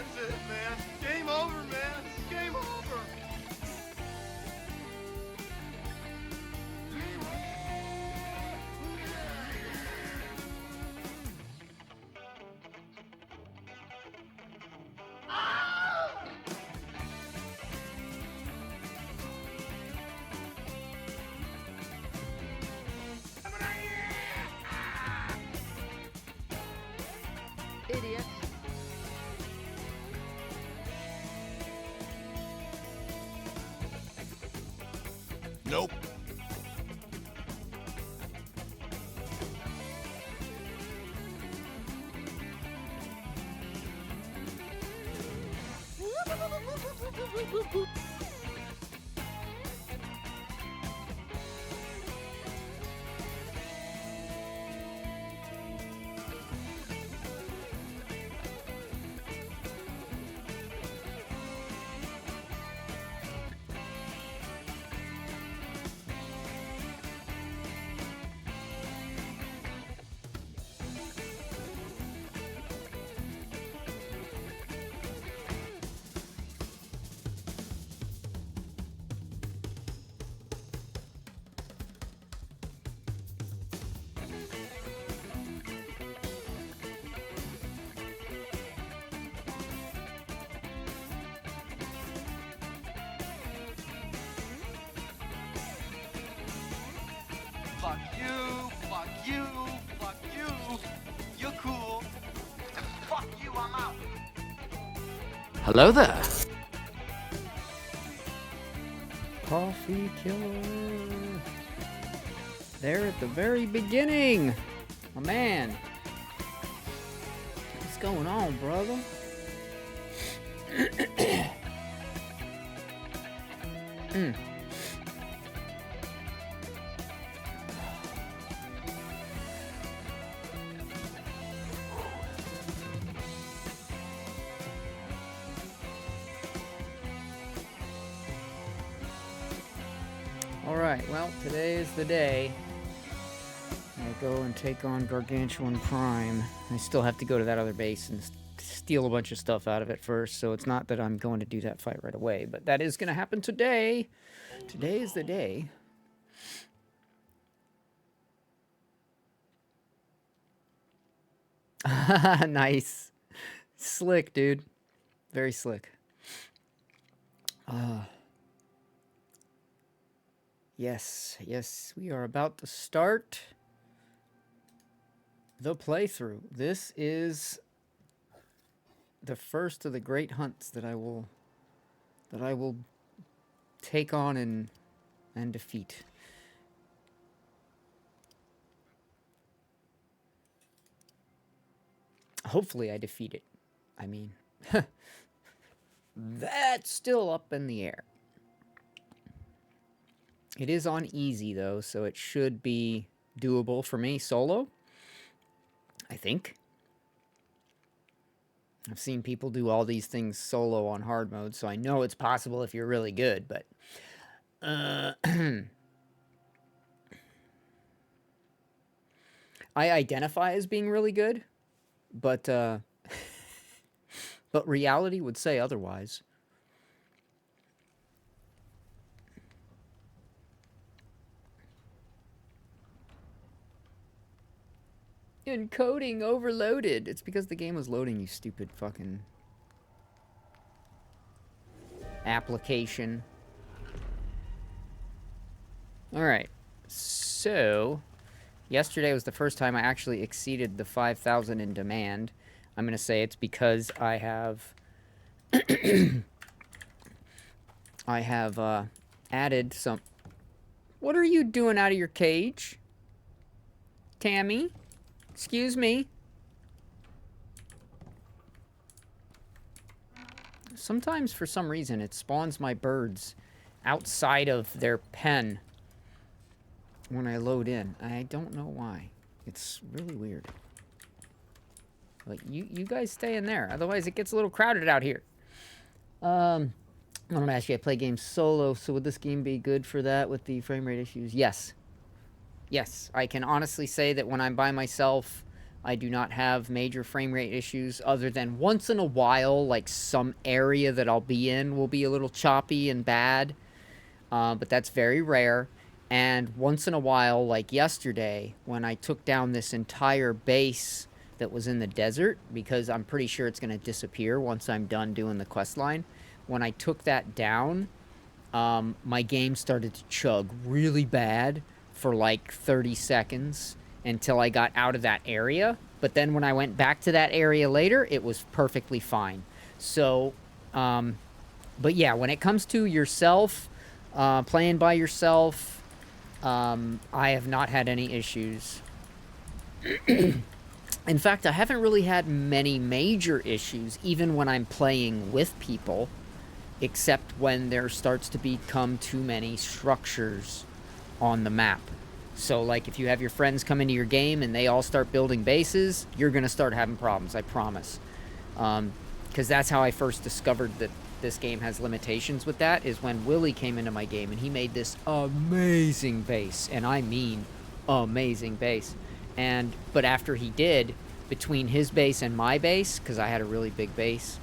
That's it, man. Game over, man. Game over. Idiot. Nope. Fuck you, fuck you, fuck you. You're cool. Fuck you, I'm out. Hello there. Coffee killer. There at the very beginning. My man. What's going on, brother? Alright, well, today is the day I go and take on Gargantuan Prime. I still have to go to that other base and steal a bunch of stuff out of it first, so it's not that I'm going to do that fight right away, but that is going to happen today. Today is the day. Nice. Slick, dude. Very slick. Yes, we are about to start the playthrough. This is the first of the great hunts that I will take on and defeat. Hopefully I defeat it. I mean, that's still up in the air. It is on easy, though, so it should be doable for me solo, I think. I've seen people do all these things solo on hard mode, so I know it's possible if you're really good, but... I identify as being really good, but but reality would say otherwise. Encoding overloaded. It's because the game was loading, you stupid fucking application. Alright. So, yesterday was the first time I actually exceeded the 5,000 in demand. I'm going to say it's because I have... I have added some... What are you doing out of your cage? Tammy? Excuse me. Sometimes, for some reason, it spawns my birds outside of their pen when I load in. I don't know why. It's really weird. Like, you guys stay in there. Otherwise, it gets a little crowded out here. I'm going to ask you, I play games solo, so would this game be good for that with the frame rate issues? Yes. Yes, I can honestly say that when I'm by myself, I do not have major frame rate issues other than once in a while, like some area that I'll be in will be a little choppy and bad, but that's very rare. And once in a while, like yesterday, when I took down this entire base that was in the desert, because I'm pretty sure it's going to disappear once I'm done doing the quest line. When I took that down, my game started to chug really bad for like 30 seconds until I got out of that area. But then when I went back to that area later, it was perfectly fine. So, but yeah, when it comes to yourself, playing by yourself, I have not had any issues. In fact, I haven't really had many major issues, even when I'm playing with people, except when there starts to become too many structures on the map. So, like, if you have your friends come into your game and they all start building bases, you're going to start having problems, I promise. Because that's how I first discovered that this game has limitations with that, is when Willie came into my game and he made this amazing base. And I mean amazing base. But after he did, between his base and my base, because I had a really big base,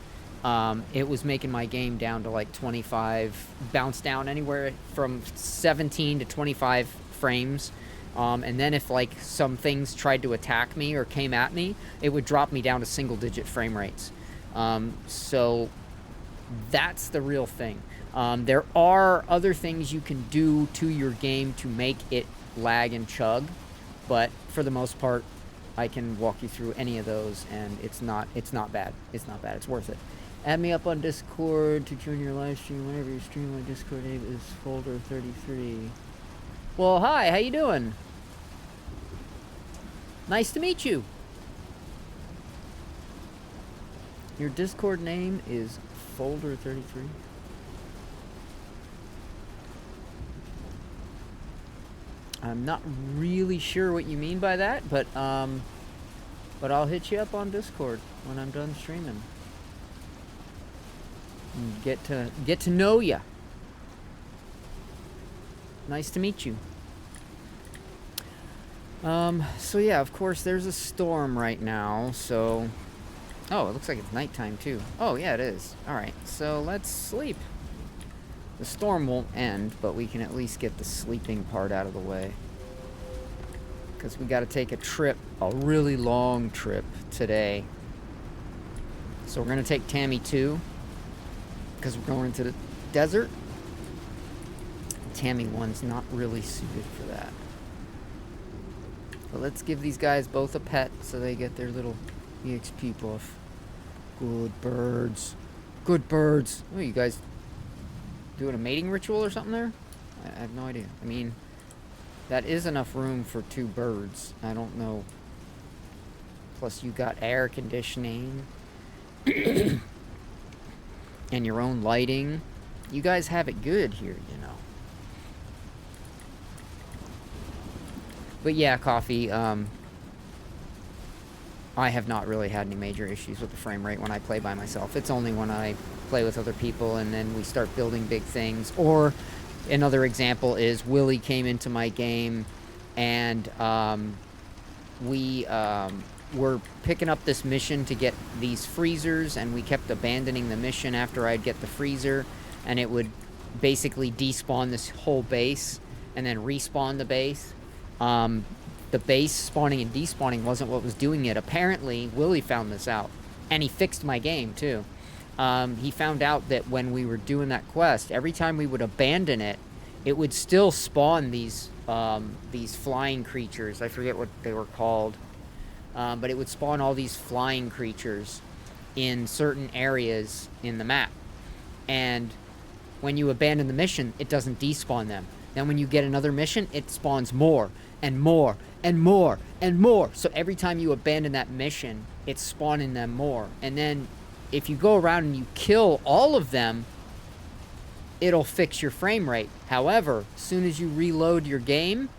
it was making my game down to like 25, bounce down anywhere from 17 to 25 frames. And then if like some things tried to attack me or came at me, it would drop me down to single-digit frame rates. So that's the real thing. There are other things you can do to your game to make it lag and chug, but for the most part, I can walk you through any of those, and it's not bad. It's not bad. It's worth it. Add me up on Discord to join your live stream whenever you stream. My Discord name is Folder33. Well, hi, how you doing? Nice to meet you. Your Discord name is Folder33. I'm not really sure what you mean by that, but I'll hit you up on Discord when I'm done streaming. And get to know ya. Nice to meet you. So yeah, of course, there's a storm right now, so... Oh, it looks like it's nighttime, too. Oh, yeah, it is. Alright, so let's sleep. The storm won't end, but we can at least get the sleeping part out of the way. Because we got to take a trip, a really long trip, today. So we're going to take Tammy, too, because we're going into the desert. Tammy 1's not really suited for that. But let's give these guys both a pet so they get their little EXP buff. Good birds. Good birds. Oh, you guys doing a mating ritual or something there? I have no idea. I mean, that is enough room for 2 birds. I don't know. Plus, you got air conditioning. And your own lighting. You guys have it good here, you know. But yeah, Coffee, I have not really had any major issues with the frame rate when I play by myself. It's only when I play with other people and then we start building big things. Or another example is Willie came into my game and we were picking up this mission to get these freezers, and we kept abandoning the mission after I'd get the freezer, and it would basically despawn this whole base and then respawn the base. The base spawning and despawning wasn't what was doing it. Apparently, Willie found this out, and he fixed my game, too. He found out that when we were doing that quest, every time we would abandon it, it would still spawn these flying creatures. I forget what they were called. But it would spawn all these flying creatures in certain areas in the map. And when you abandon the mission, it doesn't despawn them. Then when you get another mission, it spawns more and more and more and more. So every time you abandon that mission, it's spawning them more. And then if you go around and you kill all of them, it'll fix your frame rate. However, as soon as you reload your game,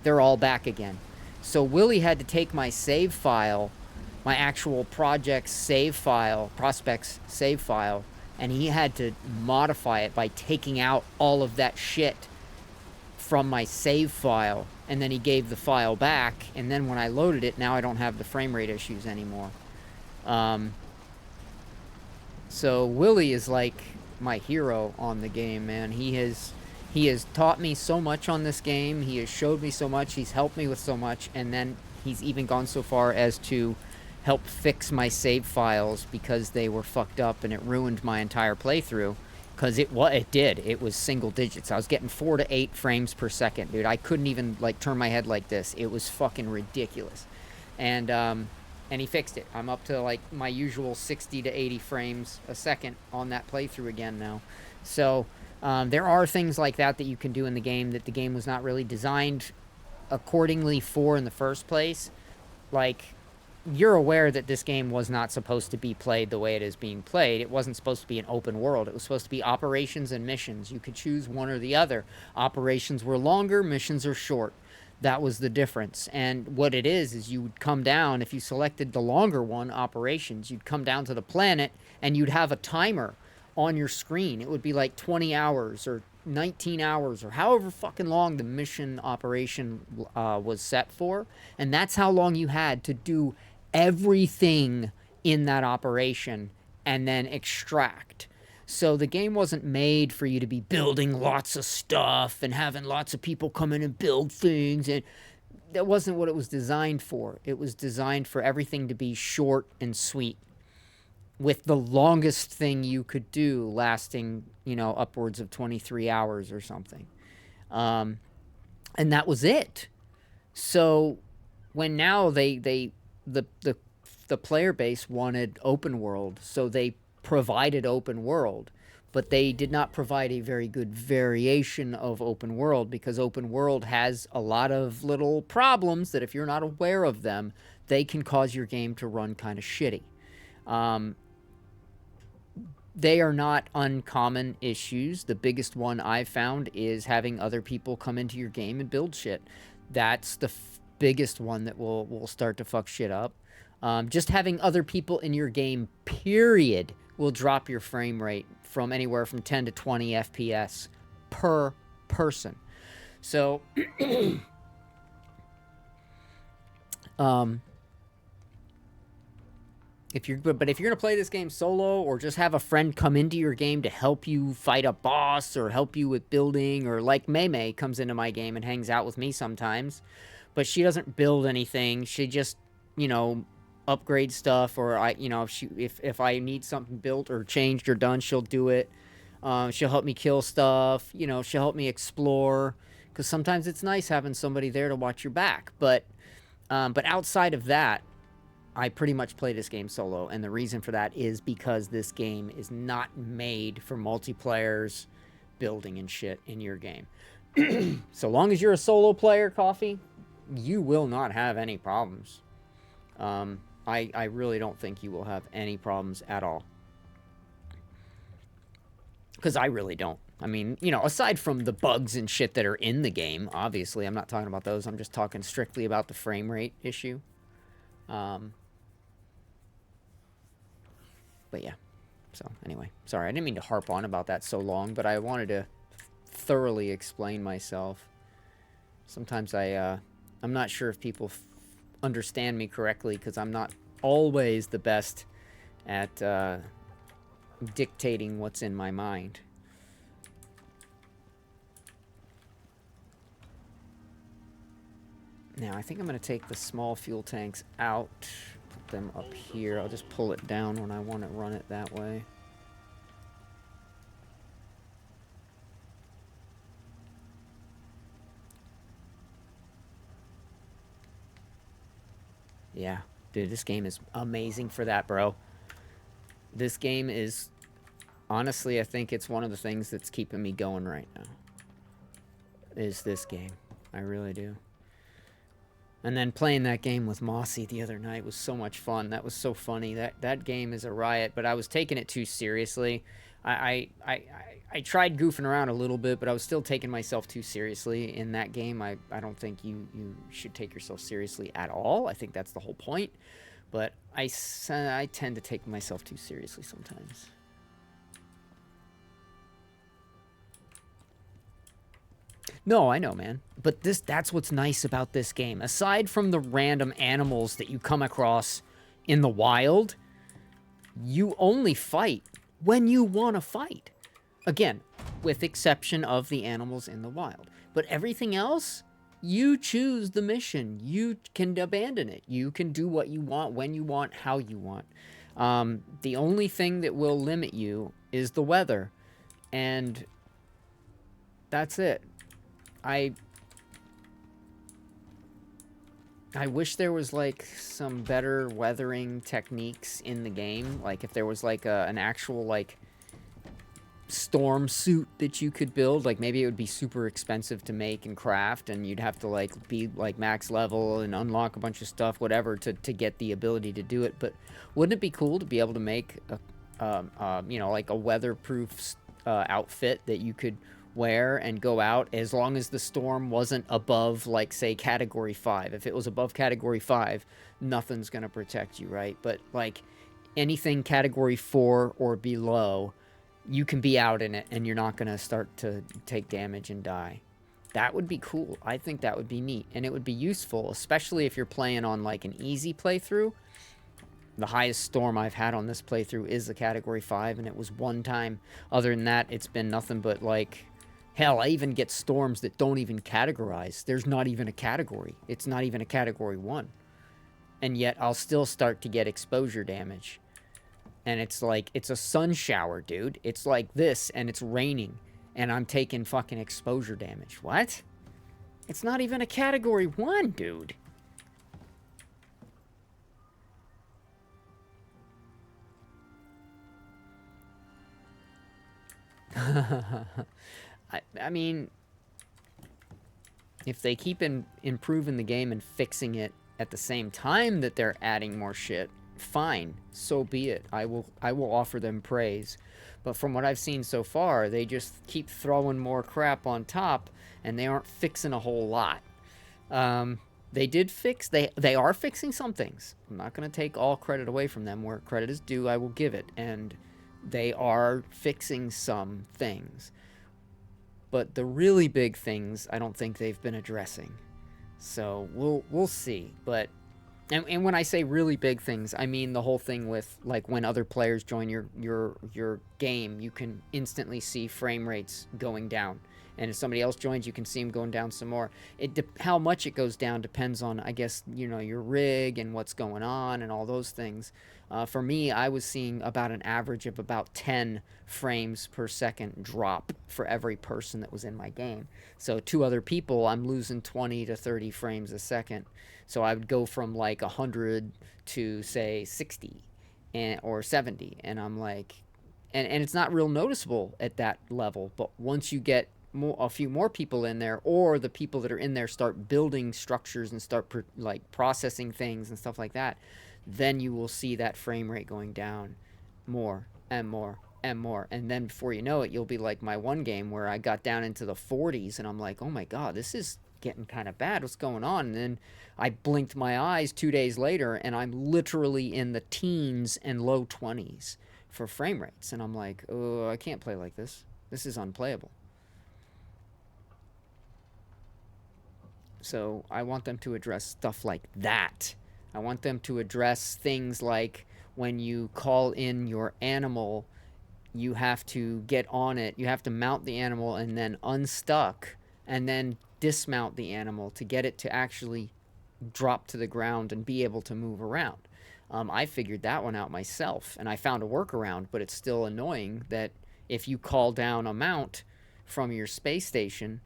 they're all back again. So Willie had to take my save file, my actual project save file, prospects save file, and he had to modify it by taking out all of that shit from my save file, and then he gave the file back, and then when I loaded it, now I don't have the frame rate issues anymore. So Willie is like my hero on the game, man. He has taught me so much on this game. He has showed me so much. He's helped me with so much, and then he's even gone so far as to help fix my save files because they were fucked up and it ruined my entire playthrough. Because it did. It was single digits. I was getting 4 to 8 frames per second, dude. I couldn't even like turn my head like this. It was fucking ridiculous. And he fixed it. I'm up to like my usual 60 to 80 frames a second on that playthrough again now. So there are things like that that you can do in the game that the game was not really designed accordingly for in the first place. Like, you're aware that this game was not supposed to be played the way it is being played. It wasn't supposed to be an open world. It was supposed to be operations and missions. You could choose one or the other. Operations were longer, missions are short. That was the difference. And what it is you would come down, if you selected the longer one, operations, you'd come down to the planet and you'd have a timer on your screen. It would be like 20 hours or 19 hours or however fucking long the mission operation was set for. And that's how long you had to do everything in that operation and then extract. So the game wasn't made for you to be building lots of stuff and having lots of people come in and build things. And that wasn't what it was designed for. It was designed for everything to be short and sweet, with the longest thing you could do lasting, you know, upwards of 23 hours or something. And that was it. So when now the player base wanted open world, so they provided open world, but they did not provide a very good variation of open world, because open world has a lot of little problems that if you're not aware of them, they can cause your game to run kind of shitty. They are not uncommon issues. The biggest one I've found is having other people come into your game and build shit. That's the biggest one that will start to fuck shit up. Just having other people in your game, period, will drop your frame rate from anywhere from 10 to 20 FPS per person. So, if you're gonna play this game solo, or just have a friend come into your game to help you fight a boss or help you with building, or like May comes into my game and hangs out with me sometimes, but she doesn't build anything. She just, you know, upgrade stuff, or if I need something built or changed or done, she'll do it. She'll help me kill stuff, you know, she'll help me explore, because sometimes it's nice having somebody there to watch your back. But outside of that, I pretty much play this game solo, and the reason for that is because this game is not made for multiplayers building and shit in your game. So long as you're a solo player, Coffee, you will not have any problems. I really don't think you will have any problems at all. Because I really don't. I mean, you know, aside from the bugs and shit that are in the game, obviously, I'm not talking about those. I'm just talking strictly about the frame rate issue. But yeah. So, anyway. Sorry, I didn't mean to harp on about that so long, but I wanted to thoroughly explain myself. Sometimes I'm not sure if people understand me correctly, because I'm not always the best at dictating what's in my mind. Now, I think I'm going to take the small fuel tanks out, put them up here. I'll just pull it down when I want to run it that way. Yeah, dude, this game is amazing for that, bro. This game is, honestly, I think it's one of the things that's keeping me going right now. Is this game. I really do. And then playing that game with Mossy the other night was so much fun. That was so funny. That game is a riot, but I was taking it too seriously. I tried goofing around a little bit, but I was still taking myself too seriously in that game. I don't think you should take yourself seriously at all. I think that's the whole point. But I tend to take myself too seriously sometimes. No, I know, man. But that's what's nice about this game. Aside from the random animals that you come across in the wild, you only fight when you want to fight. Again, with exception of the animals in the wild. But everything else, you choose the mission. You can abandon it. You can do what you want, when you want, how you want. The only thing that will limit you is the weather. And that's it. I wish there was like some better weathering techniques in the game. Like if there was like an actual like storm suit that you could build. Like maybe it would be super expensive to make and craft, and you'd have to like be like max level and unlock a bunch of stuff, whatever, to get the ability to do it. But wouldn't it be cool to be able to make a you know, like a weatherproof outfit that you could wear and go out, as long as the storm wasn't above, like, say, category 5. If it was above category 5, nothing's gonna protect you, right? But like anything category 4 or below, you can be out in it and you're not gonna start to take damage and die. That would be cool. I think that would be neat, and it would be useful, especially if you're playing on like an easy playthrough. The highest storm I've had on this playthrough is the category 5, and it was one time. Other than that, it's been nothing but like, hell, I even get storms that don't even categorize. There's not even a category. It's not even a category 1. And yet I'll still start to get exposure damage. And it's like, it's a sun shower, dude. It's like this, and it's raining, and I'm taking fucking exposure damage. What? It's not even a category 1, dude. I mean, if they keep improving the game and fixing it at the same time that they're adding more shit, fine, so be it. I will offer them praise. But from what I've seen so far, they just keep throwing more crap on top, and they aren't fixing a whole lot. They are fixing some things. I'm not going to take all credit away from them. Where credit is due, I will give it. And they are fixing some things. But the really big things, I don't think they've been addressing. So we'll see. But and when I say really big things, I mean the whole thing with like when other players join your game, you can instantly see frame rates going down. And if somebody else joins, you can see them going down some more. How much it goes down depends on, I guess, you know, your rig and what's going on and all those things. For me, I was seeing about an average of about 10 frames per second drop for every person that was in my game. So 2 other people, I'm losing 20 to 30 frames a second. So I would go from like 100 to, say, 60 or 70. And I'm like, and it's not real noticeable at that level. But once you get a few more people in there, or the people that are in there start building structures and start like processing things and stuff like that, then you will see that frame rate going down more and more and more. And then before you know it, you'll be like my one game where I got down into the 40s, and I'm like, oh my god, this is getting kind of bad. What's going on? And then I blinked my eyes 2 days later, and I'm literally in the teens and low 20s for frame rates. And I'm like, oh, I can't play like this. This is unplayable. So I want them to address stuff like that. I want them to address things like when you call in your animal, you have to get on it, you have to mount the animal and then unstuck and then dismount the animal to get it to actually drop to the ground and be able to move around. I figured that one out myself, and I found a workaround, but it's still annoying that if you call down a mount from your space station,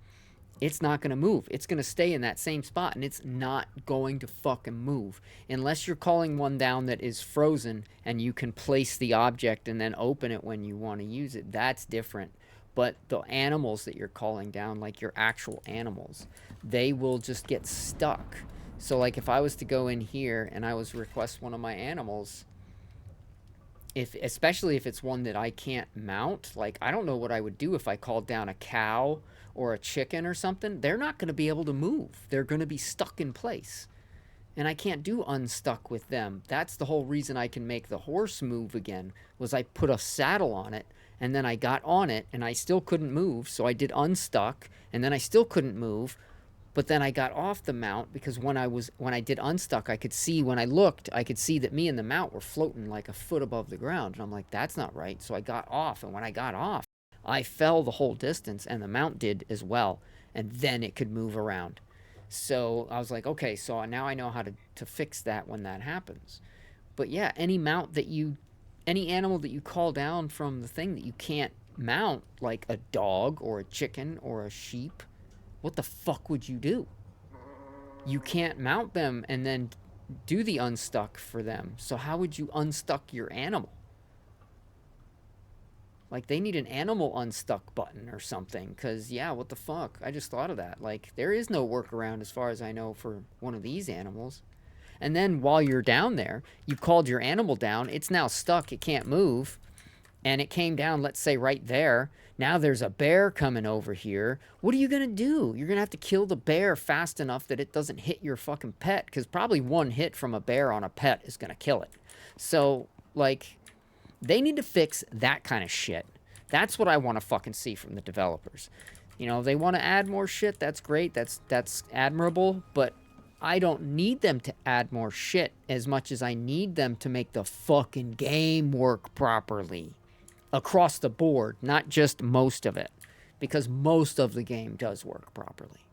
it's not going to move. It's going to stay in that same spot, and it's not going to fucking move. Unless you're calling one down that is frozen and you can place the object and then open it when you want to use it. That's different. But the animals that you're calling down, like your actual animals, they will just get stuck. So like if I was to go in here and I was to request one of my animals, especially if it's one that I can't mount, like I don't know what I would do if I called down a cow or a chicken or something. They're not going to be able to move. They're going to be stuck in place. And I can't do unstuck with them. That's the whole reason I can make the horse move again, was I put a saddle on it and then I got on it, and I still couldn't move, so I did unstuck, and then I still couldn't move, but then I got off the mount because when I did unstuck, I could see, when I looked, I could see that me and the mount were floating like a foot above the ground, and I'm like, that's not right. So I got off, and when I got off, I fell the whole distance, and the mount did as well, and then it could move around. So I was like, okay, so now I know how to fix that when that happens. But yeah, any animal that you call down from the thing that you can't mount, like a dog or a chicken or a sheep, what the fuck would you do? You can't mount them and then do the unstuck for them. So how would you unstuck your animal? Like, they need an animal unstuck button or something, because, yeah, what the fuck? I just thought of that. Like, there is no workaround as far as I know for one of these animals. And then while you're down there, you called your animal down. It's now stuck. It can't move. And it came down, let's say, right there. Now there's a bear coming over here. What are you going to do? You're going to have to kill the bear fast enough that it doesn't hit your fucking pet, because probably one hit from a bear on a pet is going to kill it. So, like, they need to fix that kind of shit. That's what I want to fucking see from the developers. You know, they want to add more shit. That's great. That's admirable. But I don't need them to add more shit as much as I need them to make the fucking game work properly. Across the board, not just most of it. Because most of the game does work properly.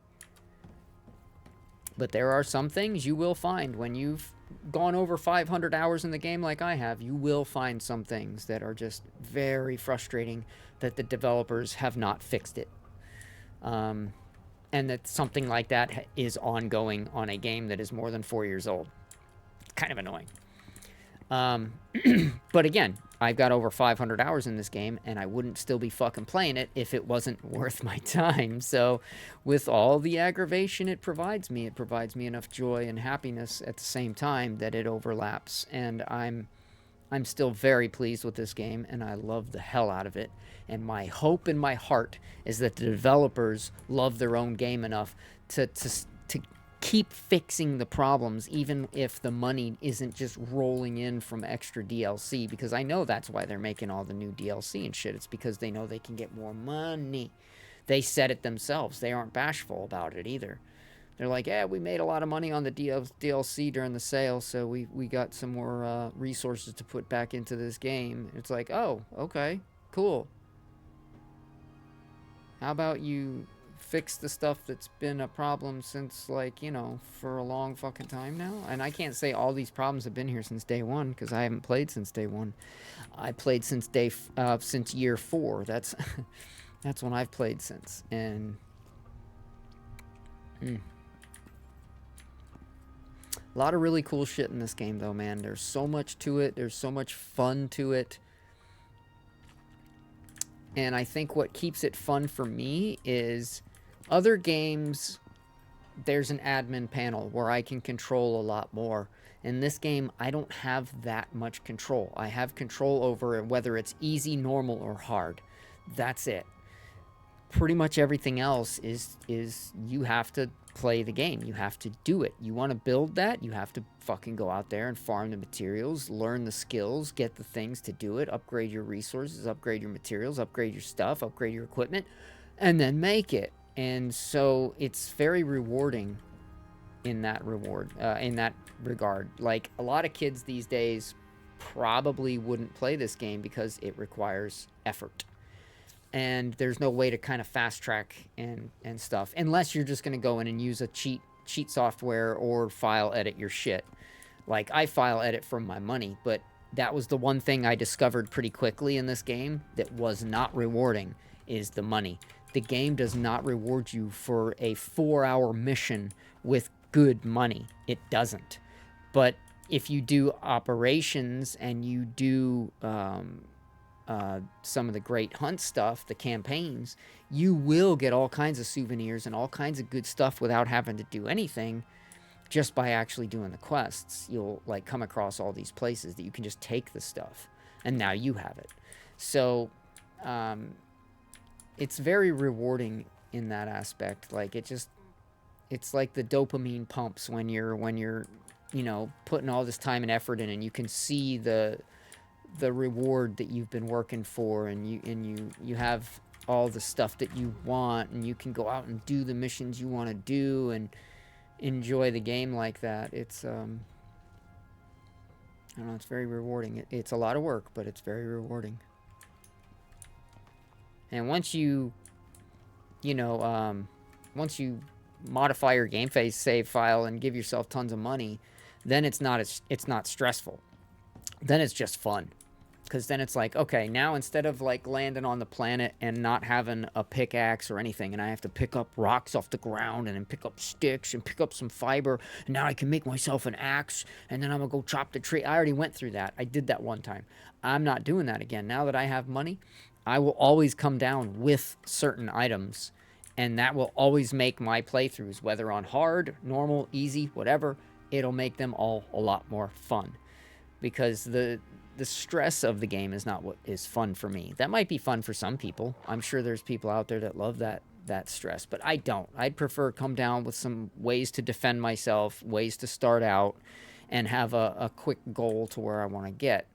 But there are some things you will find when you've gone over 500 hours in the game like I have. You will find some things that are just very frustrating that the developers have not fixed it. And that something like that is ongoing on a game that is more than 4 years old. Kind of annoying. But again, I've got over 500 hours in this game, and I wouldn't still be fucking playing it if it wasn't worth my time. So with all the aggravation it provides me enough joy and happiness at the same time that it overlaps. And I'm still very pleased with this game, and I love the hell out of it. And my hope in my heart is that the developers love their own game enough to keep fixing the problems, even if the money isn't just rolling in from extra DLC, because I know that's why they're making all the new DLC and shit. It's because they know they can get more money. They said it themselves. They aren't bashful about it either. They're like, yeah, we made a lot of money on the DLC during the sale, so we got some more resources to put back into this game. It's like, oh, okay, cool. How about you fix the stuff that's been a problem since, like, you know, for a long fucking time now? And I can't say all these problems have been here since day one, because I haven't played since day one. I played since since year 4. That's that's when I've played since. And a lot of really cool shit in this game, though, man. There's so much to it. There's so much fun to it. And I think what keeps it fun for me is other games, there's an admin panel where I can control a lot more. In this game, I don't have that much control. I have control over whether it's easy, normal, or hard. That's it. Pretty much everything else is you have to play the game. You have to do it. You want to build that, you have to fucking go out there and farm the materials, learn the skills, get the things to do it, upgrade your resources, upgrade your materials, upgrade your stuff, upgrade your equipment, and then make it. And so it's very rewarding in that regard. Like, a lot of kids these days probably wouldn't play this game because it requires effort. And there's no way to kind of fast track and stuff, unless you're just going to go in and use a cheat software or file edit your shit. Like, I file edit for my money, but that was the one thing I discovered pretty quickly in this game that was not rewarding, is the money. The game does not reward you for a 4-hour mission with good money. It doesn't. But if you do operations and you do some of the great hunt stuff, the campaigns, you will get all kinds of souvenirs and all kinds of good stuff without having to do anything, just by actually doing the quests. You'll, like, come across all these places that you can just take the stuff, and now you have it. So it's very rewarding in that aspect. Like, it's like the dopamine pumps when you're you know, putting all this time and effort in, and you can see the the reward that you've been working for, and you have all the stuff that you want, and you can go out and do the missions you want to do and enjoy the game like that. It's I don't know, it's very rewarding. It's a lot of work, but it's very rewarding. And once you once you modify your game phase save file and give yourself tons of money, then it's not stressful. Then it's just fun. Because then it's like, okay, now instead of like landing on the planet and not having a pickaxe or anything, and I have to pick up rocks off the ground and then pick up sticks and pick up some fiber, and now I can make myself an axe, and then I'm gonna go chop the tree. I already went through that. I did that one time. I'm not doing that again. Now that I have money, I will always come down with certain items, and that will always make my playthroughs, whether on hard, normal, easy, whatever, it'll make them all a lot more fun. Because the stress of the game is not what is fun for me. That might be fun for some people. I'm sure there's people out there that love that stress, but I don't. I'd prefer come down with some ways to defend myself, ways to start out, and have a quick goal to where I want to get.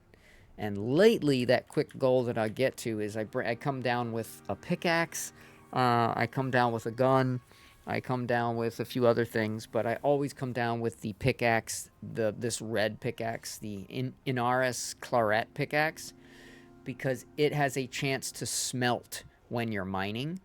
And lately, that quick goal that I get to is I come down with a pickaxe, I come down with a gun, I come down with a few other things, but I always come down with the pickaxe, this red pickaxe, the Inaris Claret pickaxe, because it has a chance to smelt when you're mining.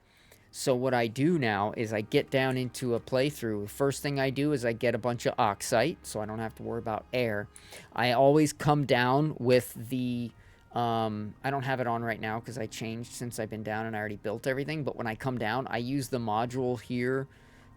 So what I do now is I get down into a playthrough. First thing I do is I get a bunch of oxite, so I don't have to worry about air. I always come down with the... I don't have it on right now because I changed since I've been down and I already built everything. But when I come down, I use the module here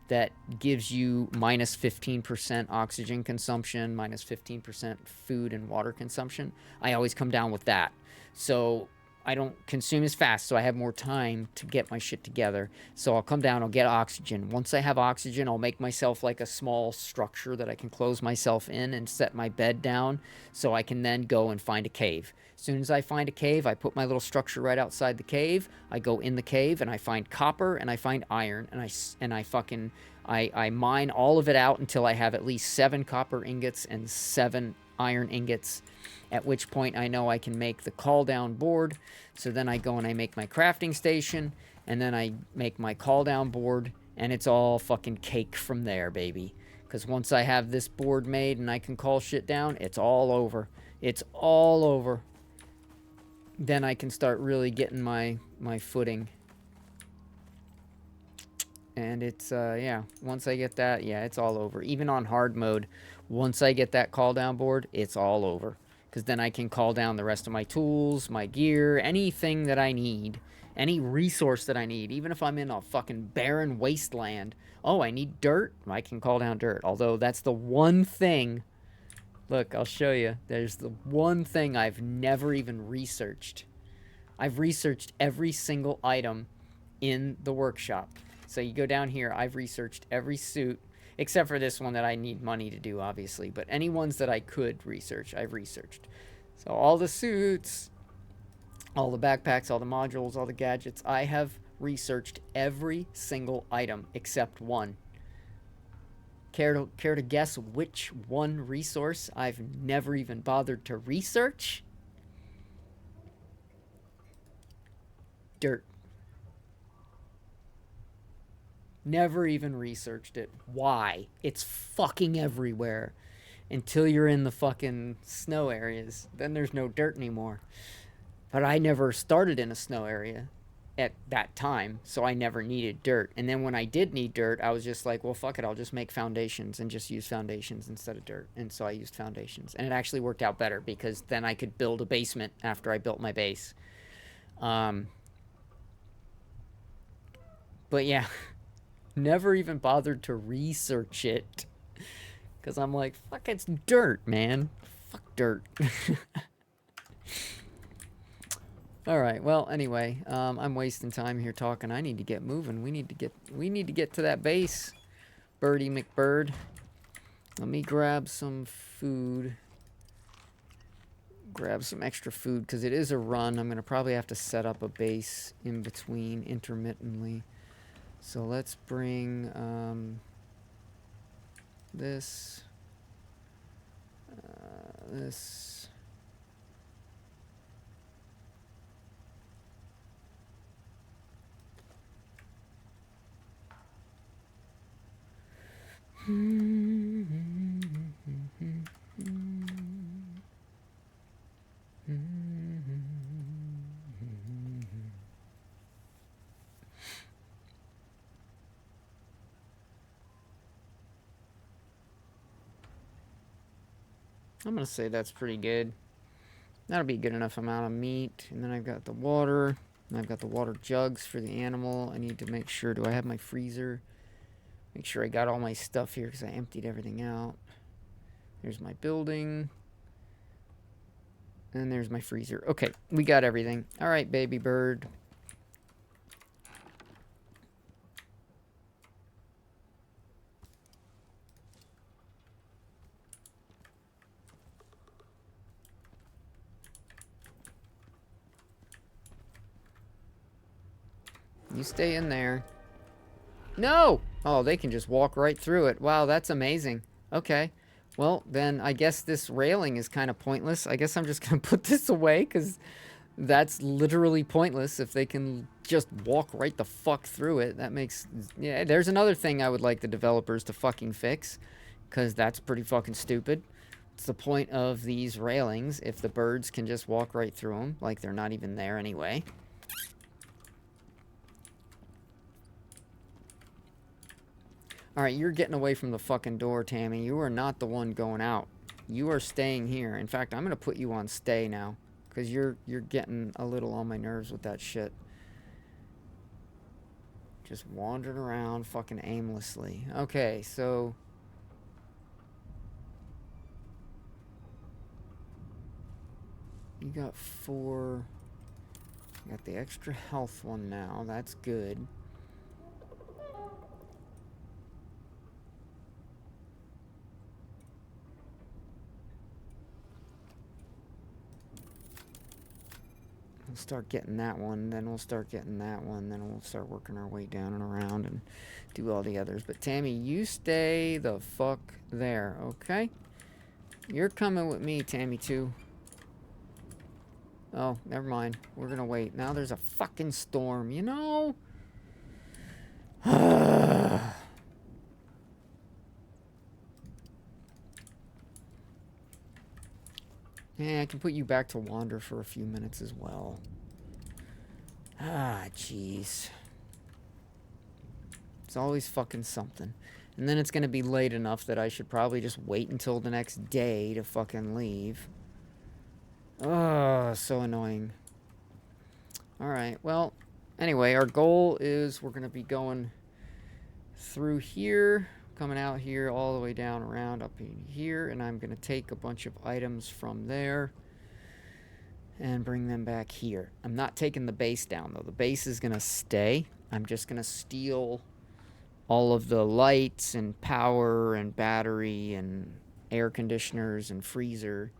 that gives you minus 15% oxygen consumption, minus 15% food and water consumption. I always come down with that. So I don't consume as fast, so I have more time to get my shit together. So I'll come down, I'll get oxygen. Once I have oxygen, I'll make myself like a small structure that I can close myself in and set my bed down so I can then go and find a cave. As soon as I find a cave, I put my little structure right outside the cave. I go in the cave and I find copper and I find iron, and I mine all of it out until I have at least 7 copper ingots and 7 iron ingots, at which point I know I can make the call down board. So then I go and I make my crafting station, and then I make my call down board, and it's all fucking cake from there, baby. Because once I have this board made and I can call shit down, it's all over. It's all over. Then I can start really getting my footing. And it's, yeah, once I get that, yeah, it's all over. Even on hard mode, once I get that call down board, it's all over. Because then I can call down the rest of my tools, my gear, anything that I need. Any resource that I need. Even if I'm in a fucking barren wasteland. Oh, I need dirt? I can call down dirt. Although that's the one thing... Look, I'll show you. There's the one thing I've never even researched. I've researched every single item in the workshop. So you go down here, I've researched every suit, except for this one that I need money to do, obviously. But any ones that I could research, I've researched. So all the suits, all the backpacks, all the modules, all the gadgets, I have researched every single item except one. Care to guess which one resource I've never even bothered to research? Dirt. Never even researched it. Why? It's fucking everywhere. Until you're in the fucking snow areas. Then there's no dirt anymore. But I never started in a snow area at that time, so I never needed dirt. And then when I did need dirt, I was just like, well, fuck it, I'll just make foundations and just use foundations instead of dirt. And so I used foundations. And it actually worked out better because then I could build a basement after I built my base. But yeah, never even bothered to research it. Because I'm like, fuck, it's dirt, man. Fuck dirt. Alright, well, anyway, I'm wasting time here talking. I need to get moving. We need to get to that base, Birdie McBird. Let me grab some food. Grab some extra food, because it is a run. I'm going to probably have to set up a base in between intermittently. So let's bring this. I'm gonna say that's pretty good. That'll be a good enough amount of meat. And then I've got the water. And I've got the water jugs for the animal. I need to make sure, do I have my freezer? Make sure I got all my stuff here because I emptied everything out. There's my building. And there's my freezer. Okay, we got everything. All right, baby bird. You stay in there. No! Oh, they can just walk right through it. Wow, that's amazing. Okay. Well, then I guess this railing is kind of pointless. I guess I'm just going to put this away because that's literally pointless if they can just walk right the fuck through it. That makes... Yeah, there's another thing I would like the developers to fucking fix because that's pretty fucking stupid. It's the point of these railings if the birds can just walk right through them like they're not even there anyway. Alright, you're getting away from the fucking door, Tammy. You are not the one going out. You are staying here. In fact, I'm going to put you on stay now. Because you're getting a little on my nerves with that shit. Just wandering around fucking aimlessly. Okay, so... You got 4... You got the extra health one now. That's good. We'll start getting that one, then we'll start getting that one, then we'll start working our way down and around and do all the others. But Tammy, you stay the fuck there, okay? You're coming with me, Tammy, too. Oh, never mind. We're gonna wait. Now there's a fucking storm, you know? Yeah, I can put you back to wander for a few minutes as well. Ah, jeez. It's always fucking something. And then it's gonna be late enough that I should probably just wait until the next day to fucking leave. Oh, so annoying. Alright, well, anyway, our goal is we're gonna be going through here, coming out here, all the way down around up in here, and I'm going to take a bunch of items from there and bring them back here. I'm not taking the base down, though. The base is going to stay. I'm just going to steal all of the lights and power and battery and air conditioners and freezer.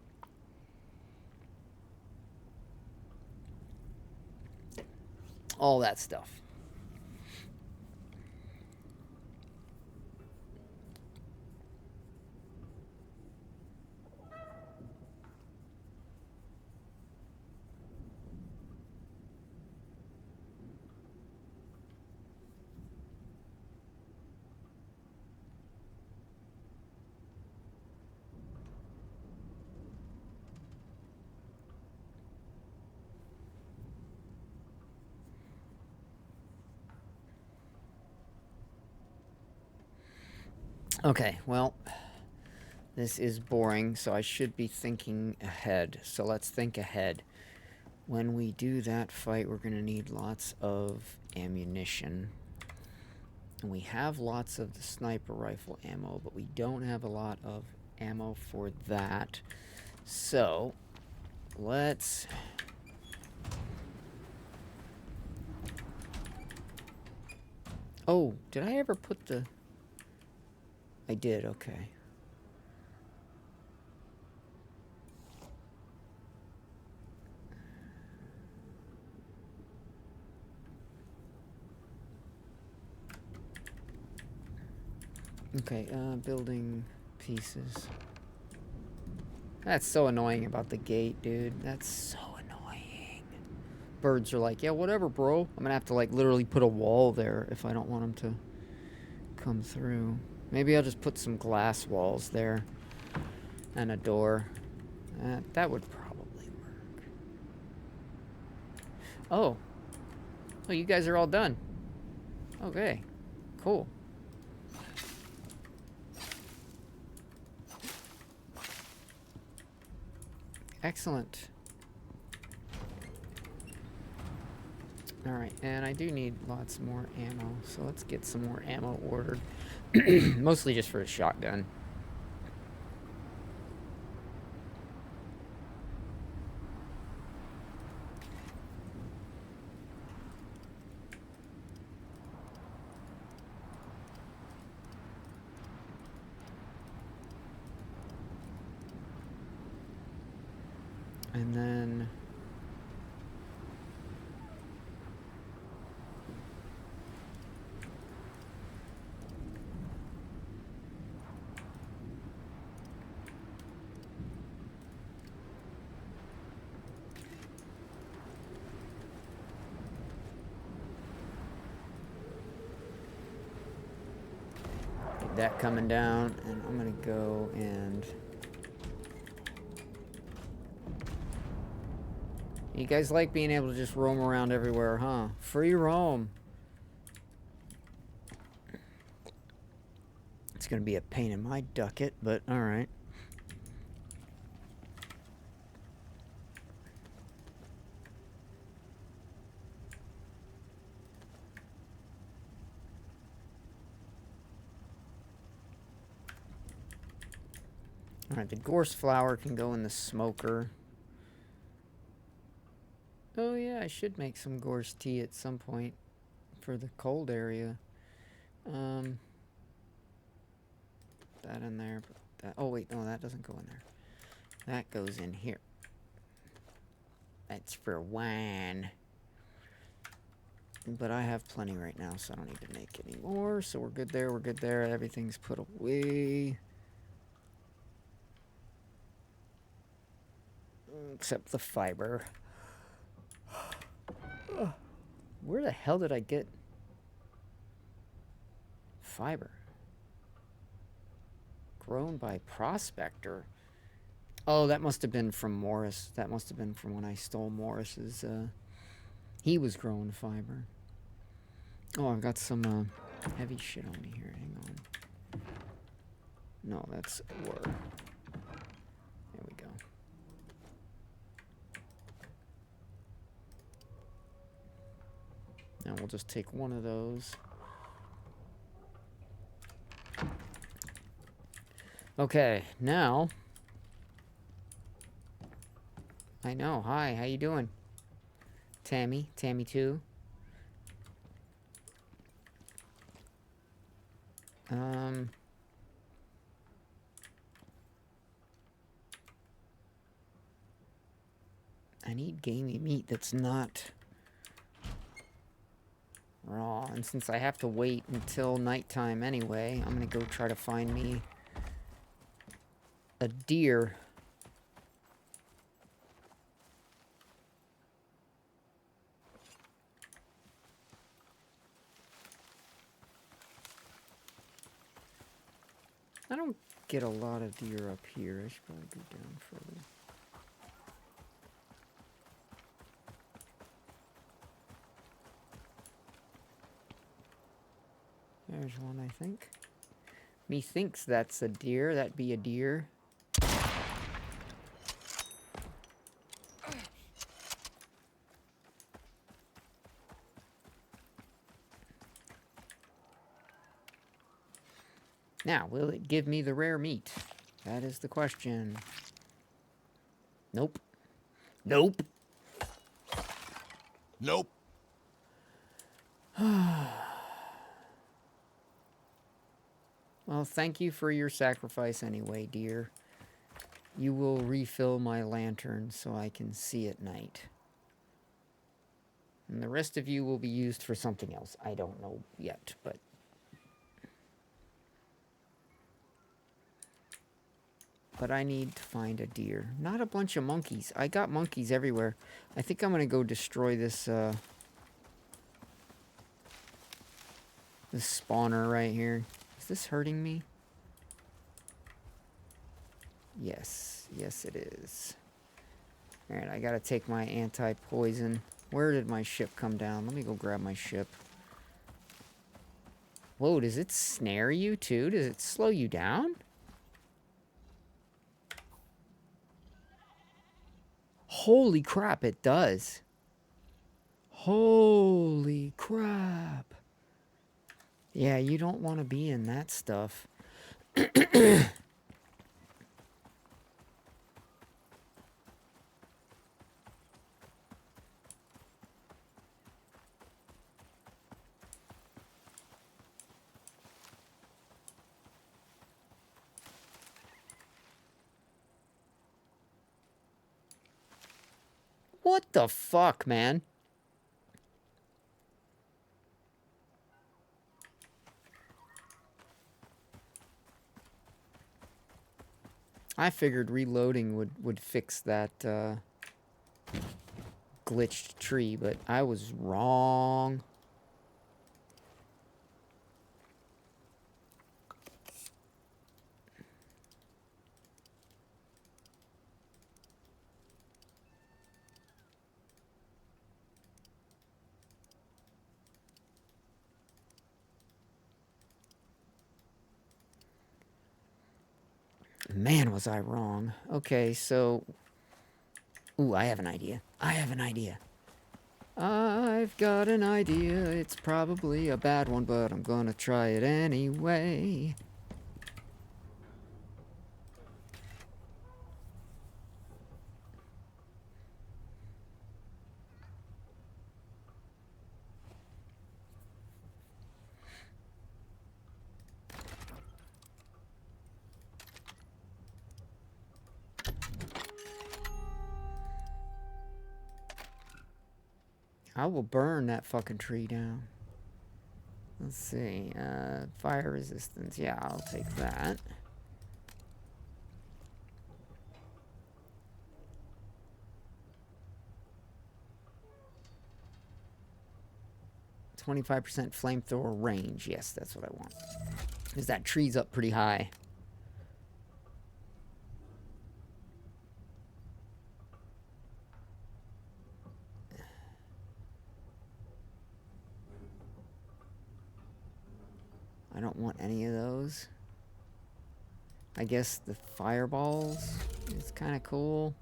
All that stuff. Okay, well, this is boring, so I should be thinking ahead. So let's think ahead. When we do that fight, we're going to need lots of ammunition. And we have lots of the sniper rifle ammo, but we don't have a lot of ammo for that. So, let's... Oh, did I ever put the... I did, okay. Okay, building pieces. That's so annoying about the gate, dude. That's so annoying. Birds are like, yeah, whatever, bro. I'm gonna have to, like, literally put a wall there if I don't want them to come through. Maybe I'll just put some glass walls there. And a door. That would probably work. Oh. Oh, you guys are all done. Okay. Cool. Excellent. Alright, and I do need lots more ammo, so let's get some more ammo ordered. Mostly just for a shotgun. And then... get that coming down, and I'm gonna go and... You guys like being able to just roam around everywhere, huh? Free roam. It's gonna be a pain in my ducket, but alright. Alright, the gorse flower can go in the smoker. Oh yeah, I should make some gorse tea at some point for the cold area. That in there. That, oh wait, no, that doesn't go in there. That goes in here. That's for wine. But I have plenty right now, so I don't need to make any more. So we're good there, we're good there. Everything's put away. Except the fiber. Where the hell did I get fiber? Grown by Prospector. Oh, that must have been from Morris. That must have been from when I stole Morris's. He was growing fiber. Oh, I've got some heavy shit on me here. Hang on. No, that's ore. There we go. Now we'll just take one of those. Okay, now... I know. Hi, how you doing? Tammy. Tammy too. I need gamey meat that's not raw. And since I have to wait until nighttime anyway, I'm gonna go try to find me a deer. I don't get a lot of deer up here. I should probably go down further. There's one, I think. Methinks that's a deer. That'd be a deer. Now, will it give me the rare meat? That is the question. Nope. Nope. Nope. Well, thank you for your sacrifice anyway, dear. You will refill my lantern so I can see at night. And the rest of you will be used for something else. I don't know yet, but... But I need to find a deer. Not a bunch of monkeys. I got monkeys everywhere. I think I'm going to go destroy this, this spawner right here. this hurting me? Yes. Yes, it is. Alright, I gotta take my anti-poison. Where did my ship come down? Let me go grab my ship. Whoa, does it snare you too? Does it slow you down? Holy crap, it does. Holy crap. Yeah, you don't want to be in that stuff. What the fuck, man? I figured reloading would fix that glitched tree, but I was wrong. Man, was I wrong. Okay, so... Ooh, I have an idea. I have an idea. I've got an idea. It's probably a bad one, but I'm gonna try it anyway. I will burn that fucking tree down. Let's see. Fire resistance. Yeah, I'll take that. %25 flamethrower range. Yes, that's what I want. Because that tree's up pretty high. I don't want any of those. I guess the fireballs is kind of cool.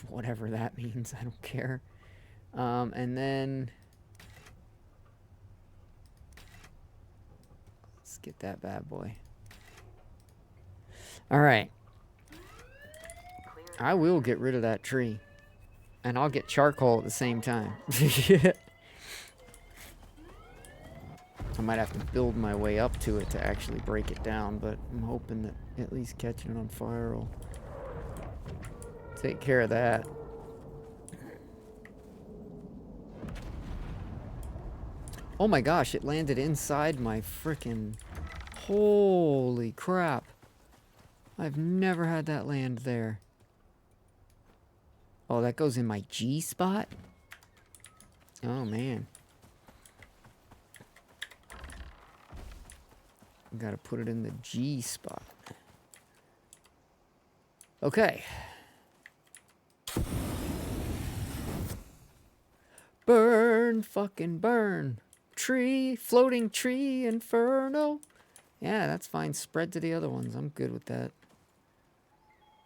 Whatever that means, I don't care. And then... Let's get that bad boy. Alright. I will get rid of that tree. And I'll get charcoal at the same time. I might have to build my way up to it to actually break it down, but I'm hoping that at least catching it on fire will take care of that. Oh my gosh, it landed inside my frickin'... Holy crap. I've never had that land there. Oh, that goes in my G spot? Oh, man. Gotta put it in the G spot. Okay. Burn, fucking burn. Tree, floating tree, inferno. Yeah, that's fine. Spread to the other ones. I'm good with that.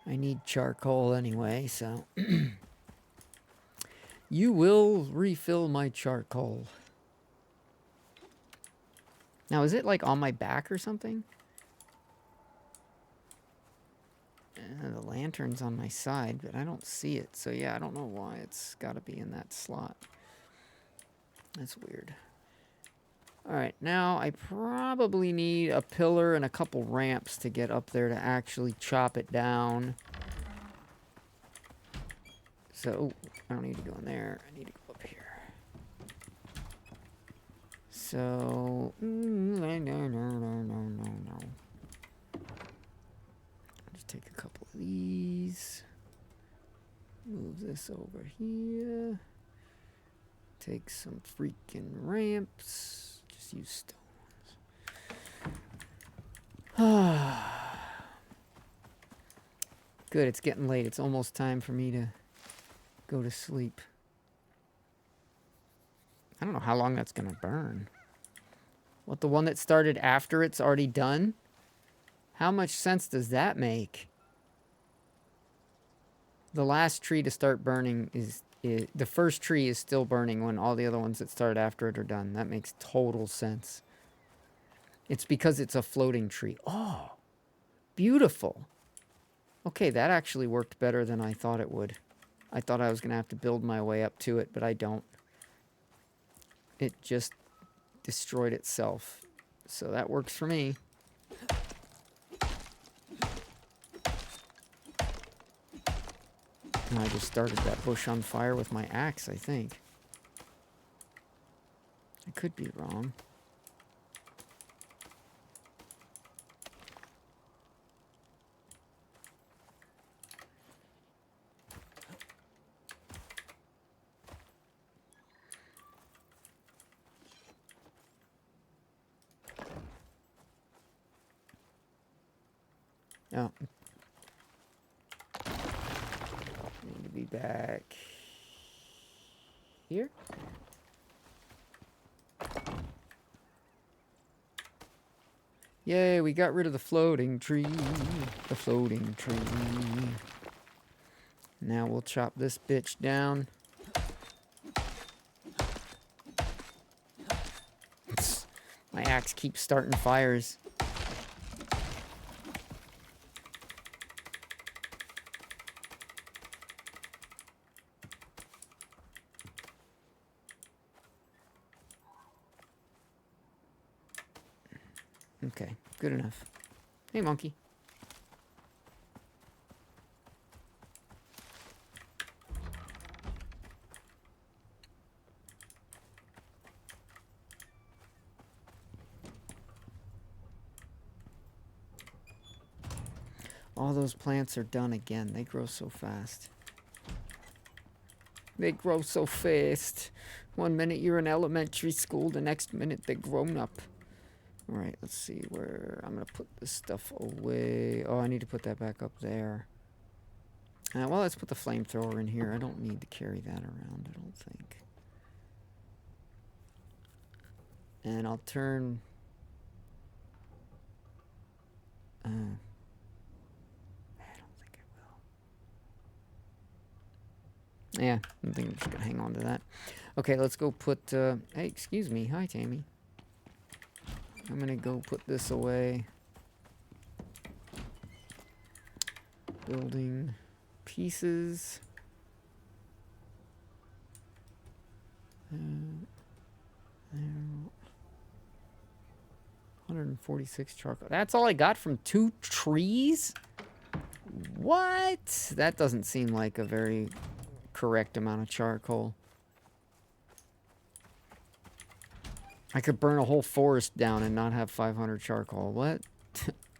I need charcoal anyway, so... You will refill my charcoal. Now, is it like on my back or something? The lantern's on my side, but I don't see it. So yeah, I don't know why it's got to be in that slot. That's weird. Alright, now I probably need a pillar and a couple ramps to get up there to actually chop it down. So, I don't need to go in there. I need to go up here. So, no. Just take a couple of these. Move this over here. Take some freaking ramps. Just use stones. Good, it's getting late. It's almost time for me to go to sleep. I don't know how long that's gonna burn. What, the one that started after it's already done? How much sense does that make? The last tree to start burning is the first tree is still burning when all the other ones that start after it are done. That makes total sense. It's because it's a floating tree. Oh, beautiful. Okay, that actually worked better than I thought it would. I thought I was going to have to build my way up to it, but I don't. It just destroyed itself. So that works for me. And I just started that bush on fire with my axe, I think. I could be wrong. Oh. Need to be back here. Yay, we got rid of the floating tree. The floating tree. Now we'll chop this bitch down. My axe keeps starting fires. Okay, good enough. Hey, monkey. All those plants are done again. They grow so fast. They grow so fast. 1 minute you're in elementary school, the next minute they're grown up. All right, let's see where I'm going to put this stuff away. Oh, I need to put that back up there. Well, let's put the flamethrower in here. I don't need to carry that around, I don't think. And I'll turn... I don't think I will. Yeah, I think I'm just going to hang on to that. Okay, let's go put... Hey, excuse me. Hi, Tammy. I'm going to go put this away. Building pieces. 146 charcoal. That's all I got from 2 trees? What? That doesn't seem like a very correct amount of charcoal. I could burn a whole forest down and not have 500 charcoal. What?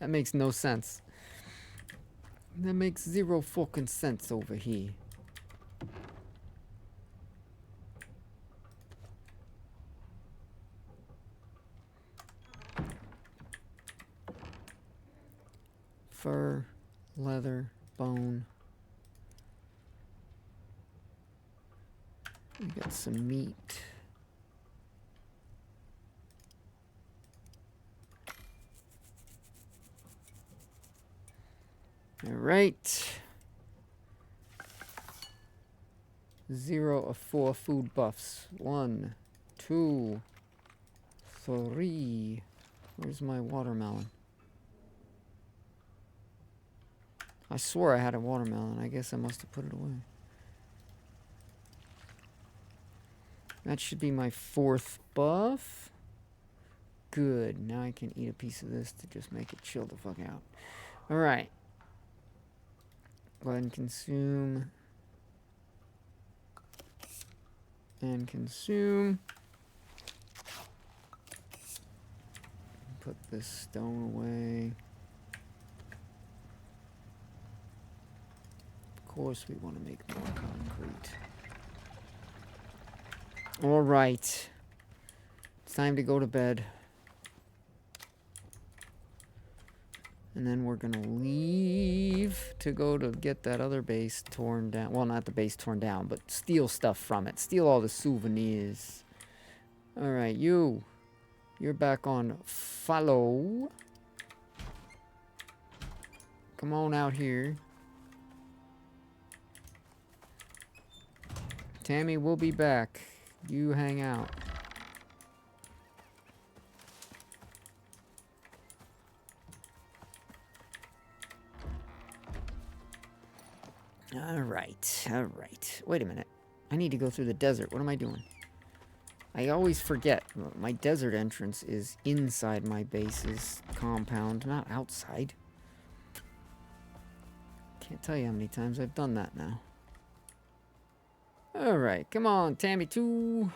That makes no sense. That makes 0 fucking sense over here. Fur, leather, bone. We got some meat. All right. 0 of 4 food buffs. 1, 2, 3. Where's my watermelon? I swore I had a watermelon. I guess I must have put it away. That should be my 4th buff. Good. Now I can eat a piece of this to just make it chill the fuck out. All right. Go ahead and consume. And consume. put this stone away. Of course we want to make more concrete. Alright. It's time to go to bed. And then we're gonna leave to go to get that other base torn down. Well, not the base torn down, but steal stuff from it. Steal all the souvenirs. Alright, you. You're back on follow. Come on out here. Tammy will be back. You hang out. Alright, alright. Wait a minute. I need to go through the desert. What am I doing? I always forget. My desert entrance is inside my base's compound, not outside. Can't tell you how many times I've done that now. Alright, come on, Tammy 2.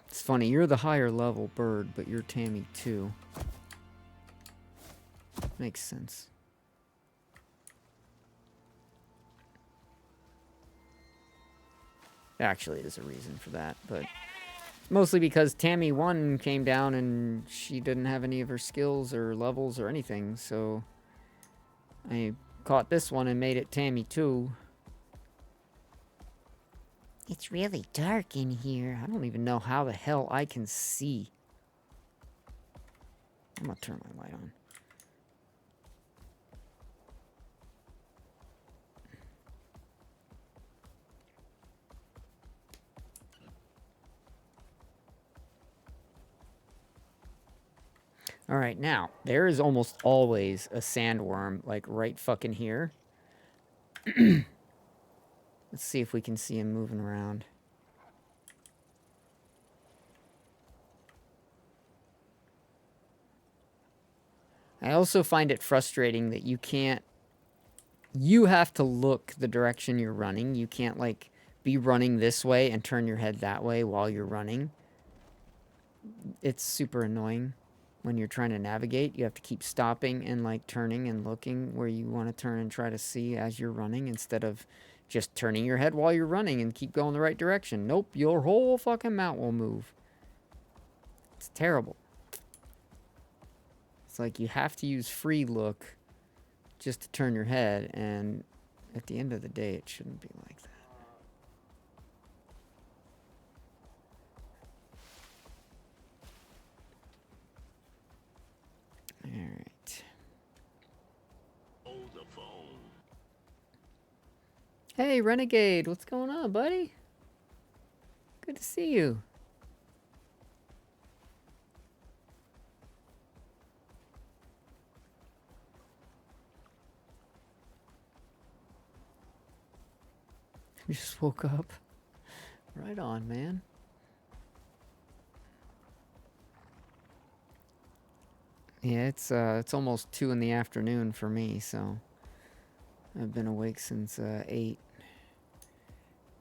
It's funny, you're the higher level bird, but you're Tammy 2. Makes sense. Actually, there's a reason for that, but mostly because Tammy 1 came down and she didn't have any of her skills or levels or anything, so I caught this one and made it Tammy 2. It's really dark in here. I don't even know how the hell I can see. I'm gonna turn my light on. Alright, now, there is almost always a sandworm, like, right fucking here. Let's see if we can see him moving around. I also find it frustrating that you can't... You have to look the direction you're running. You can't, like, be running this way and turn your head that way while you're running. It's super annoying. When you're trying to navigate, you have to keep stopping and like turning and looking where you want to turn and try to see as you're running instead of just turning your head while you're running and keep going the right direction. Nope, your whole fucking mount will move. It's terrible. It's like you have to use free look just to turn your head, and at the end of the day, it shouldn't be like that. Alright. Hold the phone. Hey, Renegade, what's going on, buddy? Good to see you. You just woke up. Right on, man. Yeah, it's almost 2 in the afternoon for me, so I've been awake since 8.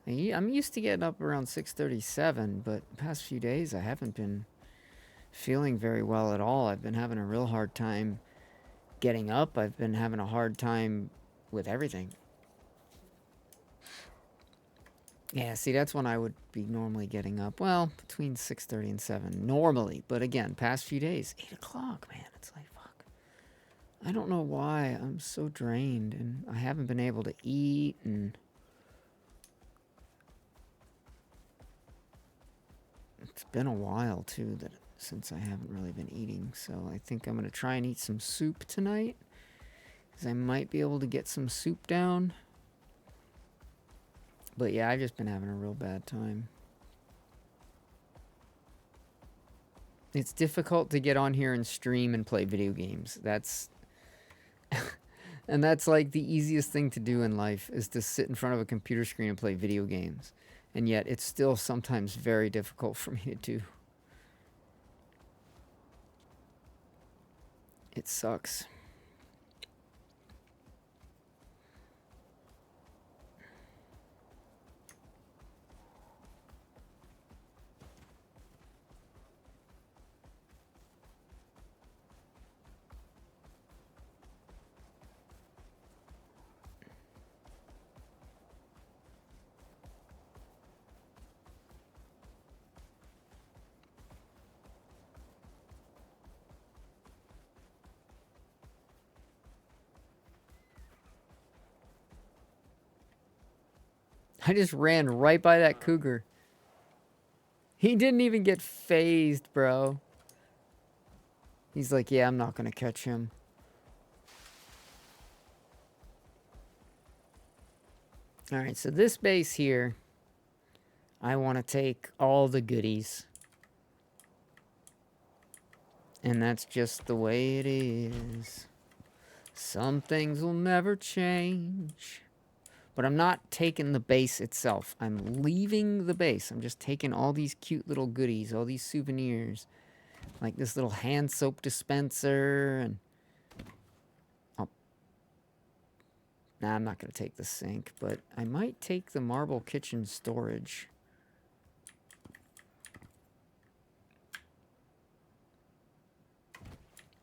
I'm used to getting up around 6:37, but the past few days I haven't been feeling very well at all. I've been having a real hard time getting up. I've been having a hard time with everything. Yeah, see, that's when I would be normally getting up. Well, between 6:30 and 7, normally. But again, past few days, 8 o'clock, man. It's like, fuck. I don't know why I'm so drained, and I haven't been able to eat, and... It's been a while, too, since I haven't really been eating. So I think I'm going to try and eat some soup tonight, because I might be able to get some soup down. But yeah, I've just been having a real bad time. It's difficult to get on here and stream and play video games. That's... and that's like the easiest thing to do in life, is to sit in front of a computer screen and play video games. And yet, it's still sometimes very difficult for me to do. It sucks. I just ran right by that cougar. He didn't even get phased, bro. He's like, yeah, I'm not gonna catch him. Alright, so this base here, I want to take all the goodies. And that's just the way it is. Some things will never change. But I'm not taking the base itself. I'm leaving the base. I'm just taking all these cute little goodies, all these souvenirs. Like this little hand soap dispenser and... Nah, I'm not going to take the sink, but I might take the marble kitchen storage.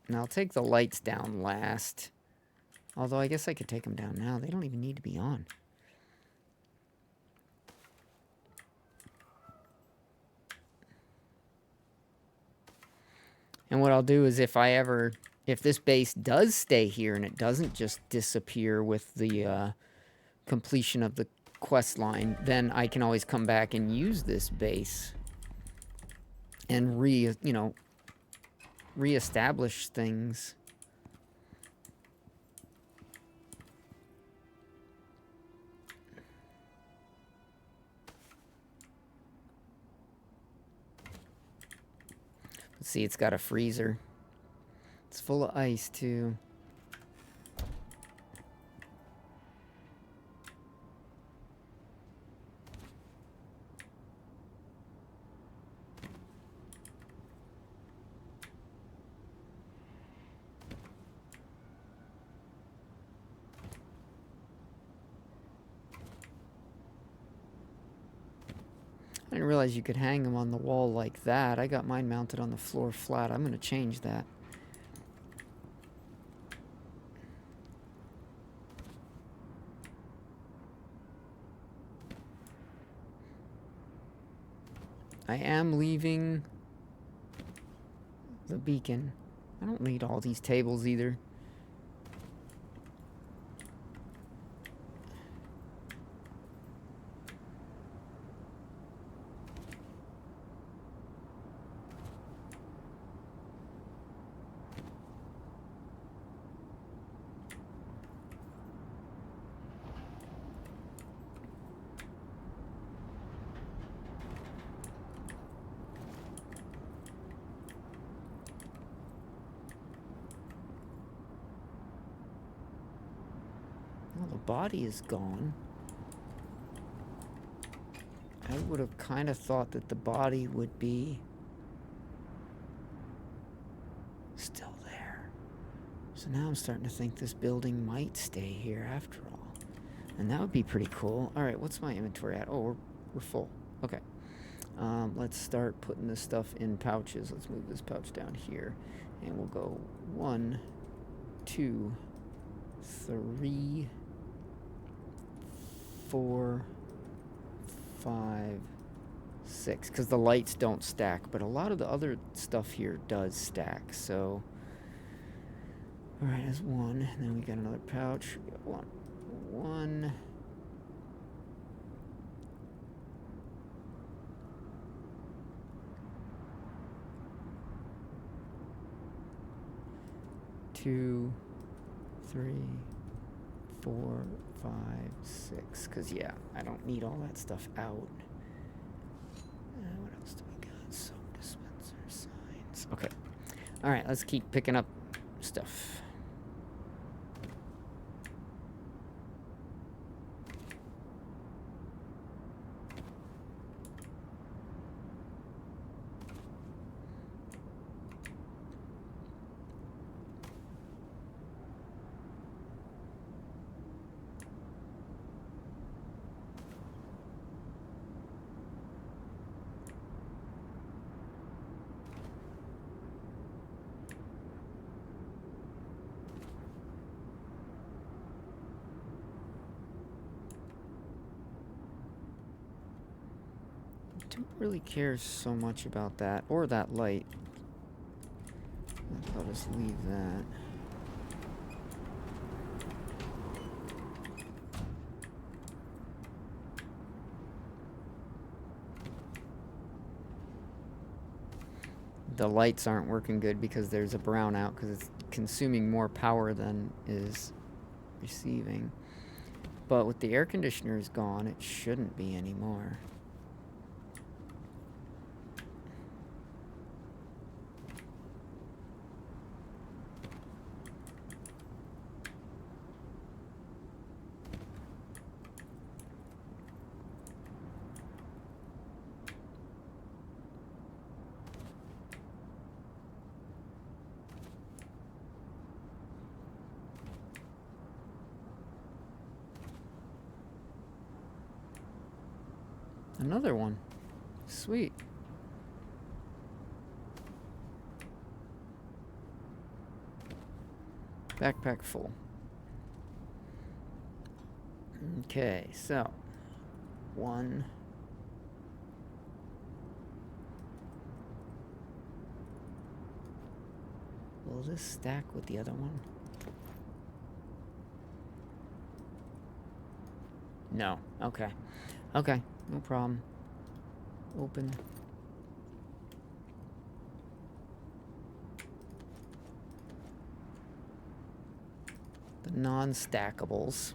And I'll take the lights down last. Although I guess I could take them down now. They don't even need to be on. And what I'll do is if this base does stay here and it doesn't just disappear with the completion of the quest line, then I can always come back and use this base and reestablish things. Let's see, it's got a freezer. It's full of ice, too. I didn't realize you could hang them on the wall like that. I got mine mounted on the floor flat. I'm going to change that. I am leaving the beacon. I don't need all these tables either. Well, the body is gone. I would have kind of thought that the body would be still there. So now I'm starting to think this building might stay here after all. And that would be pretty cool. Alright, what's my inventory at? Oh, we're full. Okay. Let's start putting this stuff in pouches. Let's move this pouch down here. And we'll go 1, 2, 3, 4, 5, 6. Because the lights don't stack. But a lot of the other stuff here does stack. So, alright, that's 1. And then we got another pouch. We got 1. 2, 3, 4, 5, 6. Because, yeah, I don't need all that stuff out. What else do we got? Soap dispenser, signs. Okay. Alright, let's keep picking up stuff. Don't really care so much about that or that light. I'll just leave that. the lights aren't working good because there's a brownout because it's consuming more power than is receiving. But with the air conditioners gone, it shouldn't be anymore. Another one. Sweet. Backpack full. Okay, so 1. Will this stack with the other one? No. Okay. Okay, no problem. Open. The non-stackables.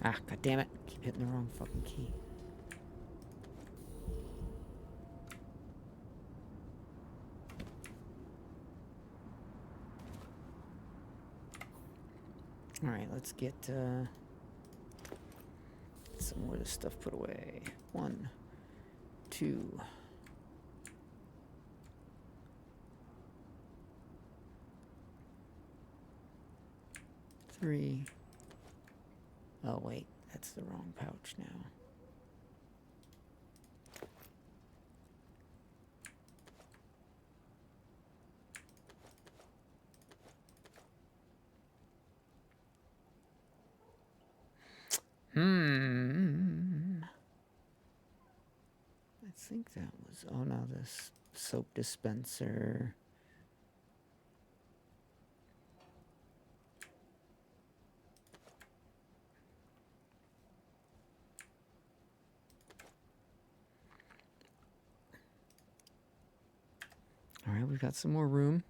Ah, god damn it. Keep hitting the wrong fucking key. Alright, let's get some more of this stuff put away. 1, 2. 3. Oh, wait. That's the wrong pouch now. I think that was... Oh, no, this soap dispenser... Alright, we've got some more room.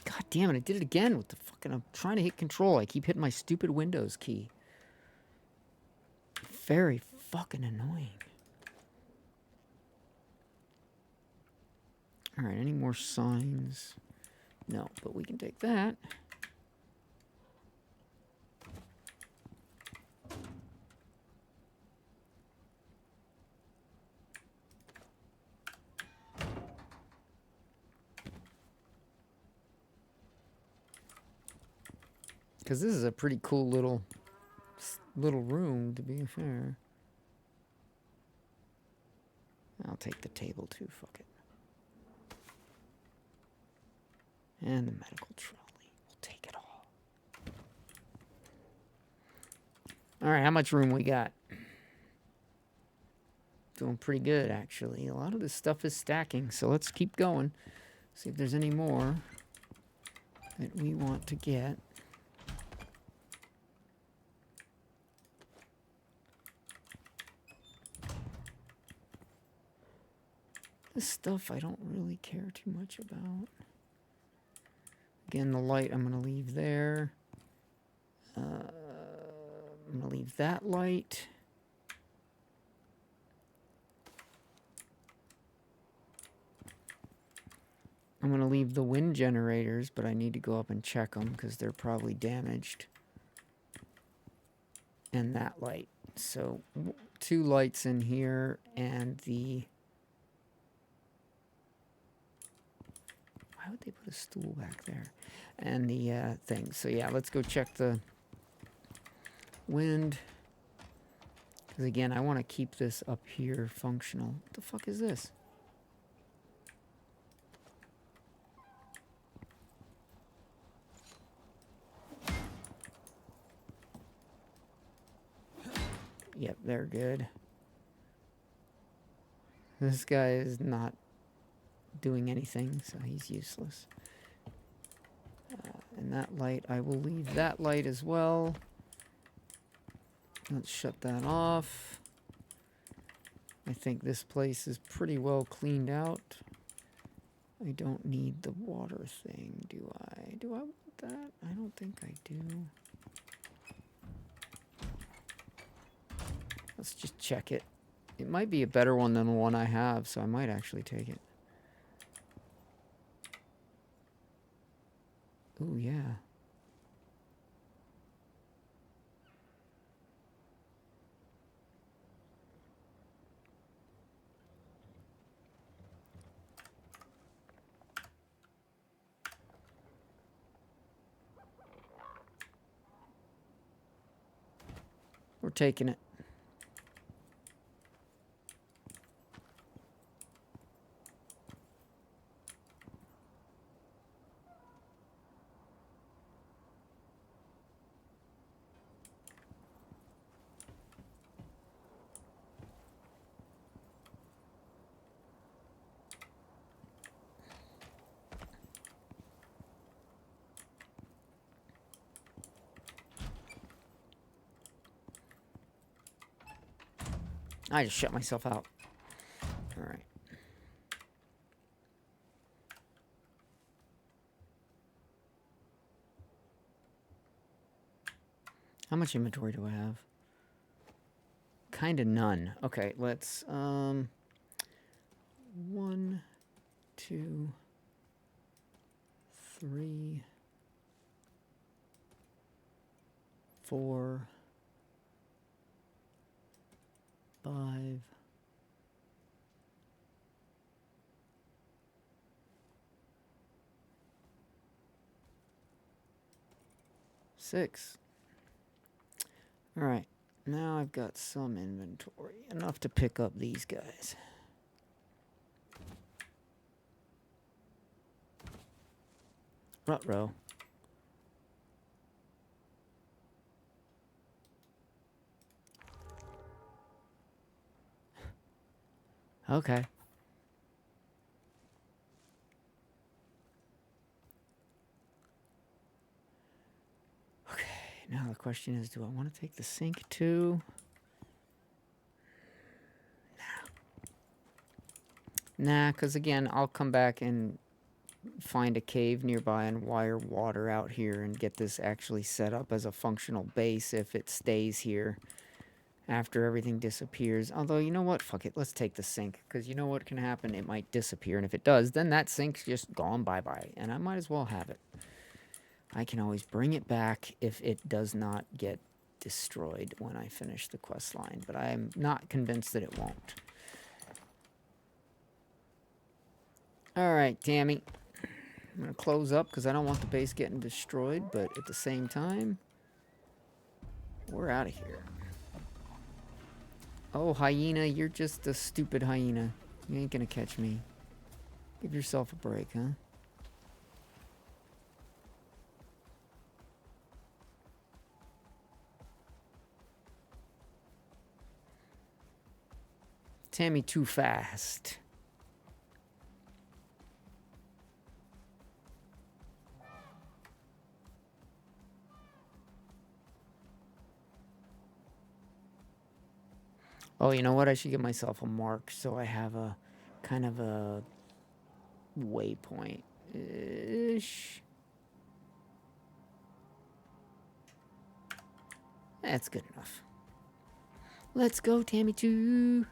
God damn it, I did it again with the fucking... I'm trying to hit control. I keep hitting my stupid Windows key. Very fucking annoying. Alright, any more signs? No, but we can take that. Because this is a pretty cool little room, to be fair. I'll take the table too, fuck it. And the medical trolley. We'll take it all. Alright, how much room we got? Doing pretty good, actually. A lot of this stuff is stacking, so let's keep going. See if there's any more that we want to get. This stuff I don't really care too much about. Again, the light I'm going to leave there. I'm going to leave that light. I'm going to leave the wind generators, but I need to go up and check them because they're probably damaged. And that light. So 2 lights in here and the Why would they put a stool back there? And the thing. So yeah, let's go check the wind. Because again, I want to keep this up here functional. What the fuck is this? Yep, they're good. This guy is not doing anything, so he's useless. And that light, I will leave that light as well. Let's shut that off. I think this place is pretty well cleaned out. I don't need the water thing, do I? Do I want that? I don't think I do. Let's just check it. It might be a better one than the one I have, so I might actually take it. Ooh, yeah. We're taking it. I just shut myself out. All right. How much inventory do I have? Kinda none. Okay, let's 1, 2, 3, 4, 5. 6. All right, now I've got some inventory, enough to pick up these guys. Ruh-roh. Okay. Okay, now the question is, do I want to take the sink too? Nah, because again, I'll come back and find a cave nearby and wire water out here and get this actually set up as a functional base if it stays here after everything disappears. Although, you know what? Fuck it. Let's take the sink. Because you know what can happen? It might disappear. And if it does, then that sink's just gone bye-bye. And I might as well have it. I can always bring it back if it does not get destroyed when I finish the quest line. But I'm not convinced that it won't. Alright, Tammy. I'm going to close up because I don't want the base getting destroyed. But at the same time, we're out of here. Oh, hyena, you're just a stupid hyena. You ain't gonna catch me. Give yourself a break, huh? Tammy too fast. Oh, you know what? I should give myself a mark so I have a kind of a waypoint-ish. That's good enough. Let's go, Tammy 2.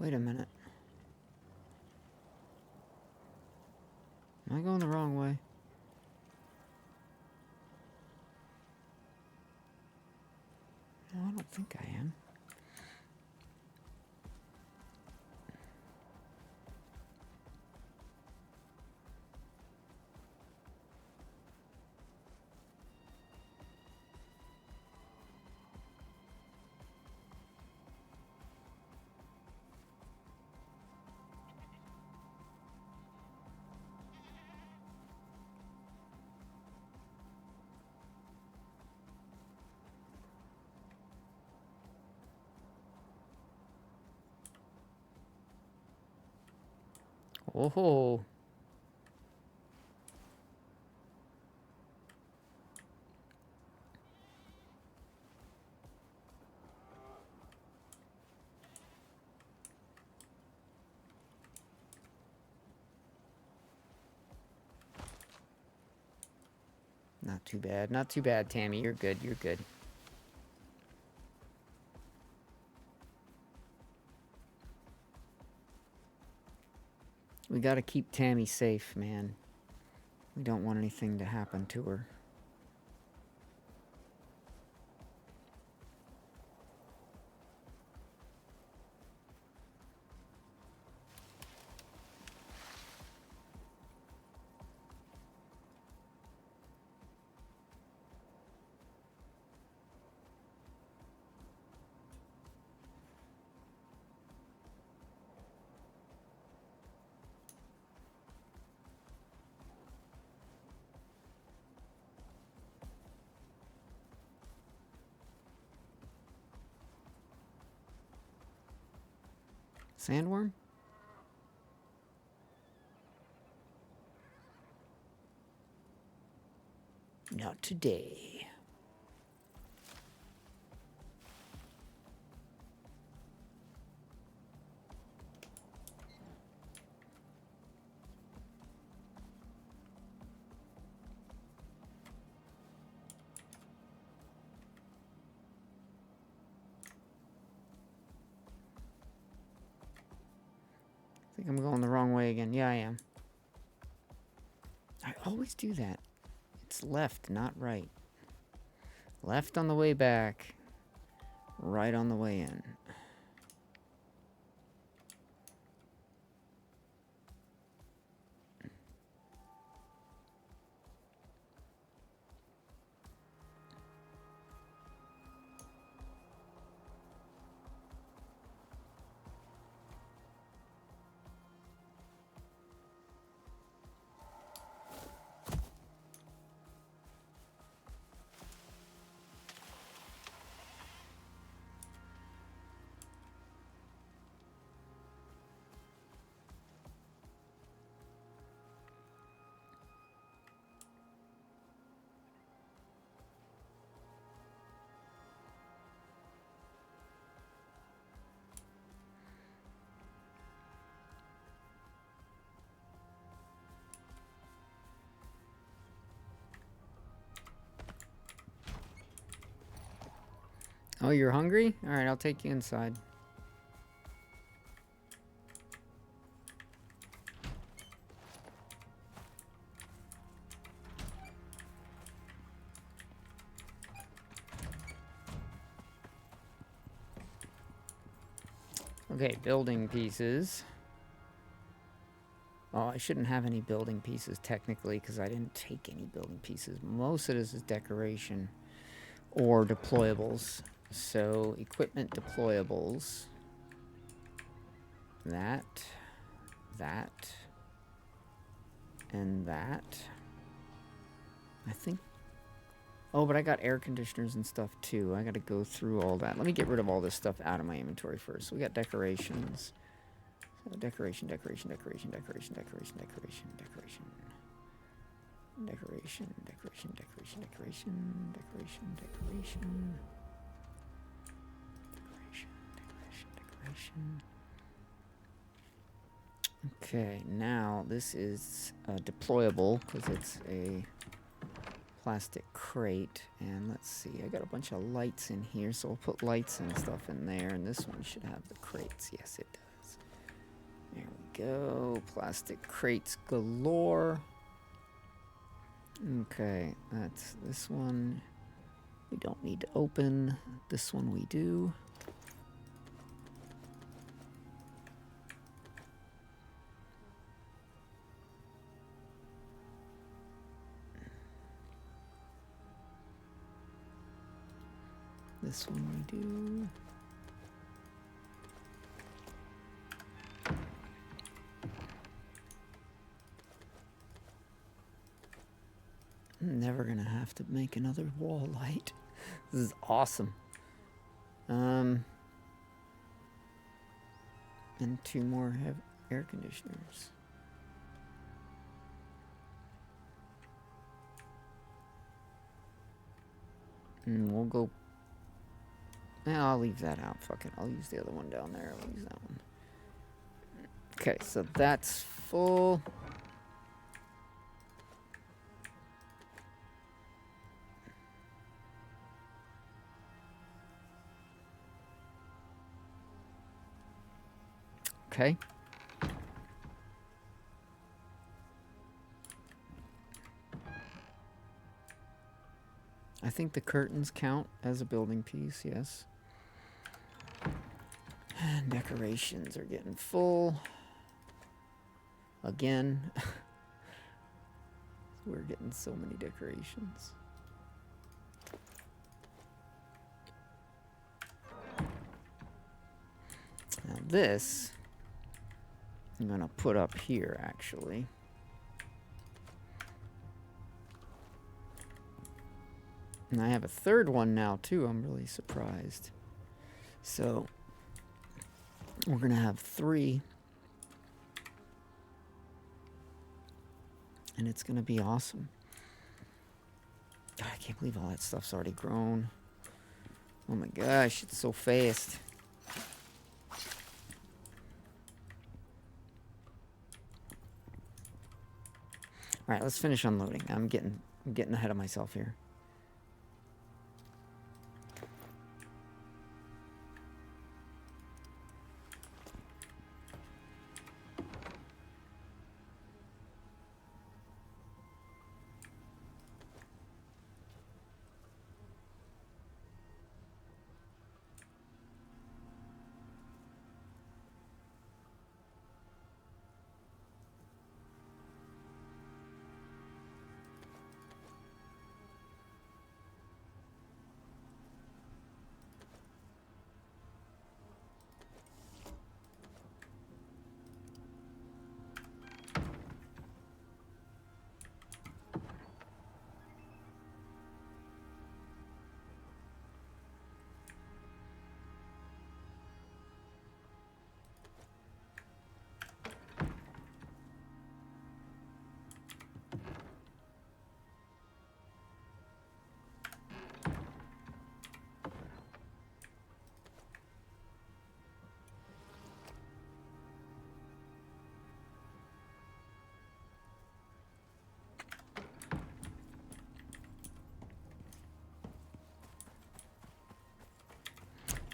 Wait a minute. Am I going the wrong way? No, I don't think I am. Oh. Not too bad. Not too bad, Tammy. You're good. You're good. We gotta keep Tammy safe, man. We don't want anything to happen to her. Sandworm? Not today. I think I'm going the wrong way again. Yeah, I am. I always do that. It's left, not right. Left on the way back, right on the way in. Oh, you're hungry? All right, I'll take you inside. Okay, building pieces. Oh, I shouldn't have any building pieces technically because I didn't take any building pieces. Most of this is decoration or deployables. So, equipment deployables. That, and that. I think. Oh, but I got air conditioners and stuff too. I gotta go through all that. Let me get rid of all this stuff out of my inventory first. So we got decorations. So decoration. Decoration. Okay, now this is deployable because it's a plastic crate. And let's see, I got a bunch of lights in here, so I'll put lights and stuff in there. And this one should have the crates. Yes, it does. go. Plastic crates galore. Okay, that's this one. We don't need to open. This one we do. This one we do. I'm never gonna have to make another wall light. This is awesome. And 2 more air conditioners. And we'll go. I'll leave that out. Fuck it. I'll use the other one down there. I'll use that one. Okay, so that's full. Okay. I think the curtains count as a building piece, yes. And decorations are getting full. Again. We're getting so many decorations. Now this, I'm gonna put up here actually. And I have a third one now too. I'm really surprised. So we're gonna have 3. And it's gonna be awesome. God, I can't believe all that stuff's already grown. Oh my gosh, it's so fast. All right, let's finish unloading. I'm getting ahead of myself here.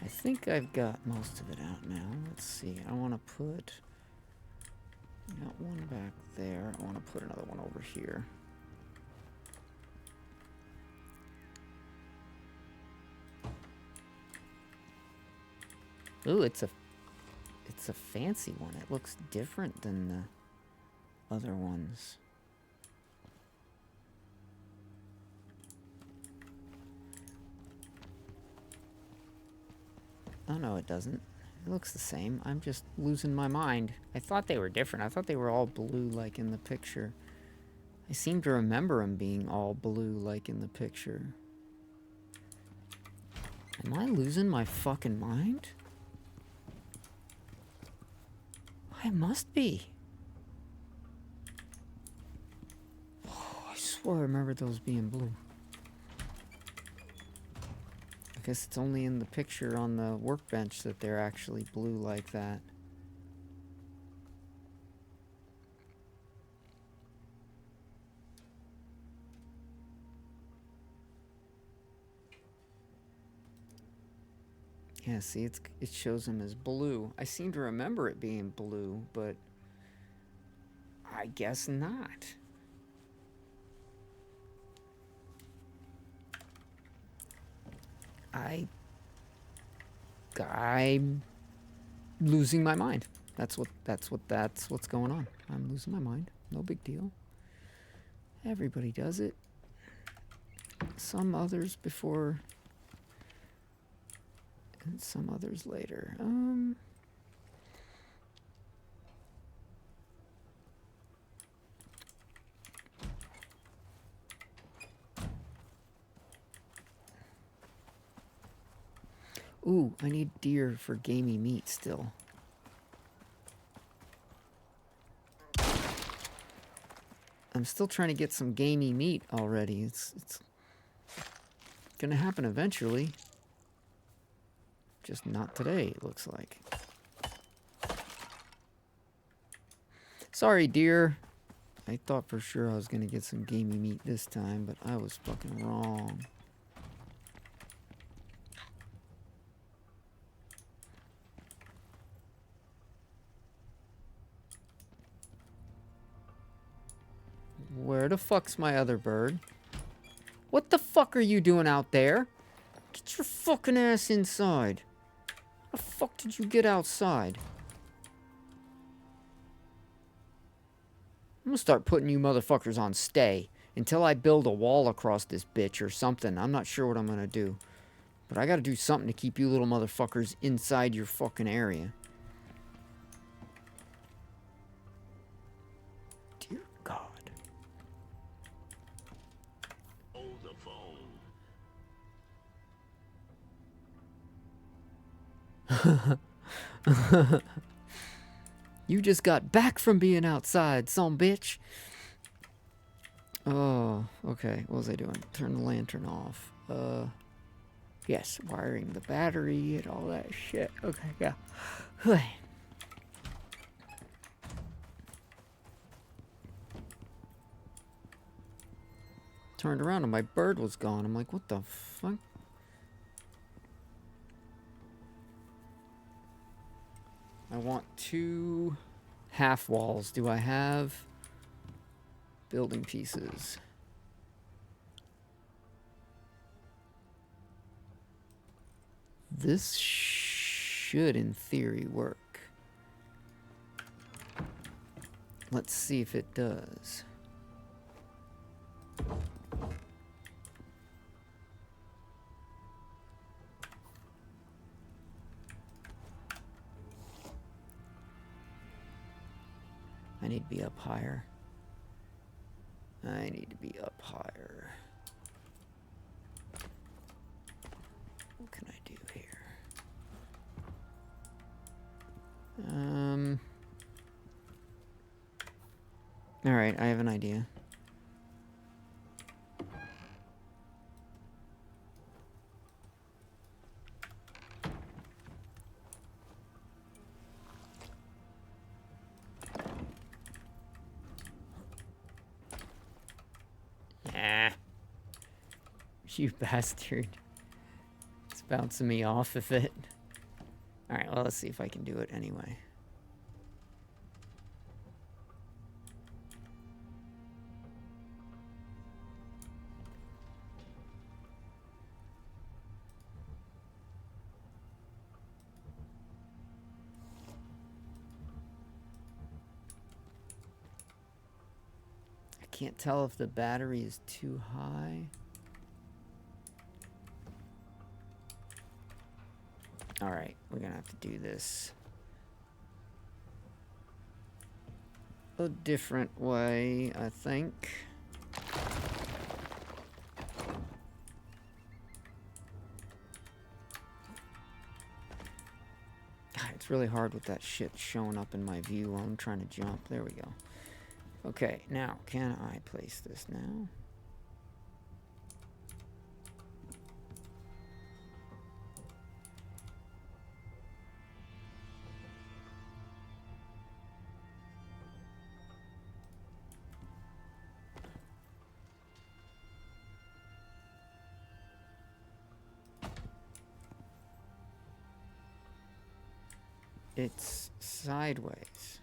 I think I've got most of it out now. Let's see. I want to put... I got one back there. I want to put another one over here. Ooh, it's a fancy one. It looks different than the other ones. Oh, no, it doesn't. It looks the same. I'm just losing my mind. I thought they were different. I thought they were all blue like in the picture. I seem to remember them being all blue like in the picture. Am I losing my fucking mind? I must be. Oh, I swear I remember those being blue. I guess it's only in the picture on the workbench that they're actually blue like that. Yeah, see, it shows them as blue. I seem to remember it being blue, but I guess not. I'm losing my mind. That's what's going on. I'm losing my mind. No big deal. Everybody does it. Some others before and some others later. Ooh, I need deer for gamey meat still. I'm still trying to get some gamey meat already. It's gonna happen eventually. Just not today, it looks like. Sorry, deer. I thought for sure I was gonna get some gamey meat this time, but I was fucking wrong. Where the fuck's my other bird? What the fuck are you doing out there? Get your fucking ass inside. How the fuck did you get outside? I'm gonna start putting you motherfuckers on stay until I build a wall across this bitch or something. I'm not sure what I'm gonna do. But I gotta do something to keep you little motherfuckers inside your fucking area. Dear God. Hold the phone. You just got back from being outside, son bitch. Oh, okay. What was I doing? Turn the lantern off. Yes, wiring the battery and all that shit. Okay, yeah. Turned around and my bird was gone. I'm like, what the fuck? I want 2 half walls. Do I have building pieces? This should, in theory, work. Let's see if it does. I need to be up higher. I need to be up higher. What can I do here? All right, I have an idea. You bastard. It's bouncing me off of it. Alright, well, let's see if I can do it anyway. I can't tell if the battery is too high. Alright, we're gonna have to do this a different way, I think. It's really hard with that shit showing up in my view while I'm trying to jump. There we go. Okay, now, can I place this now? It's sideways.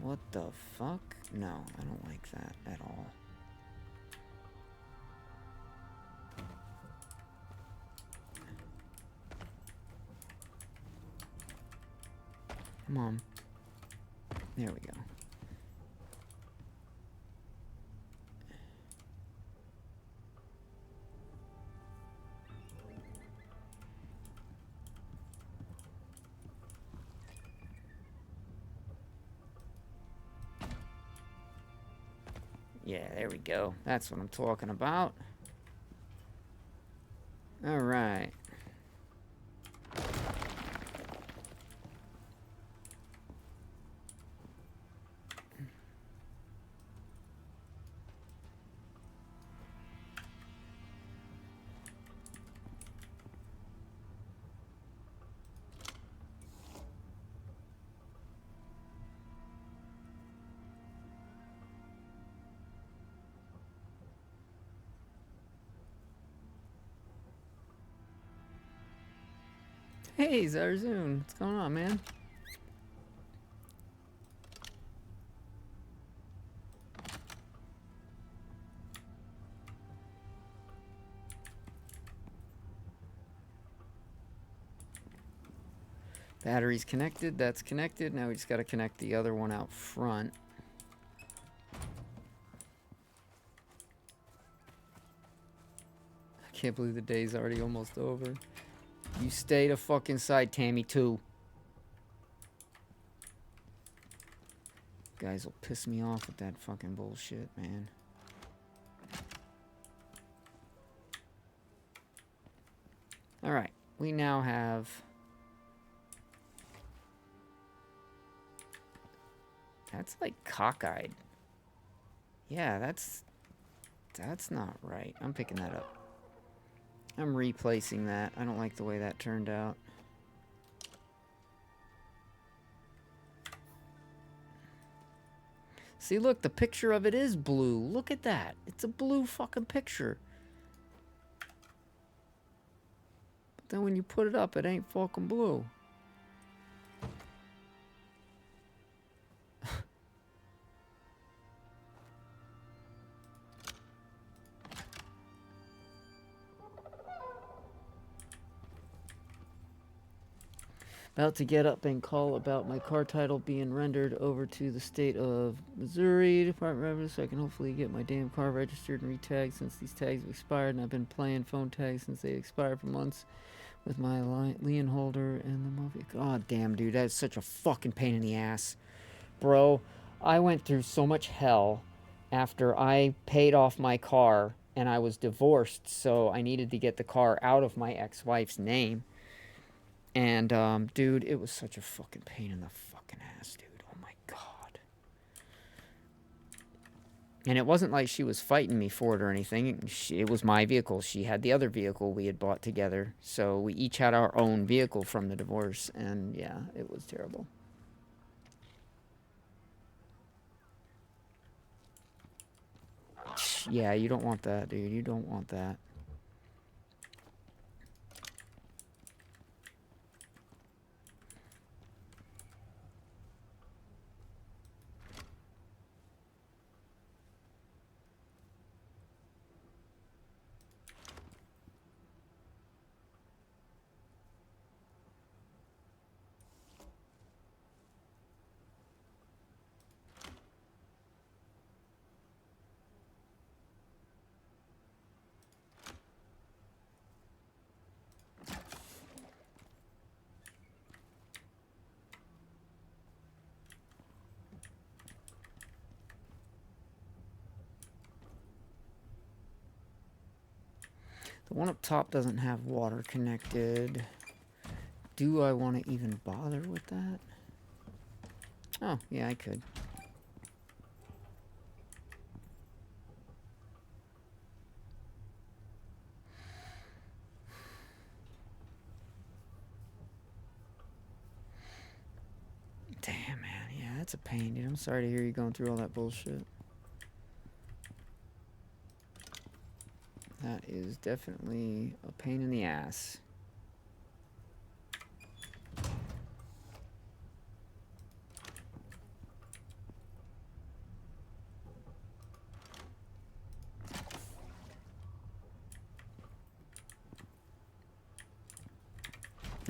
What the fuck? No, I don't like that at all. Come on. There we go. Yeah, there we go. That's what I'm talking about. All right. Hey, Zarzun. What's going on, man? Battery's connected. That's connected. Now we just got to connect the other one out front. I can't believe the day's already almost over. You stay the fuck inside, Tammy, too. Guys will piss me off with that fucking bullshit, man. Alright, we now have... That's like cockeyed. Yeah, that's not right. I'm picking that up. I'm replacing that. I don't like the way that turned out. See, look, the picture of it is blue. Look at that. It's a blue fucking picture. But then when you put it up, it ain't fucking blue. About to get up and call about my car title being rendered over to the state of Missouri Department of Revenue so I can hopefully get my damn car registered and re-tagged since these tags have expired, and I've been playing phone tags since they expired for months with my lien holder and the movie. God damn, dude, that is such a fucking pain in the ass. Bro, I went through so much hell after I paid off my car and I was divorced, so I needed to get the car out of my ex-wife's name. And, dude, it was such a fucking pain in the fucking ass, dude. Oh, my God. And it wasn't like she was fighting me for it or anything. It was my vehicle. She had the other vehicle we had bought together. So we each had our own vehicle from the divorce. And, yeah, it was terrible. Yeah, you don't want that, dude. You don't want that. The one up top doesn't have water connected. Do I want to even bother with that? Oh, yeah, I could. Damn, man. Yeah, that's a pain, dude. I'm sorry to hear you going through all that bullshit. That is definitely a pain in the ass.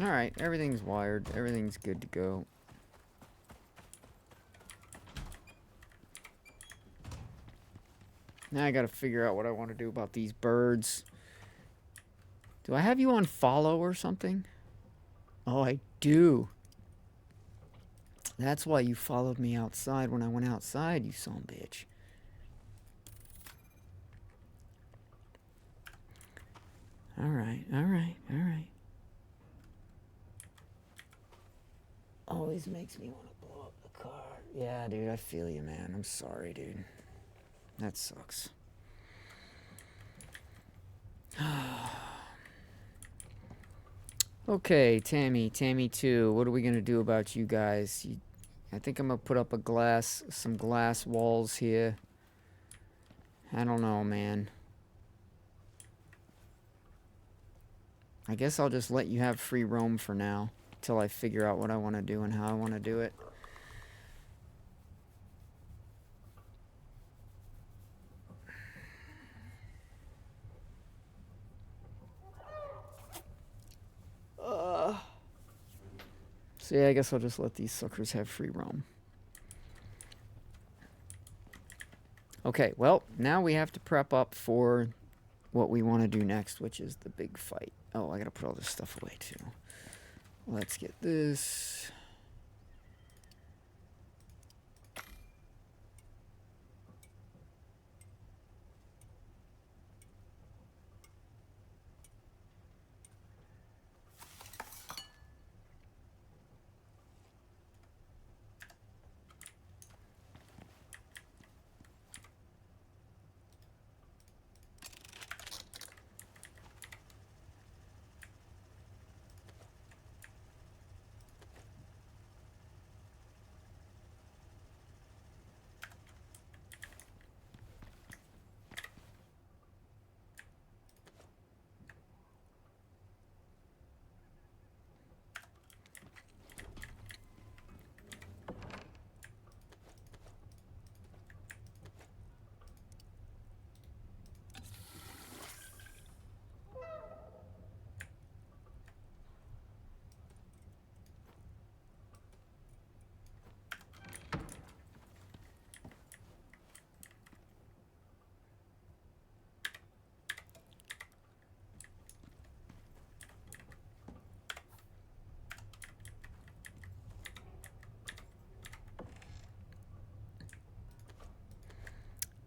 Alright, everything's wired. Everything's good to go. Now I gotta figure out what I want to do about these birds. Do I have you on follow or something? Oh, I do. That's why you followed me outside when I went outside, you son of a bitch. Alright, alright, alright. Always makes me want to blow up the car. Yeah, dude, I feel you, man. I'm sorry, dude. That sucks. Okay, Tammy 2. What are we gonna do about you guys? I think I'm gonna put up some glass walls here. I don't know, man. I guess I'll just let you have free roam for now, till I figure out what I want to do and how I want to do it. So yeah, I guess I'll just let these suckers have free roam. Okay, well, now we have to prep up for what we want to do next, which is the big fight. Oh, I gotta put all this stuff away too. Let's get this.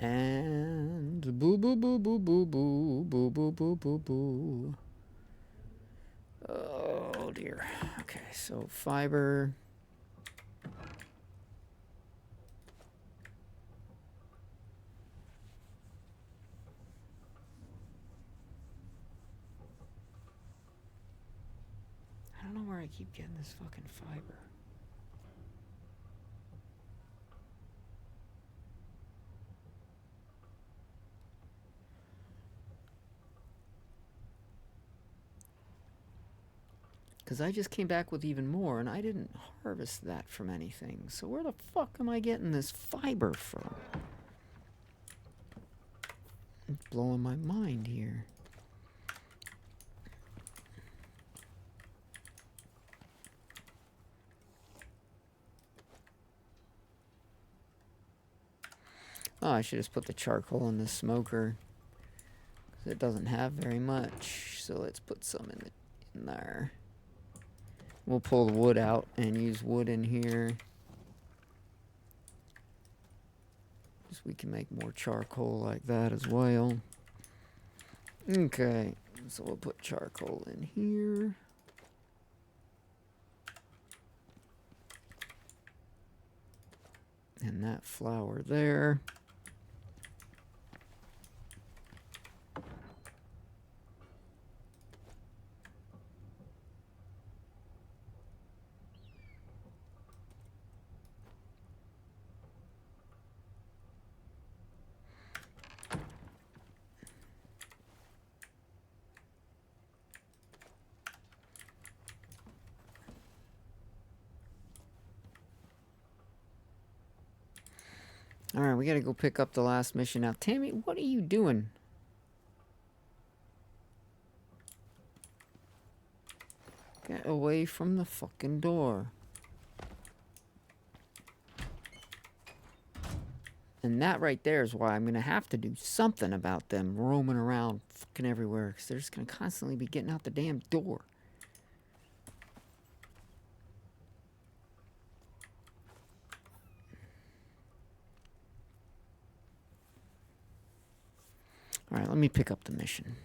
And boo boo boo boo boo boo boo boo boo boo boo. Oh dear. Okay, so fiber. I don't know where I keep getting this fucking fiber. Because I just came back with even more, and I didn't harvest that from anything. So where the fuck am I getting this fiber from? It's blowing my mind here. Oh, I should just put the charcoal in the smoker. Because it doesn't have very much. So let's put some in there. We'll pull the wood out and use wood in here. So we can make more charcoal like that as well. Okay, so we'll put charcoal in here. And that flour there. Alright, we gotta go pick up the last mission now. Tammy, what are you doing? Get away from the fucking door. And that right there is why I'm going to have to do something about them roaming around fucking everywhere. Because they're just going to constantly be getting out the damn door. Alright, let me pick up the mission.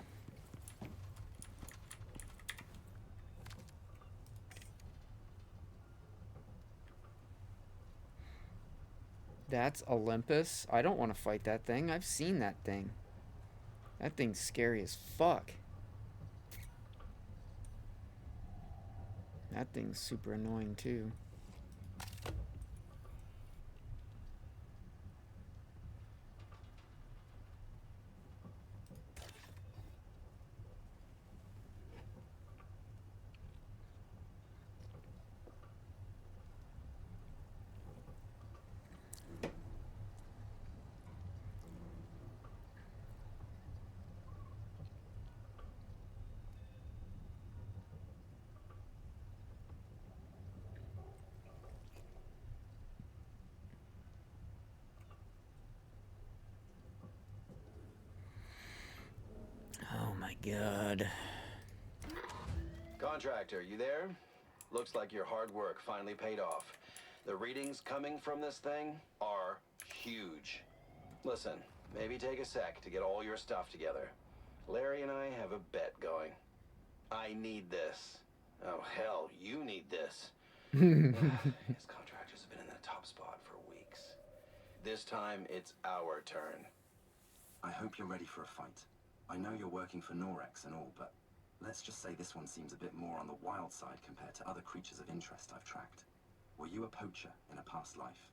That's Olympus. I don't want to fight that thing. I've seen that thing. That thing's scary as fuck. That thing's super annoying too. Oh my god. Contractor, you there? Looks like your hard work finally paid off. The readings coming from this thing are huge. Listen, maybe take a sec to get all your stuff together. Larry and I have a bet going. I need this. Oh, hell, you need this. His contractors have been in the top spot for weeks. This time, it's our turn. I hope you're ready for a fight. I know you're working for Norex and all, but let's just say this one seems a bit more on the wild side compared to other creatures of interest I've tracked. Were you a poacher in a past life?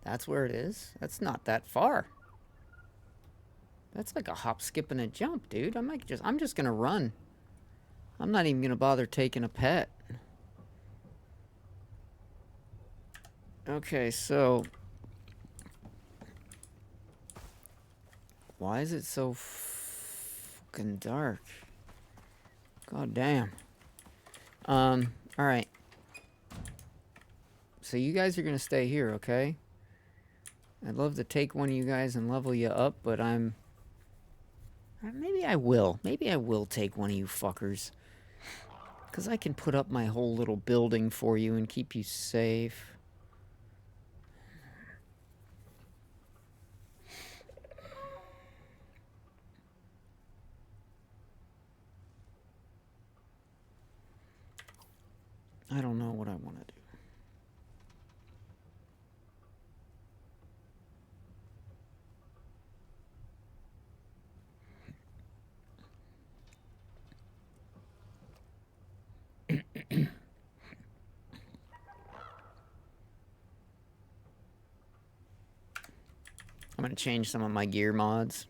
That's where it is? That's not that far. That's like a hop, skip, and a jump, dude. I'm just gonna run. I'm not even gonna bother taking a pet. Okay, so why is it so fucking dark? God damn. Alright. So you guys are gonna stay here, okay? I'd love to take one of you guys and level you up, but maybe I will. Maybe I will take one of you fuckers. Because I can put up my whole little building for you and keep you safe. I don't know what I want to do. I'm going to change some of my gear mods.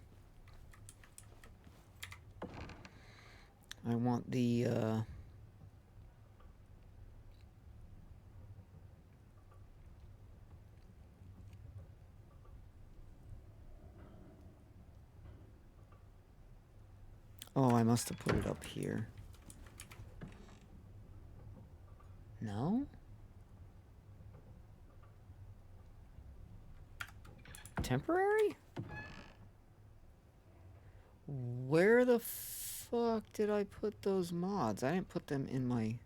I want the, oh, I must have put it up here. No? Temporary? Where the fuck did I put those mods? I didn't put them in my...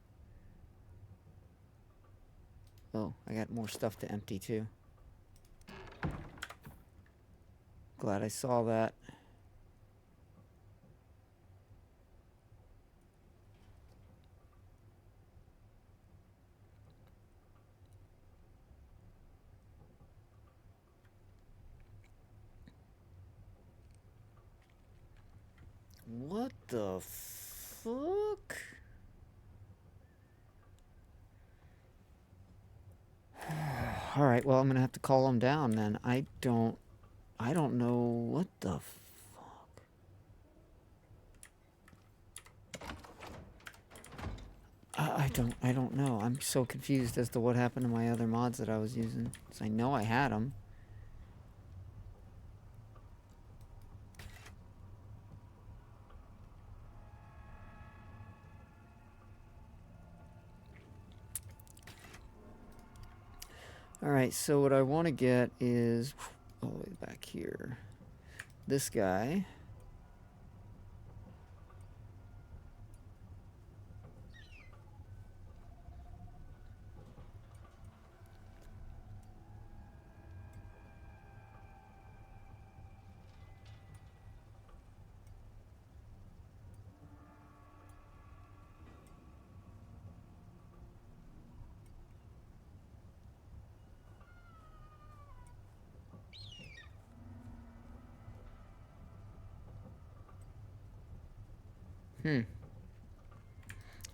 Oh, I got more stuff to empty too. Glad I saw that. What the fuck? All right, well, I'm gonna have to call them down then. I don't know what the fuck. I don't know. I'm so confused as to what happened to my other mods that I was using. 'Cause I know I had them. Alright, so what I want to get is all the way back here. This guy.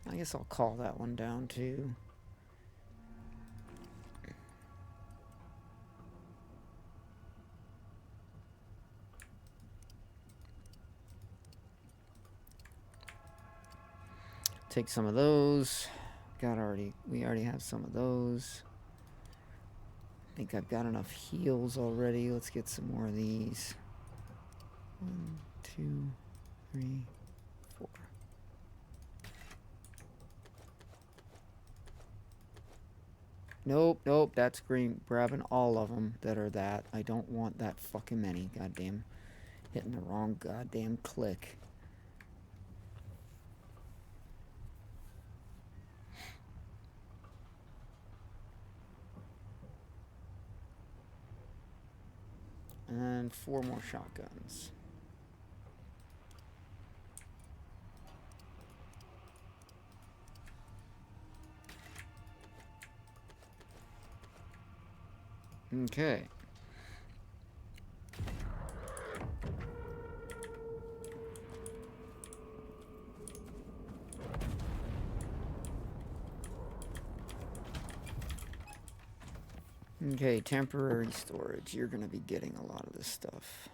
I guess I'll call that one down too. Take some of those. We already have some of those. I think I've got enough heals already. Let's get some more of these. 1, 2, 3, 4. Nope, nope, that's green. Grabbing all of them that are that. I don't want that fucking many. Goddamn. Hitting the wrong goddamn click. And 4 more shotguns. Okay. Okay, temporary storage. You're going to be getting a lot of this stuff.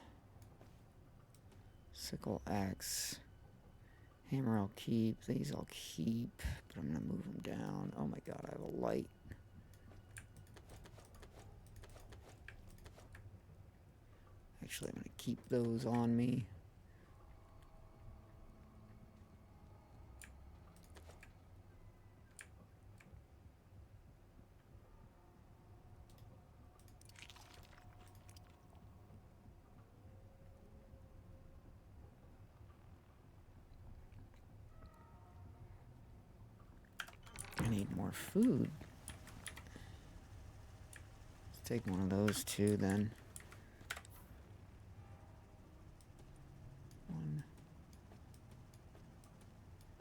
Sickle axe. Hammer I'll keep. These I'll keep. But I'm going to move them down. Oh my god, I have a light. Actually, I'm going to keep those on me. I need more food. Let's take one of those too then. One.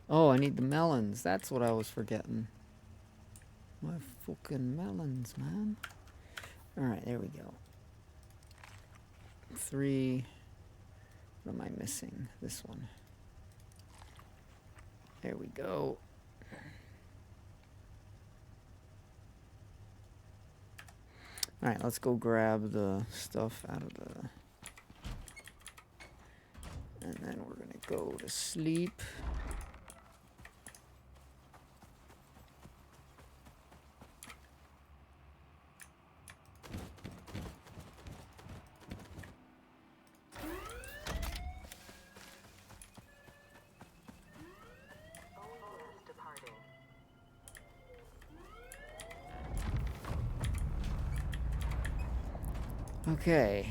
Oh, I need the melons. That's what I was forgetting. My fucking melons, man. Alright, there we go. 3. What am I missing? This one. There we go. Alright, let's go grab the stuff out of the... And then we're gonna go to sleep. Okay.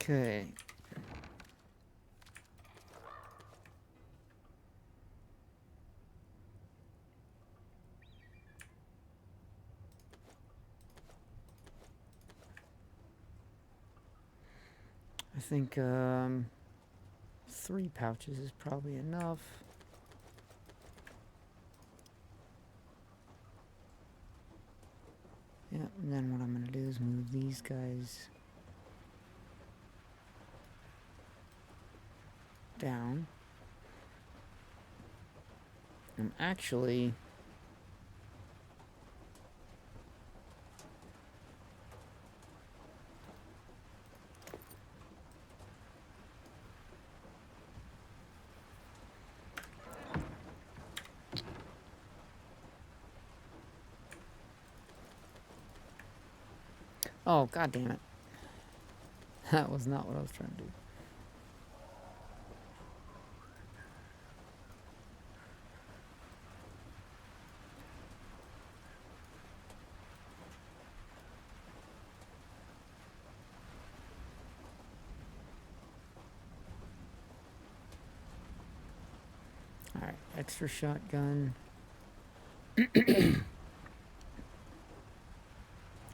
Okay. I think 3 pouches is probably enough. Yeah, and then what I'm gonna do is move these guys down. I'm actually oh, god damn it. That was not what I was trying to do. Alright, extra shotgun.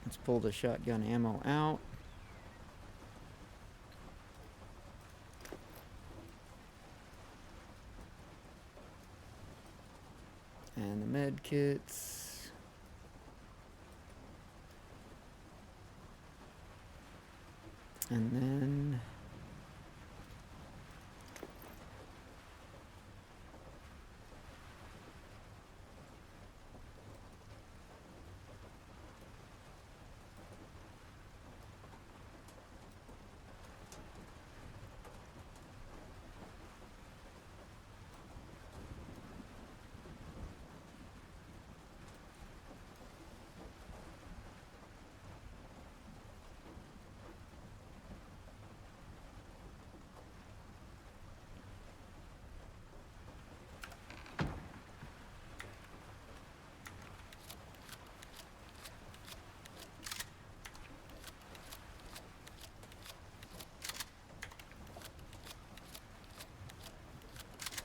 Let's pull the shotgun ammo out. And the med kits. And then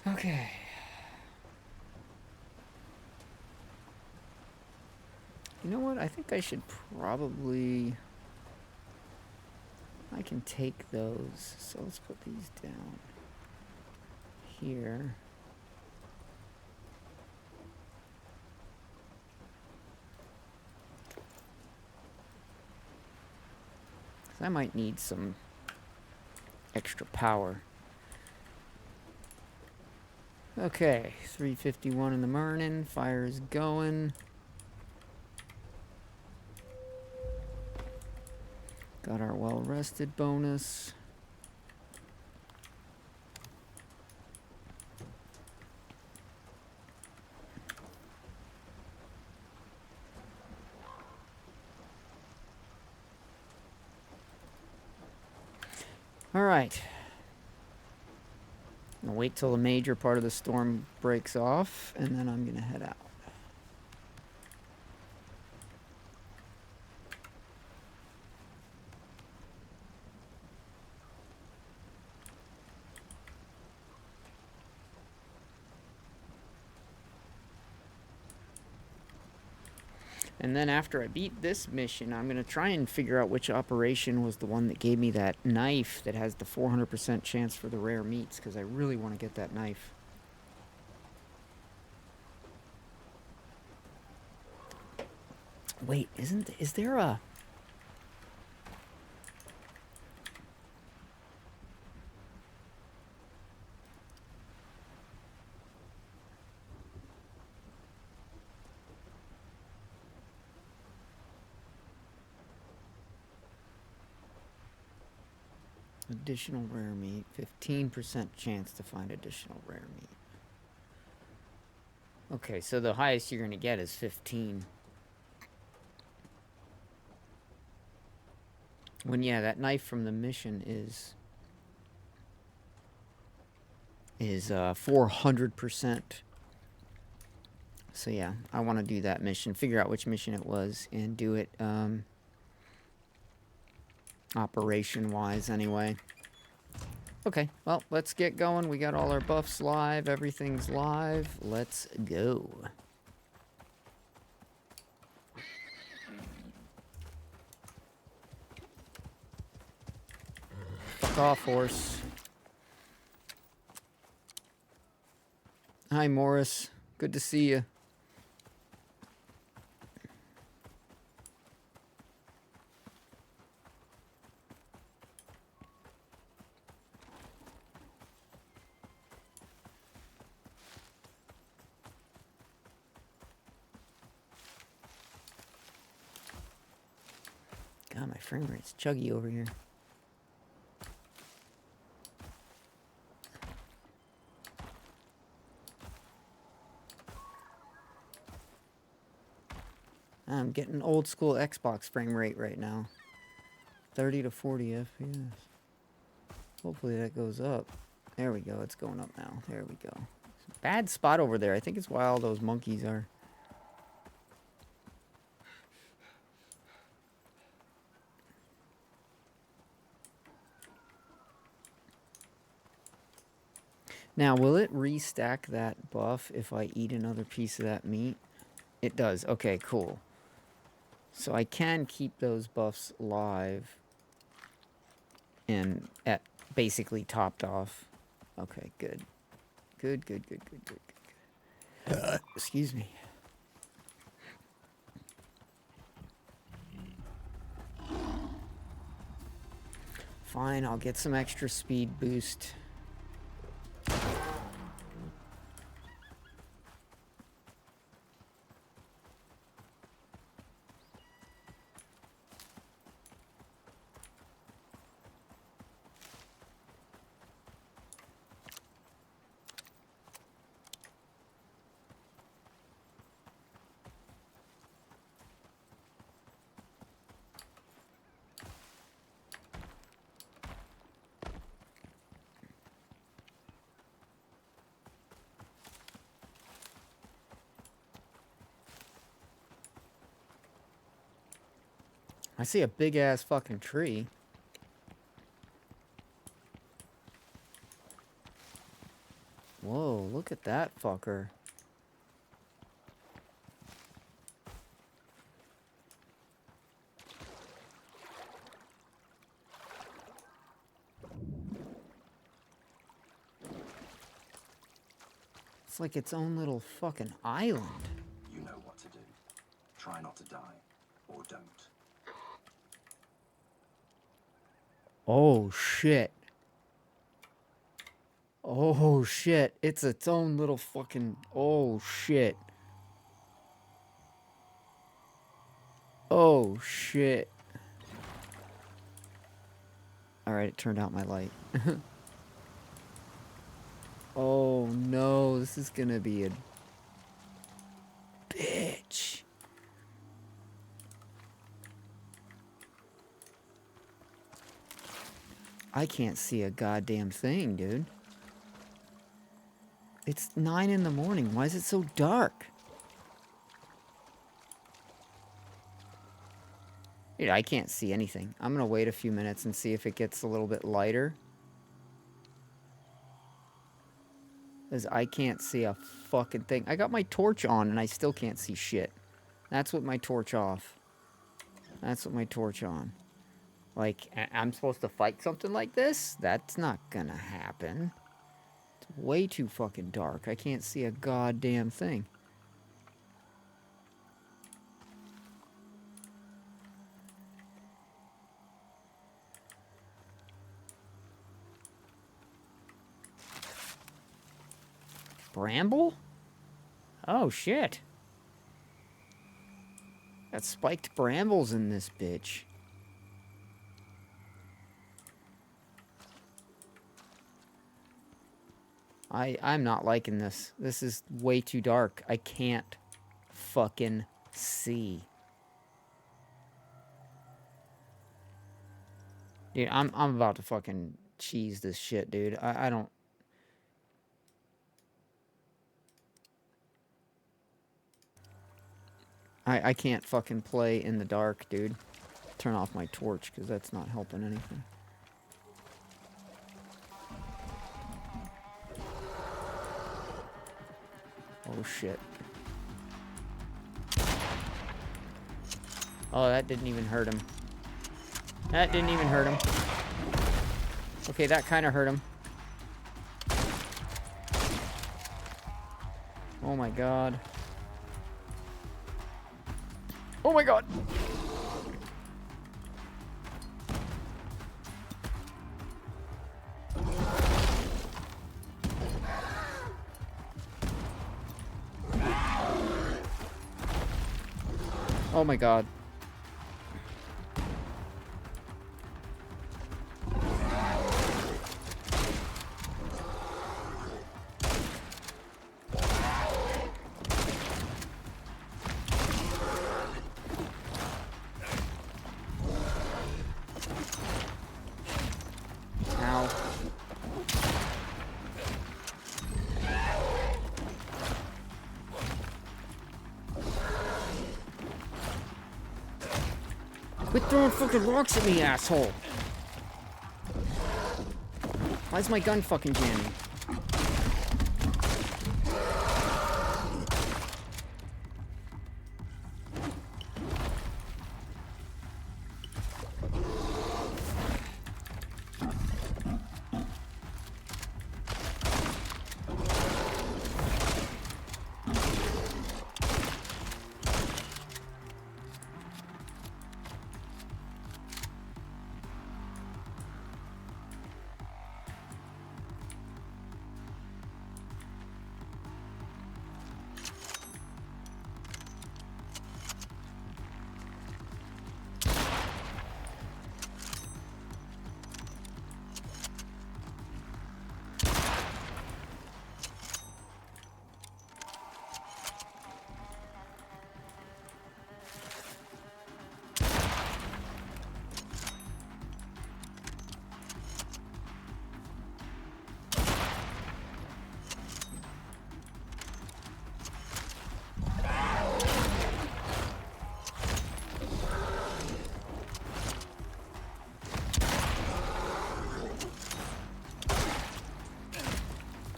okay. You know what? I think I should probably... I can take those. So let's put these down here. I might need some extra power. Okay, 351 in the morning. Fire is going. Got our well-rested bonus. All right. I'll wait till the major part of the storm breaks off, and then I'm gonna head out. And then after I beat this mission, I'm going to try and figure out which operation was the one that gave me that knife that has the 400% chance for the rare meats, because I really want to get that knife. Wait, is there a... Additional rare meat, 15% chance to find additional rare meat. Okay, so the highest you're going to get is 15. When, yeah, that knife from the mission is 400%. So yeah, I want to do that mission, figure out which mission it was, and do it operation-wise anyway. Okay, well, let's get going. We got all our buffs live. Everything's live. Let's go. Fuck off, horse. Hi, Morris. Good to see you. my frame rate's chuggy over here. I'm getting old school Xbox frame rate right now. 30 to 40 FPS. Hopefully that goes up. There we go. It's going up now. There we go. Bad spot over there. I think it's why all those monkeys are. Now, will it restack that buff if I eat another piece of that meat? It does. Okay, cool. So I can keep those buffs live and at basically topped off. Okay, good. Good. Excuse me. Fine, I'll get some extra speed boost. I see a big ass fucking tree. Whoa, look at that fucker. It's like its own little fucking island. You know what to do. Try not to die, or don't. Oh shit. Oh shit. It's its own little fucking... Oh shit. Oh shit. Alright, it turned out my light. Oh no, this is gonna be a bitch. I can't see a goddamn thing, dude. It's 9 in the morning. Why is it so dark? Dude, I can't see anything. I'm gonna wait a few minutes and see if it gets a little bit lighter. Because I can't see a fucking thing. I got my torch on and I still can't see shit. That's with my torch off. That's with my torch on. Like, I'm supposed to fight something like this? That's not gonna happen. It's way too fucking dark. I can't see a goddamn thing. Bramble? Oh, shit. Got spiked brambles in this bitch. I'm not liking this. This is way too dark. I can't fucking see. Dude, I'm about to fucking cheese this shit, dude. I don't... I can't fucking play in the dark, dude. Turn off my torch, because that's not helping anything. Oh, shit. Oh, that didn't even hurt him. That didn't even hurt him. Okay, that kind of hurt him. Oh, my God. Oh, my God. Oh my God. Quit throwing fucking rocks at me, asshole! Why's my gun fucking jamming?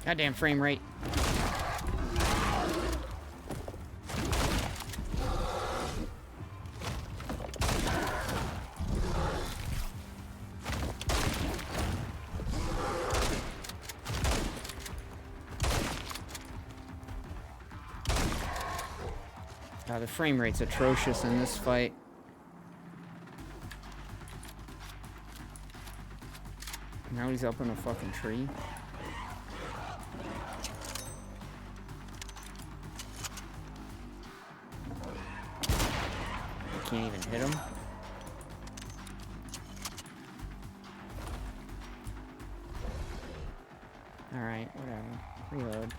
Goddamn frame rate. God, the frame rate's atrocious in this fight. Now he's up in a fucking tree. Can't even hit him. Alright, whatever. Reload.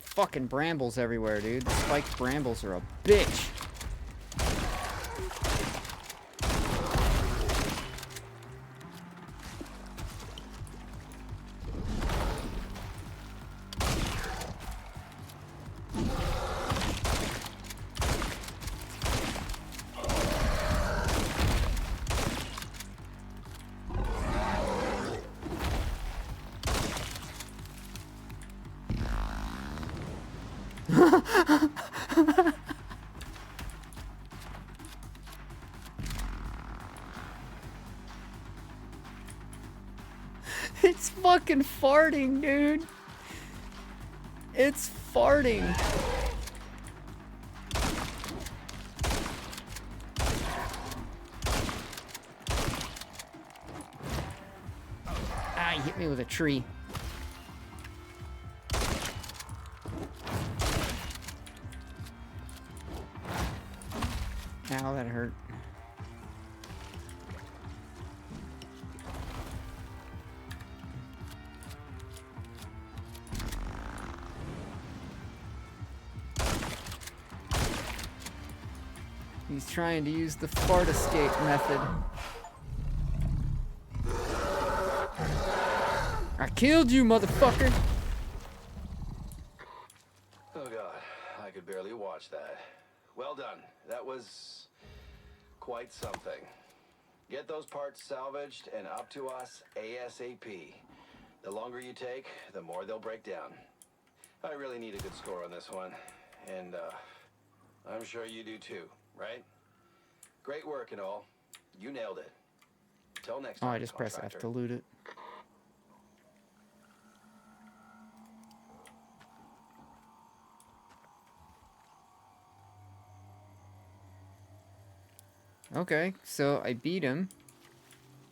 Fucking brambles everywhere, dude. The spiked brambles are a bitch. It's fucking farting, dude. It's farting. Ah, he hit me with a tree. Ow, that hurt. He's trying to use the fart escape method. I killed you, motherfucker! Oh god, I could barely watch that. Well done. That was quite something. Get those parts salvaged and up to us ASAP. The longer you take, the more they'll break down. I really need a good score on this one, and I'm sure you do too, right? Great work and all. You nailed it. Till next Oh, time, I just press F contractor. to loot it. Okay, so I beat him.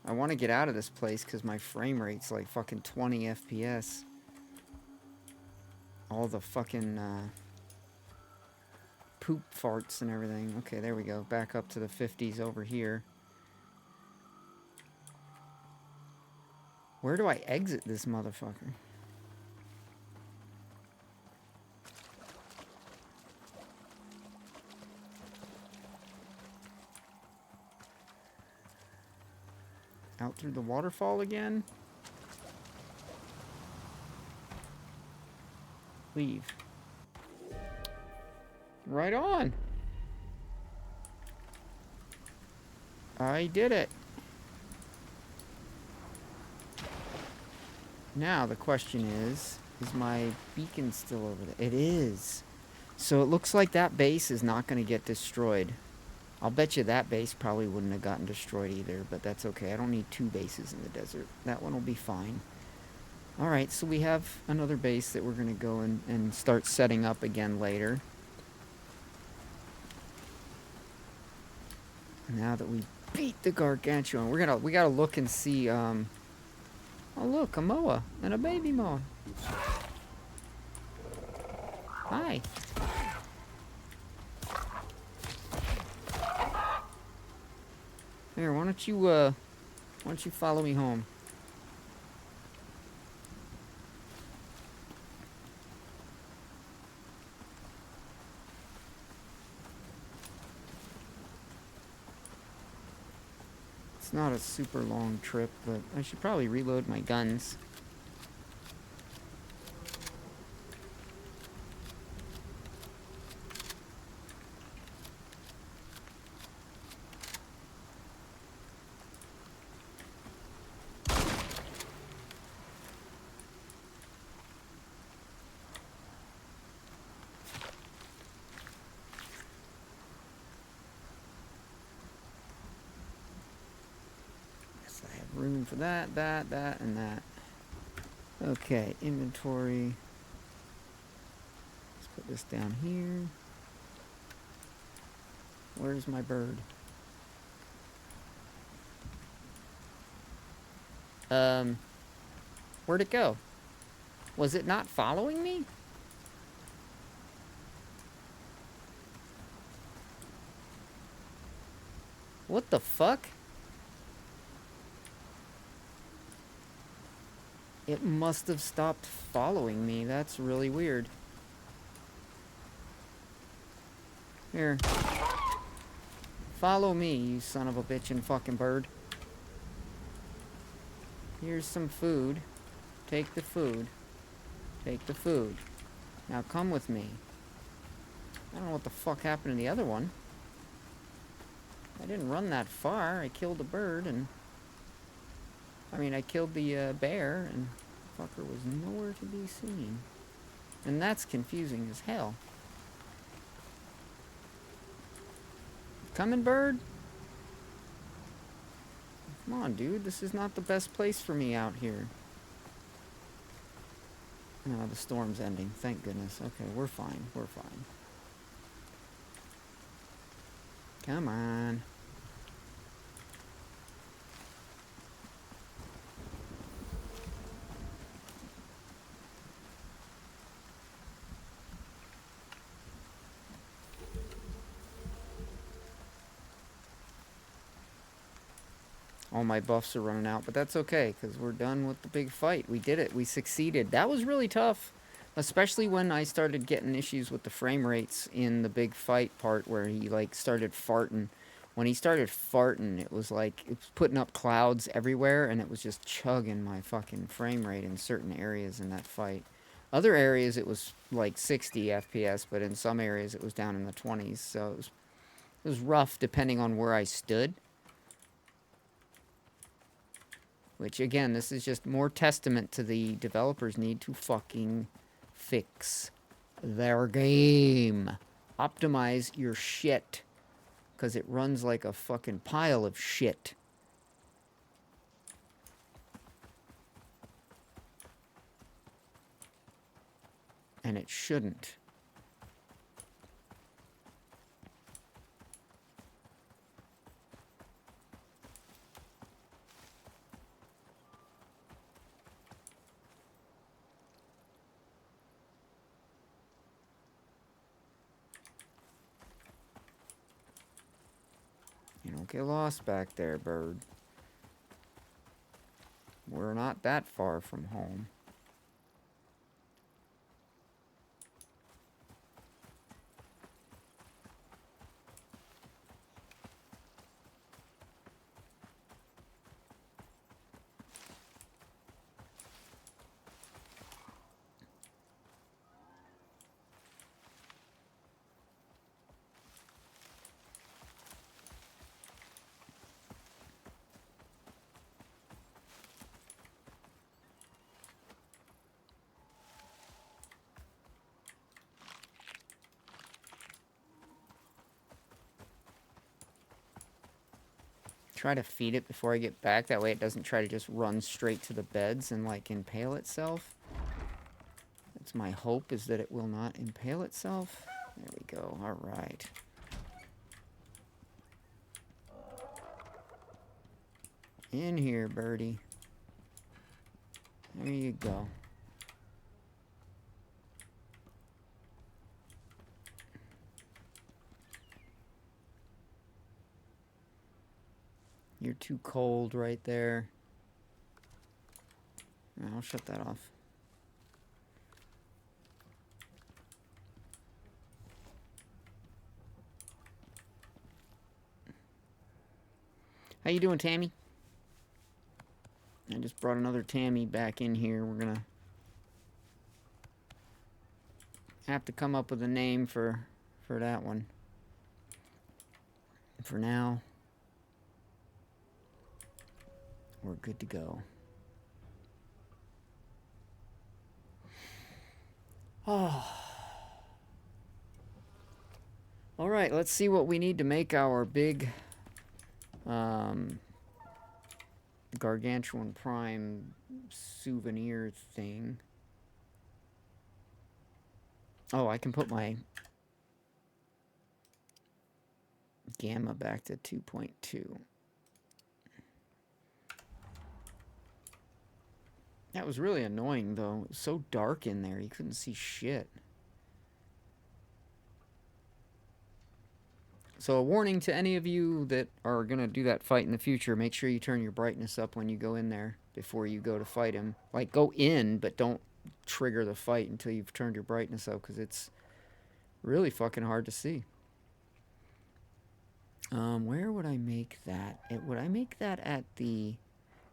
I want to get out of this place because my frame rate's like fucking 20 FPS. All the fucking poop farts and everything. Okay, there we go. Back up to the 50s over here. Where do I exit this motherfucker? Out through the waterfall again? Leave. Right on. I did it. Now the question is my beacon still over there? It is. So it looks like that base is not going to get destroyed. I'll bet you that base probably wouldn't have gotten destroyed either, but that's okay. I don't need two bases in the desert. That one will be fine. Alright, so we have another base that we're going to go and start setting up again later. Now that we beat the Gargantuan, we gotta look and see, oh look, a moa and a baby moa. Hi. Here, why don't you follow me home? It's not a super long trip, but I should probably reload my guns. Room for that, and that. Okay, inventory. Let's put this down here. Where's my bird? Where'd it go? Was it not following me? What the fuck? It must have stopped following me. That's really weird. Here. Follow me, you son of a bitch and fucking bird. Here's some food. Take the food. Take the food. Now come with me. I don't know what the fuck happened to the other one. I didn't run that far. I killed a bird and... I killed the bear, and the fucker was nowhere to be seen. And that's confusing as hell. Coming, bird? Come on, dude. This is not the best place for me out here. No, the storm's ending. Thank goodness. Okay, we're fine. We're fine. Come on. All my buffs are running out, but that's okay, because we're done with the big fight. We did it. We succeeded. That was really tough, especially when I started getting issues with the frame rates in the big fight part where he, started farting. When he started farting, it was like, it was putting up clouds everywhere, and it was just chugging my fucking frame rate in certain areas in that fight. Other areas, it was, 60 FPS, but in some areas, it was down in the 20s, so it was rough depending on where I stood. Which, again, this is just more testament to the developers need to fucking fix their game. Optimize your shit. Because it runs like a fucking pile of shit. And it shouldn't. You don't get lost back there, bird. We're not that far from home. try to feed it before I get back. That way it doesn't try to just run straight to the beds and, like, impale itself. That's my hope, is that it will not impale itself. There we go. All right. In here, birdie. There you go. You're too cold right there. I'll shut that off. How you doing, Tammy? I just brought another Tammy back in here. We're gonna have to come up with a name for that one. For now, we're good to go. Oh. All right, let's see what we need to make our big Gargantuan Prime souvenir thing. Oh, I can put my gamma back to 2.2. That was really annoying, though. It was so dark in there, you couldn't see shit. So a warning to any of you that are going to do that fight in the future, make sure you turn your brightness up when you go in there before you go to fight him. Like, go in, but don't trigger the fight until you've turned your brightness up, because it's really fucking hard to see. Where would I make that? Would I make that at the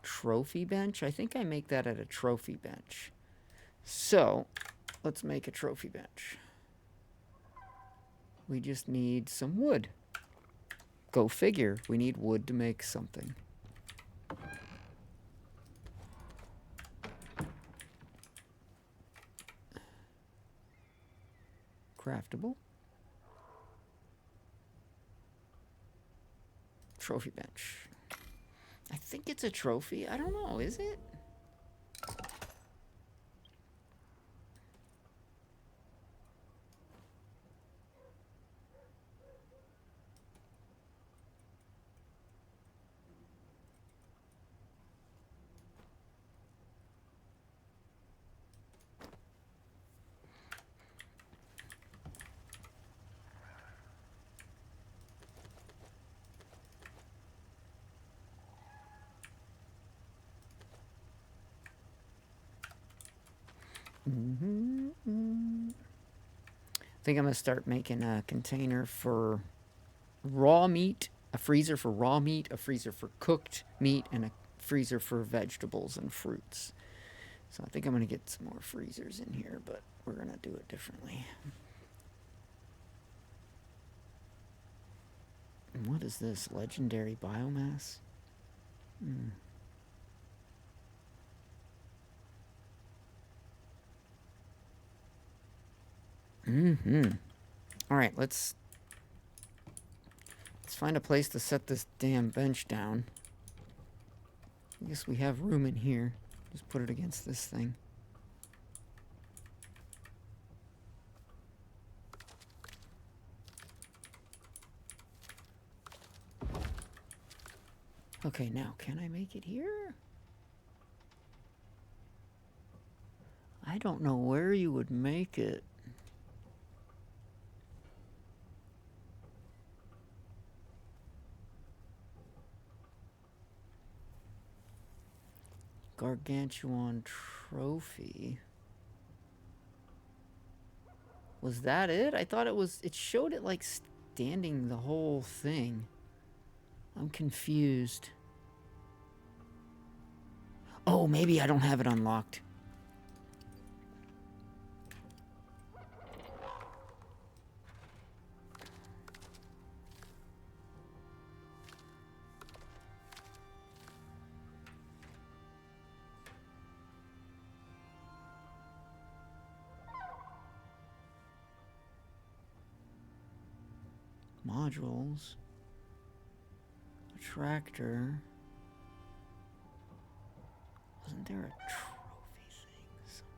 trophy bench? I think I make that at a trophy bench. So, let's make a trophy bench. We just need some wood. Go figure. We need wood to make something. Craftable. Trophy bench. I think it's a trophy. I don't know. Is it? I think I'm going to start making a container for raw meat, a freezer for raw meat, a freezer for cooked meat, and a freezer for vegetables and fruits. So I think I'm going to get some more freezers in here, but we're going to do it differently. And what is this? Legendary biomass? All right, let's find a place to set this damn bench down. I guess we have room in here. Just put it against this thing. Okay, now, can I make it here? I don't know where you would make it. Gargantuan trophy. Was that it? I thought it was... It showed it, like, standing the whole thing. I'm confused. Oh, maybe I don't have it unlocked. Modules. tractor. Wasn't there a trophy thing somewhere?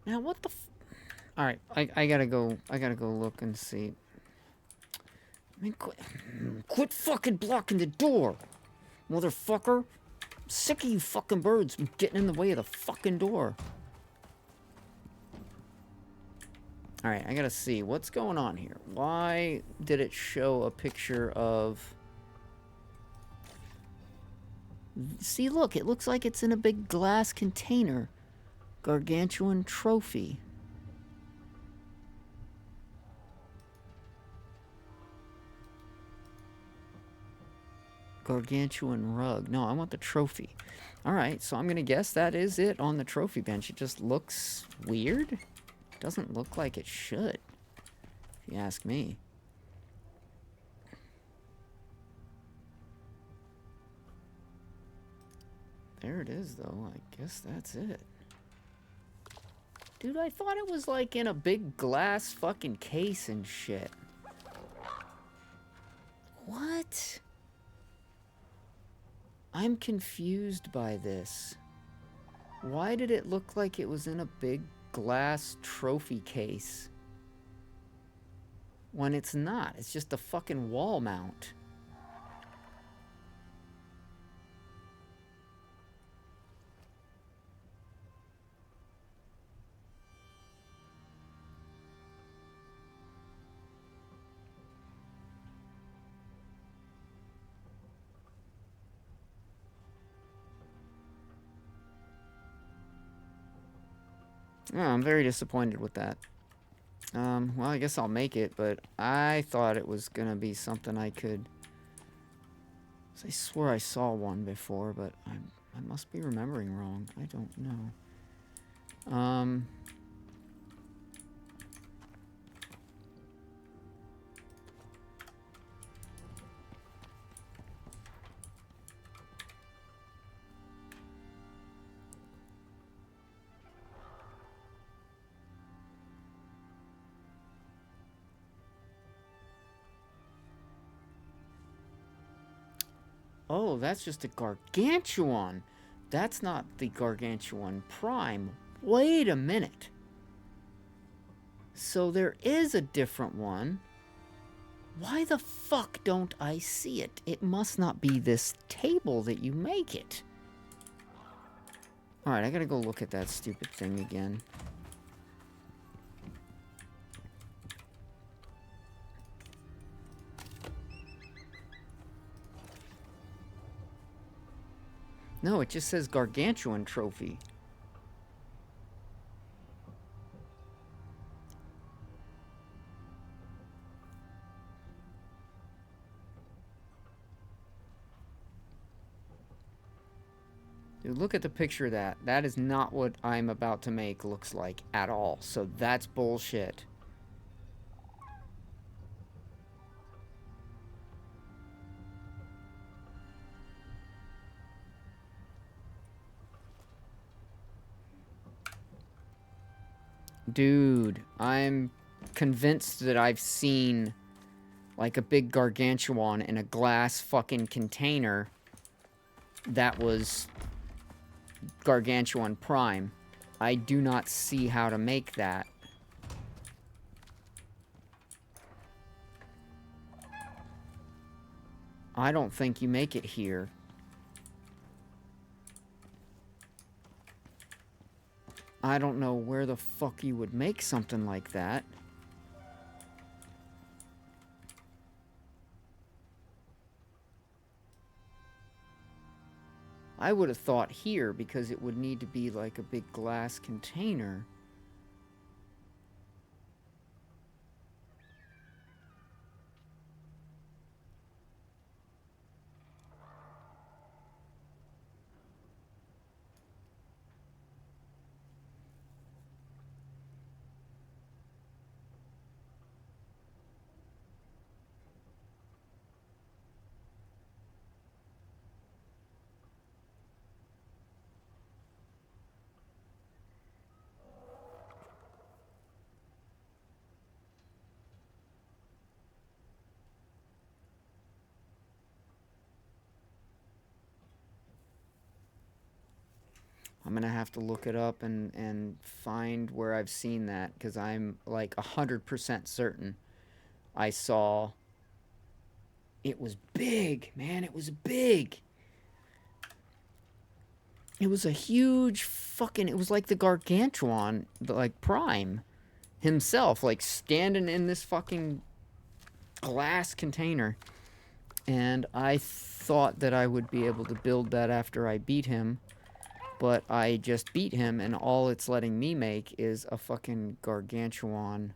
Now what the all right, I gotta go look and see. I mean, quit fucking blocking the door, motherfucker. I'm sick of you fucking birds getting in the way of the fucking door. All right, I gotta see what's going on here. Why did it show a picture of... See, look, it looks like it's in a big glass container. Gargantuan trophy. Gargantuan rug. No, I want the trophy. Alright, so I'm gonna guess that is it on the trophy bench. It just looks weird. Doesn't look like it should, if you ask me. There it is, though. I guess that's it. Dude, I thought it was like in a big glass fucking case and shit. What? I'm confused by this. Why did it look like it was in a big glass trophy case when it's not? It's just a fucking wall mount. Oh, I'm very disappointed with that. Well, I guess I'll make it, but I thought it was gonna be something I could... I swore I saw one before, but I must be remembering wrong. I don't know. Oh, that's just a Gargantuan. That's not the Gargantuan Prime. Wait a minute. So there is a different one. Why the fuck don't I see it? It must not be this table that you make it. Alright, I gotta go look at that stupid thing again. No, it just says Gargantuan trophy. Dude, look at the picture of that. That is not what I'm about to make looks like at all. So that's bullshit. Dude, I'm convinced that I've seen like a big Gargantuan in a glass fucking container that was Gargantuan Prime. I do not see how to make that. I don't think you make it here. I don't know where the fuck you would make something like that. I would have thought here, because it would need to be like a big glass container. I'm gonna have to look it up and find where I've seen that, because I'm like 100% certain I saw it was big, man. It was big. It was a huge fucking, it was like the Gargantuan, like Prime himself, like standing in this fucking glass container. And I thought that I would be able to build that after I beat him. But I just beat him, and all it's letting me make is a fucking Gargantuan,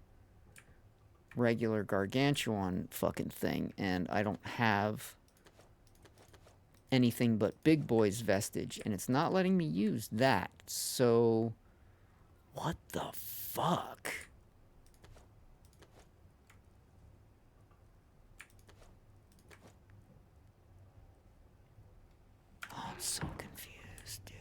regular Gargantuan fucking thing. And I don't have anything but Big Boy's vestige, and it's not letting me use that. So, what the fuck? Oh, I'm so confused, dude.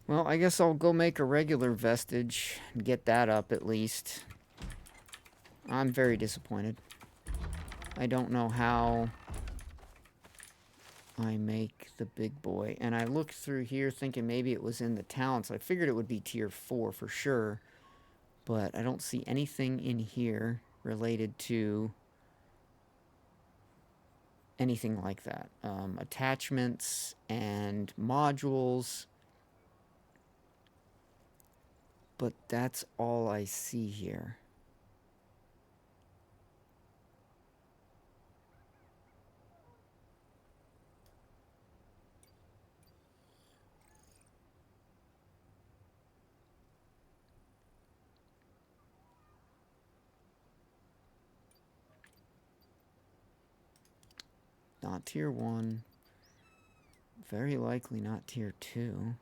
Well, I guess I'll go make a regular vestige and get that up at least. I'm very disappointed. I don't know how I make the big boy. And I looked through here thinking maybe it was in the talents. I figured it would be tier 4 for sure. But I don't see anything in here related to anything like that. Attachments and modules. But that's all I see here. Not tier 1. Very likely not tier 2.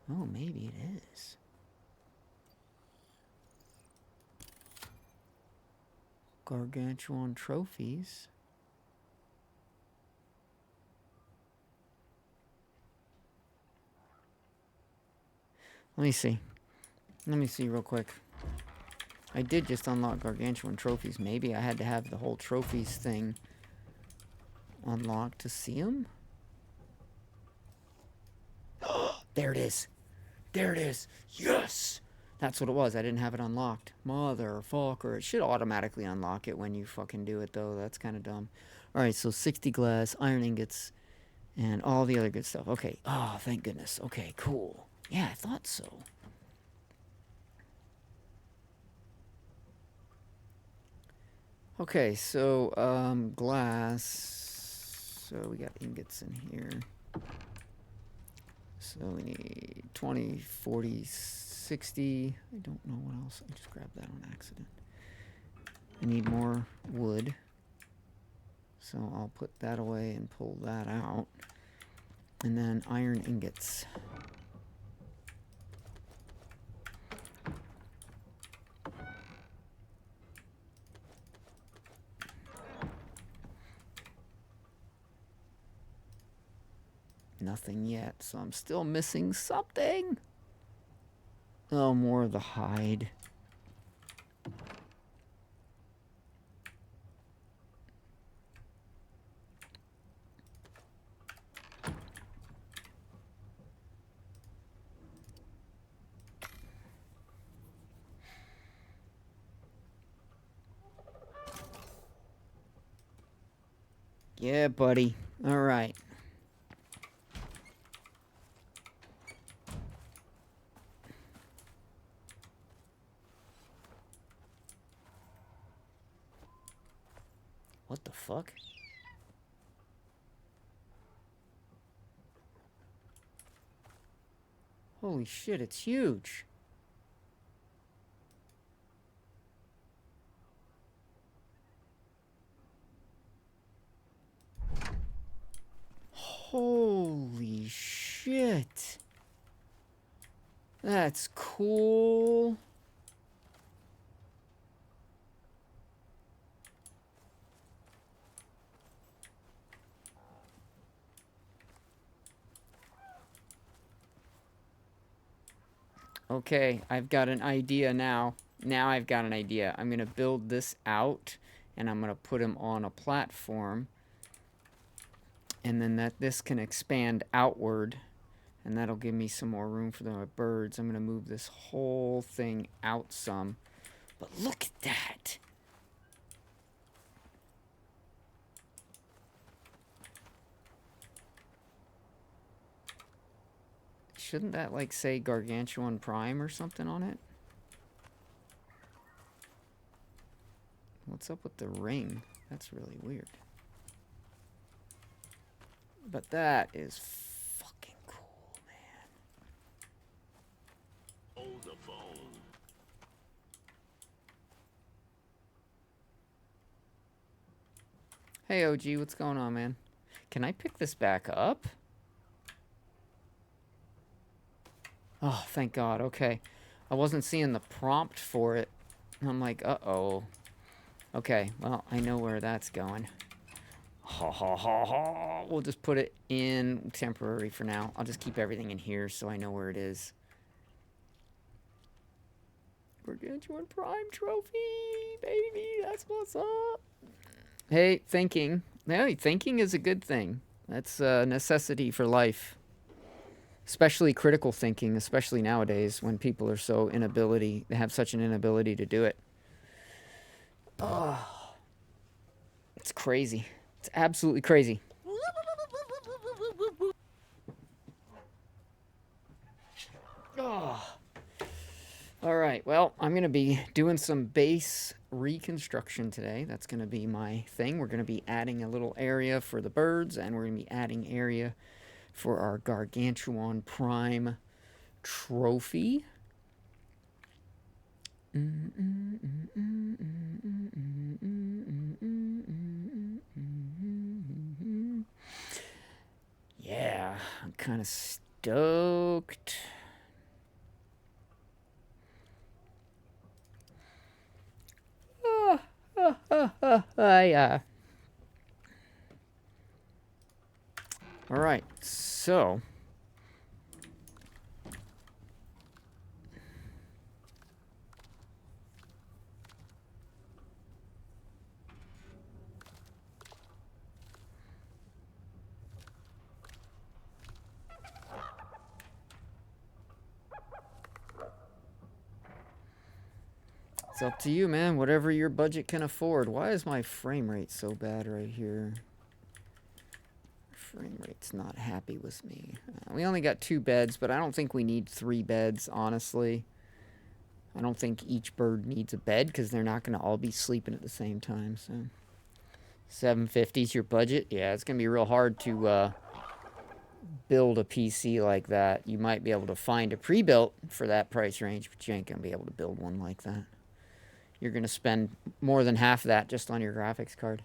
Oh, maybe it is. Gargantuan trophies. Let me see. Let me see real quick. I did just unlock Gargantuan trophies. Maybe I had to have the whole trophies thing unlocked to see them? There it is. There it is. Yes! That's what it was. I didn't have it unlocked. Motherfucker. It should automatically unlock it when you fucking do it, though. That's kind of dumb. Alright, so 60 glass, iron ingots, and all the other good stuff. Okay. Oh, thank goodness. Okay, cool. Yeah, I thought so. Okay, so, glass. So we got ingots in here. So we need 20, 40, 60. I don't know what else. I just grabbed that on accident. I need more wood. So I'll put that away and pull that out. And then iron ingots. Nothing yet, so I'm still missing something. Oh, more of the hide. Yeah, buddy. All right. What the fuck? Holy shit, it's huge. Holy shit. That's cool. Okay, I've got an idea now. Now I've got an idea. I'm going to build this out, and I'm going to put him on a platform. And then this can expand outward, and that'll give me some more room for the birds. I'm going to move this whole thing out some. But look at that! Shouldn't that, like, say Gargantuan Prime or something on it? What's up with the ring? That's really weird. But that is fucking cool, man. Hold the phone. Hey, OG, what's going on, man? Can I pick this back up? Oh, thank God. Okay. I wasn't seeing the prompt for it. I'm like, uh-oh. Okay, well, I know where that's going. Ha ha ha ha. We'll just put it in temporary for now. I'll just keep everything in here so I know where it is. Gargantuan Prime trophy, baby. That's what's up. Hey, thinking. Hey, thinking is a good thing. That's a necessity for life. Especially critical thinking, especially nowadays when people are so they have such an inability to do it. Oh, it's crazy. It's absolutely crazy. Oh. All right, well, I'm going to be doing some base reconstruction today. That's going to be my thing. We're going to be adding a little area for the birds, and we're going to be adding area for our Gargantuan Prime trophy. Yeah, I'm kind of stoked. All right, so it's up to you, man. Whatever your budget can afford. Why is my frame rate so bad right here? Frame rate's not happy with me. We only got 2 beds, but I don't think we need 3 beds, honestly. I don't think each bird needs a bed because they're not going to all be sleeping at the same time. So, 750 is your budget? Yeah, it's going to be real hard to build a PC like that. You might be able to find a pre-built for that price range, but you ain't going to be able to build one like that. You're going to spend more than half that just on your graphics card.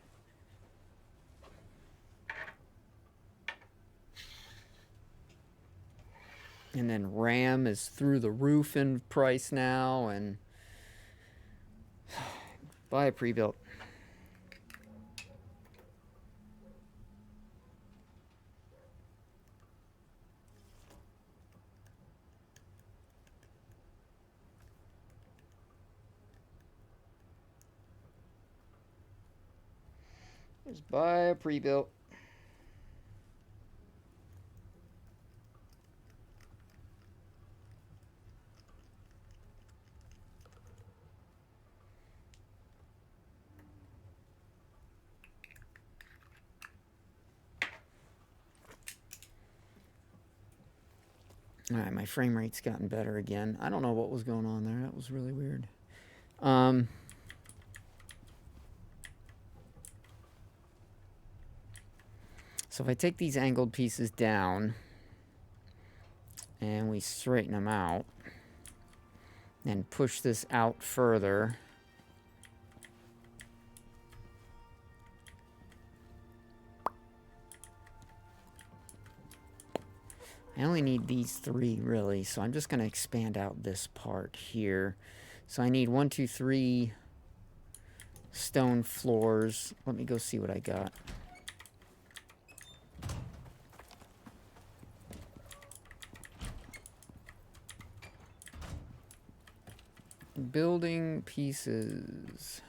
And then RAM is through the roof in price now, and buy a pre-built. Just buy a pre-built. Alright, my frame rate's gotten better again. I don't know what was going on there. That was really weird. So if I take these angled pieces down and we straighten them out and push this out further, I only need these 3 really, so I'm just going to expand out this part here. So I need 1, 2, 3 stone floors. Let me go see what I got. Building pieces.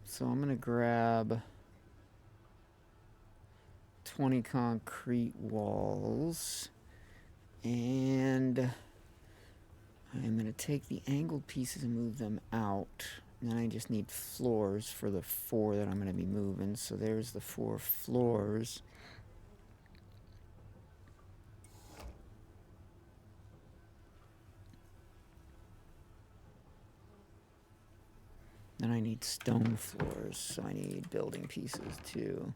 So I'm gonna grab 20 concrete walls, and I'm gonna take the angled pieces and move them out. And then I just need floors for the 4 that I'm gonna be moving. So there's the 4 floors. Then I need stone floors, so I need building pieces too.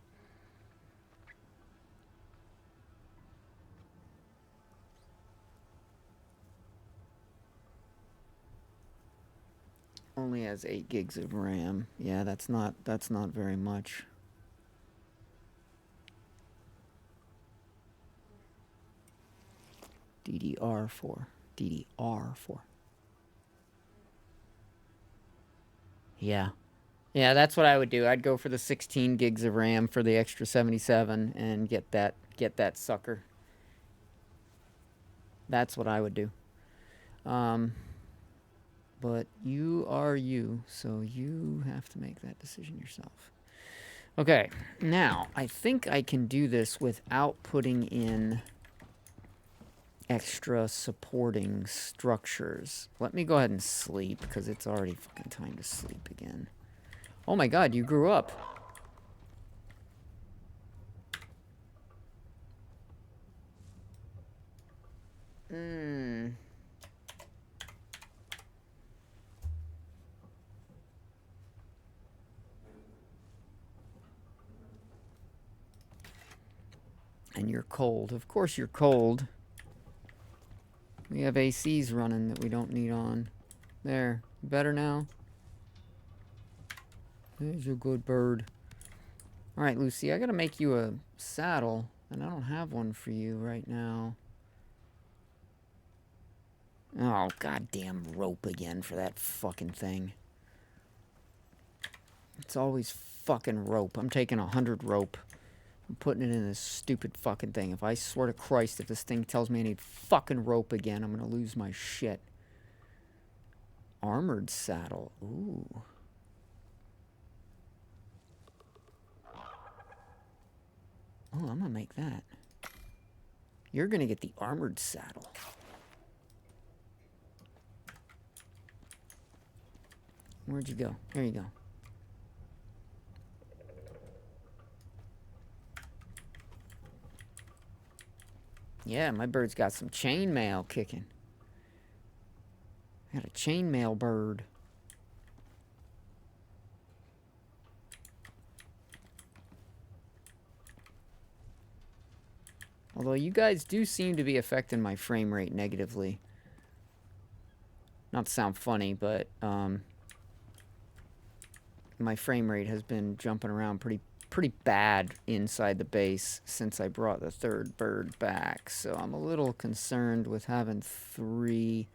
Only has 8 gigs of RAM. Yeah, that's not very much. DDR4. DDR4. Yeah. Yeah, that's what I would do. I'd go for the 16 gigs of RAM for the extra 77 and get that sucker. That's what I would do. But you are you, so you have to make that decision yourself. Okay, now, I think I can do this without putting in extra supporting structures. Let me go ahead and sleep, because it's already fucking time to sleep again. Oh my god, you grew up. And you're cold. Of course you're cold. We have ACs running that we don't need on. There. Better now? There's a good bird. Alright, Lucy, I gotta make you a saddle, and I don't have one for you right now. Oh, goddamn rope again for that fucking thing. It's always fucking rope. I'm taking 100 rope. I'm putting it in this stupid fucking thing. If I swear to Christ, if this thing tells me I need fucking rope again, I'm gonna lose my shit. Armored saddle. Ooh. Oh, I'm gonna make that. You're gonna get the armored saddle. Where'd you go? There you go. Yeah, my bird's got some chainmail kicking. I got a chainmail bird. Although you guys do seem to be affecting my frame rate negatively. Not to sound funny, but my frame rate has been jumping around pretty bad inside the base since I brought the 3rd bird back. So I'm a little concerned with having 3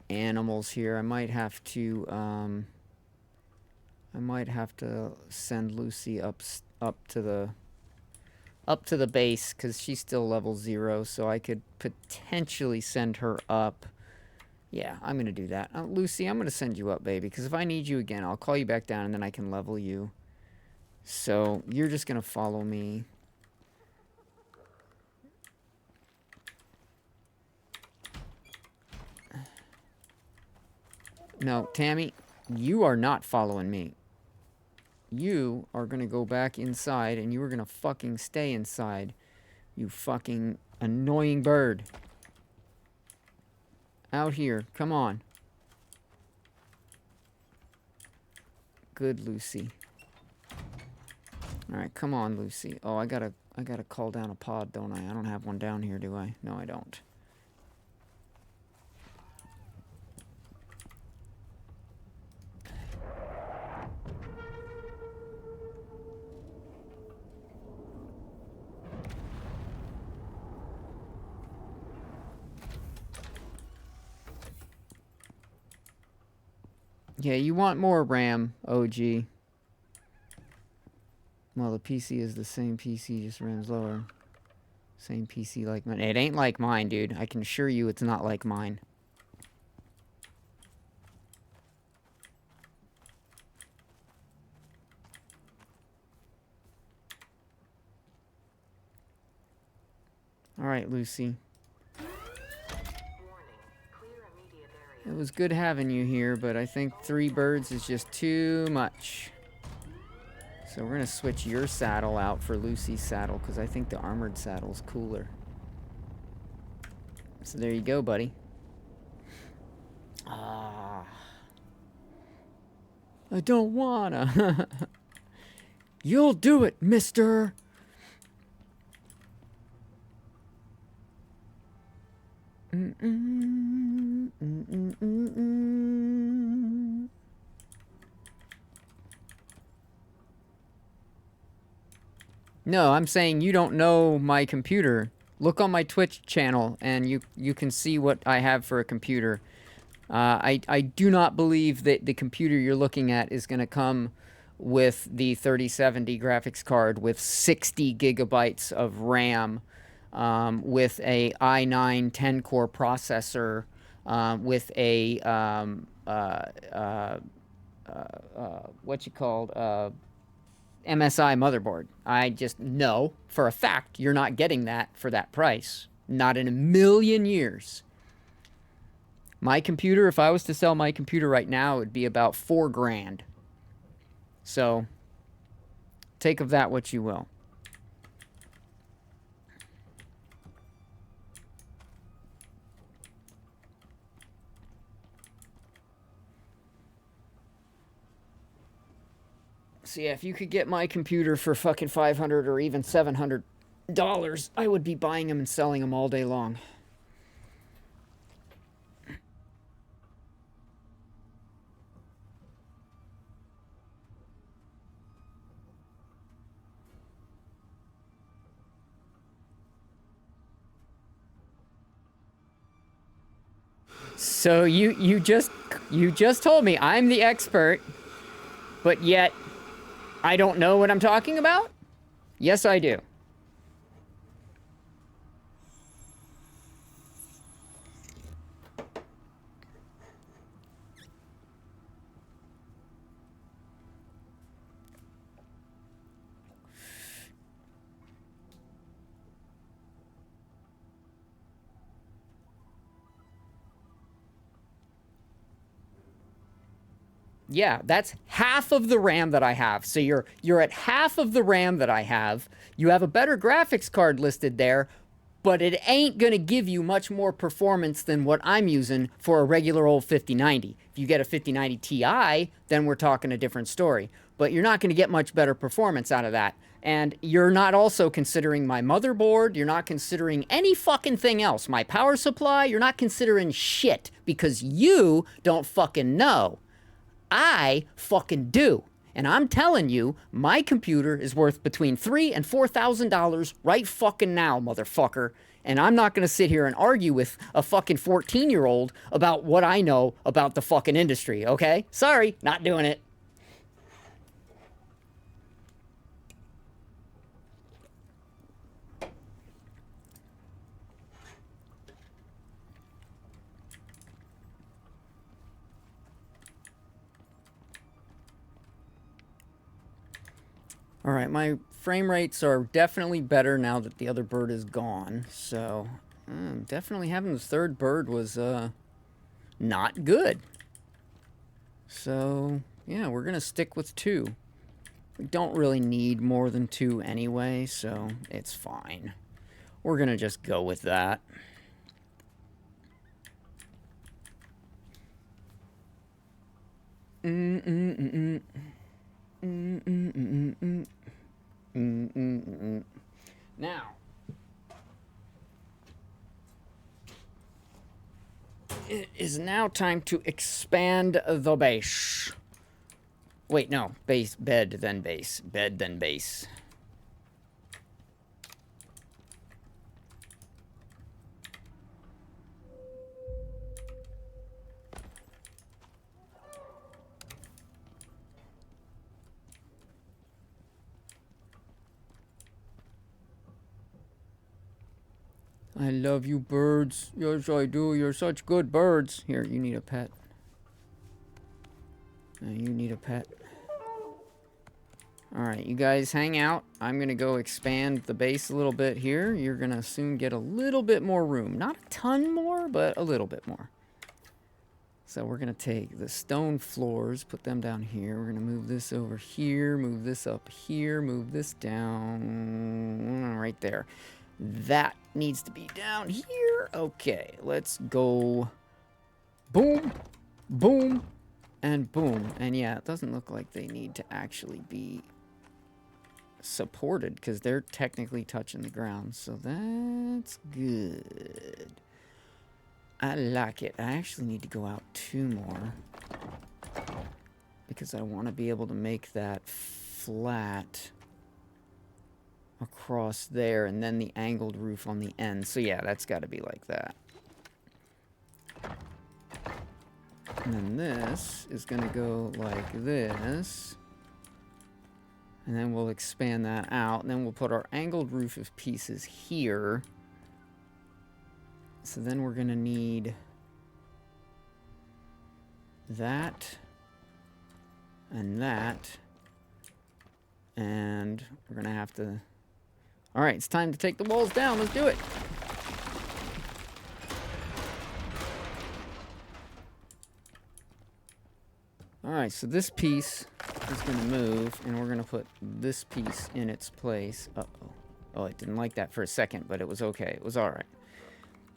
animals here. I might have to send Lucy up to the base, because she's still level 0, so I could potentially send her up. Yeah, I'm going to do that. Lucy, I'm going to send you up, baby, because if I need you again, I'll call you back down, and then I can level you. So, you're just going to follow me. No, Tammy, you are not following me. You are gonna go back inside, and you are gonna fucking stay inside. You fucking annoying bird. Out here, come on. Good, Lucy. Alright, come on, Lucy. Oh, I gotta call down a pod, don't I? I don't have one down here, do I? No, I don't. Yeah, you want more RAM, OG. Well, the PC is the same PC, just RAM's lower. Same PC like mine. It ain't like mine, dude. I can assure you it's not like mine. Alright, Lucy. It was good having you here, but I think 3 birds is just too much. So we're gonna switch your saddle out for Lucy's saddle, because I think the armored saddle's cooler. So there you go, buddy. Ah. I don't wanna. You'll do it, mister. No, I'm saying you don't know my computer. Look on my Twitch channel, and you can see what I have for a computer. I do not believe that the computer you're looking at is going to come with the 3070 graphics card with 60 gigabytes of RAM, with a i9 10-core processor, with a MSI motherboard. I just know for a fact you're not getting that for that price. Not in a million years. My computer, if I was to sell my computer right now, it would be about $4 grand. So, take of that what you will. So yeah, if you could get my computer for fucking $500 or even $700, I would be buying them and selling them all day long. So you just told me I'm the expert, but yet I don't know what I'm talking about? Yes, I do. Yeah, that's half of the RAM that I have. So you're at half of the RAM that I have. You have a better graphics card listed there, but it ain't gonna give you much more performance than what I'm using for a regular old 5090. If you get a 5090 Ti, then we're talking a different story. But you're not gonna get much better performance out of that. And you're not also considering my motherboard, you're not considering any fucking thing else. My power supply, you're not considering shit, because you don't fucking know. I fucking do. And I'm telling you, my computer is worth between $3,000 and $4,000 right fucking now, motherfucker. And I'm not gonna sit here and argue with a fucking 14-year-old about what I know about the fucking industry, okay? Sorry, not doing it. All right, my frame rates are definitely better now that the other bird is gone. So, definitely having the third bird was not good. So, yeah, we're going to stick with 2. We don't really need more than 2 anyway, so it's fine. We're going to just go with that. Now, it is now time to expand the base. Wait, no. Base, bed, then base. Bed, then base. I love you, birds. Yes, I do. You're such good birds. Here, you need a pet. You need a pet. Alright, you guys hang out. I'm going to go expand the base a little bit here. You're going to soon get a little bit more room. Not a ton more, but a little bit more. So we're going to take the stone floors, put them down here. We're going to move this over here, move this up here, move this down right there. That needs to be down here. Okay, let's go. Boom, boom, and boom. And yeah, it doesn't look like they need to actually be supported because they're technically touching the ground. So that's good. I like it. I actually need to go out 2 more because I want to be able to make that flat across there and then the angled roof on the end. So yeah, that's got to be like that. And then this is going to go like this. And then we'll expand that out. And then we'll put our angled roof of pieces here. So then we're going to need that and that. And we're going to have to... Alright, it's time to take the walls down. Let's do it. Alright, so this piece is going to move, and we're going to put this piece in its place. Uh-oh. Oh, it didn't like that for a second, but it was okay. It was alright.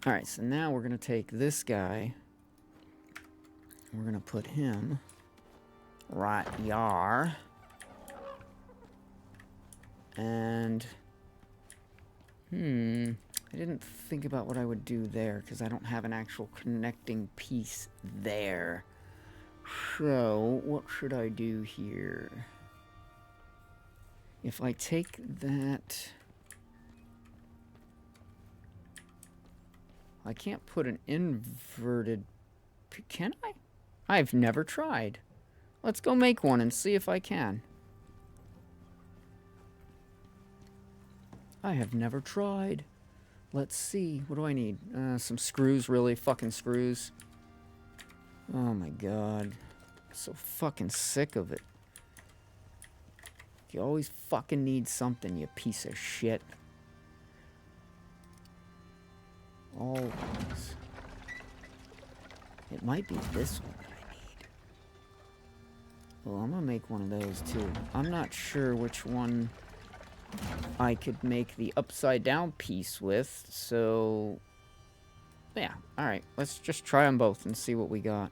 Alright, so now we're going to take this guy. We're going to put him right yar. And... I didn't think about what I would do there, because I don't have an actual connecting piece there. So, what should I do here? If I take that... I can't put an inverted... Can I? I've never tried. Let's go make one and see if I can. I have never tried. Let's see. What do I need? Some screws, really? Fucking screws. Oh my god. I'm so fucking sick of it. You always fucking need something, you piece of shit. Always. It might be this one that I need. Well, I'm gonna make one of those too. I'm not sure which one I could make the upside down piece with, so... Yeah, alright. Let's just try them both and see what we got.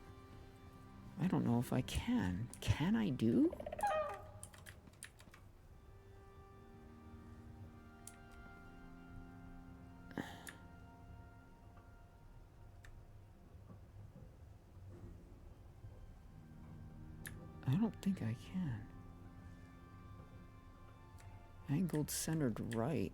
I don't know if I can. Can I do? I don't think I can. Angled centered right.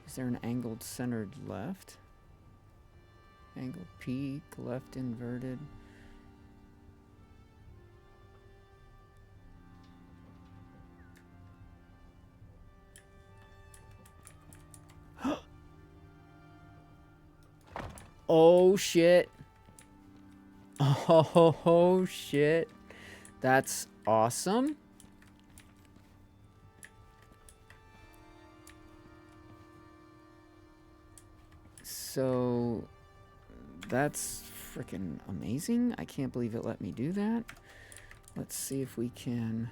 Is there an angled centered left? Angled peak, left inverted. Oh shit. Oh shit. That's awesome. So that's freaking amazing. I can't believe it let me do that. Let's see if we can...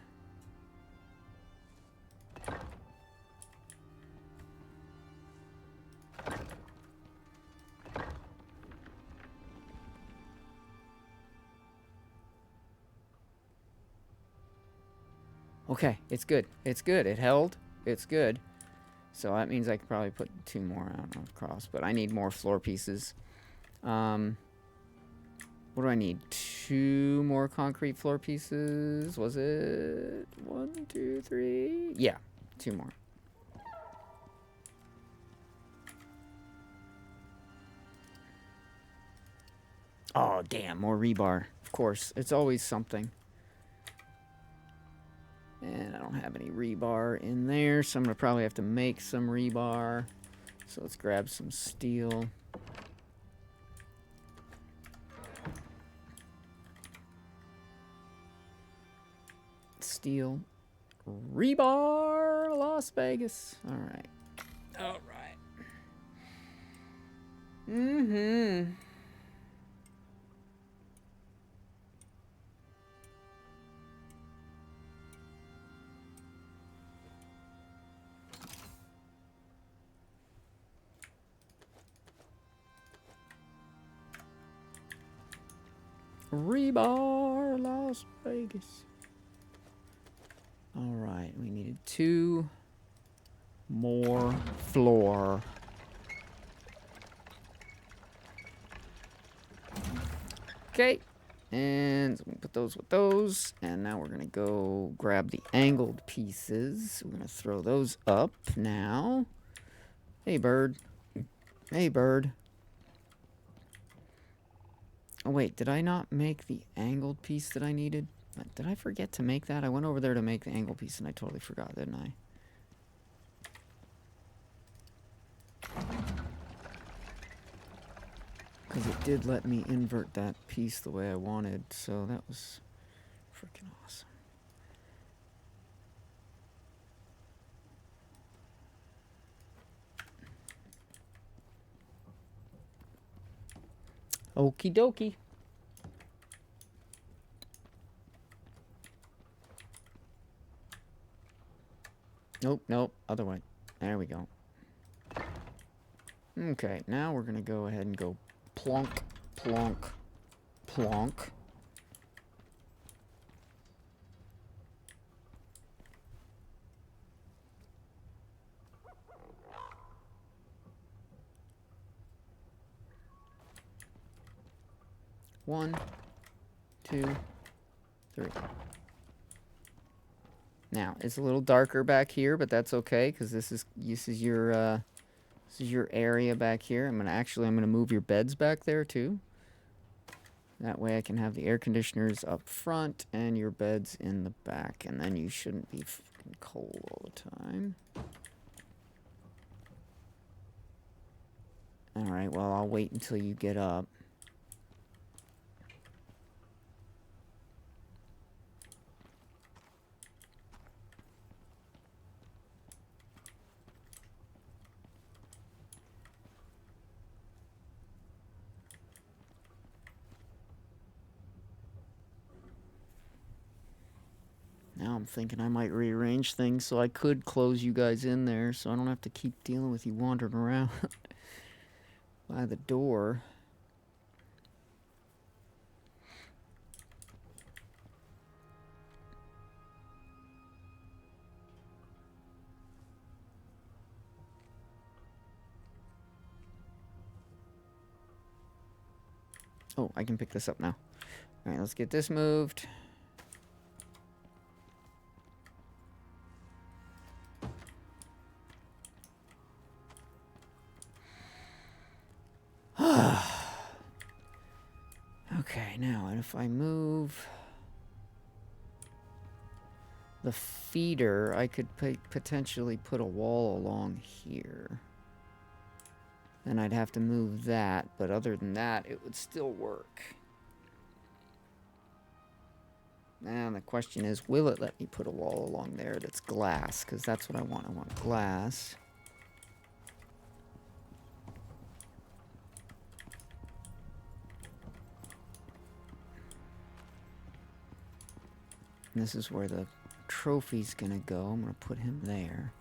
Okay, it's good. It's good. It held. It's good. So that means I could probably put 2 more, I don't know, across. But I need more floor pieces. What do I need? 2 more concrete floor pieces. Was it 1, 2, 3? Yeah, 2 more. Oh, damn, more rebar. Of course, it's always something. And I don't have any rebar in there, so I'm going to probably have to make some rebar. So let's grab some steel. Steel. Rebar, Las Vegas. All right. All right. Mm-hmm. Rebar, Las Vegas. All right, we needed 2 more floor. Okay, and so we'll put those with those, and now we're gonna go grab the angled pieces. We're gonna throw those up now. Hey, bird. Hey, bird. Oh, wait, did I not make the angled piece that I needed? Did I forget to make that? I went over there to make the angled piece, and I totally forgot, didn't I? Because it did let me invert that piece the way I wanted, so that was freaking awesome. Okie dokie. Nope, nope, other way. There we go. Okay, now we're gonna go ahead and go plonk, plonk, plonk. One, 2, 3. Now it's a little darker back here, but that's okay because this is your area back here. I'm gonna move your beds back there too. That way I can have the air conditioners up front and your beds in the back, and then you shouldn't be fucking cold all the time. All right. Well, I'll wait until you get up. Now I'm thinking I might rearrange things so I could close you guys in there so I don't have to keep dealing with you wandering around by the door. Oh, I can pick this up now. All right, let's get this moved. Okay, now, and if I move the feeder, I could potentially put a wall along here. Then I'd have to move that, but other than that, it would still work. Now the question is, will it let me put a wall along there that's glass? Because that's what I want. I want glass. And this is where the trophy's gonna go. I'm gonna put him there.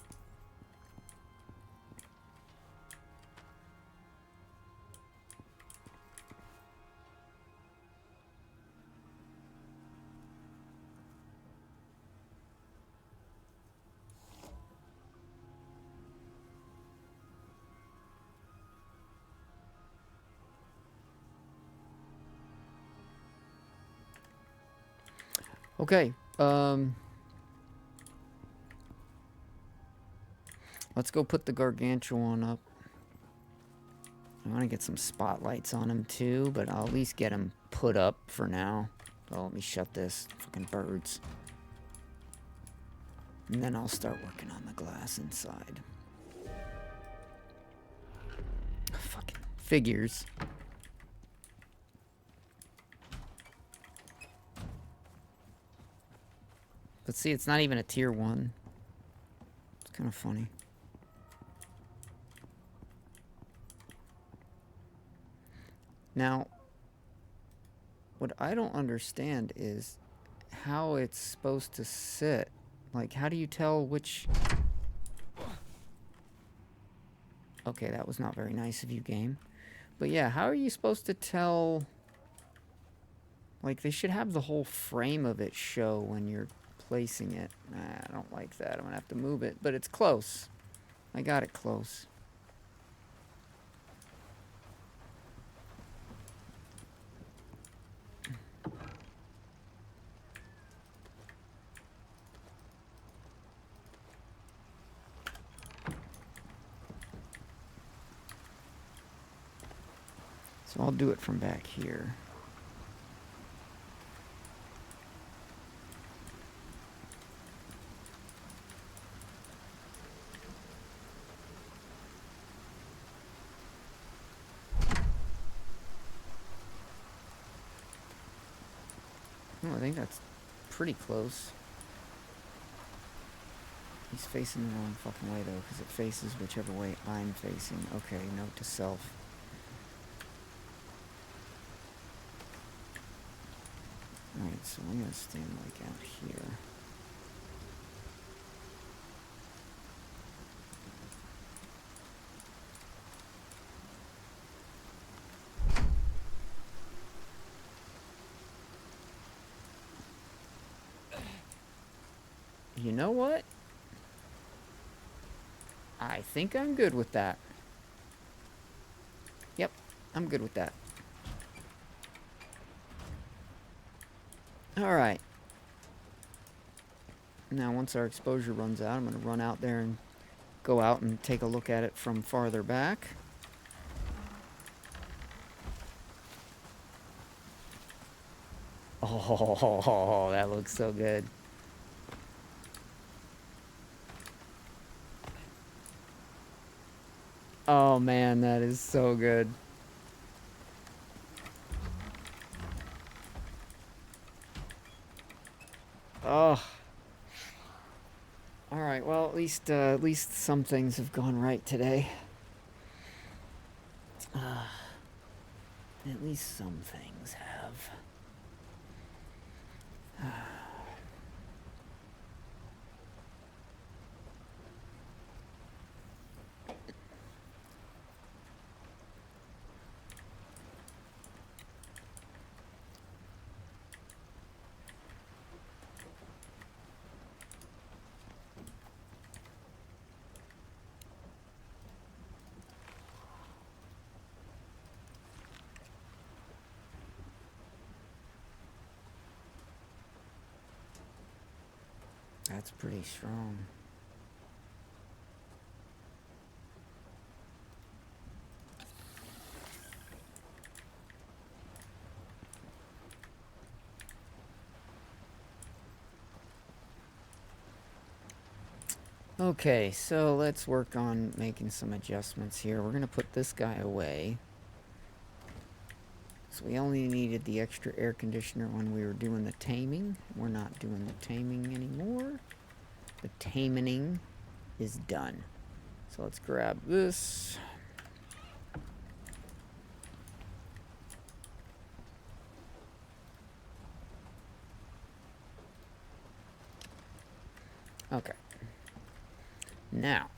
Okay, let's go put the Gargantuan up. I want to get some spotlights on him too, but I'll at least get him put up for now. So let me shut this. Fucking birds. And then I'll start working on the glass inside. Fucking figures. But see, it's not even a tier 1. It's kind of funny. Now, what I don't understand is how it's supposed to sit. Like, how do you tell which... Okay, that was not very nice of you, game. But yeah, how are you supposed to tell... Like, they should have the whole frame of it show when you're placing it. Nah, I don't like that. I'm gonna have to move it, but it's close. I got it close. So I'll do it from back here. Oh, I think that's pretty close. He's facing the wrong fucking way though, because it faces whichever way I'm facing. Okay, note to self. Alright, so I'm gonna stand like out here. You know what? I think I'm good with that. Yep, I'm good with that. Alright. Now, once our exposure runs out, I'm going to run out there and go out and take a look at it from farther back. Oh, that looks so good. Oh man, that is so good. Oh. All right. Well, at least some things have gone right today. At least some things have. That's pretty strong. Okay, so let's work on making some adjustments here. We're going to put this guy away. So we only needed the extra air conditioner when we were doing the taming. We're not doing the taming anymore. The taming is done. So let's grab this. Okay. Now.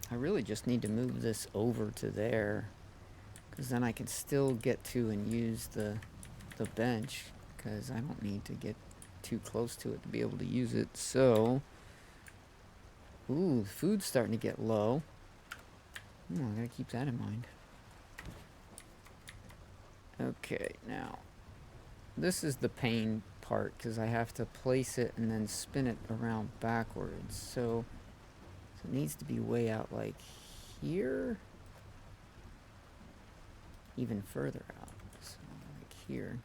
I really just need to move this over to there, because then I can still get to and use the bench, because I don't need to get too close to it to be able to use it. So, ooh, food's starting to get low. Oh, I gotta keep that in mind. Okay, now, this is the pain part, because I have to place it and then spin it around backwards. So it needs to be way out like here, even further out, so like here.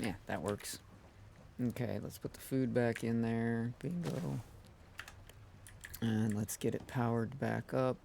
Yeah, that works. Okay, let's put the food back in there. Bingo. And let's get it powered back up.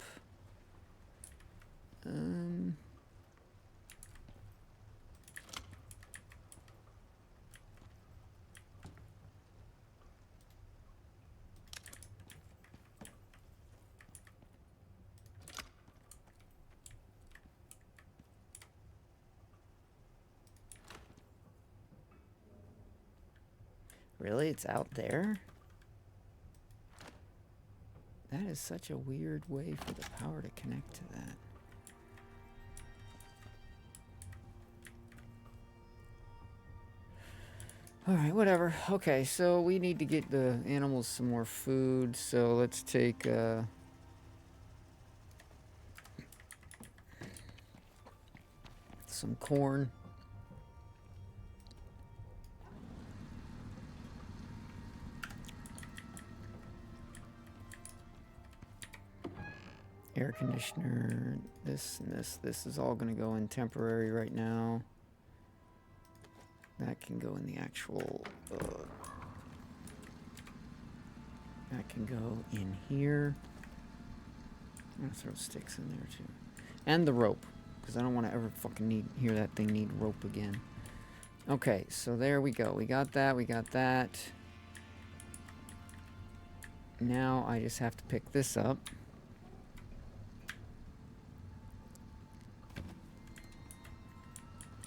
Really? It's out there? That is such a weird way for the power to connect to that. Alright, whatever. Okay, so we need to get the animals some more food, so let's take, some corn. Air conditioner, this and this. This is all going to go in temporary right now. That can go in the actual, that can go in here. I'm going to throw sticks in there too. And the rope, because I don't want to ever fucking hear that thing need rope again. Okay, so there we go. We got that, we got that. Now I just have to pick this up.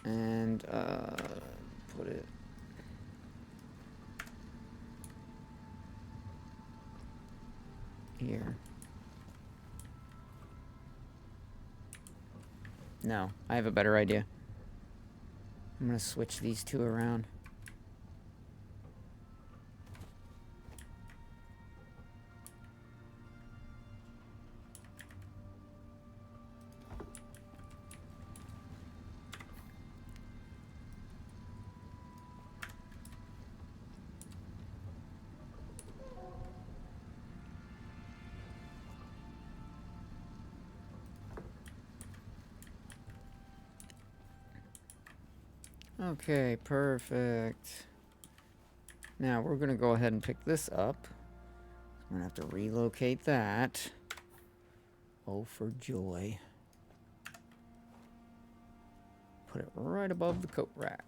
And, put it here. No, I have a better idea. I'm gonna switch these two around. Okay, perfect. Now we're gonna go ahead and pick this up. I'm gonna have to relocate that. Oh, for joy. Put it right above the coat rack.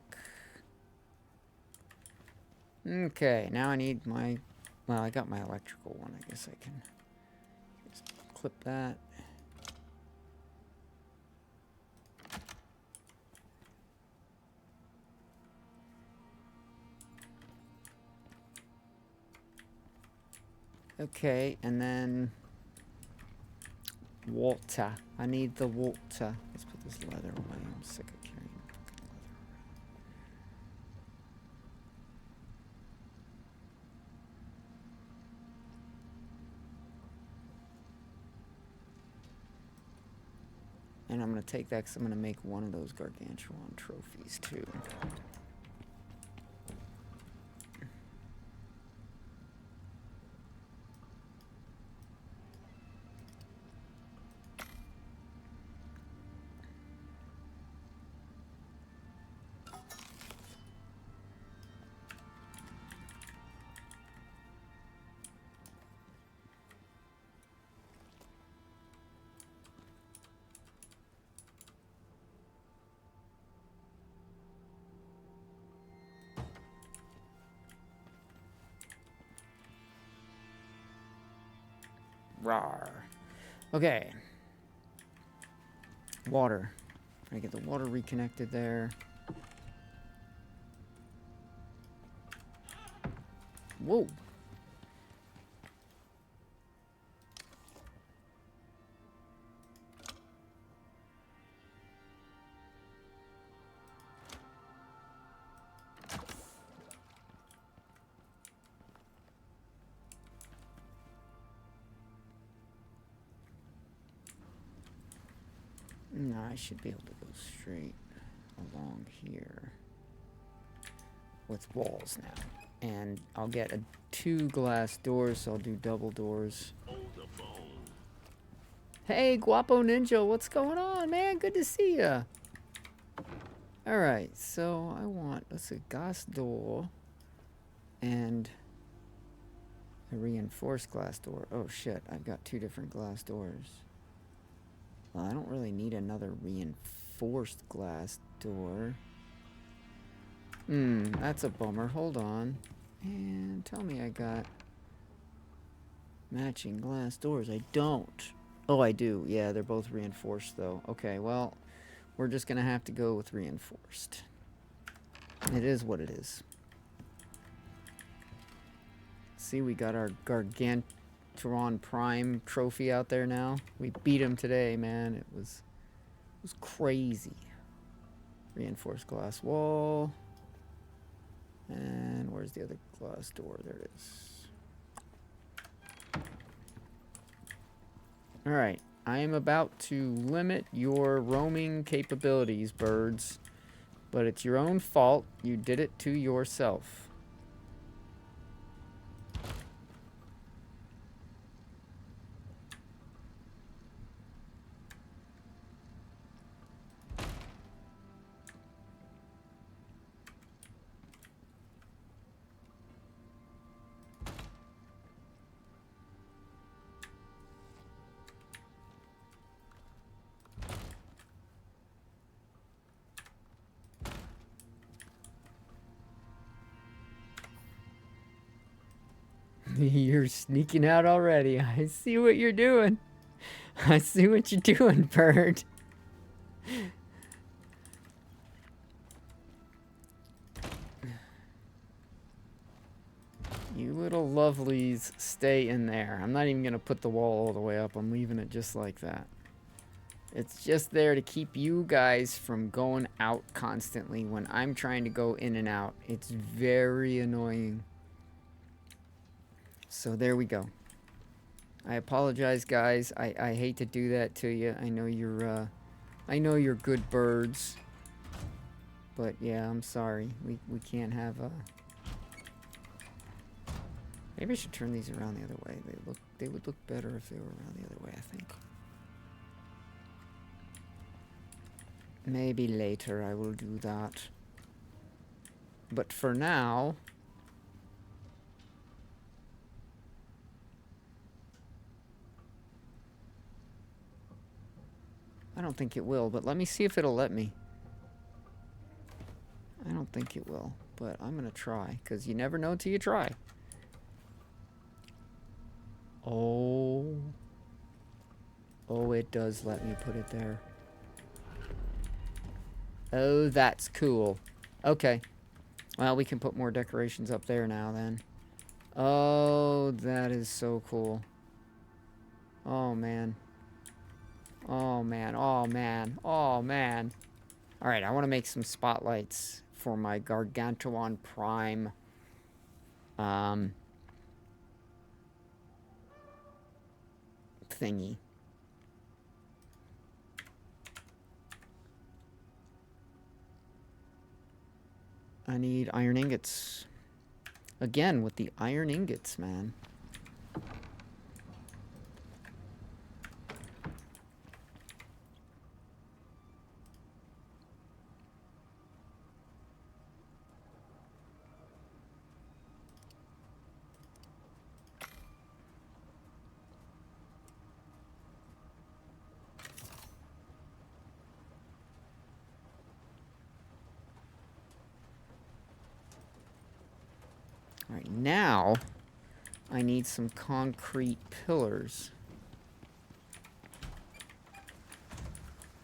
Okay, now I need my... Well, I got my electrical one. I guess I can just clip that. Okay, and then... water. I need the water. Let's put this leather away. I'm sick of carrying fucking leather. And I'm going to take that because I'm going to make one of those Gargantuan trophies too. Rawr. Okay. Water. I get the water reconnected there. Whoa. No, I should be able to go straight along here with walls now. And I'll get 2 glass doors, so I'll do double doors. Hold the phone. Hey, Guapo Ninja, what's going on, man? Good to see ya. Alright, so I want, let's see, glass door and a reinforced glass door. Oh shit, I've got 2 different glass doors. Well, I don't really need another reinforced glass door. That's a bummer. Hold on. And tell me I got matching glass doors. I don't. Oh, I do. Yeah, they're both reinforced, though. Okay, well, we're just going to have to go with reinforced. It is what it is. See, we got our Gargantuan Prime trophy out there now. We beat him today, man. It was crazy. Reinforced glass wall. And where's the other glass door? There it is. Alright, I am about to limit your roaming capabilities, birds. But it's your own fault. You did it to yourself. You're sneaking out already. I see what you're doing. I see what you're doing, bird. You little lovelies, stay in there. I'm not even going to put the wall all the way up. I'm leaving it just like that. It's just there to keep you guys from going out constantly when I'm trying to go in and out. It's very annoying. So there we go. I apologize, guys. I hate to do that to you. I know you're good birds. But yeah, I'm sorry. We can't have maybe I should turn these around the other way. They would look better if they were around the other way, I think. Maybe later I will do that. But for now, I don't think it will, but let me see if it'll let me. I don't think it will, but I'm gonna try, because you never know till you try. Oh, it does let me put it there. Oh, that's cool. Okay. Well, we can put more decorations up there now, then. Oh, that is so cool. Oh, man. Oh, man. Oh, man. Oh, man. Alright, I want to make some spotlights for my Gargantuan Prime. Thingy. I need iron ingots. Again, with the iron ingots, man. Alright, now I need some concrete pillars.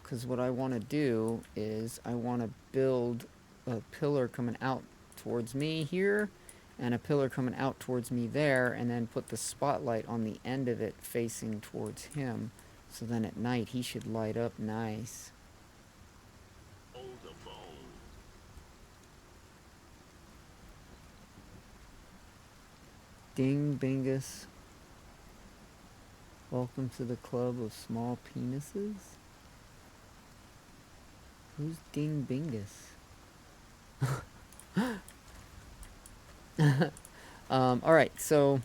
Because what I want to do is I want to build a pillar coming out towards me here and a pillar coming out towards me there, and then put the spotlight on the end of it facing towards him. So then at night he should light up nice. Hold the phone. Ding Bingus. Welcome to the club of small penises. Who's Ding Bingus? Alright, so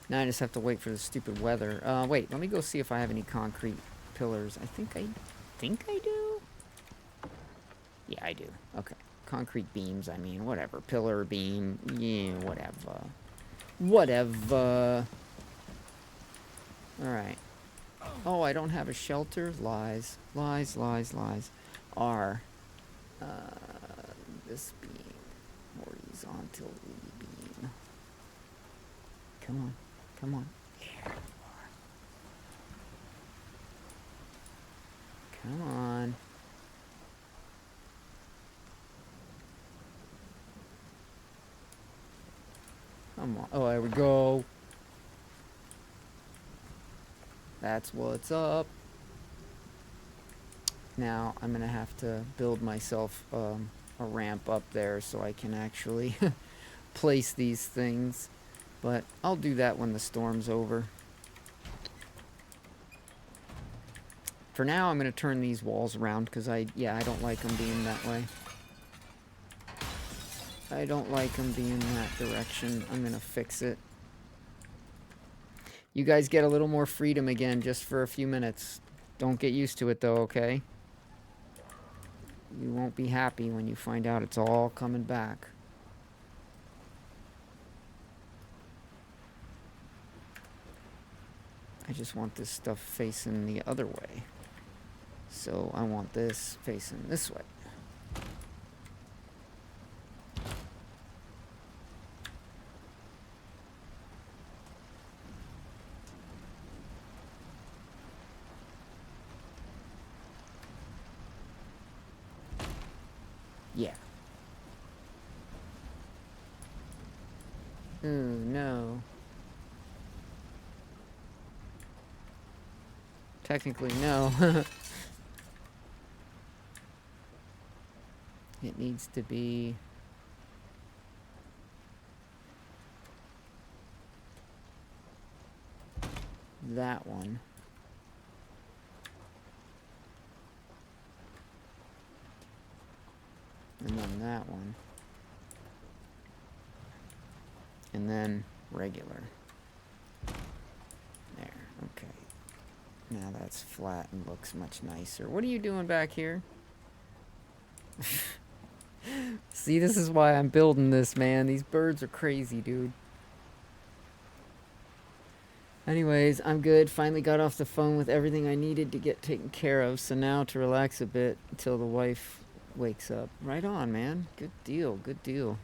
now I just have to wait for the stupid weather. Wait, let me go see if I have any concrete pillars. I think I do. Yeah, I do. Okay. Concrete beams, I mean, whatever. Pillar, beam, yeah, whatever. Whatever. Alright. Oh, I don't have a shelter? Lies. Lies, lies, lies. R. This beam. Horizontal beam. Come on. Come on. There you are. Come on. Come on. Oh, there we go. That's what's up. Now, I'm going to have to build myself a ramp up there so I can actually place these things. But I'll do that when the storm's over. For now, I'm going to turn these walls around because I don't like them being that way. I don't like them being that direction. I'm going to fix it. You guys get a little more freedom again just for a few minutes. Don't get used to it though, okay? You won't be happy when you find out it's all coming back. I just want this stuff facing the other way. So I want this facing this way. Yeah. Ooh, no. Technically, no. It needs to be... that one. And then that one. And then regular. There, okay. Now that's flat and looks much nicer. What are you doing back here? See, this is why I'm building this, man. These birds are crazy, dude. Anyways, I'm good. Finally got off the phone with everything I needed to get taken care of. So now to relax a bit until the wife wakes up. Right on, man. Good deal. Good deal.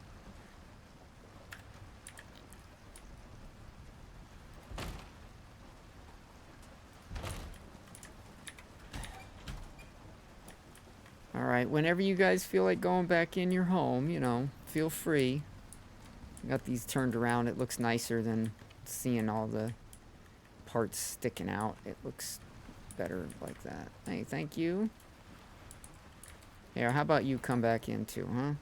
Alright, whenever you guys feel like going back in your home, you know, feel free. Got these turned around. It looks nicer than seeing all the parts sticking out. It looks better like that. Hey, thank you. Here, how about you come back in too, huh?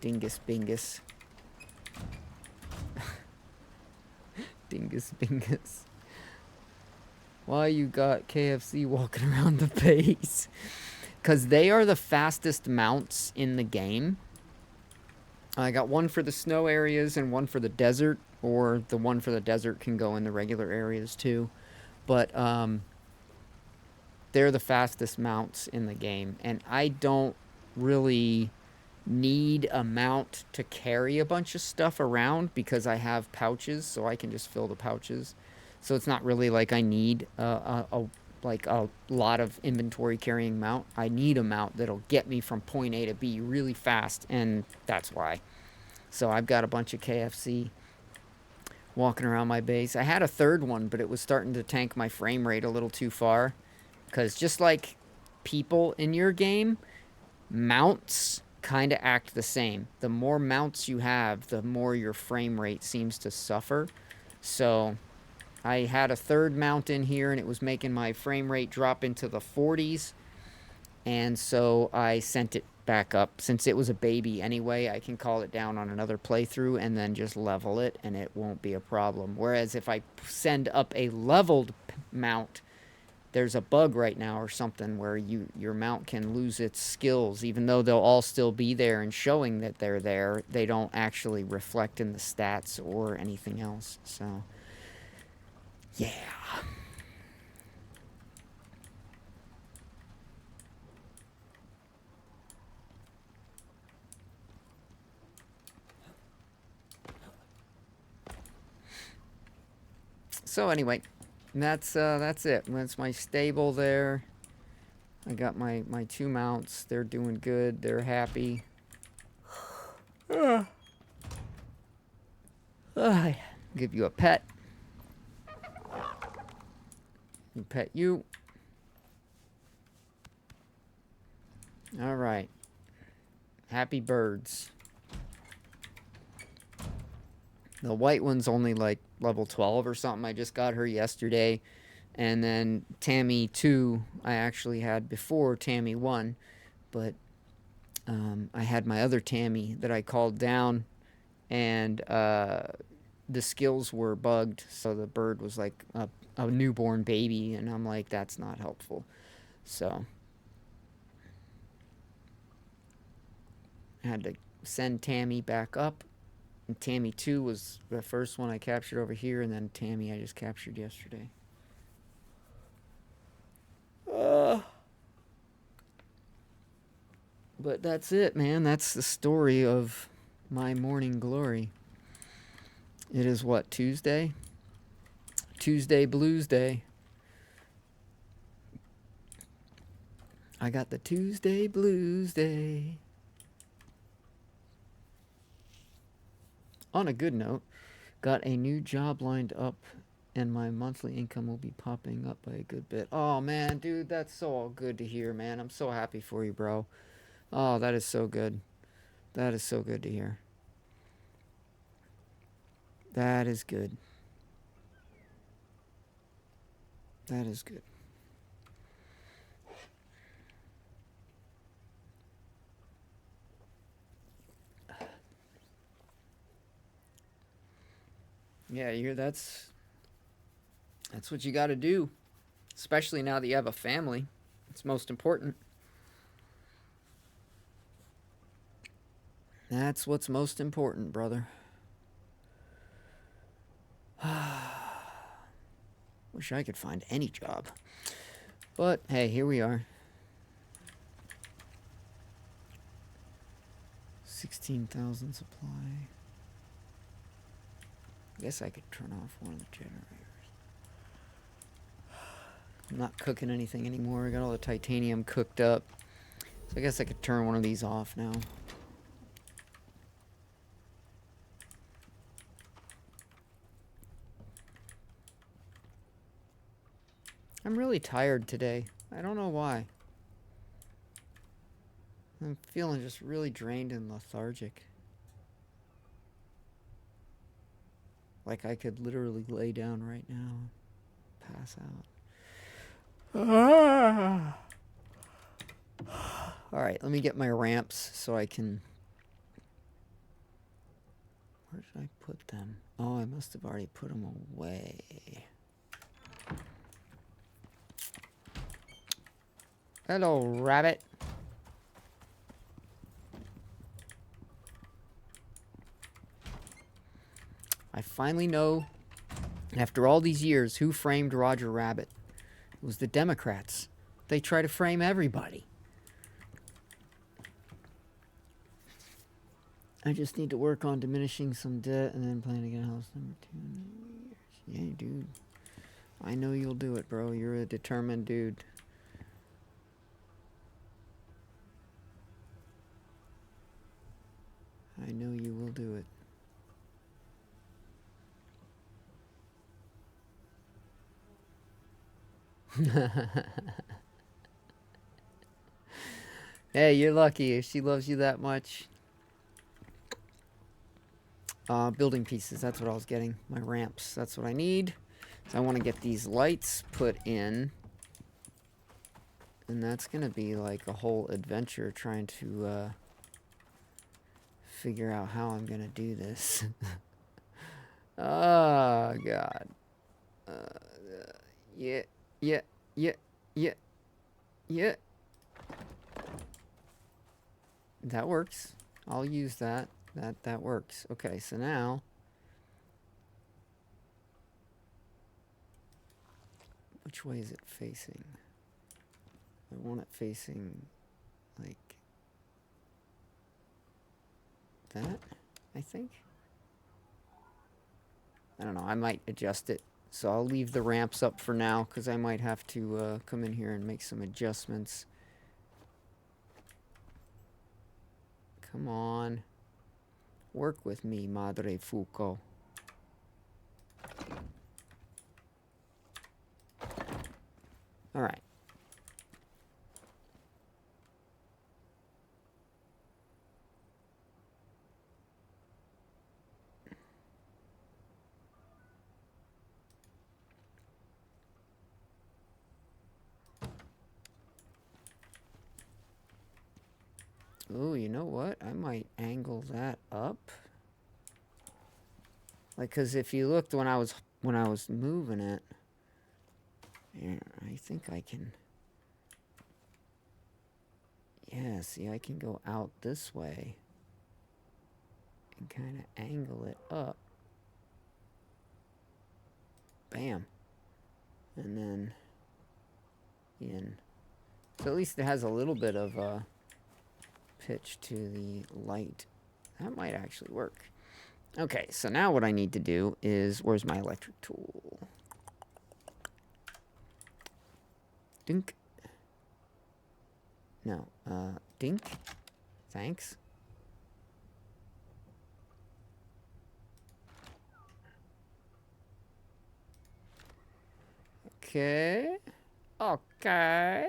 Dingus Bingus. Dingus Bingus. Why you got KFC walking around the base? Because they are the fastest mounts in the game. I got one for the snow areas and one for the desert. Or the one for the desert can go in the regular areas too. But, they're the fastest mounts in the game. And I don't really need a mount to carry a bunch of stuff around because I have pouches, so I can just fill the pouches. So it's not really like I need a lot of inventory carrying mount. I need a mount that'll get me from point A to B really fast, and that's why. So I've got a bunch of KFC. walking around my base. I had a third one, but it was starting to tank my frame rate a little too far. Because just like people in your game, mounts kind of act the same. The more mounts you have, the more your frame rate seems to suffer. So I had a third mount in here, and it was making my frame rate drop into the 40s. And so I sent it back up. Since it was a baby anyway, I can call it down on another playthrough and then just level it, and it won't be a problem. Whereas if I send up a leveled mount, there's a bug right now or something where your mount can lose its skills. Even though they'll all still be there and showing that they're there, they don't actually reflect in the stats or anything else. So, yeah. So anyway, that's it. That's my stable there. I got my 2 mounts. They're doing good. They're happy. Give you a pet. Pet you. All right. Happy birds. The white one's only like level 12 or something. I just got her yesterday. And then Tammy 2 I actually had before Tammy 1. But I had my other Tammy that I called down. And the skills were bugged. So the bird was like a newborn baby. And I'm like, that's not helpful. So I had to send Tammy back up. And Tammy 2 was the first one I captured over here, and then Tammy I just captured yesterday. But that's it, man. That's the story of my morning glory. It is what, Tuesday? Tuesday Blues Day. I got the Tuesday Blues Day. On a good note, got a new job lined up, and my monthly income will be popping up by a good bit. Oh, man, dude, that's so good to hear, man. I'm so happy for you, bro. Oh, that is so good. That is so good to hear. That is good. That is good. Yeah, that's what you got to do, especially now that you have a family. It's most important. That's what's most important, brother. Wish I could find any job. But, hey, here we are. 16,000 supply. I guess I could turn off one of the generators. I'm not cooking anything anymore. I got all the titanium cooked up. So I guess I could turn one of these off now. I'm really tired today. I don't know why. I'm feeling just really drained and lethargic. Like I could literally lay down right now, pass out. All right, let me get my ramps so I can... Where did I put them? Oh, I must have already put them away. Hello, rabbit. I finally know, after all these years, who framed Roger Rabbit. It was the Democrats. They try to frame everybody. I just need to work on diminishing some debt and then plan to get house number 2 in 8 years. Yeah, dude. I know you'll do it, bro. You're a determined dude. I know you will do it. Hey, you're lucky if she loves you that much. Building pieces, that's what I was getting. My ramps, that's what I need. So I want to get these lights put in. And that's going to be like a whole adventure trying to figure out how I'm going to do this. Oh, God. Yeah, yeah, yeah, yeah, yeah. That works. I'll use that. That works. Okay, so now... Which way is it facing? I want it facing like that, I think. I don't know, I might adjust it. So I'll leave the ramps up for now because I might have to come in here and make some adjustments. Come on. Work with me, Madre Fuko. Alright. Oh, you know what? I might angle that up. Like, cause if you looked when I was moving it, here, I think I can. Yeah, see, I can go out this way and kind of angle it up. Bam. And then in. So at least it has a little bit of pitch to the light. That might actually work. Okay, so now what I need to do is, where's my electric tool? Dink. No, dink. Thanks. Okay. Okay.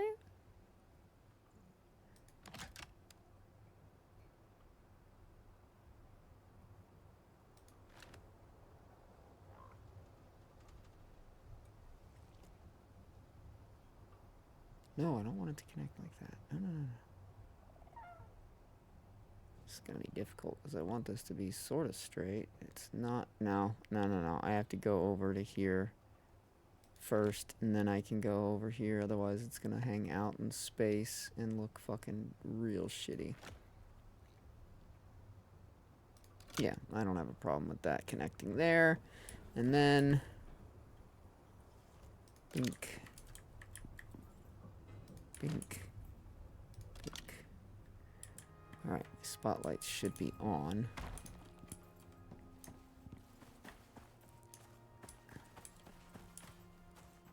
No, I don't want it to connect like that. No, no, no, no. It's gonna be difficult because I want this to be sort of straight. It's not. No, no, no, no. I have to go over to here first, and then I can go over here. Otherwise, it's gonna hang out in space and look fucking real shitty. Yeah, I don't have a problem with that connecting there. And then... Bink. Bink. Bink. Alright, spotlights should be on.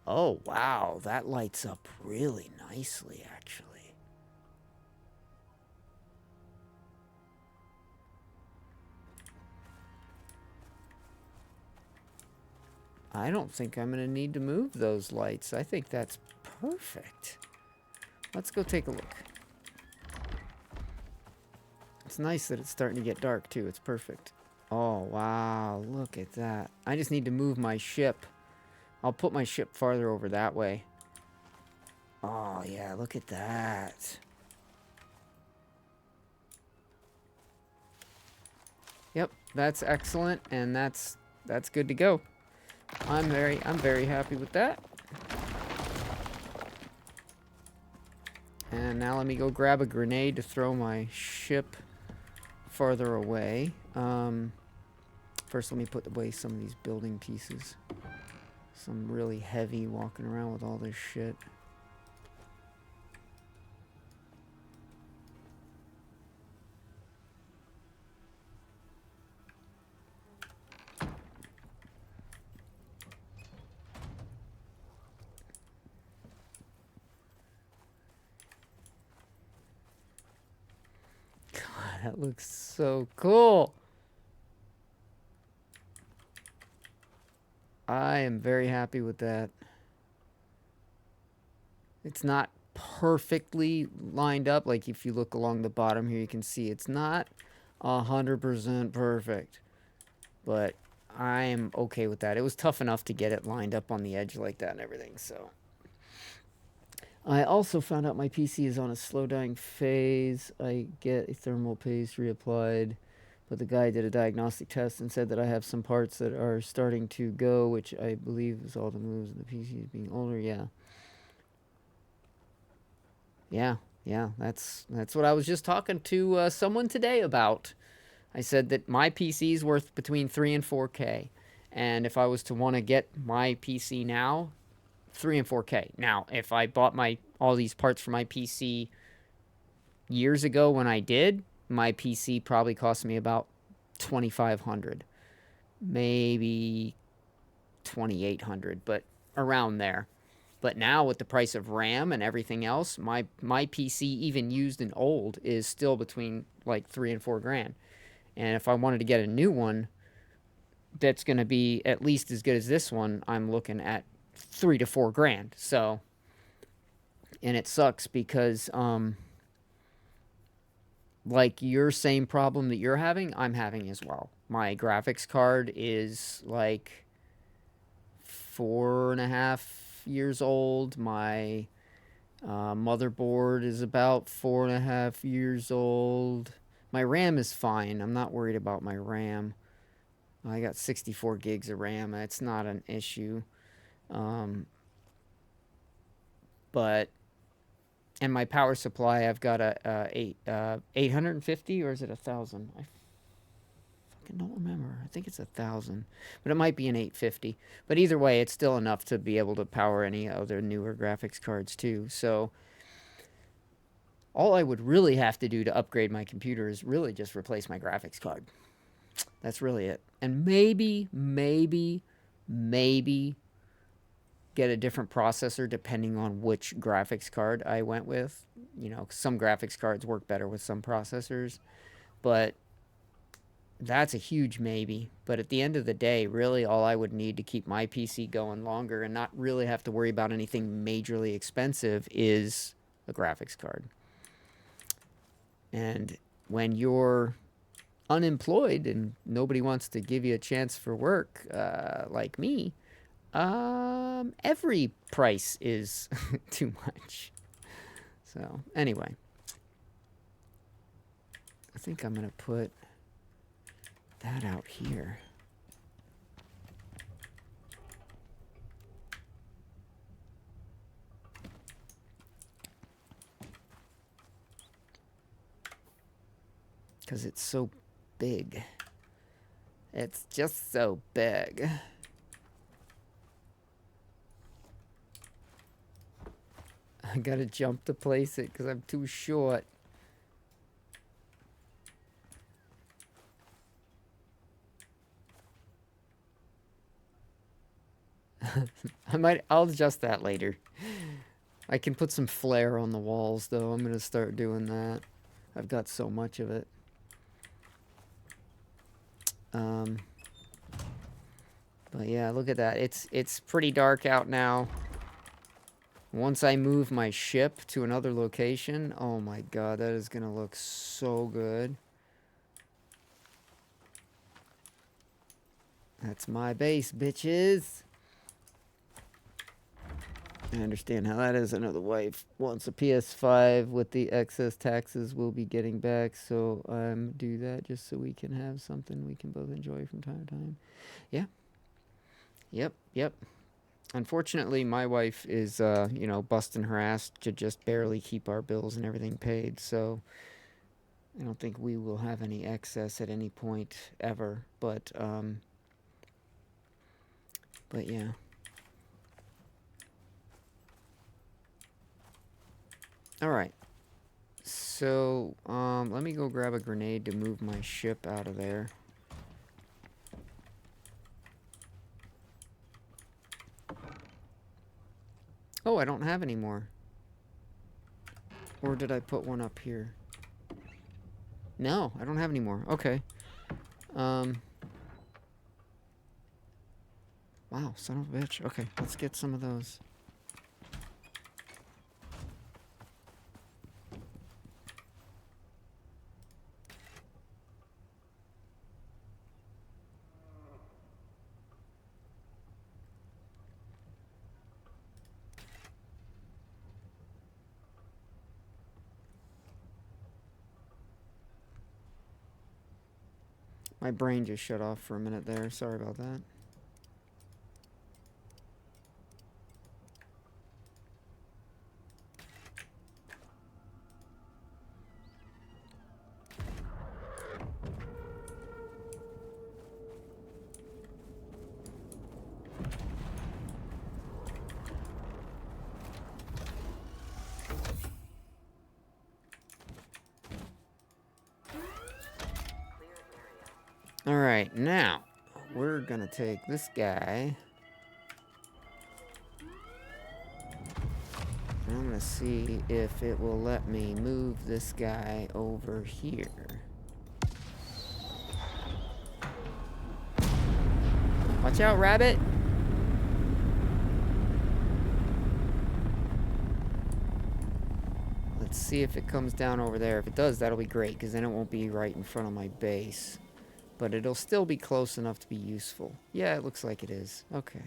Oh, wow, that lights up really nicely, actually. I don't think I'm going to need to move those lights. I think that's perfect. Let's go take a look. It's nice that it's starting to get dark, too. It's perfect. Oh, wow. Look at that. I just need to move my ship. I'll put my ship farther over that way. Oh, yeah. Look at that. Yep. That's excellent. And that's good to go. I'm very happy with that. And now let me go grab a grenade to throw my ship farther away. First, let me put away some of these building pieces. Some really heavy walking around with all this shit. God, that looks so cool. I am very happy with that. It's not perfectly lined up. Like if you look along the bottom here, you can see it's not 100% perfect. But I am okay with that. It was tough enough to get it lined up on the edge like that and everything, so. I also found out my PC is on a slow dying phase. I get a thermal paste reapplied, but the guy did a diagnostic test and said that I have some parts that are starting to go, which I believe is all the moves of the PC is being older. Yeah. Yeah, that's what I was just talking to someone today about. I said that my PC is worth between 3 and 4K, and if I was to want to get my PC now, 3 and 4K. Now, if I bought all these parts for my PC years ago when I did, my PC probably cost me about $2,500, maybe $2,800, but around there. But now with the price of RAM and everything else, my PC, even used and old, is still between like 3 and 4 grand. And if I wanted to get a new one that's going to be at least as good as this one, I'm looking at 3 to 4 grand. So, and it sucks because like your same problem that you're having, I'm having as well. My graphics card is like 4.5 years old. My motherboard is about 4.5 years old. My RAM is fine. I'm not worried about my RAM. I got 64 gigs of RAM. It's not an issue. But and my power supply, I've got a 850, or is it 1,000? I fucking don't remember. I think it's 1,000, but it might be an 850. But either way, it's still enough to be able to power any other newer graphics cards too. So all I would really have to do to upgrade my computer is really just replace my graphics card. That's really it. And maybe get a different processor depending on which graphics card I went with. You know, some graphics cards work better with some processors, but that's a huge maybe. But at the end of the day, really all I would need to keep my PC going longer and not really have to worry about anything majorly expensive is a graphics card. And when you're unemployed and nobody wants to give you a chance for work, like me, every price is too much. So anyway, I think I'm gonna put that out here. Because it's so big. It's just so big. I gotta jump to place it because I'm too short. I'll adjust that later. I can put some flare on the walls though. I'm gonna start doing that. I've got so much of it. But yeah, look at that. It's pretty dark out now. Once I move my ship to another location, oh my god, that is gonna look so good. That's my base, bitches. I understand how that is. I know the wife wants a PS5 with the excess taxes we'll be getting back, so do that just so we can have something we can both enjoy from time to time. Yeah. Yep. Unfortunately, my wife is, you know, busting her ass to just barely keep our bills and everything paid, so I don't think we will have any excess at any point ever, but yeah. Alright. So, let me go grab a grenade to move my ship out of there. Oh, I don't have any more. Or did I put one up here? No, I don't have any more. Okay. Wow, son of a bitch. Okay, let's get some of those. My brain just shut off for a minute there. Sorry about that. Alright, now we're gonna take this guy. I'm gonna see if it will let me move this guy over here. Watch out, rabbit! Let's see if it comes down over there. If it does, that'll be great, because then it won't be right in front of my base. But it'll still be close enough to be useful. Yeah, it looks like it is. Okay.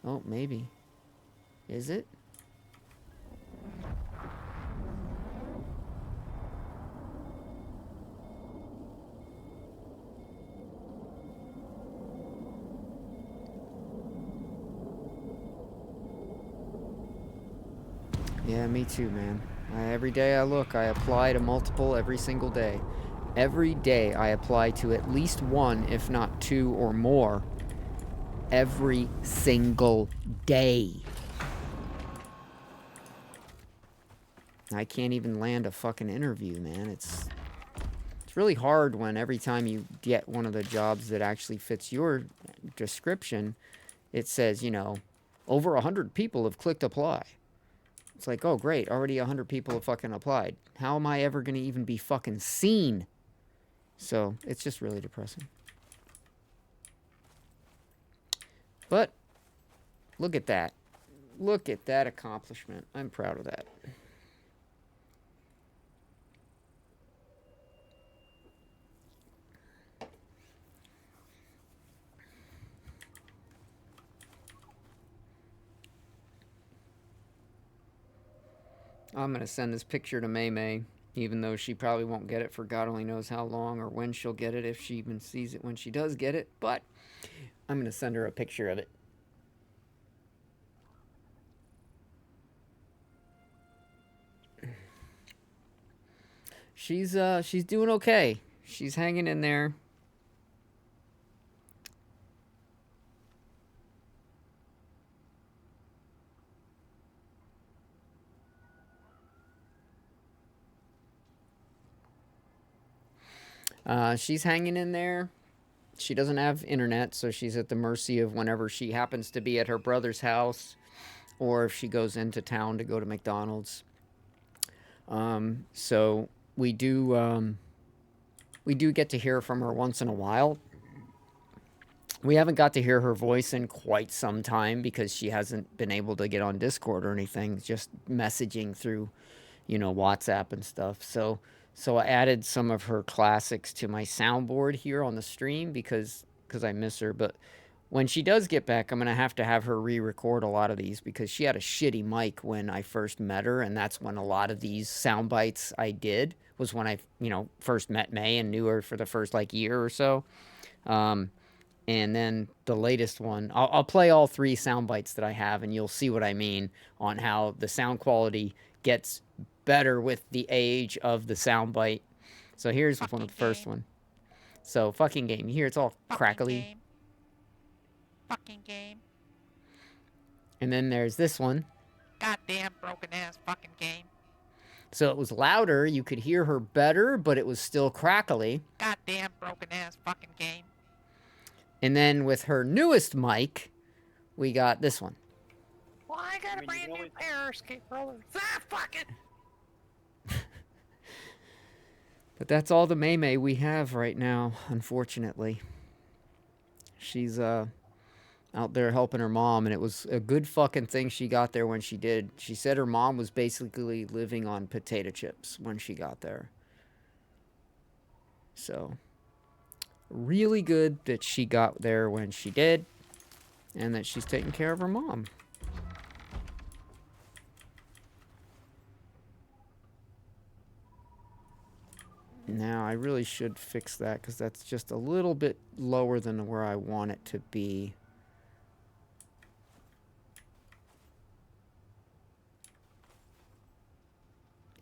Oh, maybe. Is it? Yeah, me too, man. Every day I look, I apply to multiple every single day. Every day I apply to at least one, if not two or more. Every single day. I can't even land a fucking interview, man. It's really hard when every time you get one of the jobs that actually fits your description, it says, you know, over 100 people have clicked apply. It's like, oh, great, already 100 people have fucking applied. How am I ever going to even be fucking seen? So, it's just really depressing. But, look at that. Look at that accomplishment. I'm proud of that. I'm going to send this picture to May May, even though she probably won't get it for God only knows how long or when she'll get it, if she even sees it when she does get it. But I'm going to send her a picture of it. She's doing okay. She's hanging in there. She's hanging in there. She doesn't have internet, so she's at the mercy of whenever she happens to be at her brother's house, or if she goes into town to go to McDonald's. So we do get to hear from her once in a while. We haven't got to hear her voice in quite some time because she hasn't been able to get on Discord or anything, just messaging through, you know, WhatsApp and stuff. So I added some of her classics to my soundboard here on the stream because I miss her. But when she does get back, I'm going to have her re-record a lot of these because she had a shitty mic when I first met her, and that's when a lot of these sound bites I did was when I, you know, first met May and knew her for the first, like, year or so. And then the latest one, I'll play all 3 sound bites that I have, and you'll see what I mean on how the sound quality gets better with the age of the soundbite. So here's one of the first one. So fucking game. You hear it's all crackly. Fucking game. And then there's this one. Goddamn broken ass fucking game. So it was louder, you could hear her better, but it was still crackly. Goddamn broken ass fucking game. And then with her newest mic, we got this one. Well, I got a brand new pair of skate rollers. Ah, fuck it. But that's all the May May we have right now, unfortunately. She's out there helping her mom, and it was a good fucking thing she got there when she did. She said her mom was basically living on potato chips when she got there. So, really good that she got there when she did, and that she's taking care of her mom. Now, I really should fix that because that's just a little bit lower than where I want it to be.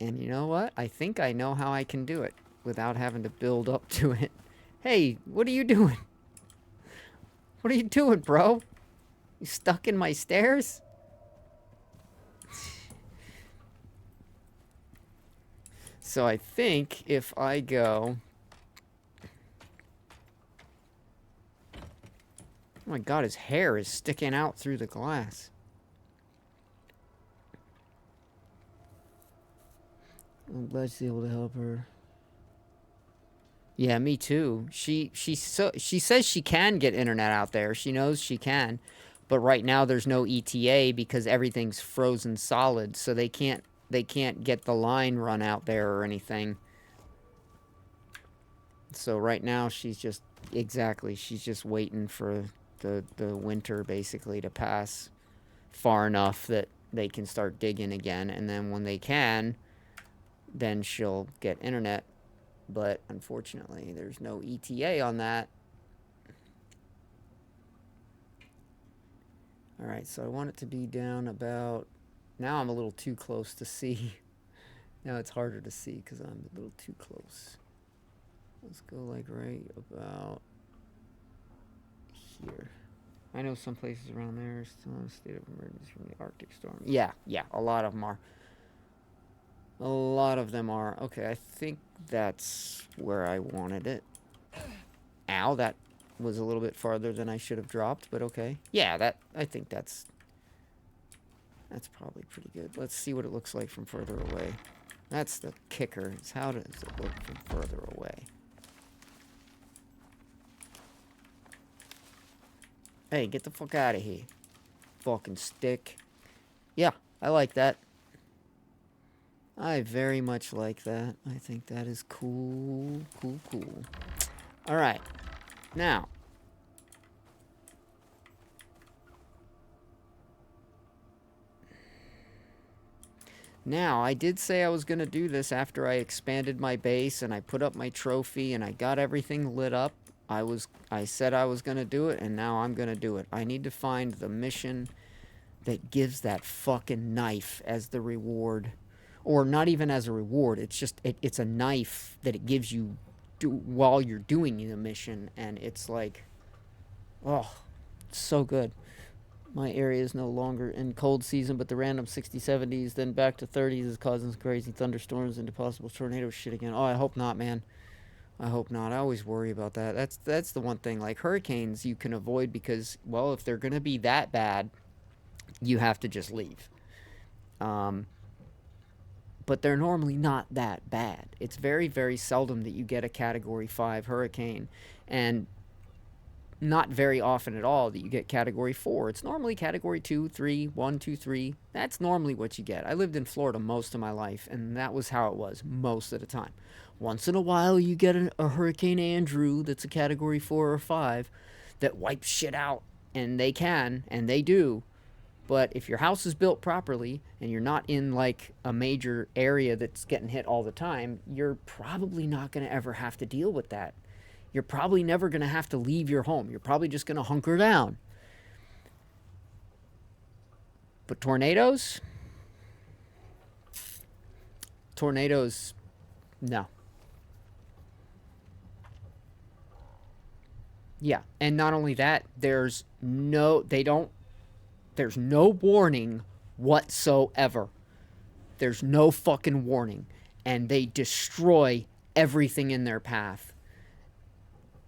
And you know what? I think I know how I can do it without having to build up to it. Hey, what are you doing? What are you doing, bro? You stuck in my stairs? So I think if I go... Oh my god, his hair is sticking out through the glass. I'm glad she's able to help her. Yeah, me too. She says she can get internet out there. She knows she can. But right now there's no ETA because everything's frozen solid, so they can't get the line run out there or anything. So right now she's just she's just waiting for the winter basically to pass far enough that they can start digging again, and then when they can, then she'll get internet. But unfortunately, there's no ETA on that. Alright, so I want it to be down about... Now I'm a little too close to see. Now it's harder to see because I'm a little too close. Let's go like right about here. I know some places around there are still in a state of emergency from the Arctic storm. Yeah, a lot of them are. A lot of them are. Okay, I think that's where I wanted it. Ow, that was a little bit farther than I should have dropped, but okay. Yeah, I think that's probably pretty good. Let's see what it looks like from further away. That's the kicker, is how does it look from further away? Hey, get the fuck out of here. Fucking stick. Yeah, I like that. I very much like that. I think that is cool, cool, cool. Alright. Now. Now, I did say I was going to do this after I expanded my base and I put up my trophy and I got everything lit up. I said I was going to do it, and now I'm going to do it. I need to find the mission that gives that fucking knife as the reward. Or not even as a reward. It's just, it's a knife that it gives you while you're doing the mission. And it's like, oh, it's so good. My area is no longer in cold season, but the random 60s, 70s, then back to 30s is causing crazy thunderstorms and possible tornado shit again. Oh, I hope not, man. I hope not. I always worry about that. That's the one thing. Like, hurricanes you can avoid because, well, if they're going to be that bad, you have to just leave. But they're normally not that bad. It's very, very seldom that you get a Category 5 hurricane, and not very often at all that you get Category 4. It's normally Category 2, 3, 1, 2, 3. That's normally what you get. I lived in Florida most of my life, and that was how it was most of the time. Once in a while, you get a Hurricane Andrew that's a Category 4 or 5 that wipes shit out, and they can, and they do. But if your house is built properly and you're not in like a major area that's getting hit all the time, you're probably not going to ever have to deal with that. You're probably never going to have to leave your home. You're probably just going to hunker down. But tornadoes? Tornadoes, no. Yeah, and not only that, there's no warning whatsoever. There's no fucking warning. And they destroy everything in their path.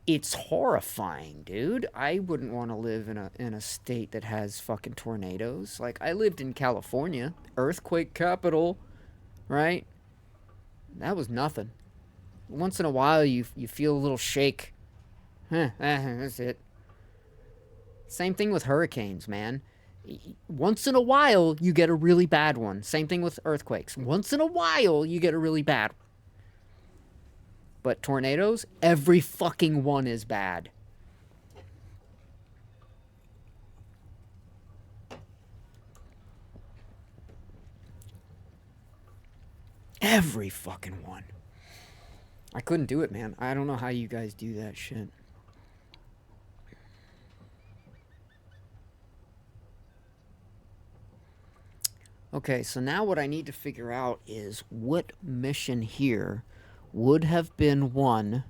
It's horrifying, dude. I wouldn't want to live in a state that has fucking tornadoes. Like, I lived in California, earthquake capital, right? That was nothing. Once in a while, you feel a little shake. That's it. Same thing with hurricanes, man. Once in a while, you get a really bad one. Same thing with earthquakes. Once in a while, you get a really bad one. But tornadoes, every fucking one is bad. Every fucking one. I couldn't do it, man. I don't know how you guys do that shit. Okay, so now what I need to figure out is what mission here would have been one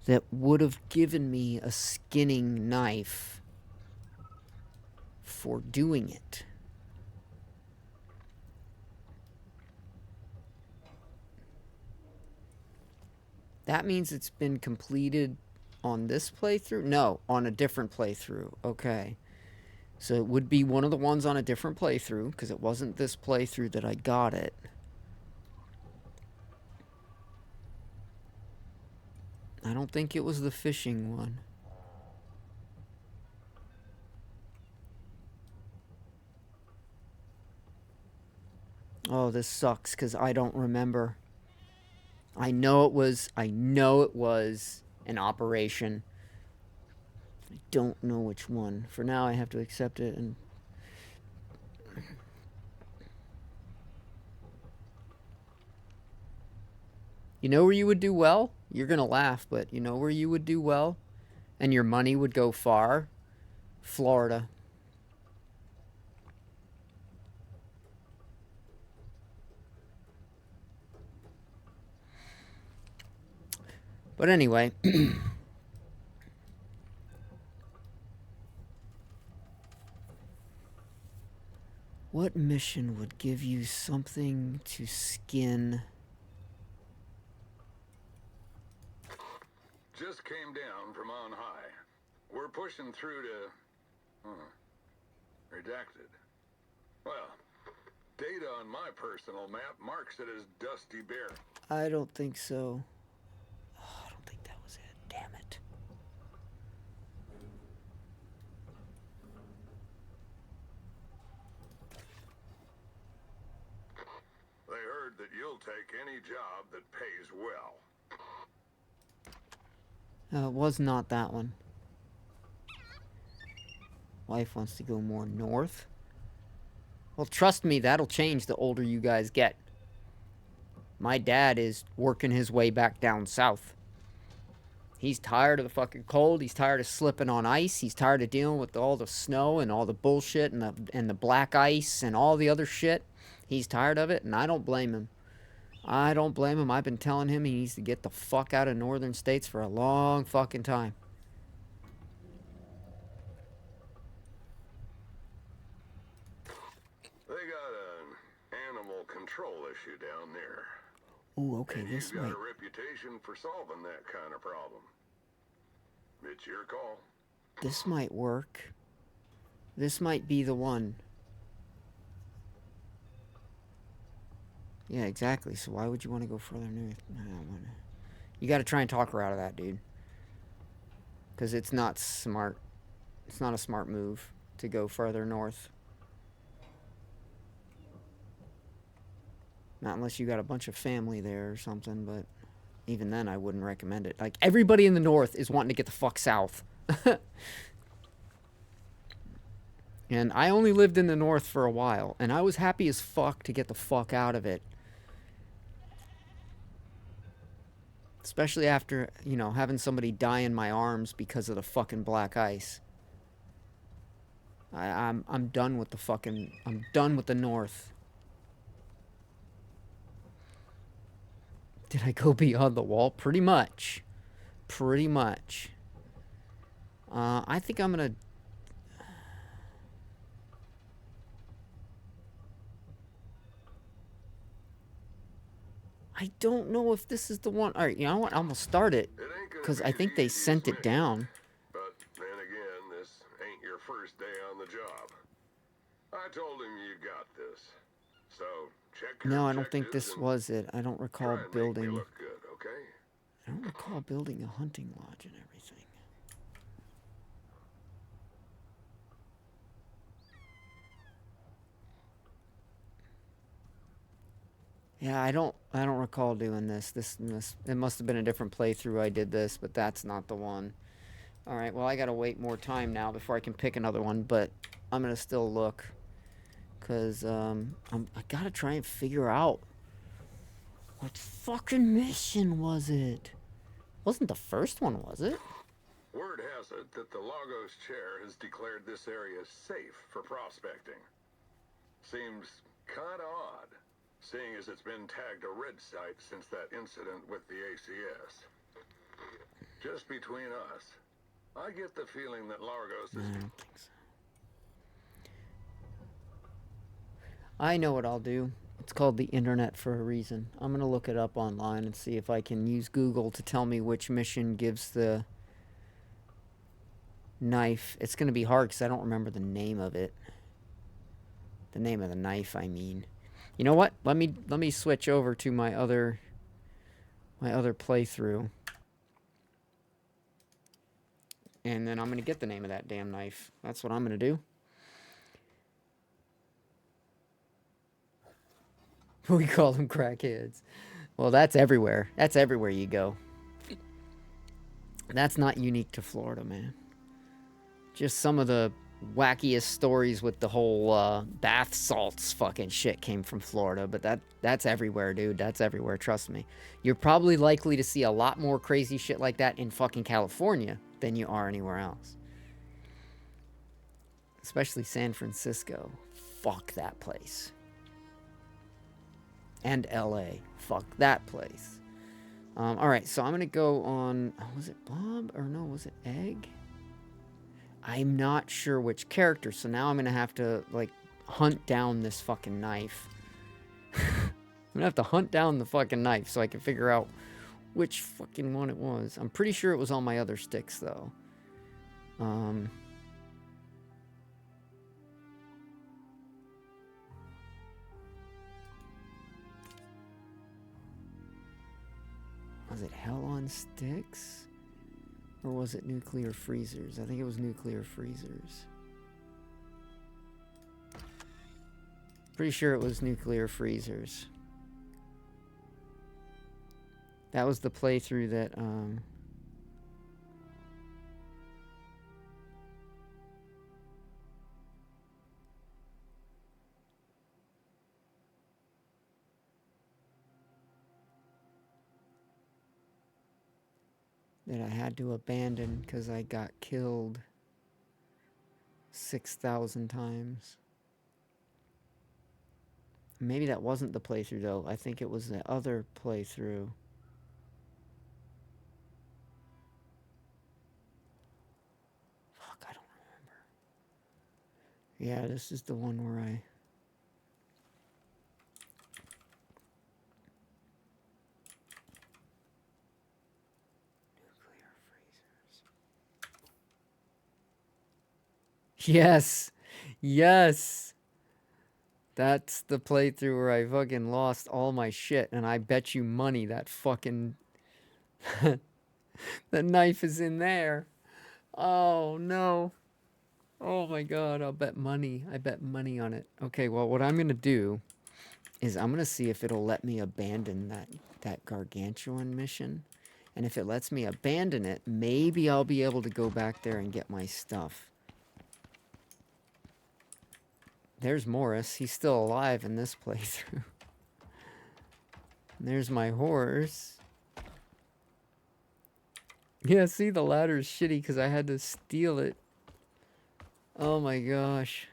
that would have given me a skinning knife for doing it. That means it's been completed on this playthrough? No, on a different playthrough. Okay. So it would be one of the ones on a different playthrough, because it wasn't this playthrough that I got it. I don't think it was the fishing one. Oh, this sucks, because I don't remember. I know it was an operation. I don't know which one. For now, I have to accept it and... You know where you would do well? You're gonna laugh, but you know where you would do well? And your money would go far? Florida. But anyway... What mission would give you something to skin? Just came down from on high. We're pushing through to... redacted. Well, data on my personal map marks it as Dusty Bear. I don't think so. Oh, I don't think that was it. Damn it. They heard that you'll take any job that pays well. It was not that one. Wife wants to go more north. Well, trust me, that'll change the older you guys get. My dad is working his way back down south. He's tired of the fucking cold. He's tired of slipping on ice. He's tired of dealing with all the snow and all the bullshit and the black ice and all the other shit. He's tired of it, and I don't blame him. I don't blame him. I've been telling him he needs to get the fuck out of northern states for a long fucking time. They got an animal control issue down there. Ooh, okay, And this you've might... got a reputation for solving that kind of problem. It's your call. This might work. This might be the one. Yeah, exactly. So why would you want to go further north? I don't wanna... You got to try and talk her out of that, dude. Because it's not smart. It's not a smart move to go further north. Not unless you got a bunch of family there or something, but even then I wouldn't recommend it. Like, everybody in the north is wanting to get the fuck south. And I only lived in the north for a while, and I was happy as fuck to get the fuck out of it. Especially after, you know, having somebody die in my arms because of the fucking black ice. I'm done with the fucking... I'm done with the north. Did I go beyond the wall? Pretty much. Pretty much. I think I'm gonna... I don't know if this is the one. All right, you know what? I'm gonna start it. Because I think they sent it down. But then again, this ain't your first day on the job. I told him you got this. So, check your No, I don't think objectives this and was it. I don't try recall and make me building... look good, okay? I don't recall building a hunting lodge and everything. Yeah, I don't recall doing this. It must have been a different playthrough I did this, but that's not the one. All right, well, I got to wait more time now before I can pick another one, but I'm going to still look cuz I got to try and figure out What fucking mission was it? Wasn't the first one, was it? Word has it that the Lagos chair has declared this area safe for prospecting. Seems kinda odd, seeing as it's been tagged a red site since that incident with the ACS. Just between us, I get the feeling that Lagos is... I don't think so. I know what I'll do. It's called the internet for a reason. I'm going to look it up online and see if I can use Google to tell me which mission gives the knife. It's going to be hard because I don't remember the name of it. The name of the knife, I mean. You know what? Let me switch over to my other playthrough. And then I'm going to get the name of that damn knife. That's what I'm going to do. We call them crackheads. Well, that's everywhere. That's everywhere you go. That's not unique to Florida, man. Just some of the wackiest stories with the whole bath salts fucking shit came from Florida. But that's everywhere, dude. That's everywhere, trust me. You're probably likely to see a lot more crazy shit like that in fucking California than you are anywhere else. Especially San Francisco. Fuck that place. And LA. Fuck that place. Alright, so I'm going to go on... was it Bob? Or no, was it Egg? I'm not sure which character, so now I'm going to have to, like, hunt down this fucking knife. I'm going to have to hunt down the fucking knife so I can figure out which fucking one it was. I'm pretty sure it was on my other sticks, though. Was it Hell on Sticks? Or was it Nuclear Freezers? I think it was Nuclear Freezers. Pretty sure it was Nuclear Freezers. That was the playthrough that, that I had to abandon because I got killed 6,000 times. Maybe that wasn't the playthrough, though. I think it was the other playthrough. Fuck, I don't remember. Yeah, this is the one where I... Yes! Yes! That's the playthrough where I fucking lost all my shit, and I bet you money that fucking... the knife is in there. Oh, no. Oh my god, I'll bet money. I bet money on it. Okay, well, what I'm gonna do is I'm gonna see if it'll let me abandon that Gargantuan mission. And if it lets me abandon it, maybe I'll be able to go back there and get my stuff. There's Morris. He's still alive in this playthrough. There's my horse. Yeah, see, the ladder is shitty because I had to steal it. Oh my gosh.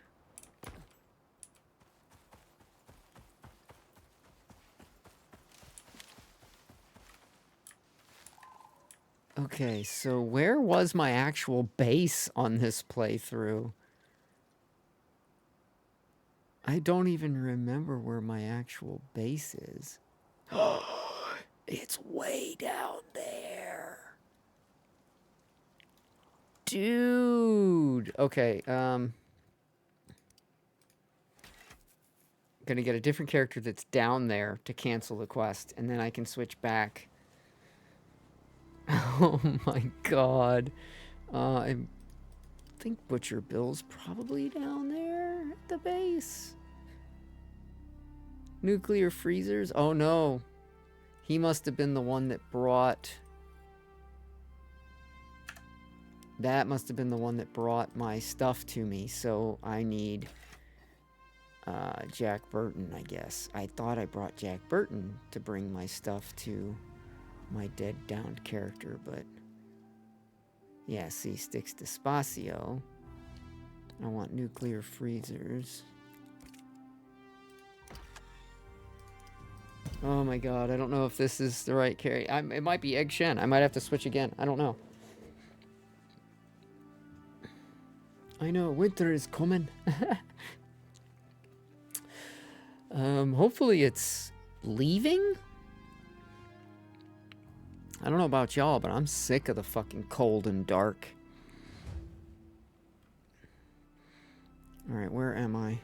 Okay, so where was my actual base on this playthrough? I don't even remember where my actual base is. It's way down there. Dude. Okay, gonna get a different character that's down there to cancel the quest, and then I can switch back. Oh my god. I think Butcher Bill's probably down there at the base. Nuclear Freezers? Oh no. He must have been the one that brought... That must have been the one that brought my stuff to me, so I need Jack Burton, I guess. I thought I brought Jack Burton to bring my stuff to my dead downed character, but yeah, see, sticks to Spacio. I want nuclear freezers. Oh my god, I don't know if this is the right carry. It might be Egg Shen. I might have to switch again. I don't know. I know, winter is coming. Hopefully it's leaving? I don't know about y'all, but I'm sick of the fucking cold and dark. Alright, where am I?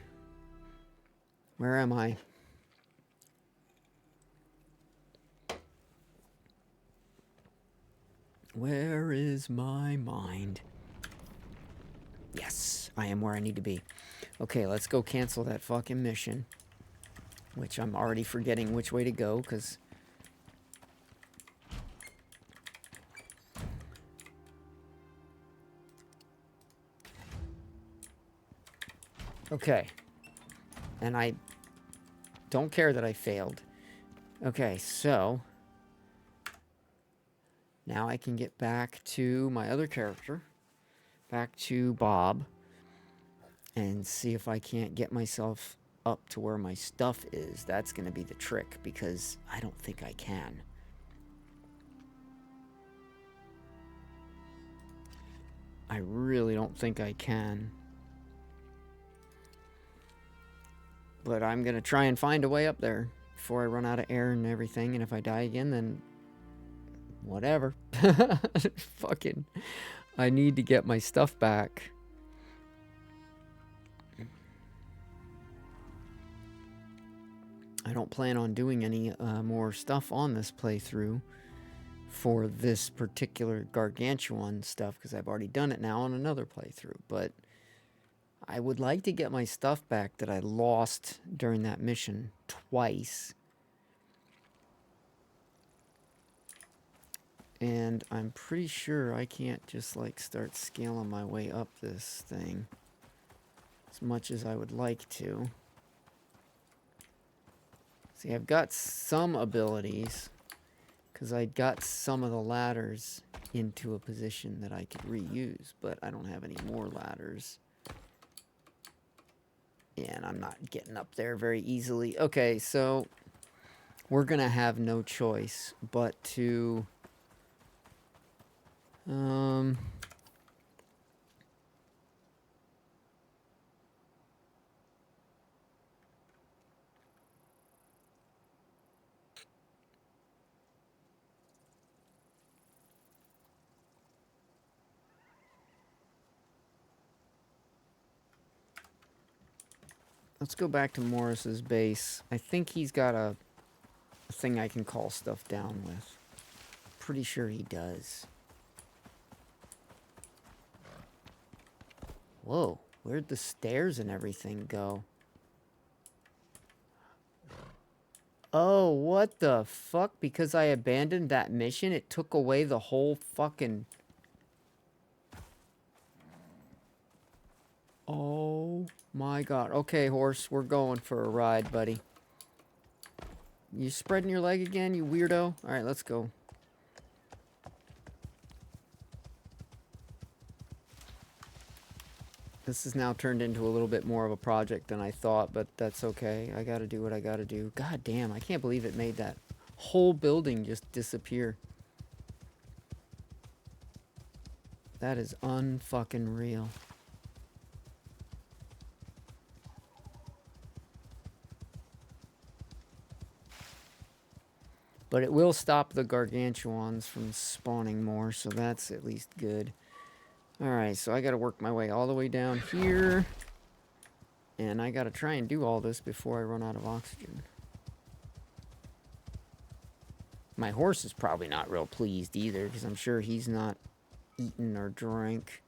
Where am I? Where is my mind? Yes, I am where I need to be. Okay, let's go cancel that fucking mission. Which I'm already forgetting which way to go, because... Okay. And I don't care that I failed. Okay, so... Now I can get back to my other character. Back to Bob. And see if I can't get myself up to where my stuff is. That's going to be the trick, because I don't think I can. I really don't think I can. But I'm going to try and find a way up there before I run out of air and everything. And if I die again, then whatever. Fucking, I need to get my stuff back. I don't plan on doing any more stuff on this playthrough for this particular Gargantuan stuff, because I've already done it now on another playthrough. But I would like to get my stuff back that I lost during that mission twice. And I'm pretty sure I can't just like start scaling my way up this thing as much as I would like to. See, I've got some abilities because I got some of the ladders into a position that I could reuse, but I don't have any more ladders. And I'm not getting up there very easily. Okay, so we're going to have no choice but to... Let's go back to Morris's base. I think he's got a thing I can call stuff down with. Pretty sure he does. Whoa, where'd the stairs and everything go? Oh, what the fuck? Because I abandoned that mission, it took away the whole fucking... Oh my god. Okay, horse, we're going for a ride, buddy. You spreading your leg again, you weirdo? Alright, let's go. This has now turned into a little bit more of a project than I thought, but that's okay. I gotta do what I gotta do. God damn, I can't believe it made that whole building just disappear. That is unfucking real. But it will stop the Gargantuans from spawning more, so that's at least good. Alright, so I gotta work my way all the way down here. And I gotta try and do all this before I run out of oxygen. My horse is probably not real pleased either, because I'm sure he's not eaten or drank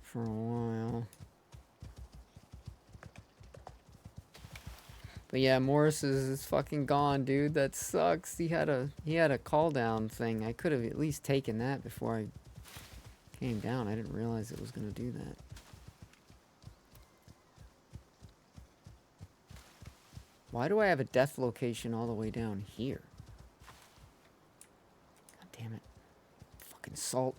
for a while. But yeah, Morris is fucking gone, dude. That sucks. He had a call down thing. I could have at least taken that before I came down. I didn't realize it was gonna do that. Why do I have a death location all the way down here? God damn it. Fucking salt.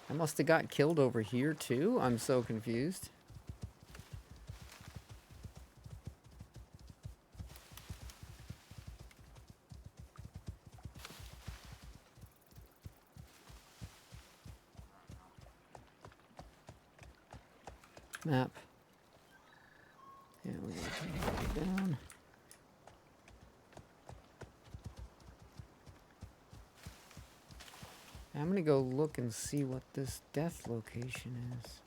I must have got killed over here too. I'm so confused. Map. Yeah, we're gonna take it down. I'm gonna go look and see what this death location is.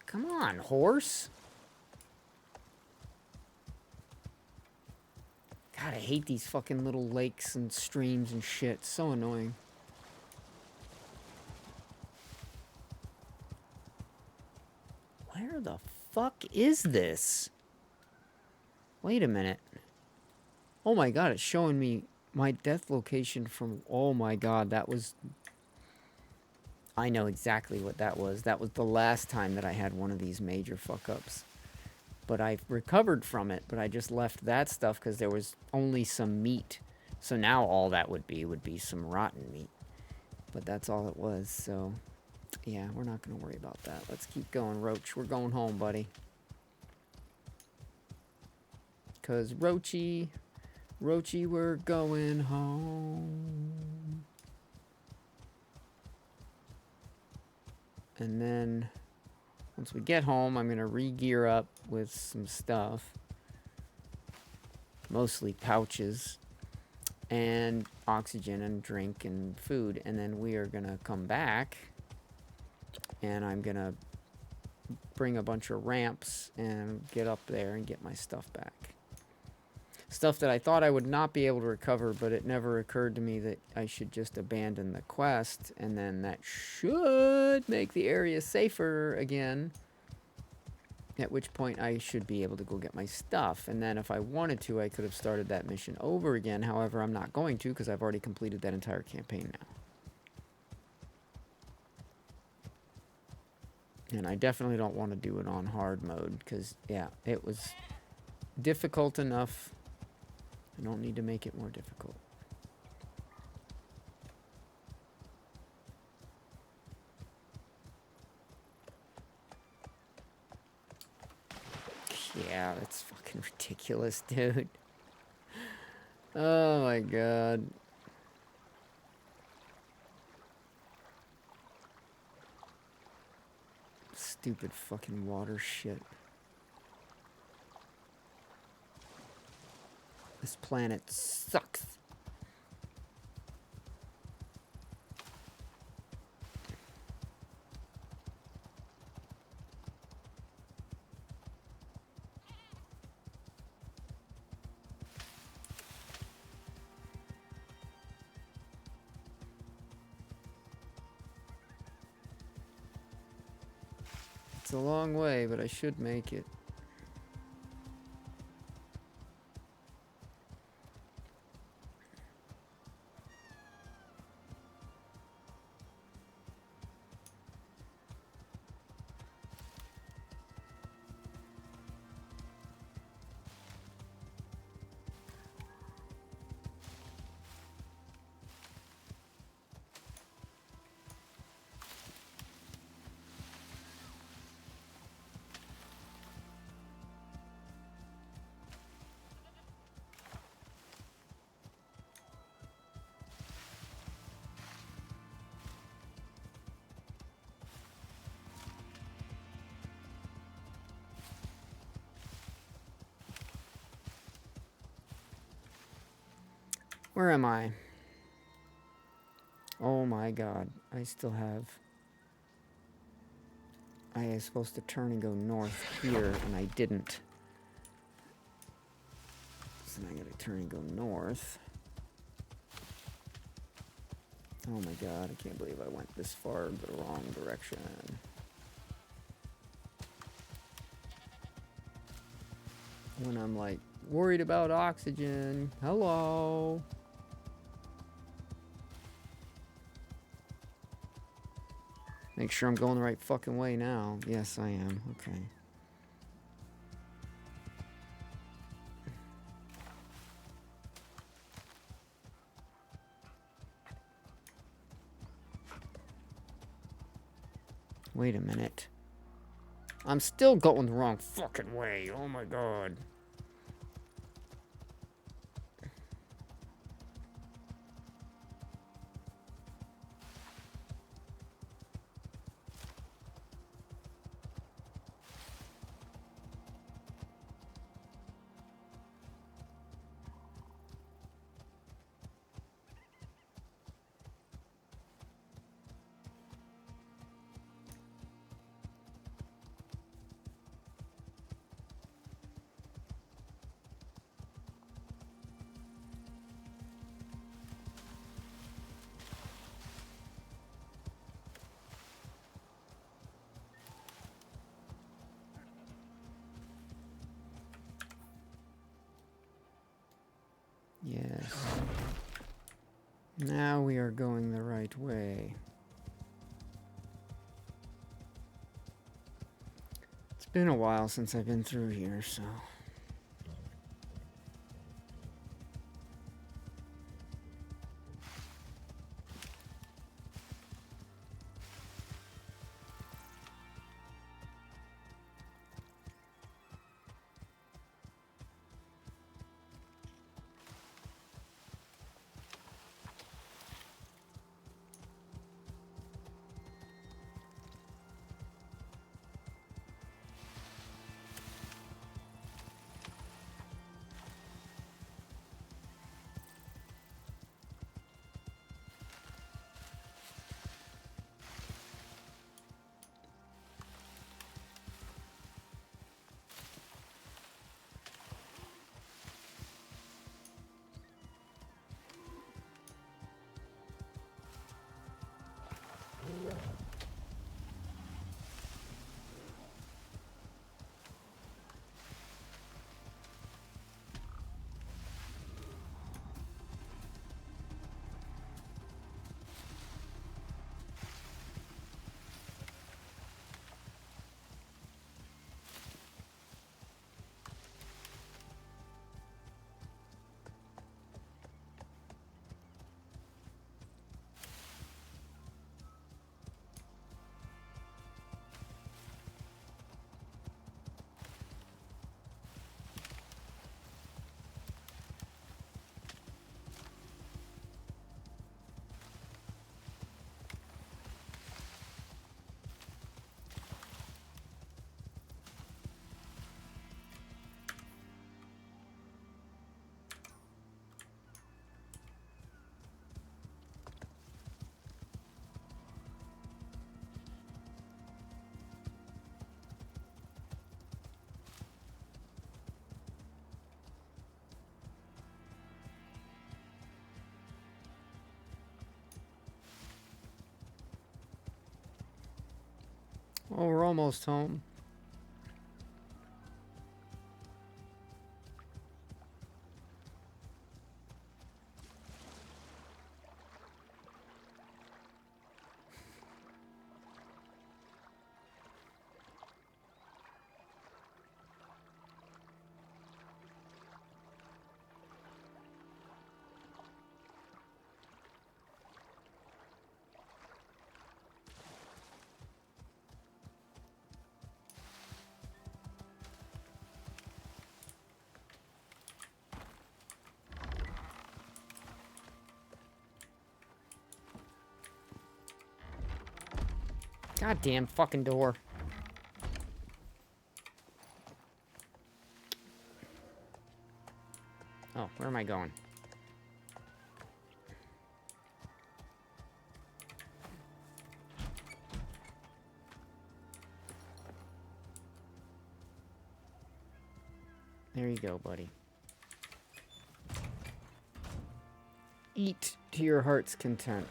Come on, horse. God, I hate these fucking little lakes and streams and shit. So annoying. Where the fuck is this? Wait a minute. Oh my god, it's showing me my death location from... Oh my god, that was... I know exactly what that was. That was the last time that I had one of these major fuck-ups. But I recovered from it, but I just left that stuff because there was only some meat. So now all that would be some rotten meat. But that's all it was, so... Yeah, we're not going to worry about that. Let's keep going, Roach. We're going home, buddy. Because Roachy, we're going home. And then, once we get home, I'm going to re-gear up with some stuff. Mostly pouches. And oxygen and drink and food. And then we are going to come back... And I'm gonna bring a bunch of ramps and get up there and get my stuff back. Stuff that I thought I would not be able to recover, but it never occurred to me that I should just abandon the quest, and then that should make the area safer again. At which point I should be able to go get my stuff. And then if I wanted to, I could have started that mission over again. However, I'm not going to because I've already completed that entire campaign now. And I definitely don't want to do it on hard mode, because, yeah, it was difficult enough. I don't need to make it more difficult. Yeah, that's fucking ridiculous, dude. Oh my god. Stupid fucking water shit. This planet sucks. It's a long way, but I should make it. Where am I? Oh my god. I still have... I was supposed to turn and go north here, and I didn't. So now I gotta turn and go north. Oh my god, I can't believe I went this far the wrong direction. When I'm like, worried about oxygen. Hello. Make sure I'm going the right fucking way now. Yes, I am. Okay. Wait a minute. I'm still going the wrong fucking way. Oh my god. Yes. Now we are going the right way. It's been a while since I've been through here, so... Oh, we're almost home. Goddamn fucking door. Oh, where am I going? There you go, buddy. Eat to your heart's content.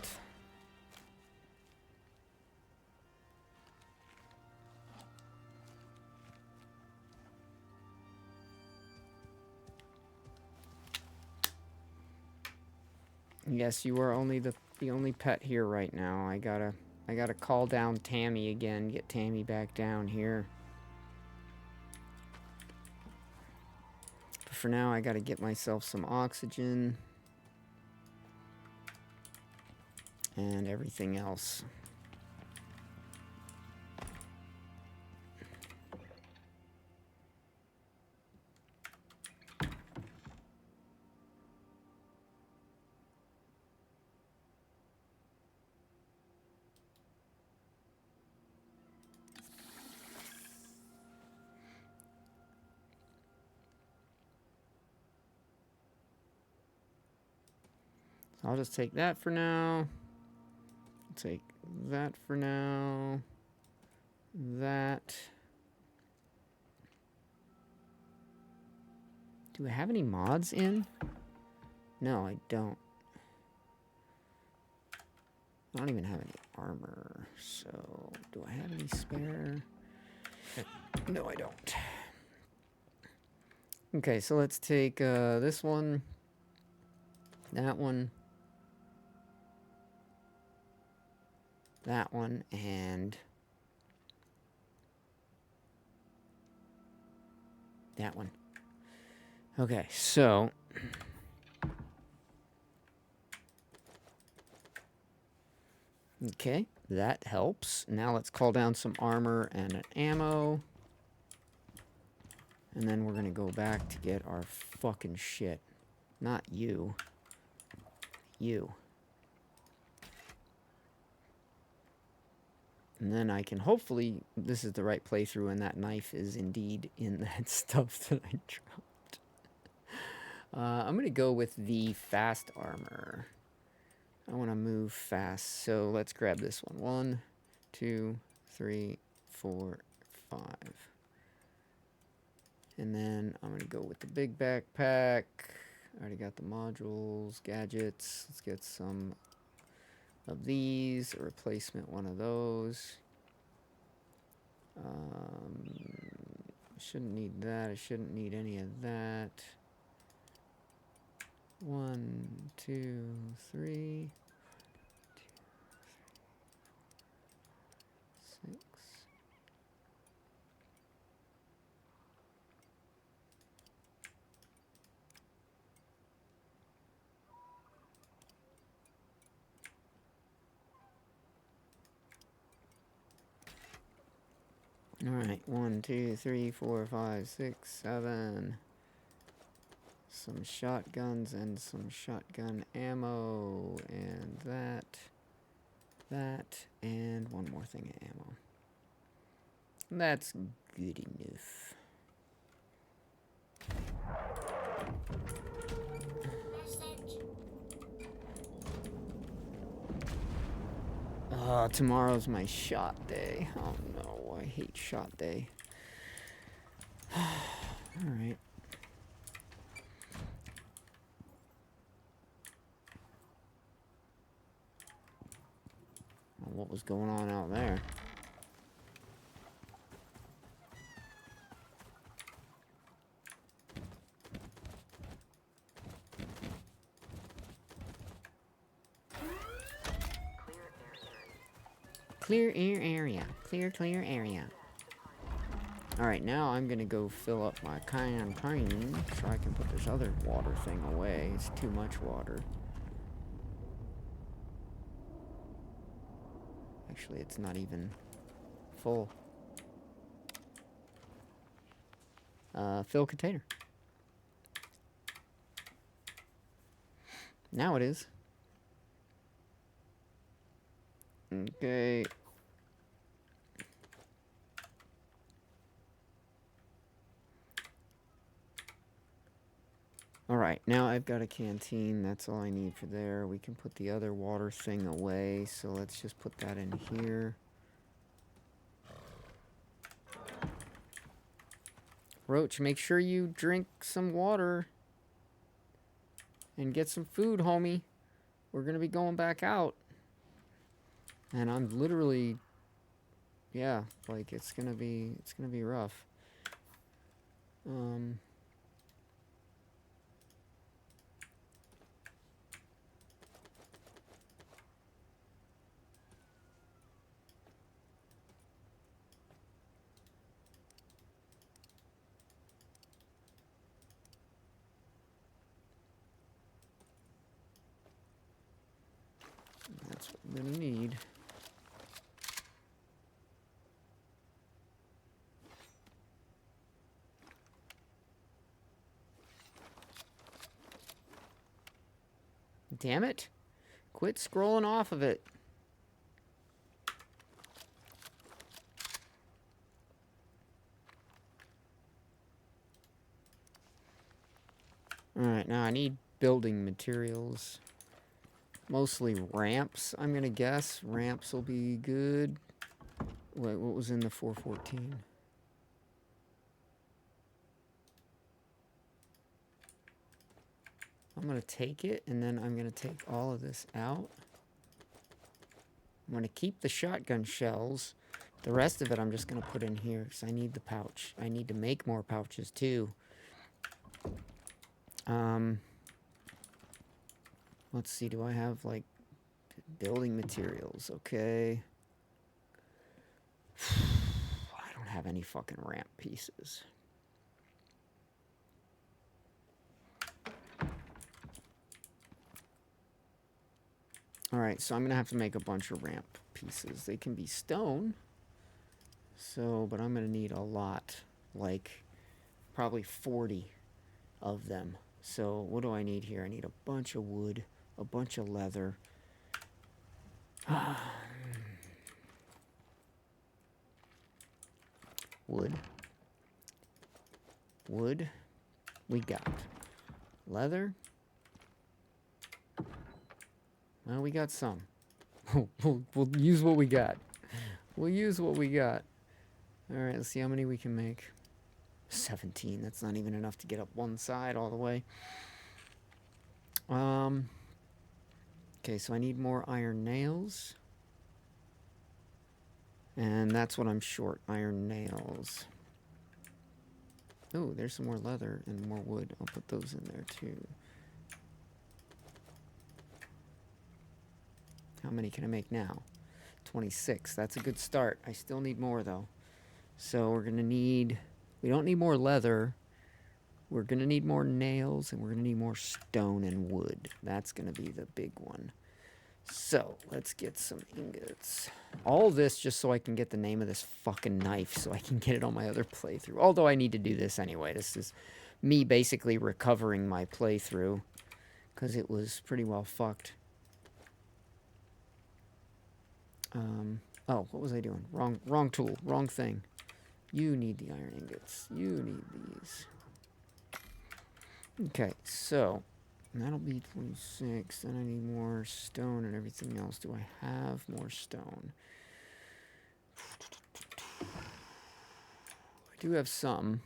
Yes, you are only the only pet here right now. I gotta call down Tammy again, get Tammy back down here. But for now, I gotta get myself some oxygen. And everything else. I'll just take that for now. Take that for now. That. Do I have any mods in? No, I don't. I don't even have any armor. So, do I have any spare? No, I don't. Okay, so let's take this one, that one, that one, and that one. Okay, so okay, that helps. Now let's call down some armor and an ammo. And then we're gonna go back to get our fucking shit. Not you. You. And then I can hopefully, this is the right playthrough and that knife is indeed in that stuff that I dropped. I'm gonna go with the fast armor. I wanna move fast, so let's grab this one. 1, 2, 3, 4, 5. And then I'm gonna go with the big backpack. I already got the modules, gadgets. Let's get some of these, a replacement one of those. Shouldn't need that. I shouldn't need any of that. 1, 2, 3. 6. All right, 1, 2, 3, 4, 5, 6, 7. Some shotguns and some shotgun ammo, and that, and one more thing of ammo. That's good enough. Tomorrow's my shot day. Oh no, I hate shot day. Alright. Well, what was going on out there? Clear air area. Clear area. Alright, now I'm gonna go fill up my can so I can put this other water thing away. It's too much water. Actually, it's not even full. Fill container. Now it is. Okay. Alright, now I've got a canteen. That's all I need for there. We can put the other water thing away, so let's just put that in here. Roach, make sure you drink some water. And get some food, homie. We're gonna be going back out. And I'm literally... Yeah, like, it's gonna be rough. That's what we're gonna need. Damn it. Quit scrolling off of it. Alright, now I need building materials. Mostly ramps, I'm gonna guess. Ramps will be good. Wait, what was in the 414? I'm gonna take it, and then I'm gonna take all of this out. I'm gonna keep the shotgun shells. The rest of it I'm just gonna put in here, because I need the pouch. I need to make more pouches, too. Let's see, do I have, like, building materials? Okay. I don't have any fucking ramp pieces. Alright, so I'm gonna have to make a bunch of ramp pieces. They can be stone. So, but I'm gonna need a lot. Like, probably 40 of them. So, what do I need here? I need a bunch of wood, a bunch of leather. Wood. Wood. We got. Leather. Well, we got some. We'll use what we got. We'll use what we got. Alright, let's see how many we can make. 17. That's not even enough to get up one side all the way. Okay, so I need more iron nails. And that's what I'm short. Iron nails. Oh, there's some more leather and more wood. I'll put those in there too. How many can I make now? 26. That's a good start. I still need more, though. So we're going to need... We don't need more leather. We're going to need more nails, and we're going to need more stone and wood. That's going to be the big one. So, let's get some ingots. All this just so I can get the name of this fucking knife, so I can get it on my other playthrough. Although I need to do this anyway. This is me basically recovering my playthrough, because it was pretty well fucked. Oh, what was I doing? Wrong tool. Wrong thing. You need the iron ingots. You need these. Okay, so that'll be 26. Then I need more stone and everything else. Do I have more stone? I do have some.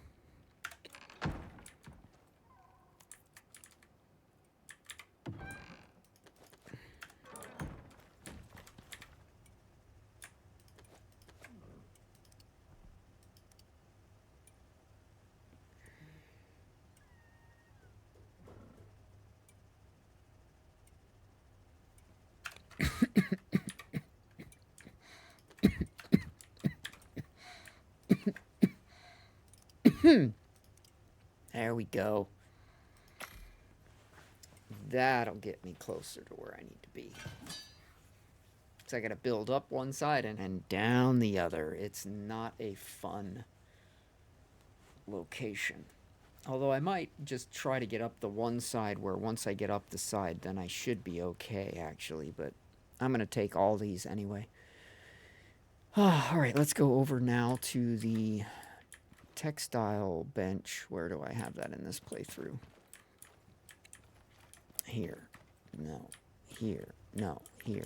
There we go. That'll get me closer to where I need to be. So I gotta build up one side and down the other. It's not a fun location. Although I might just try to get up the one side where once I get up the side, then I should be okay, actually. But I'm gonna take all these anyway. Alright, let's go over now to the textile bench. Where do I have that in this playthrough? Here. No. Here. No. Here.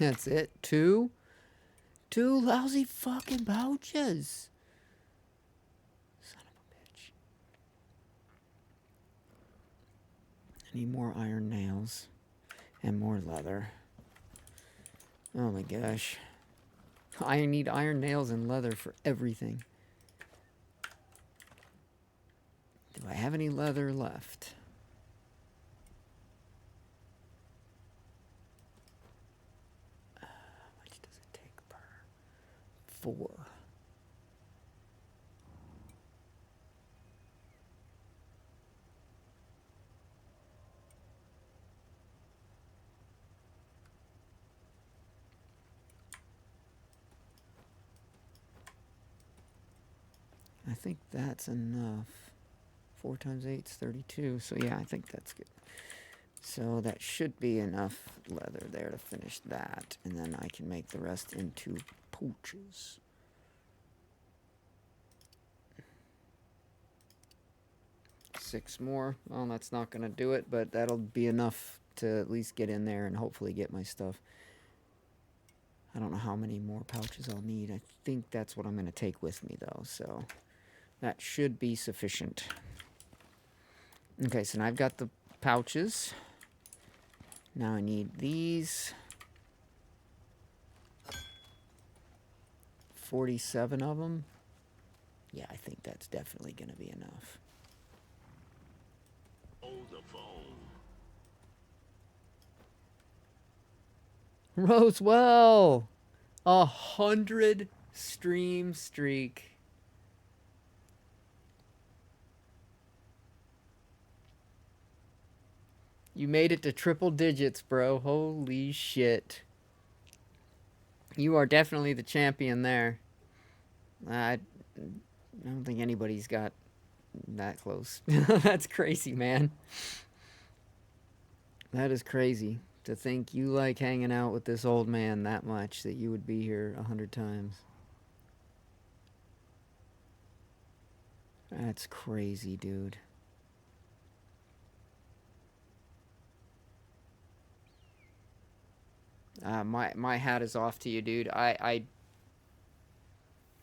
That's it. Two lousy fucking pouches. Son of a bitch. I need more iron nails and more leather. Oh my gosh. I need iron nails and leather for everything. Do I have any leather left? How much does it take per? 4. I think that's enough. 4 times 8 is 32. So yeah, I think that's good. So that should be enough leather there to finish that. And then I can make the rest into pouches. Six more. Well, that's not going to do it, but that'll be enough to at least get in there and hopefully get my stuff. I don't know how many more pouches I'll need. I think that's what I'm going to take with me, though. So that should be sufficient. Okay, so now I've got the pouches. Now I need these. 47 of them. Yeah, I think that's definitely going to be enough. Hold the phone. Rosewell! 100 stream streak. You made it to triple digits, bro. Holy shit. You are definitely the champion there. I don't think anybody's got that close. That's crazy, man. That is crazy to think you like hanging out with this old man that much that you would be here 100 times. That's crazy, dude. My hat is off to you, dude. I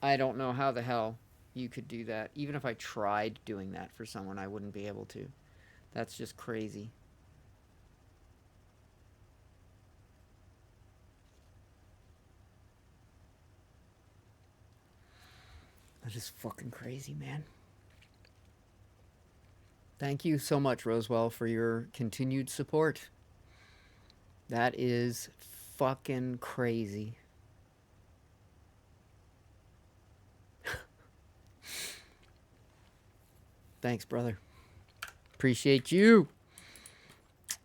don't know how the hell you could do that. Even if I tried doing that for someone, I wouldn't be able to. That's just crazy. That is fucking crazy, man. Thank you so much, Rosewell, for your continued support. That is fucking crazy. Thanks, brother. Appreciate you.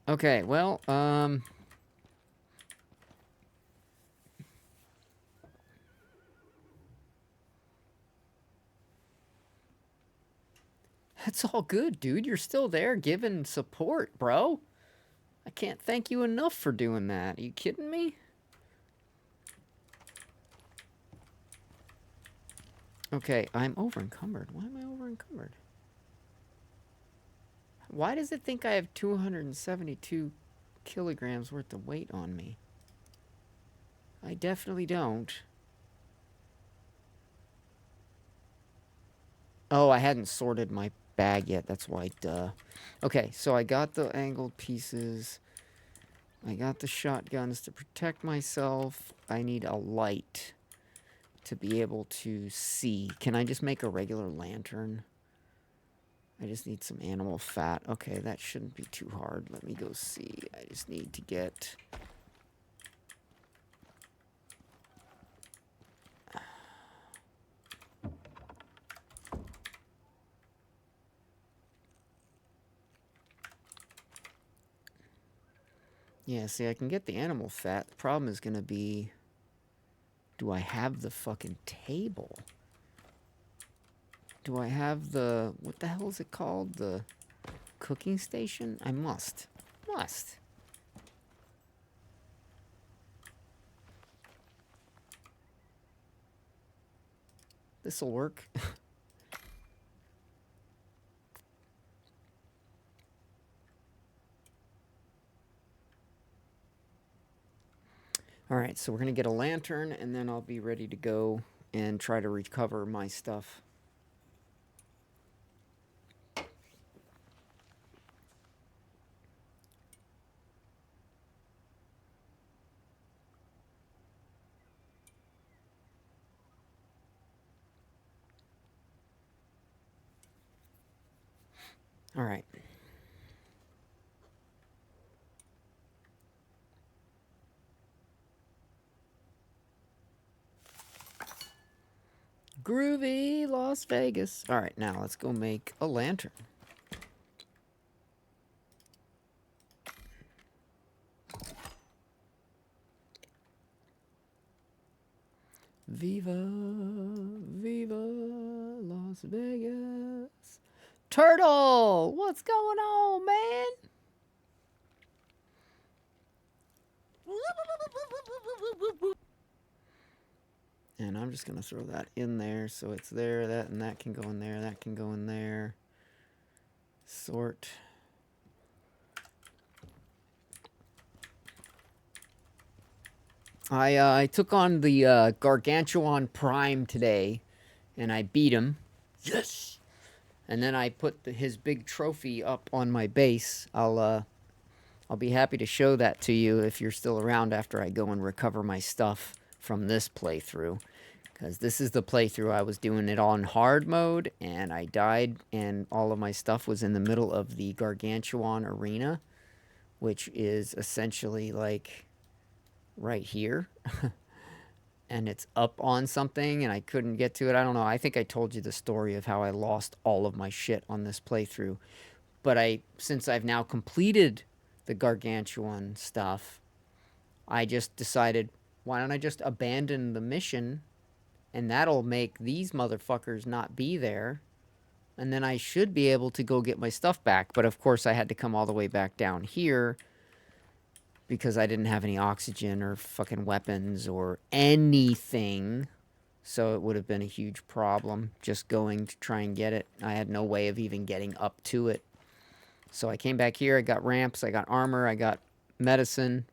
Okay, well, that's all good, dude. You're still there giving support, bro. I can't thank you enough for doing that. Are you kidding me? Okay, I'm over encumbered. Why am I over encumbered? Why does it think I have 272 kilograms worth of weight on me? I definitely don't. Oh, I hadn't sorted my bag yet. That's why, duh. Okay, so I got the angled pieces. I got the shotguns to protect myself. I need a light to be able to see. Can I just make a regular lantern? I just need some animal fat. Okay, that shouldn't be too hard. Let me go see. I just need to get... Yeah, see, I can get the animal fat. The problem is going to be... Do I have the fucking table? Do I have the... What the hell is it called? The cooking station? I must. Must. This'll work. Alright, so we're going to get a lantern, and then I'll be ready to go and try to recover my stuff. Alright. Groovy Las Vegas. Alright, now let's go make a lantern. Viva, viva Las Vegas. Turtle, what's going on, man? And I'm just going to throw that in there so it's there. That and that can go in there. That can go in there. Sort. I took on the Gargantuan Prime today, and I beat him. Yes! And then I put his big trophy up on my base. I'll be happy to show that to you if you're still around after I go and recover my stuff from this playthrough. Because this is the playthrough I was doing it on hard mode, and I died, and all of my stuff was in the middle of the Gargantuan arena, which is essentially like right here. And it's up on something, and I couldn't get to it. I don't know. I think I told you the story of how I lost all of my shit on this playthrough. But since I've now completed the Gargantuan stuff, I just decided, why don't I just abandon the mission, and that'll make these motherfuckers not be there, and then I should be able to go get my stuff back. But of course I had to come all the way back down here because I didn't have any oxygen or fucking weapons or anything. So it would have been a huge problem just going to try and get it. I had no way of even getting up to it. So I came back here, I got ramps, I got armor, I got medicine,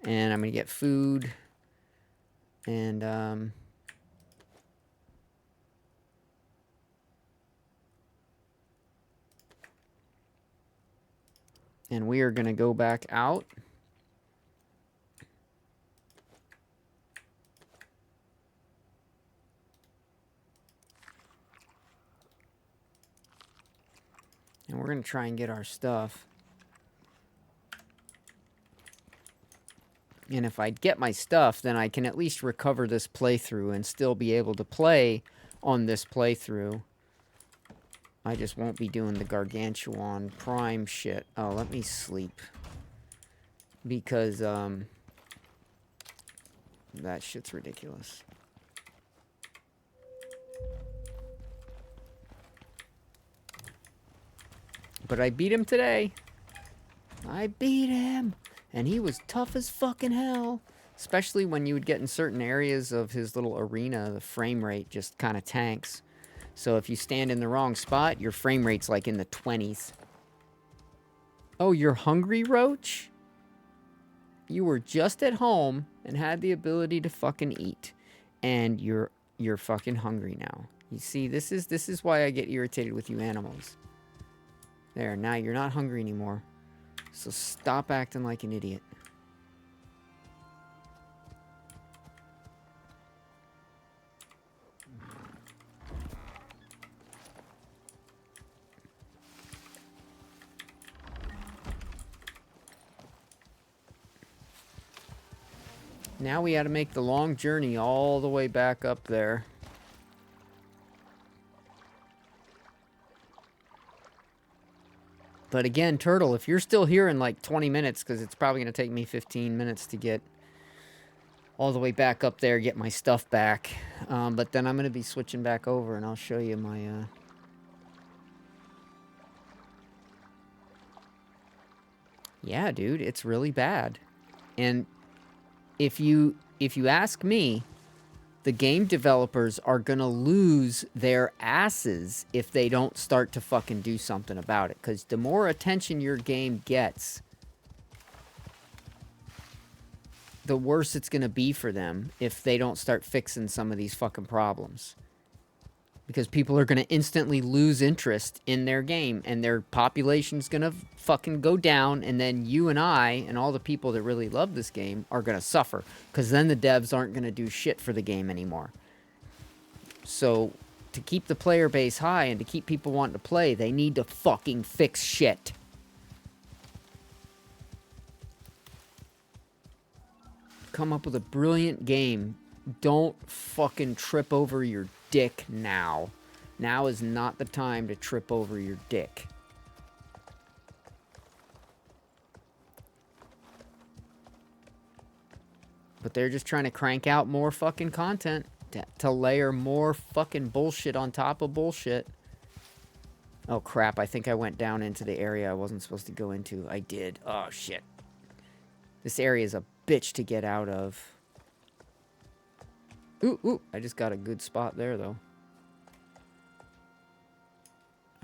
and I'm going to get food. And, we are going to go back out. And we're going to try and get our stuff. And if I get my stuff, then I can at least recover this playthrough and still be able to play on this playthrough. I just won't be doing the Gargantuan Prime shit. Oh, let me sleep. Because, that shit's ridiculous. But I beat him today. I beat him. And he was tough as fucking hell. Especially when you would get in certain areas of his little arena, the frame rate just kind of tanks. So if you stand in the wrong spot, your frame rate's like in the 20s. Oh, you're hungry, Roach? You were just at home and had the ability to fucking eat. And you're fucking hungry now. You see, this is why I get irritated with you animals. There, now you're not hungry anymore. So stop acting like an idiot. Now we had to make the long journey all the way back up there. But again, Turtle, if you're still here in like 20 minutes, because it's probably going to take me 15 minutes to get all the way back up there, get my stuff back. But then I'm going to be switching back over, and I'll show you my... Yeah, dude, it's really bad. And if you ask me, the game developers are gonna lose their asses if they don't start to fucking do something about it. Because the more attention your game gets, the worse it's going to be for them if they don't start fixing some of these fucking problems. Because people are going to instantly lose interest in their game, and their population's going to fucking go down, and then you and I and all the people that really love this game are going to suffer. Because then the devs aren't going to do shit for the game anymore. So, to keep the player base high and to keep people wanting to play, they need to fucking fix shit. Come up with a brilliant game. Don't fucking trip over your dick now. Now is not the time to trip over your dick. But they're just trying to crank out more fucking content to layer more fucking bullshit on top of bullshit. Oh crap, I think I went down into the area I wasn't supposed to go into. I did. Oh shit. This area is a bitch to get out of. Ooh, I just got a good spot there, though.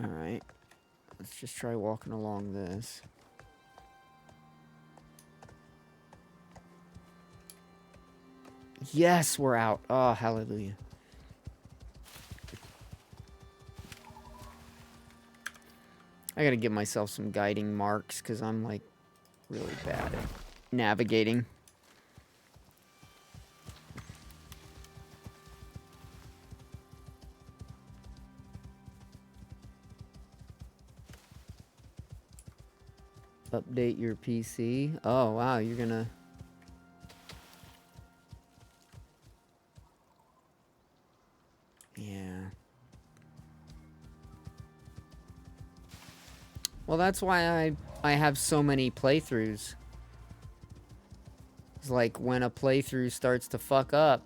Alright. Let's just try walking along this. Yes, we're out. Oh, hallelujah. I gotta give myself some guiding marks, because I'm, like, really bad at navigating. Update your PC. Oh, wow, you're gonna... Yeah. Well, that's why I have so many playthroughs. It's like when a playthrough starts to fuck up,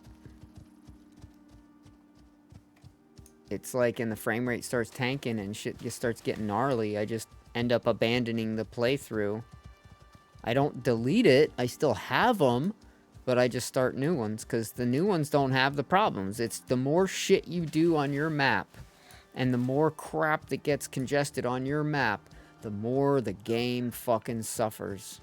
it's like, and the frame rate starts tanking and shit just starts getting gnarly, I just end up abandoning the playthrough. I don't delete it. I still have them, but I just start new ones because the new ones don't have the problems. It's the more shit you do on your map and the more crap that gets congested on your map, the more the game fucking suffers.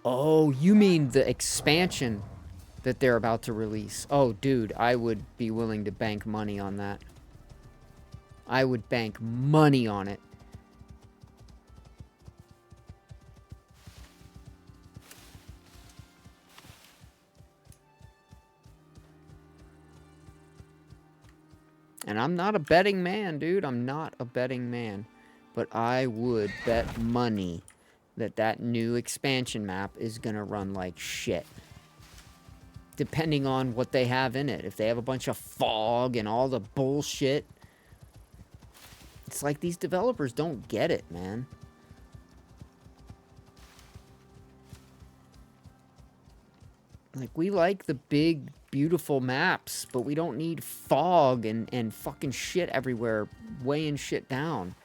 Oh, you mean the expansion that they're about to release. Oh, dude, I would be willing to bank money on that. I would bank money on it. And I'm not a betting man, dude. I'm not a betting man. But I would bet money that that new expansion map is gonna run like shit. Depending on what they have in it. If they have a bunch of fog and all the bullshit. It's like these developers don't get it, man. Like, we like the big, beautiful maps, but we don't need fog and fucking shit everywhere weighing shit down.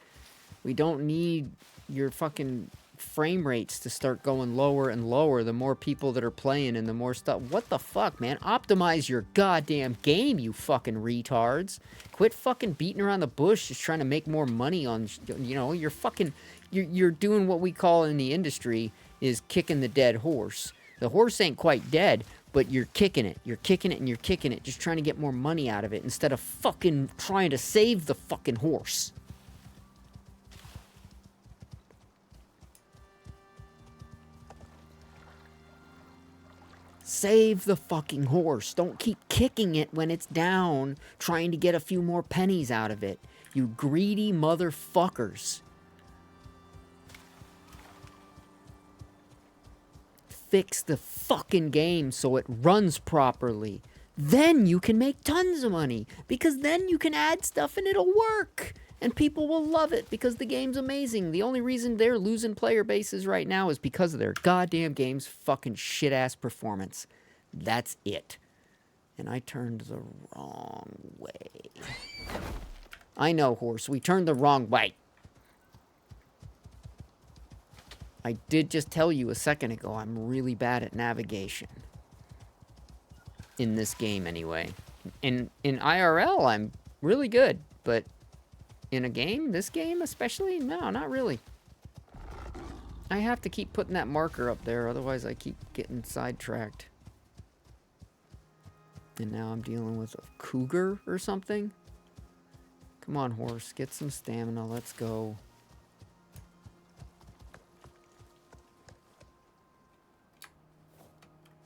We don't need your fucking frame rates to start going lower and lower the more people that are playing and the more stuff. What the fuck, man? Optimize your goddamn game, you fucking retards. Quit fucking beating around the bush just trying to make more money on, you know, you're fucking, you're doing what we call in the industry is kicking the dead horse. The horse ain't quite dead, but you're kicking it. You're kicking it and you're kicking it, just trying to get more money out of it instead of fucking trying to save the fucking horse. Save the fucking horse. Don't keep kicking it when it's down, trying to get a few more pennies out of it. You greedy motherfuckers. Fix the fucking game so it runs properly. Then you can make tons of money. Because then you can add stuff and it'll work. And people will love it because the game's amazing. The only reason they're losing player bases right now is because of their goddamn game's fucking shit-ass performance. That's it. And I turned the wrong way. I know, horse. We turned the wrong way. I did just tell you a second ago I'm really bad at navigation. In this game, anyway. In IRL, I'm really good, but in a game, this game especially, no, not really. I have to keep putting that marker up there, otherwise I keep getting sidetracked. And now I'm dealing with a cougar or something. Come on, horse, get some stamina, let's go.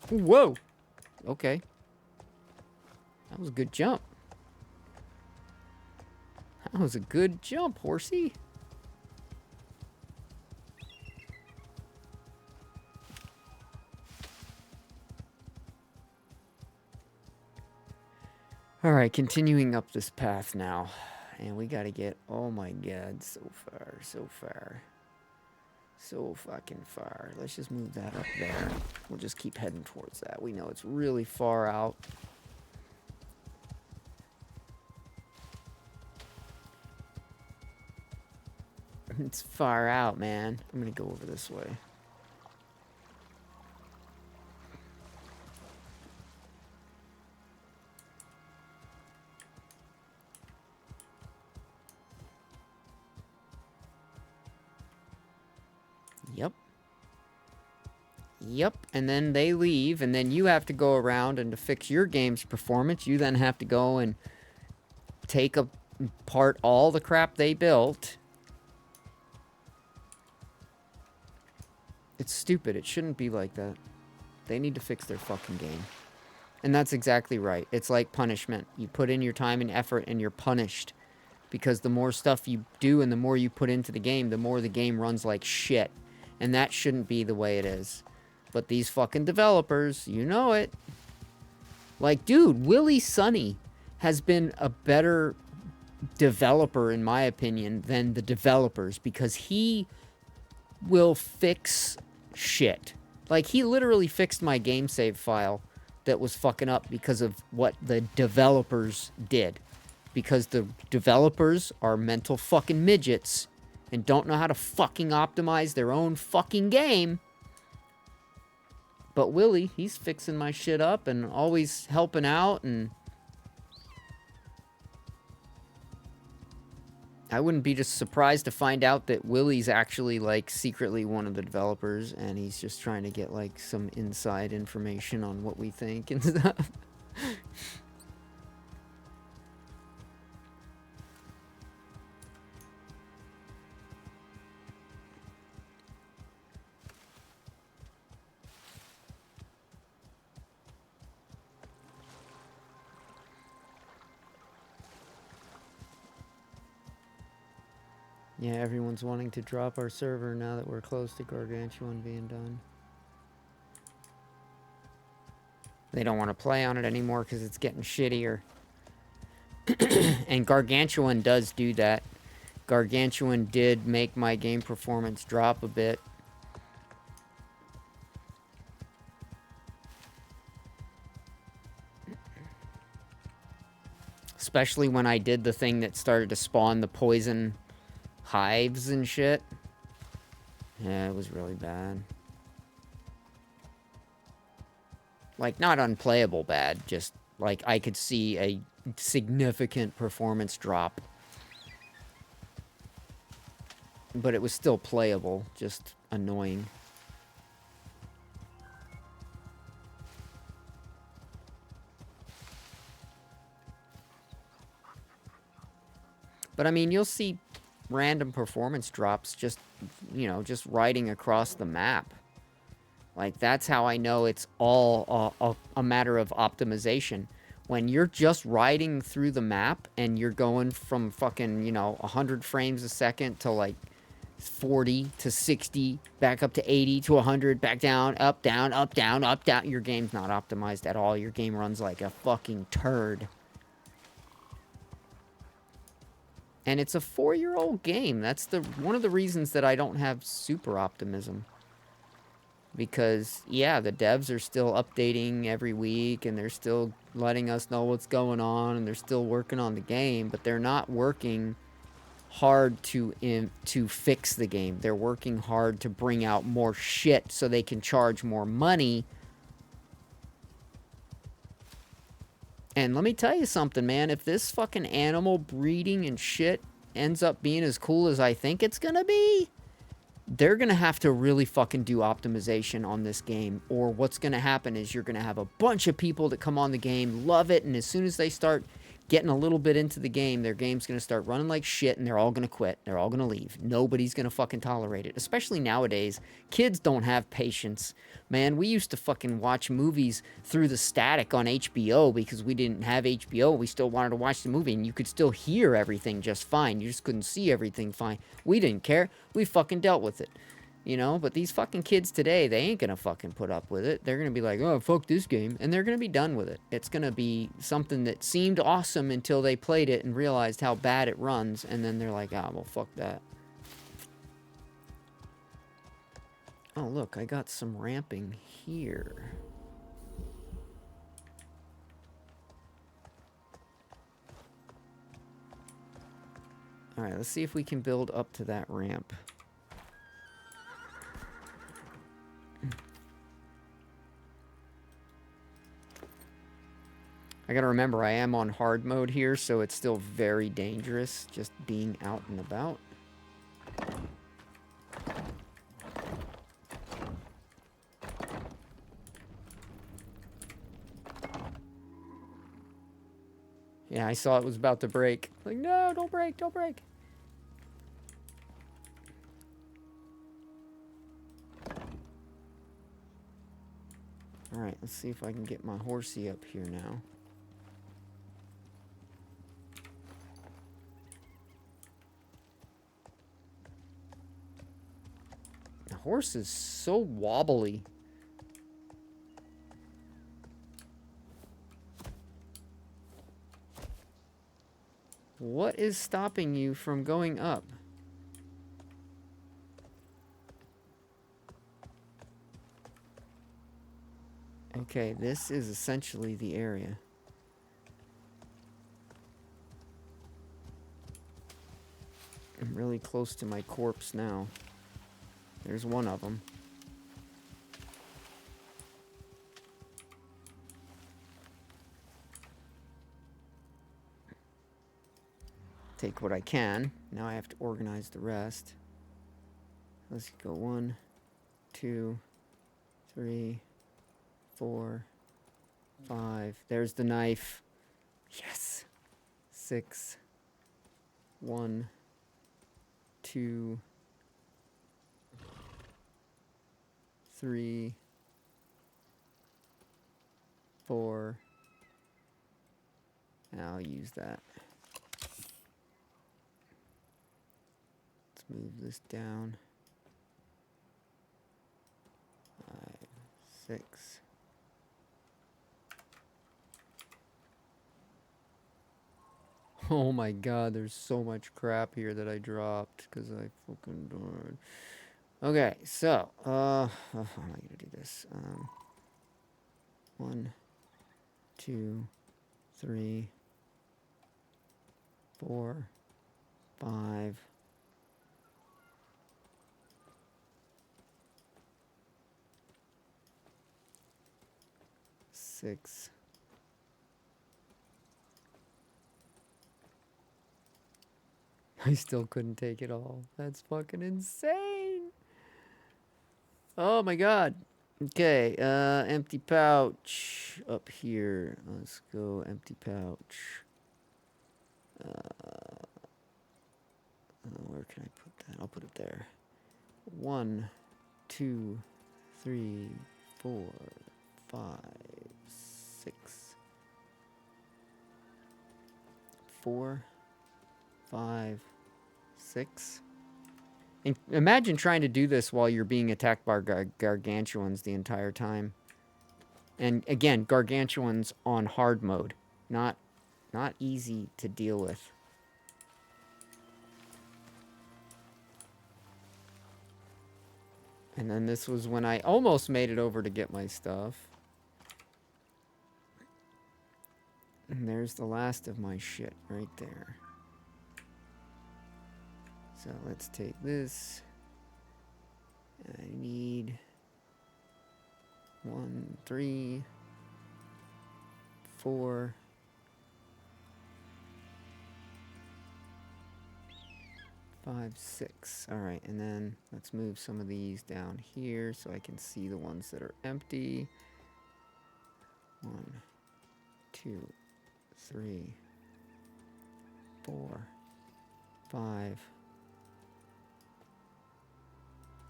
Whoa! Okay. That was a good jump. That was a good jump, horsey. Alright, continuing up this path now. And we gotta get, oh my god, so far, so far. So fucking far. Let's just move that up there. We'll just keep heading towards that. We know it's really far out. It's far out, man. I'm gonna go over this way. Yep. Yep, and then they leave, and then you have to go around, and to fix your game's performance, you then have to go and take apart all the crap they built. It's stupid. It shouldn't be like that. They need to fix their fucking game. And that's exactly right. It's like punishment. You put in your time and effort, and you're punished. Because the more stuff you do and the more you put into the game, the more the game runs like shit. And that shouldn't be the way it is. But these fucking developers, you know it. Like, dude, Willie Sonny has been a better developer, in my opinion, than the developers. Because he will fix shit. Like, he literally fixed my game save file that was fucking up because of what the developers did. Because the developers are mental fucking midgets and don't know how to fucking optimize their own fucking game. But Willie, he's fixing my shit up and always helping out, and I wouldn't be just surprised to find out that Willie's actually, like, secretly one of the developers, and he's just trying to get, like, some inside information on what we think and stuff. Yeah, everyone's wanting to drop our server now that we're close to Gargantuan being done. They don't want to play on it anymore because it's getting shittier. And Gargantuan does do that. Gargantuan did make my game performance drop a bit. Especially when I did the thing that started to spawn the poison hives and shit. Yeah, it was really bad. Like, not unplayable bad, just, like, I could see a significant performance drop. But it was still playable, just annoying. But, I mean, you'll see random performance drops just, you know, just riding across the map. Like, that's how I know it's all a matter of optimization. When you're just riding through the map and you're going from fucking, you know, 100 frames a second to, like, 40 to 60, back up to 80 to 100, back down, up, down, up, down, up, down. Your game's not optimized at all. Your game runs like a fucking turd. And it's a 4-year-old game. That's one of the reasons that I don't have super optimism. Because, yeah, the devs are still updating every week, and they're still letting us know what's going on, and they're still working on the game, but they're not working hard to fix the game. They're working hard to bring out more shit so they can charge more money And let me tell you something, man. If this fucking animal breeding and shit ends up being as cool as I think it's gonna be, they're gonna have to really fucking do optimization on this game, or what's gonna happen is you're gonna have a bunch of people that come on the game, love it, and as soon as they start getting a little bit into the game, their game's gonna start running like shit, and they're all gonna quit. They're all gonna leave. Nobody's gonna fucking tolerate it. Especially nowadays, kids don't have patience. Man, we used to fucking watch movies through the static on HBO because we didn't have HBO. We still wanted to watch the movie, and you could still hear everything just fine. You just couldn't see everything fine. We didn't care. We fucking dealt with it. You know, but these fucking kids today, they ain't gonna fucking put up with it. They're gonna be like, oh, fuck this game. And they're gonna be done with it. It's gonna be something that seemed awesome until they played it and realized how bad it runs. And then they're like, ah, well, fuck that. Oh, look, I got some ramping here. Alright, let's see if we can build up to that ramp. I gotta remember, I am on hard mode here, so it's still very dangerous just being out and about. Yeah, I saw it was about to break. Like, no, don't break, don't break. Alright, let's see if I can get my horsey up here now. The horse is so wobbly. What is stopping you from going up? Okay, this is essentially the area. I'm really close to my corpse now. There's one of them. Take what I can. Now I have to organize the rest. Let's go 1, 2, 3, 4, 5. There's the knife. Yes. 6. 1, 2, 3, 4. I'll use that. Let's move this down. 5, 6. Oh my god, there's so much crap here that I dropped because I fucking died. Okay, so, how am I gonna do this? 1, 2, 3, 4, 5. Six. I still couldn't take it all. That's fucking insane. Oh my god. Okay, empty pouch up here. Let's go empty pouch. Where can I put that? I'll put it there. 1, 2, 3, 4, 5, 6. 4, 5, 6. And imagine trying to do this while you're being attacked by gargantuans the entire time. And again, gargantuans on hard mode. Not easy to deal with. And then this was when I almost made it over to get my stuff. And there's the last of my shit right there. So let's take this. I need 1, 3, 4, 5, 6. All right, and then let's move some of these down here so I can see the ones that are empty. 1, 2, 3, 4, 5.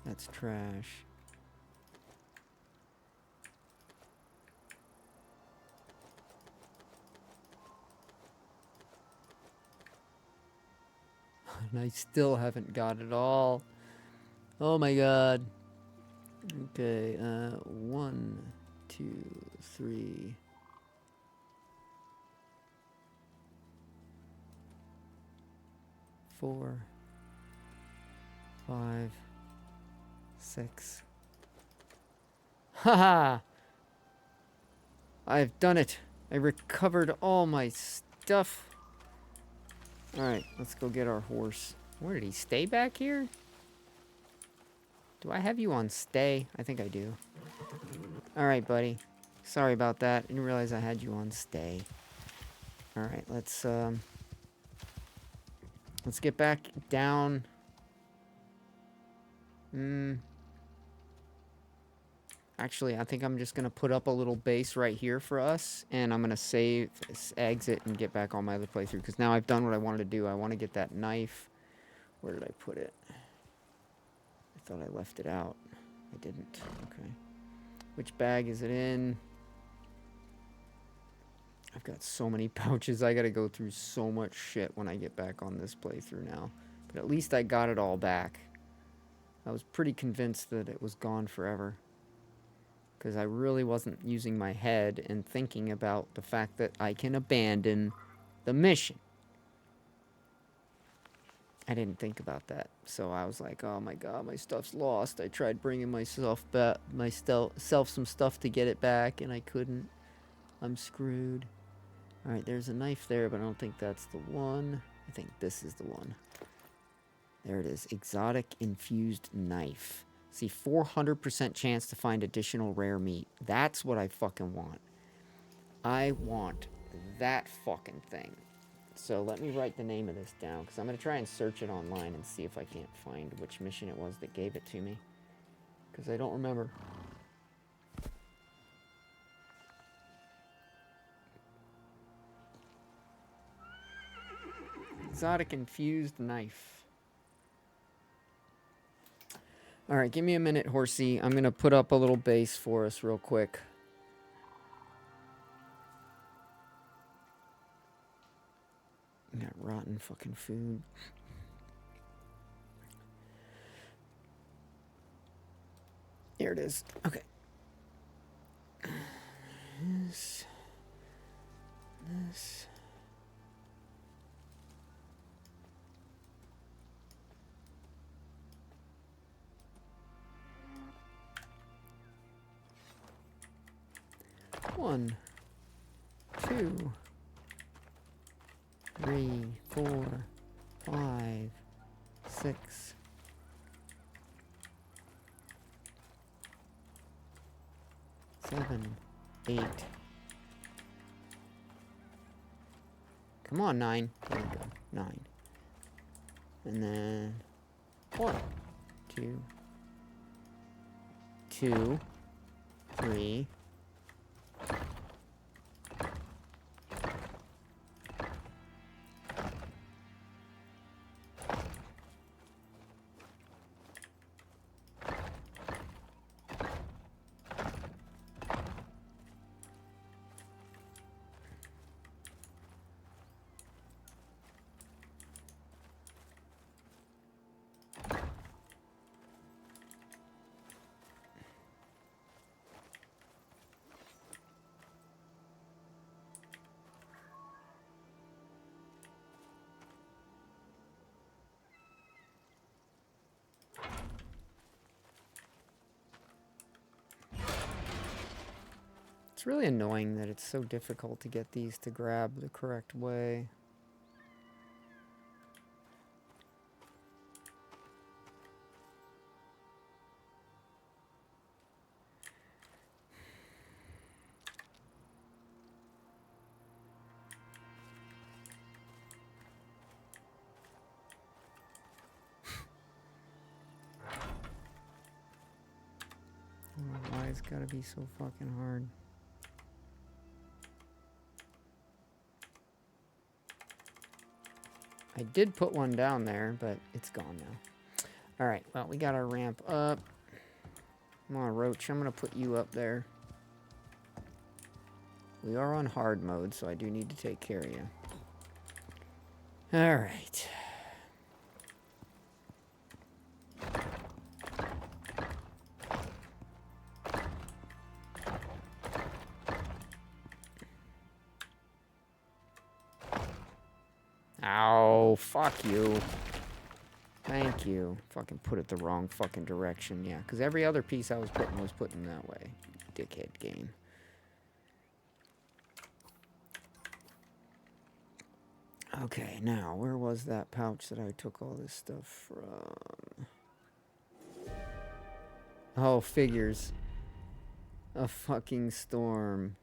That's trash. And I still haven't got it all. Oh my god. Okay, 1, 2, 3. 4, 5, 6. Haha! I've done it. I recovered all my stuff. Alright, let's go get our horse. Where did he stay back here? Do I have you on stay? I think I do. Alright, buddy. Sorry about that. Didn't realize I had you on stay. Alright, let's get back down. Actually, I think I'm just going to put up a little base right here for us. And I'm going to save, exit, and get back on my other playthrough. Because now I've done what I wanted to do. I want to get that knife. Where did I put it? I thought I left it out. I didn't. Okay. Which bag is it in? I've got so many pouches. I got to go through so much shit when I get back on this playthrough now. But at least I got it all back. I was pretty convinced that it was gone forever. Because I really wasn't using my head and thinking about the fact that I can abandon the mission. I didn't think about that. So I was like, oh my god, my stuff's lost. I tried bringing myself some stuff to get it back, and I couldn't. I'm screwed. Alright, there's a knife there, but I don't think that's the one. I think this is the one. There it is. Exotic infused knife. See, 400% chance to find additional rare meat. That's what I fucking want. I want that fucking thing. So let me write the name of this down, because I'm going to try and search it online and see if I can't find which mission it was that gave it to me. Because I don't remember. Exotic infused knife. Alright, give me a minute, horsey. I'm going to put up a little base for us real quick. Got rotten fucking food. Here it is. Okay. This. 1, 2, 3, 4, 5, 6, 7, 8. Come on, 9. There we go. 9. And then 1, 2, 2, 3. It's really annoying that it's so difficult to get these to grab the correct way. it's gotta be so fucking hard. I did put one down there, but it's gone now. Alright, well, we got our ramp up. Come on, Roach, I'm gonna put you up there. We are on hard mode, so I do need to take care of you. Alright. Ow, fuck you. Thank you. Fucking put it the wrong fucking direction. Yeah, because every other piece I was putting that way. Dickhead game. Okay, now, where was that pouch that I took all this stuff from? Oh, figures. A fucking storm.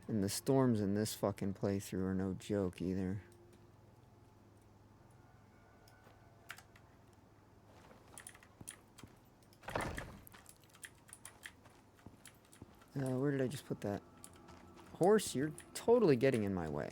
And the storms in this fucking playthrough are no joke either. Where did I just put that? Horse, you're totally getting in my way.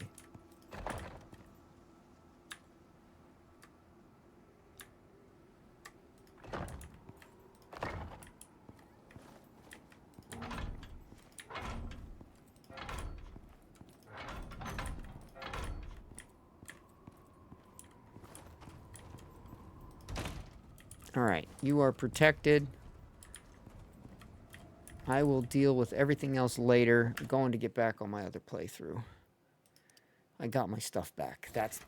Alright, you are protected. I will deal with everything else later. I'm going to get back on my other playthrough. I got my stuff back. That's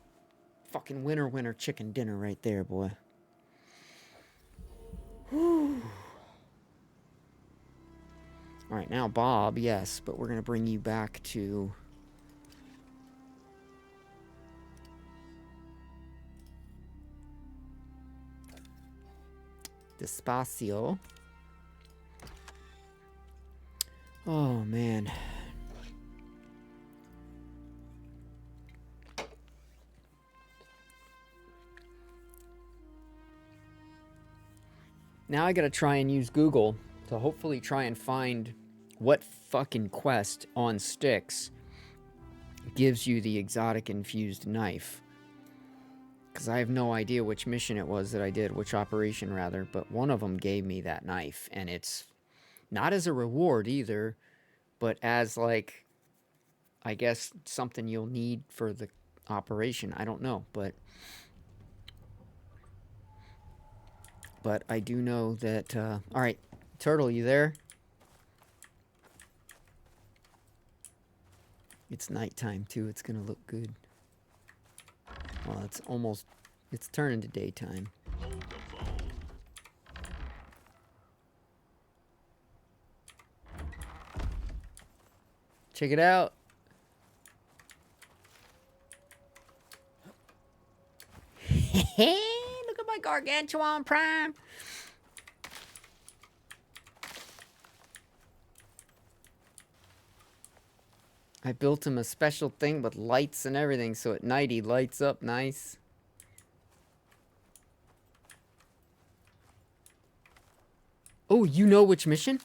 fucking winner chicken dinner right there, boy. Whew. Alright, now Bob, yes, but we're going to bring you back to... Despacio. Oh, man. Now I gotta try and use Google to hopefully try and find what fucking quest on Styx gives you the exotic infused knife. Because I have no idea which mission it was that I did, which operation rather, but one of them gave me that knife, and it's not as a reward either, but as, like, I guess something you'll need for the operation. I don't know, but I do know that, alright, Turtle, you there? It's nighttime, too. It's gonna look good. Well, it's almost... It's turning to daytime. Hold the phone. Check it out. Look at my Gargantuan Prime. I built him a special thing with lights and everything, so at night he lights up nice. Oh, you know which mission?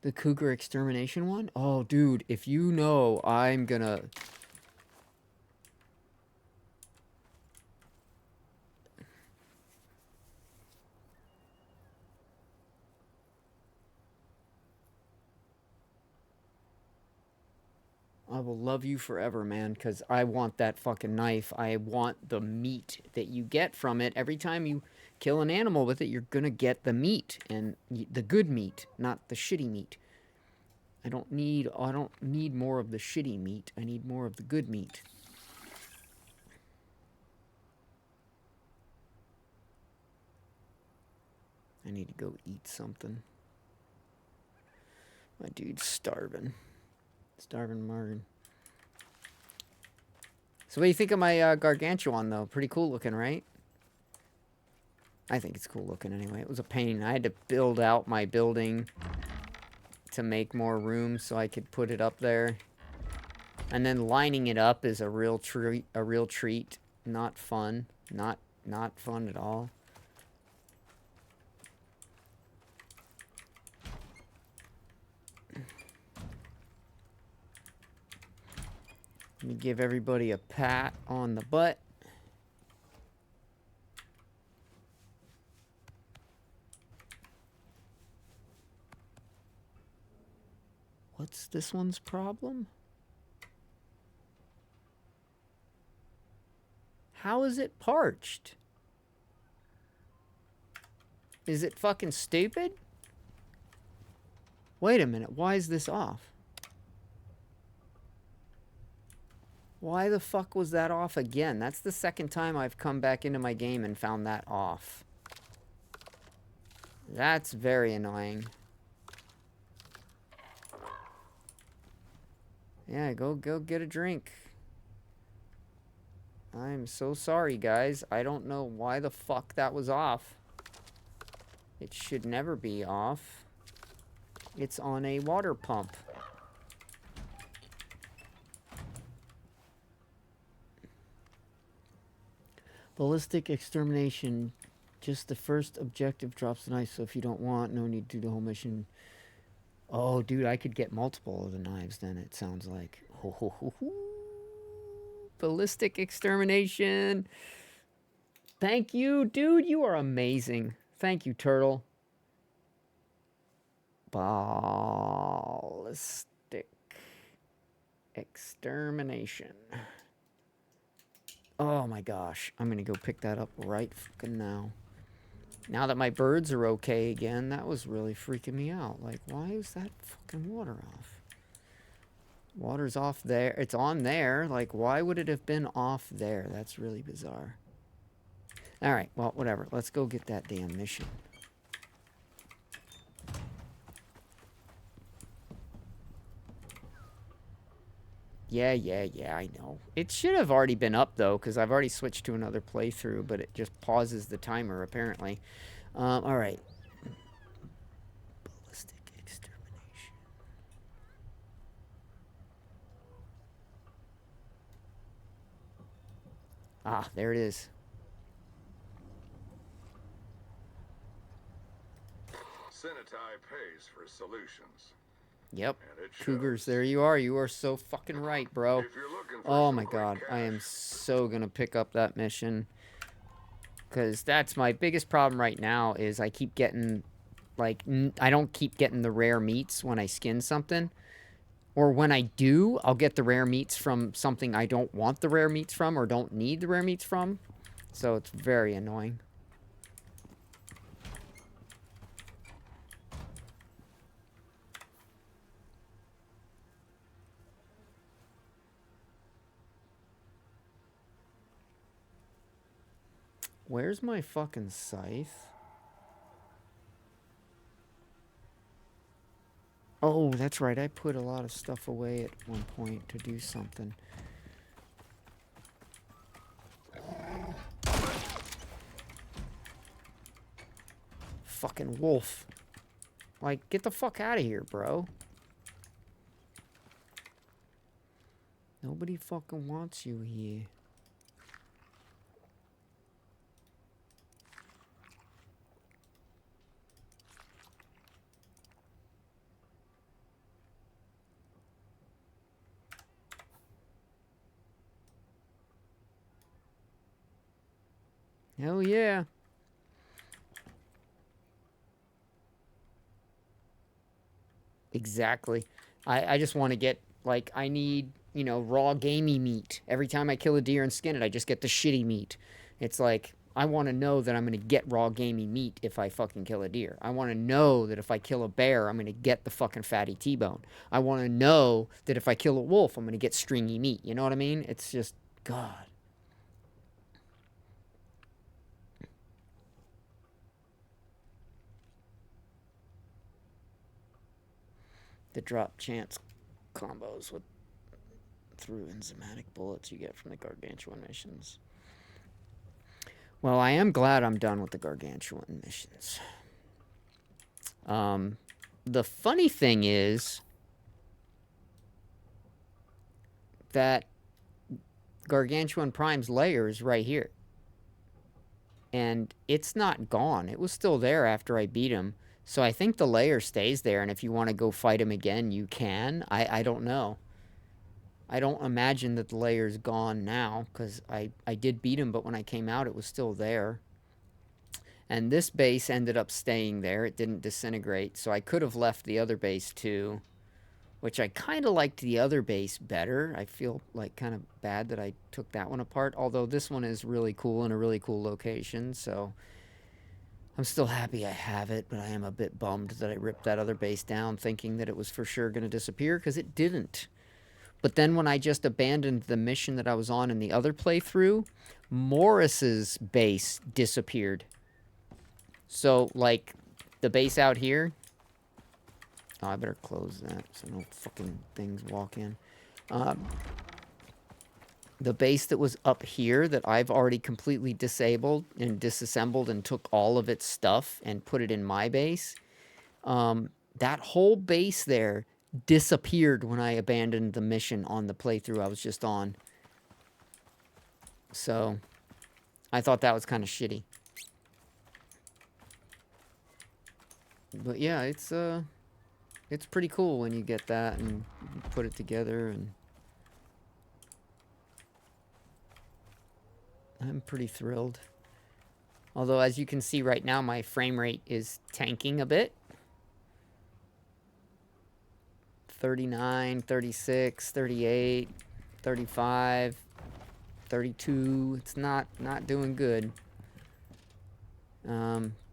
The cougar extermination one? Oh, dude, if you know, I'm gonna... I will love you forever, man, because I want that fucking knife. I want the meat that you get from it. Every time you kill an animal with it, you're gonna get the meat, and the good meat, not the shitty meat. I don't need more of the shitty meat. I need more of the good meat. I need to go eat something. My dude's starving. Starving Marvin. So what do you think of my Gargantuan, though? Pretty cool looking, right? I think it's cool looking anyway. It was a pain. I had to build out my building to make more room so I could put it up there. And then lining it up is a real treat. Not fun. Not fun at all. Let me give everybody a pat on the butt. What's this one's problem? How is it parched? Is it fucking stupid? Wait a minute, why is this off? Why the fuck was that off again? That's the second time I've come back into my game and found that off. That's very annoying. Yeah, go get a drink. I'm so sorry, guys. I don't know why the fuck that was off. It should never be off. It's on a water pump. Ballistic extermination. Just the first objective drops the knife, so if you don't want, no need to do the whole mission. Oh, dude, I could get multiple of the knives then, it sounds like. Ho, ho, ho, ho. Ballistic extermination. Thank you, dude. You are amazing. Thank you, Turtle. Ballistic extermination. Oh my gosh. I'm going to go pick that up right fucking now. Now that my birds are okay again, that was really freaking me out. Like, why is that fucking water off? Water's off there. It's on there. Like, why would it have been off there? That's really bizarre. All right, well, whatever. Let's go get that damn mission. Yeah, I know. It should have already been up, though, because I've already switched to another playthrough, but it just pauses the timer, apparently. All right. Ballistic extermination. Ah, there it is. Cinetai pays for solutions. Yep. And it shows. Cougars, there you are. You are so fucking right, bro. If you're looking for Oh some my quick god. I am cash, so gonna pick up that mission. Because that's my biggest problem right now is I keep getting, like, I don't keep getting the rare meats when I skin something. Or when I do, I'll get the rare meats from something I don't want the rare meats from or don't need the rare meats from. So it's very annoying. Where's my fucking scythe? Oh, that's right. I put a lot of stuff away at one point to do something. Fucking wolf. Like, get the fuck out of here, bro. Nobody fucking wants you here. Hell yeah. Exactly. I just want to get, like, I need, you know, raw gamey meat. Every time I kill a deer and skin it, I just get the shitty meat. It's like, I want to know that I'm going to get raw gamey meat if I fucking kill a deer. I want to know that if I kill a bear, I'm going to get the fucking fatty T-bone. I want to know that if I kill a wolf, I'm going to get stringy meat. You know what I mean? It's just, God. The drop chance combos with through enzymatic bullets you get from the Gargantuan missions. Well, I am glad I'm done with the Gargantuan missions. The funny thing is that Gargantuan Prime's lair is right here. And it's not gone. It was still there after I beat him. So I think the lair stays there, and if you want to go fight him again, you can. I don't know. I don't imagine that the layer's gone now, because I did beat him, but when I came out, it was still there. And this base ended up staying there. It didn't disintegrate, so I could have left the other base too, which I kind of liked the other base better. I feel like kind of bad that I took that one apart, although this one is really cool in a really cool location, so I'm still happy I have it, but I am a bit bummed that I ripped that other base down thinking that it was for sure going to disappear, because it didn't. But then when I just abandoned the mission that I was on in the other playthrough, Morris's base disappeared. So, like, the base out here... Oh, I better close that so no fucking things walk in. The base that was up here that I've already completely disabled and disassembled and took all of its stuff and put it in my base, that whole base there disappeared when I abandoned the mission on the playthrough I was just on. So, I thought that was kind of shitty. But yeah, it's pretty cool when you get that and put it together, and I'm pretty thrilled. Although, as you can see right now, my frame rate is tanking a bit. 39, 36, 38, 35, 32. It's not doing good.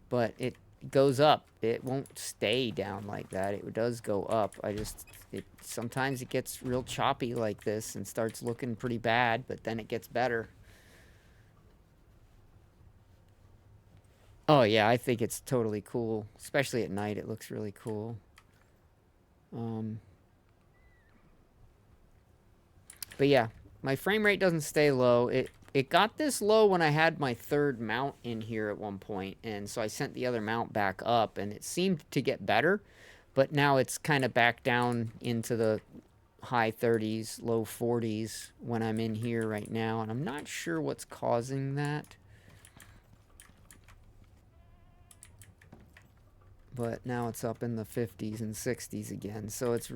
But it goes up. It won't stay down like that. It does go up. Sometimes it gets real choppy like this and starts looking pretty bad, but then it gets better. Oh yeah, I think it's totally cool. Especially at night, it looks really cool. But yeah, my frame rate doesn't stay low. It got this low when I had my third mount in here at one point, and so I sent the other mount back up, and it seemed to get better, but now it's kind of back down into the high 30s, low 40s when I'm in here right now, and I'm not sure what's causing that. But now it's up in the 50s and 60s again, so it's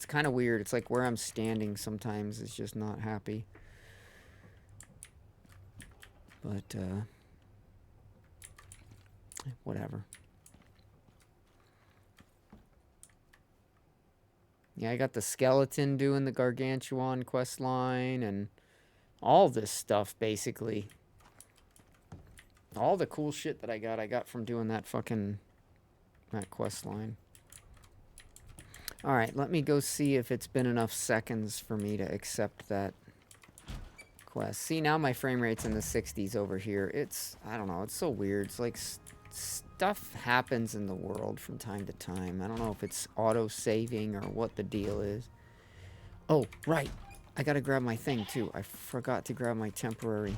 kind of weird. It's like where I'm standing sometimes is just not happy. But, whatever. Yeah, I got the skeleton doing the Gargantuan quest line and all this stuff, basically. All the cool shit that I got from doing that quest line. Alright, let me go see if it's been enough seconds for me to accept that quest. See, now my frame rate's in the 60s over here. I don't know, it's so weird. It's like stuff happens in the world from time to time. I don't know if it's auto-saving or what the deal is. Oh, right. I gotta grab my thing, too. I forgot to grab my temporary.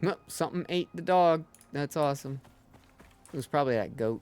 No, something ate the dog. That's awesome. It was probably that goat.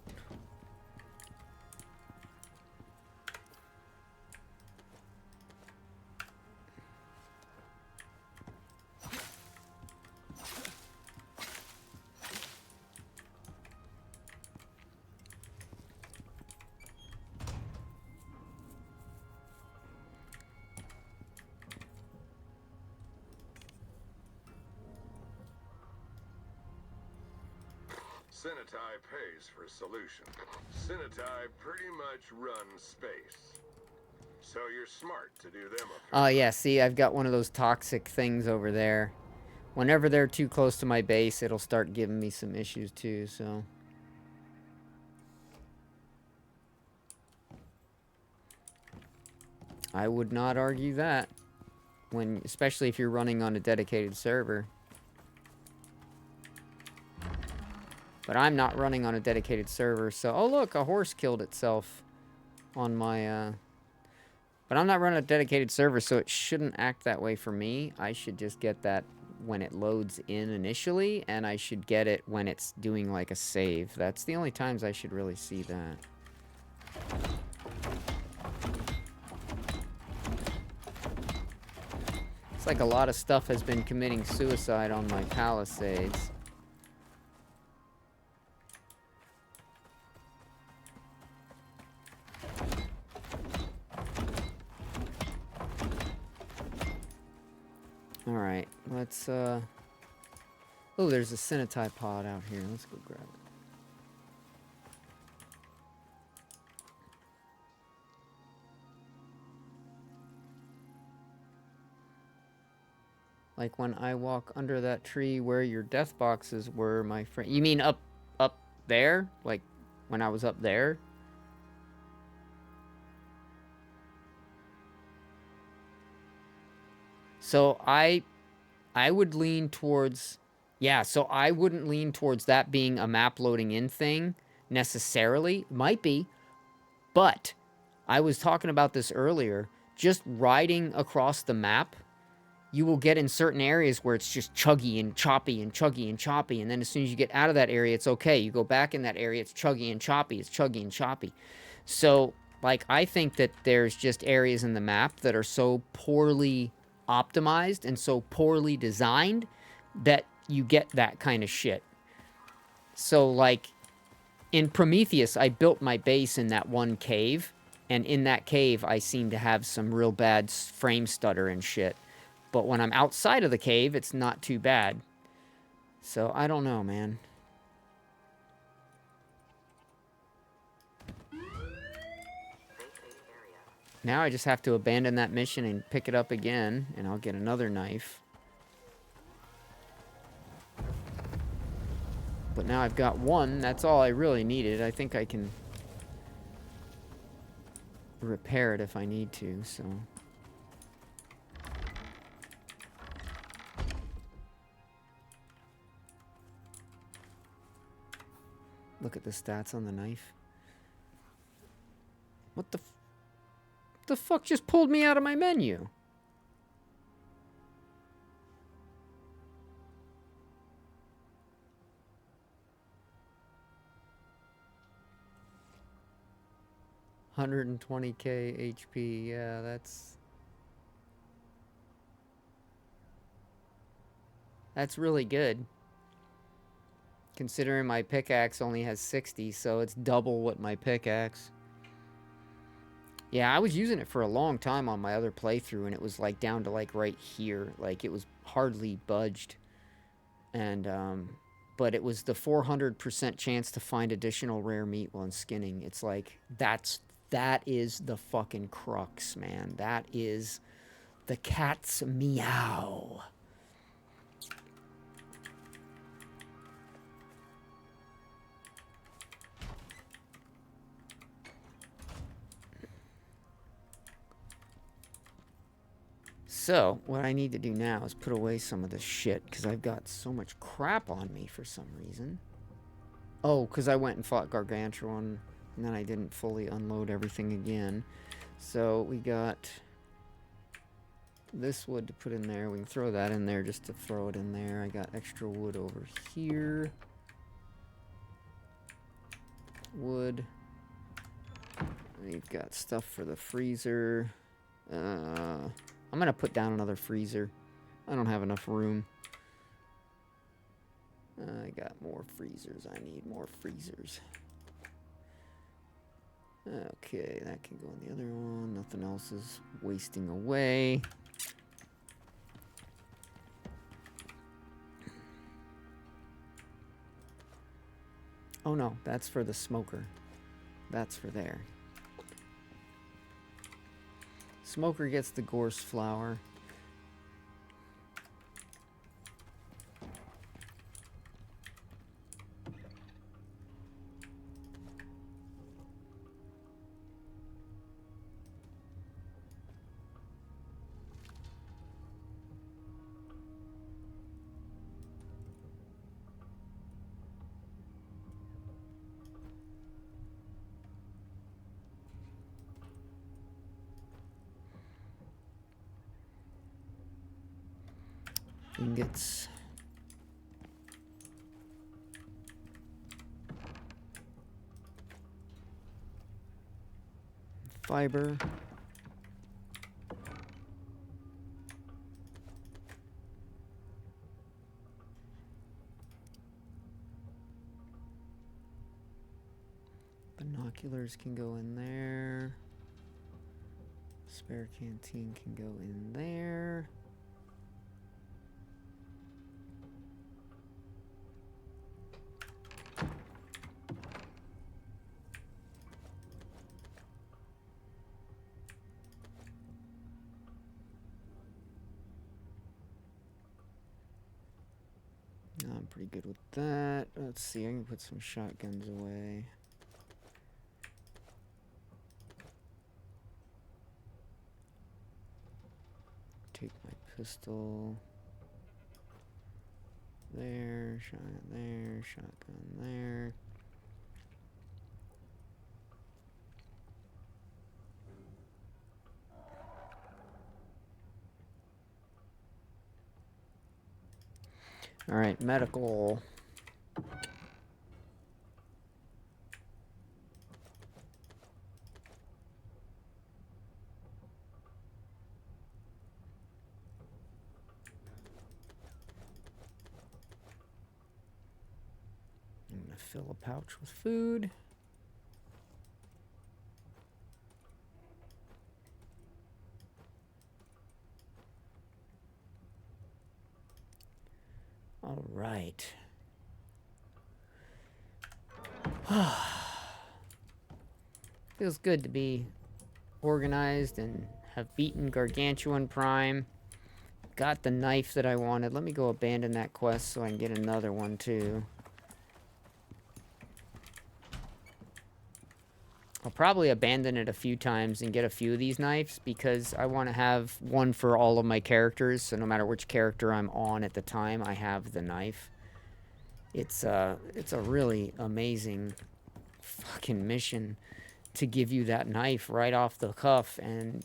Cinetai pays for solution. Cinetai pretty much runs space. So you're smart to do them a Oh, yeah, see, I've got one of those toxic things over there. Whenever they're too close to my base, it'll start giving me some issues, too, so... I would not argue that. Especially if you're running on a dedicated server. But I'm not running on a dedicated server, so... Oh, look, a horse killed itself on my, But I'm not running a dedicated server, so it shouldn't act that way for me. I should just get that when it loads in initially, and I should get it when it's doing like a save. That's the only times I should really see that. It's like a lot of stuff has been committing suicide on my Palisades. Alright, let's, oh, there's a Cinetide pod out here. Let's go grab it. Like when I walk under that tree where your death boxes were, my friend. You mean up there? Like when I was up there? So I would lean towards, yeah, so I wouldn't lean towards that being a map loading in thing necessarily. Might be, but I was talking about this earlier. Just riding across the map, you will get in certain areas where it's just chuggy and choppy and chuggy and choppy, and then as soon as you get out of that area, it's okay. You go back in that area, it's chuggy and choppy. It's chuggy and choppy. So, like, I think that there's just areas in the map that are so poorly optimized and so poorly designed that you get that kind of shit. So, like, in Prometheus, I built my base in that one cave, and in that cave, I seem to have some real bad frame stutter and shit. But when I'm outside of the cave, it's not too bad. So, I don't know, man. Now I just have to abandon that mission and pick it up again, and I'll get another knife. But now I've got one. That's all I really needed. I think I can repair it if I need to, so... Look at the stats on the knife. What the fuck just pulled me out of my menu? $120k HP, yeah, that's really good. Considering my pickaxe only has 60, so it's double what my pickaxe. Yeah, I was using it for a long time on my other playthrough, and it was like down to like right here. Like it was hardly budged. And, but it was the 400% chance to find additional rare meat while skinning. It's like, that is the fucking crux, man. That is the cat's meow. So, what I need to do now is put away some of this shit, because I've got so much crap on me for some reason. Oh, because I went and fought Gargantuan, and then I didn't fully unload everything again. So, we got this wood to put in there. We can throw that in there just to throw it in there. I got extra wood over here. Wood. We've got stuff for the freezer. I'm gonna put down another freezer. I don't have enough room. I got more freezers. I need more freezers. Okay, that can go in the other one. Nothing else is wasting away. Oh no, that's for the smoker. That's for there. Smoker gets the gorse flower. Ingots. Fiber. Binoculars can go in there. Spare canteen can go in there. I'm pretty good with that. Let's see, I can put some shotguns away. Take my pistol. There, shotgun there, shotgun there. All right, medical. I'm gonna fill a pouch with food. All right. Feels good to be organized and have beaten Gargantuan Prime. Got the knife that I wanted. Let me go abandon that quest so I can get another one too. I'll probably abandon it a few times and get a few of these knives because I want to have one for all of my characters. So no matter which character I'm on at the time, I have the knife. It's a really amazing fucking mission to give you that knife right off the cuff, and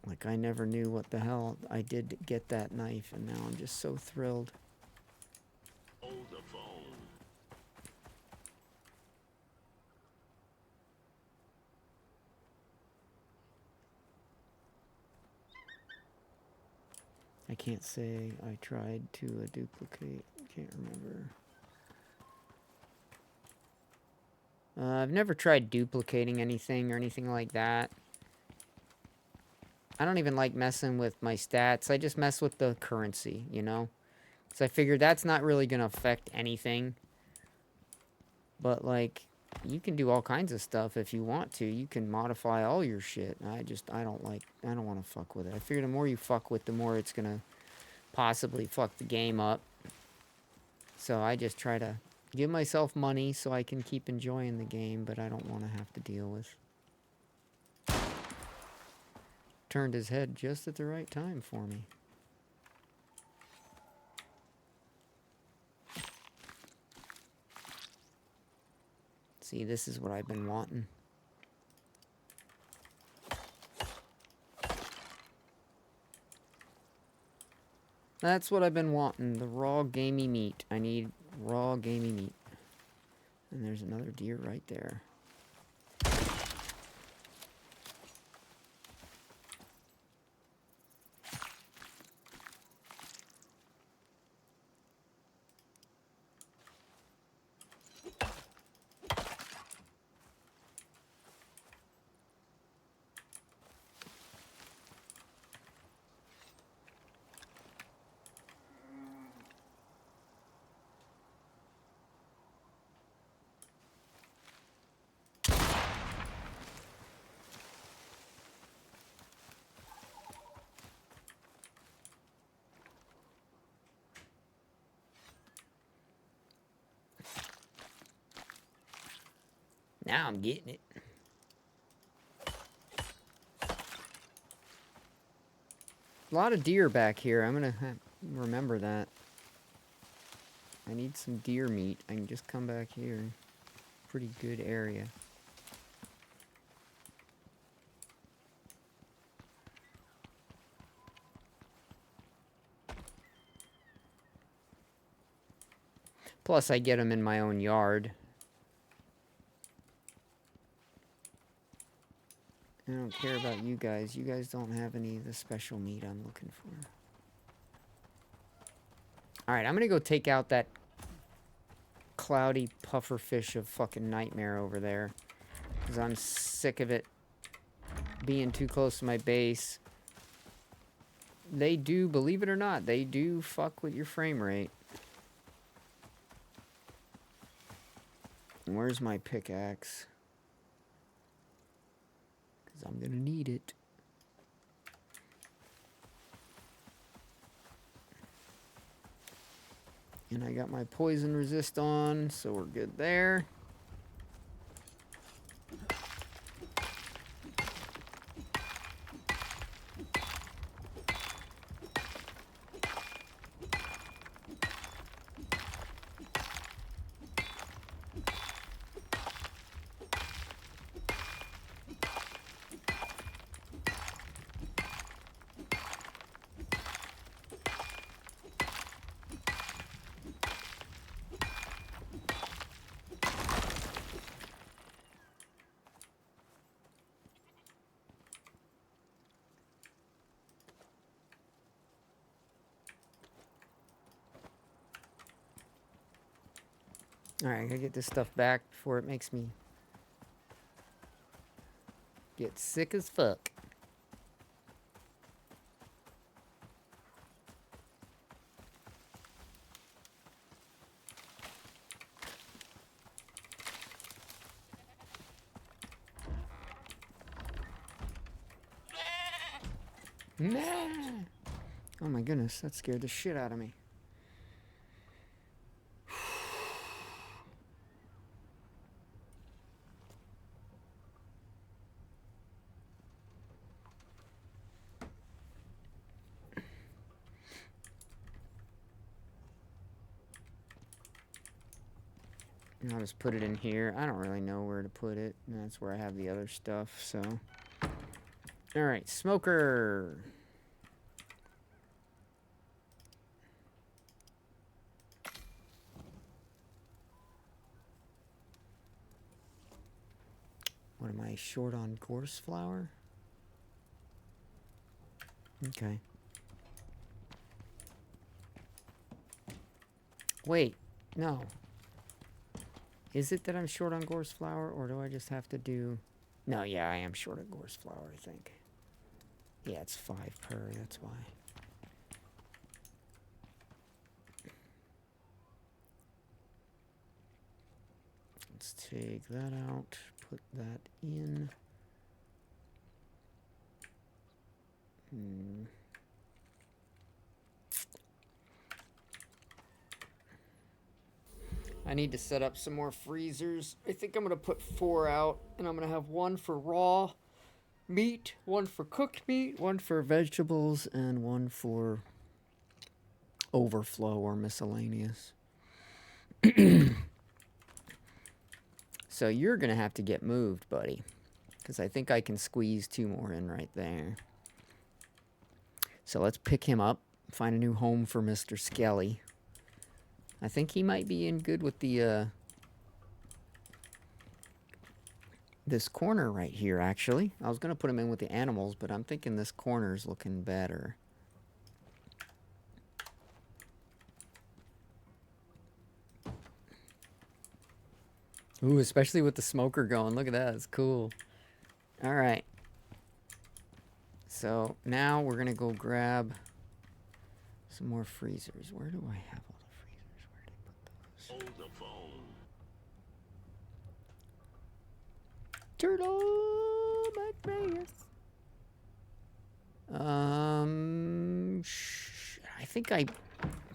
like I never knew what the hell I did get that knife, and now I'm just so thrilled. Hold the phone. I can't say I tried to duplicate. Can't remember. I've never tried duplicating anything or anything like that. I don't even like messing with my stats. I just mess with the currency, you know? So I figured that's not really going to affect anything. But, like, you can do all kinds of stuff if you want to. You can modify all your shit. I don't want to fuck with it. I figure the more you fuck with, the more it's going to possibly fuck the game up. So I just try to give myself money so I can keep enjoying the game, but I don't want to have to deal with. Turned his head just at the right time for me. See, this is what I've been wanting. That's what I've been wanting, the raw gamey meat. I need raw gamey meat. And there's another deer right there. Now I'm getting it. A lot of deer back here. I'm gonna remember that. I need some deer meat. I can just come back here. Pretty good area. Plus, I get them in my own yard. I don't care about you guys. You guys don't have any of the special meat I'm looking for. Alright, I'm gonna go take out that cloudy pufferfish of fucking nightmare over there. Because I'm sick of it being too close to my base. They do, believe it or not, they do fuck with your frame rate. Where's my pickaxe? Because I'm gonna need it. And I got my poison resist on, so we're good there. Alright, I gotta get this stuff back before it makes me get sick as fuck. Nah! Oh my goodness, that scared the shit out of me. I'll just put it in here. I don't really know where to put it. And that's where I have the other stuff, so. Alright, smoker. What am I short on? Gorse flower? Okay. Wait, no. Is it that I'm short on gorse flower, or do I just have to do... No, yeah, I am short on gorse flower, I think. Yeah, it's 5 per, that's why. Let's take that out, put that in. I need to set up some more freezers. I think I'm going to put 4 out, and I'm going to have 1 for raw meat, 1 for cooked meat, 1 for vegetables, and 1 for overflow or miscellaneous. So you're going to have to get moved, buddy, because I think I can squeeze 2 more in right there. So let's pick him up, find a new home for Mr. Skelly. I think he might be in good with the, this corner right here, actually. I was going to put him in with the animals, but I'm thinking this corner's looking better. Ooh, especially with the smoker going. Look at that. It's cool. All right. So now we're going to go grab some more freezers. Where do I have all the freezers? Where did I put those? Hold the phone. Turtle McMayus. I think I'm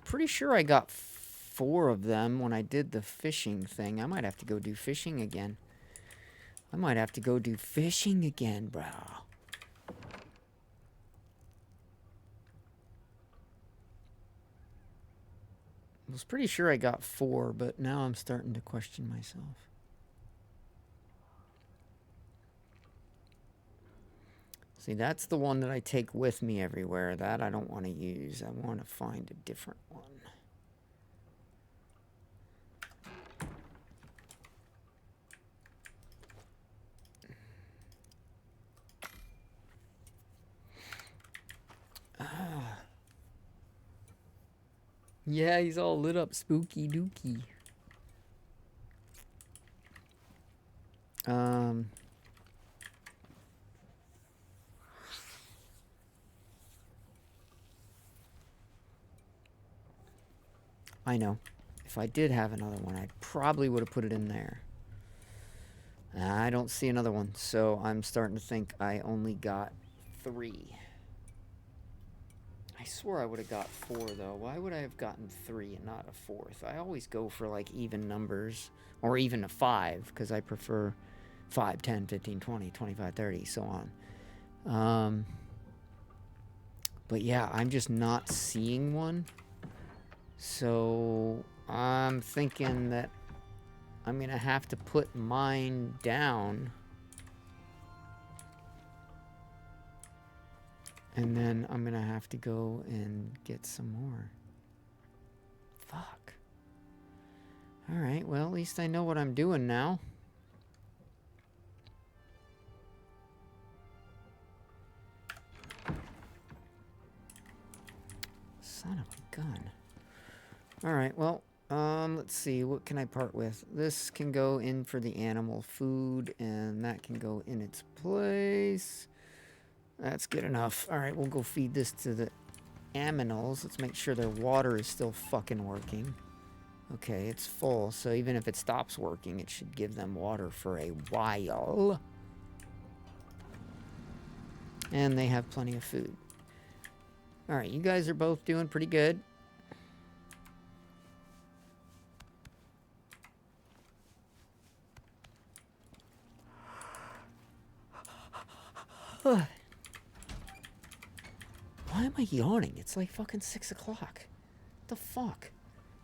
pretty sure I got 4 of them when I did the fishing thing. I might have to go do fishing again. Bro. I was pretty sure I got 4, but now I'm starting to question myself. See, that's the one that I take with me everywhere. That I don't want to use. I want to find a different one. Yeah, he's all lit up, spooky dooky. I know. If I did have another one, I probably would have put it in there. I don't see another one, so I'm starting to think I only got 3. I swore I would have got 4, though. Why would I have gotten 3 and not a 4th? I always go for, like, even numbers, or even a 5, because I prefer 5, 10, 15, 20, 25, 30, so on. But yeah, I'm just not seeing one. So I'm thinking that I'm going to have to put mine down. And then I'm going to have to go and get some more. Fuck. Alright, well, at least I know what I'm doing now. Son of a gun. Alright, well, let's see. What can I part with? This can go in for the animal food, and that can go in its place. That's good enough. Alright, we'll go feed this to the aminals. Let's make sure their water is still fucking working. Okay, it's full, so even if it stops working, it should give them water for a while. And they have plenty of food. Alright, you guys are both doing pretty good. Why am I yawning? It's like fucking 6 o'clock. The fuck?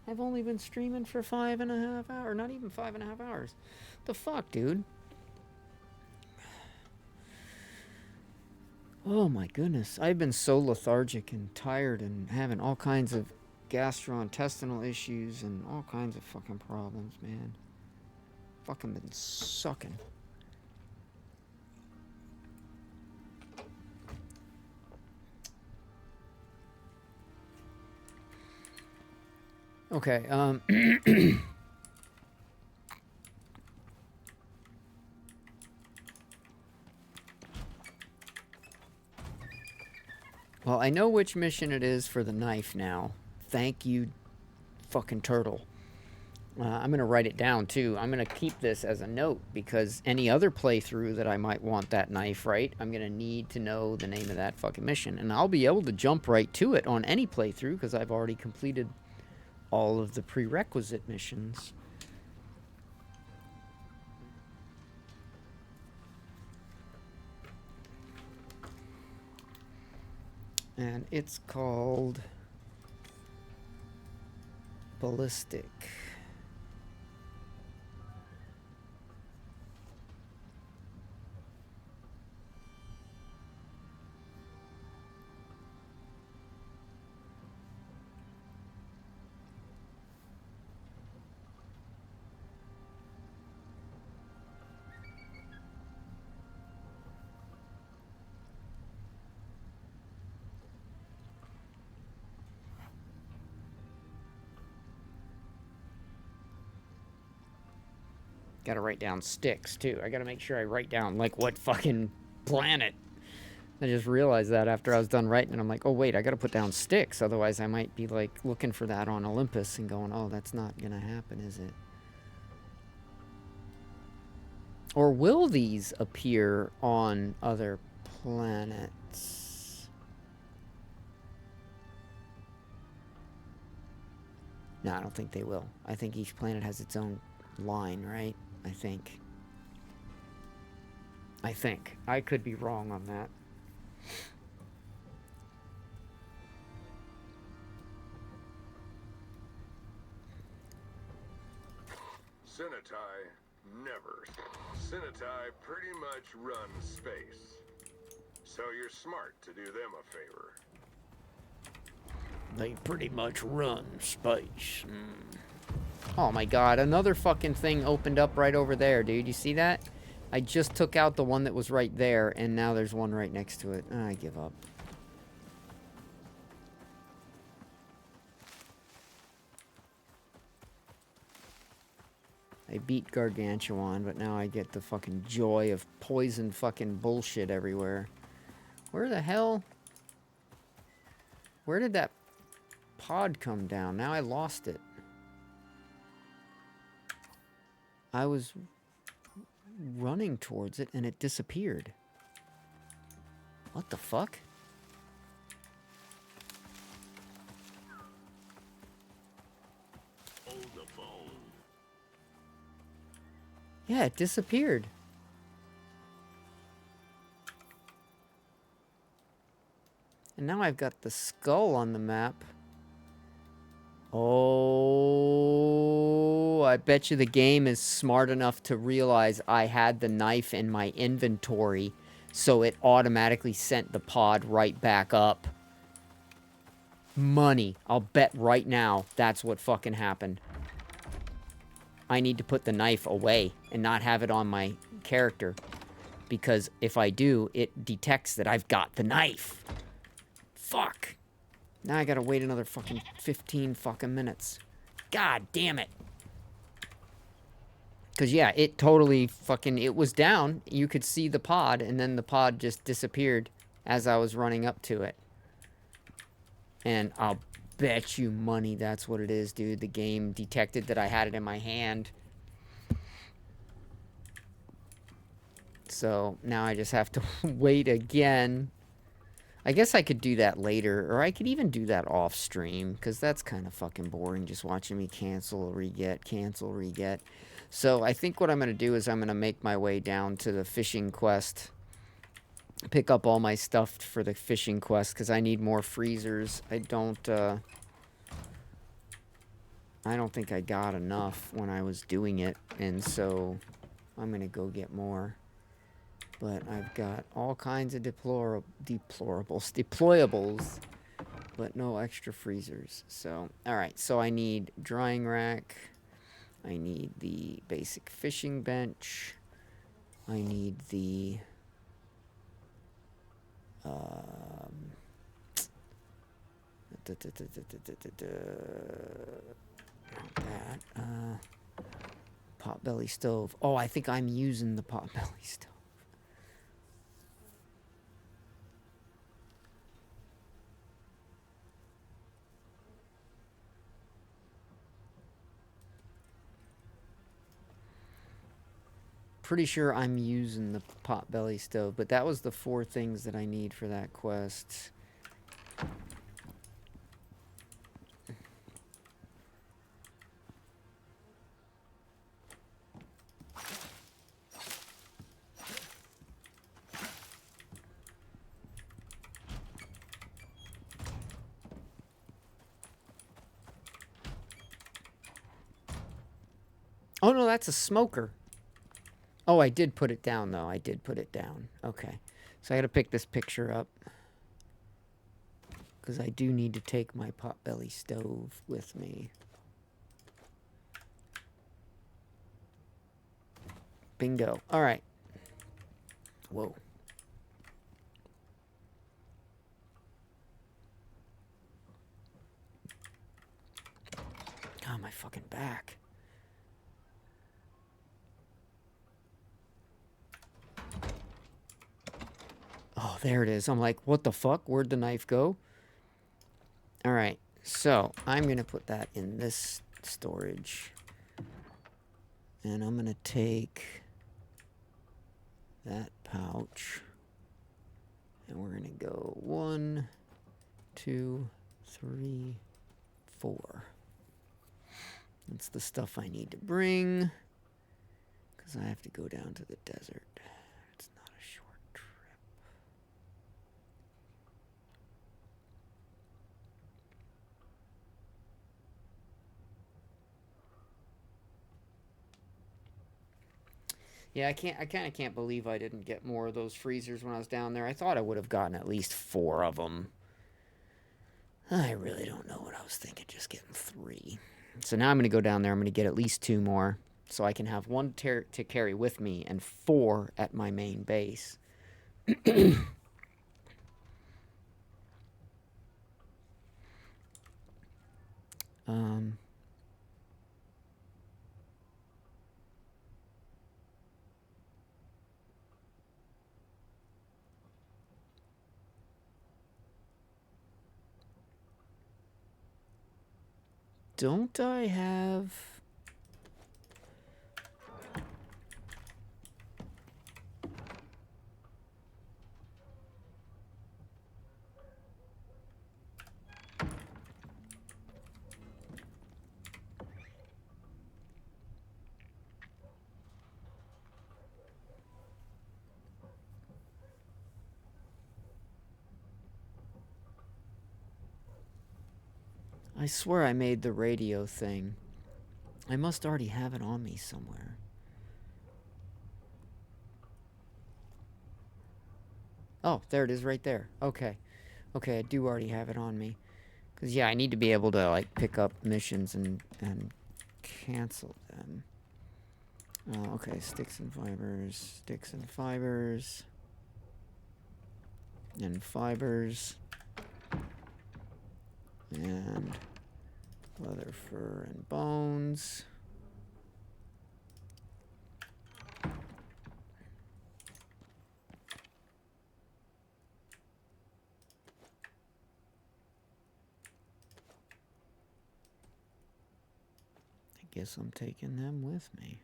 I've only been streaming for 5.5 hours. Not even 5.5 hours. The fuck, dude? Oh my goodness. I've been so lethargic and tired and having all kinds of gastrointestinal issues and all kinds of fucking problems, man. Fucking been sucking. Okay, well, I know which mission it is for the knife now. Thank you, fucking turtle. I'm going to write it down, too. I'm going to keep this as a note, because any other playthrough that I might want that knife, right, I'm going to need to know the name of that fucking mission. And I'll be able to jump right to it on any playthrough, because I've already completed all of the prerequisite missions. And it's called Ballistic. Gotta write down sticks, too. I gotta make sure I write down, like, what fucking planet. I just realized that after I was done writing, and I'm like, oh, wait, I gotta put down sticks. Otherwise, I might be, like, looking for that on Olympus and going, oh, that's not gonna happen, is it? Or will these appear on other planets? No, I don't think they will. I think each planet has its own line, right? I think. I could be wrong on that. Sinitai never. Sinitai pretty much runs space. So you're smart to do them a favor. They pretty much run space. Oh my god, another fucking thing opened up right over there, dude. You see that? I just took out the one that was right there, and now there's one right next to it. I give up. I beat Gargantuan, but now I get the fucking joy of poison fucking bullshit everywhere. Where the hell? Where did that pod come down? Now I lost it. I was running towards it and it disappeared. What the fuck? Hold the phone. Yeah, it disappeared. And now I've got the skull on the map. Oh, I bet you the game is smart enough to realize I had the knife in my inventory, so it automatically sent the pod right back up. Money. I'll bet right now that's what fucking happened. I need to put the knife away and not have it on my character, because if I do, it detects that I've got the knife. Fuck. Now I gotta wait another fucking 15 fucking minutes. God damn it. Because, yeah, it totally fucking... It was down. You could see the pod, and then the pod just disappeared as I was running up to it. And I'll bet you money that's what it is, dude. The game detected that I had it in my hand. So, now I just have to wait again. I guess I could do that later, or I could even do that off stream, because that's kind of fucking boring, just watching me cancel, re-get, cancel, re-get. So I think what I'm going to do is I'm going to make my way down to the fishing quest, pick up all my stuff for the fishing quest, because I need more freezers. I don't think I got enough when I was doing it, and so I'm going to go get more. But I've got all kinds of deployables, but no extra freezers. So, alright, so I need drying rack. I need the basic fishing bench. I need the... potbelly stove. Oh, I think I'm using the potbelly stove. Pretty sure I'm using the potbelly stove, but that was the 4 things that I need for that quest. Oh no, that's a smoker. Oh, I did put it down, though. I did put it down. Okay. So I gotta pick this picture up, because I do need to take my potbelly stove with me. Bingo. Alright. Whoa. Oh, my fucking back. Oh, there it is. I'm like, what the fuck? Where'd the knife go? Alright, so I'm going to put that in this storage. And I'm going to take that pouch. And we're going to go 1, 2, 3, 4. That's the stuff I need to bring, because I have to go down to the desert. It's not a short trip. Yeah, I kind of can't believe I didn't get more of those freezers when I was down there. I thought I would have gotten at least 4 of them. I really don't know what I was thinking, just getting 3. So now I'm going to go down there. I'm going to get at least 2 more, so I can have 1 to carry with me and 4 at my main base. don't I have... I swear I made the radio thing. I must already have it on me somewhere. Oh, there it is right there. Okay. Okay, I do already have it on me. Because, yeah, I need to be able to, like, pick up missions and cancel them. Oh, okay, sticks and fibers. Sticks and fibers. And fibers. And leather, fur, and bones. I guess I'm taking them with me.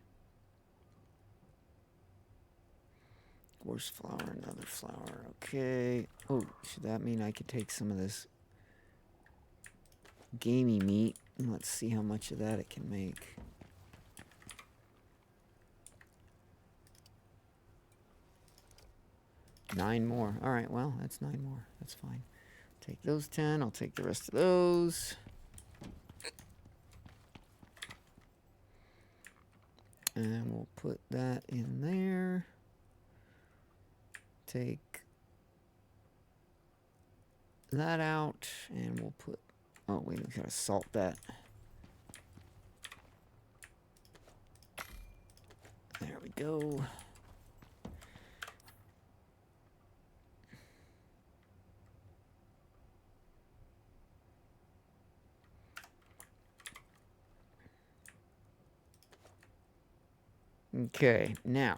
Horse flour, another flour. Okay. Oh, should that mean I could take some of this gamey meat? Let's see how much of that it can make. Nine more. Alright, well, that's 9 more. That's fine. Take those 10. I'll take the rest of those. And we'll put that in there. Take that out. And we'll put... Oh, wait, we gotta salt that. There we go. Okay, now.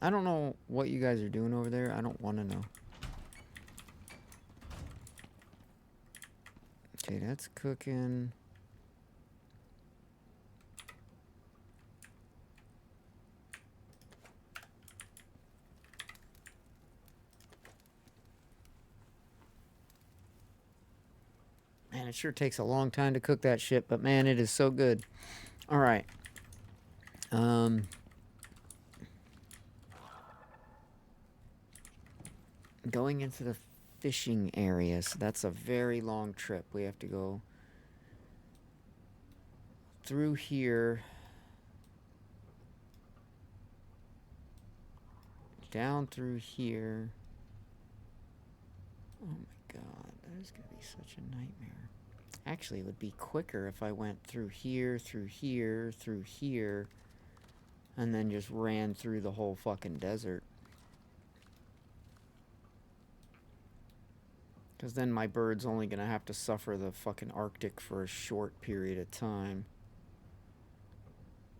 I don't know what you guys are doing over there. I don't want to know. Okay, that's cooking. Man, it sure takes a long time to cook that shit, but man, it is so good. All right. Going into the fishing area, so that's a very long trip. We have to go through here, down through here. Oh my god, that is gonna be such a nightmare. Actually, it would be quicker if I went through here, through here, through here, and then just ran through the whole fucking desert. Because then my bird's only gonna have to suffer the fucking Arctic for a short period of time.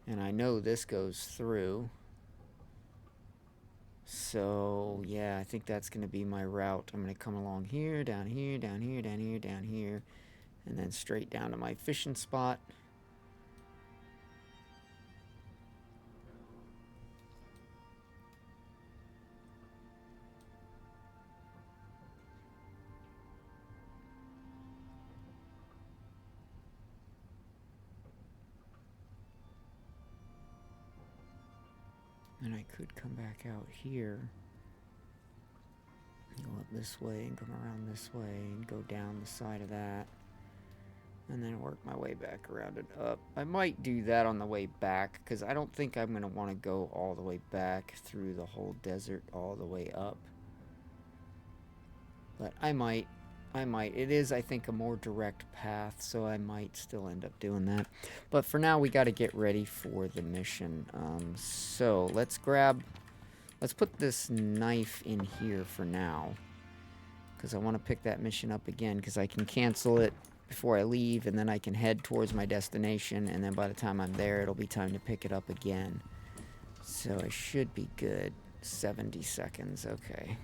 And I know this goes through. So, yeah, I think that's gonna be my route. I'm gonna come along here, down here, down here, down here, down here, and then straight down to my fishing spot. And I could come back out here, go up this way and come around this way and go down the side of that, and then work my way back around and up. I might do that on the way back, because I don't think I'm going to want to go all the way back through the whole desert all the way up. But I might. It is, I think, a more direct path, so I might still end up doing that. But for now, we got to get ready for the mission. So let's put this knife in here for now, because I want to pick that mission up again, because I can cancel it before I leave, and then I can head towards my destination, and then by the time I'm there, it'll be time to pick it up again. So I should be good. 70 seconds, okay.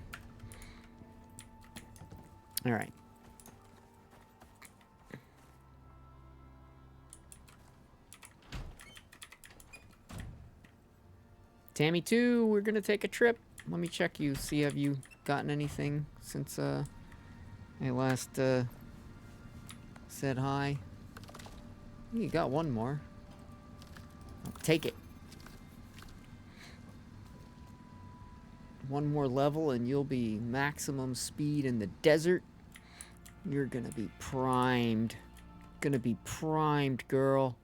Alright. Tammy 2, we're gonna take a trip. Let me check you, see have you gotten anything since I last said hi. You got one more. I'll take it. One more level and you'll be maximum speed in the desert. You're gonna be primed. Gonna be primed, girl.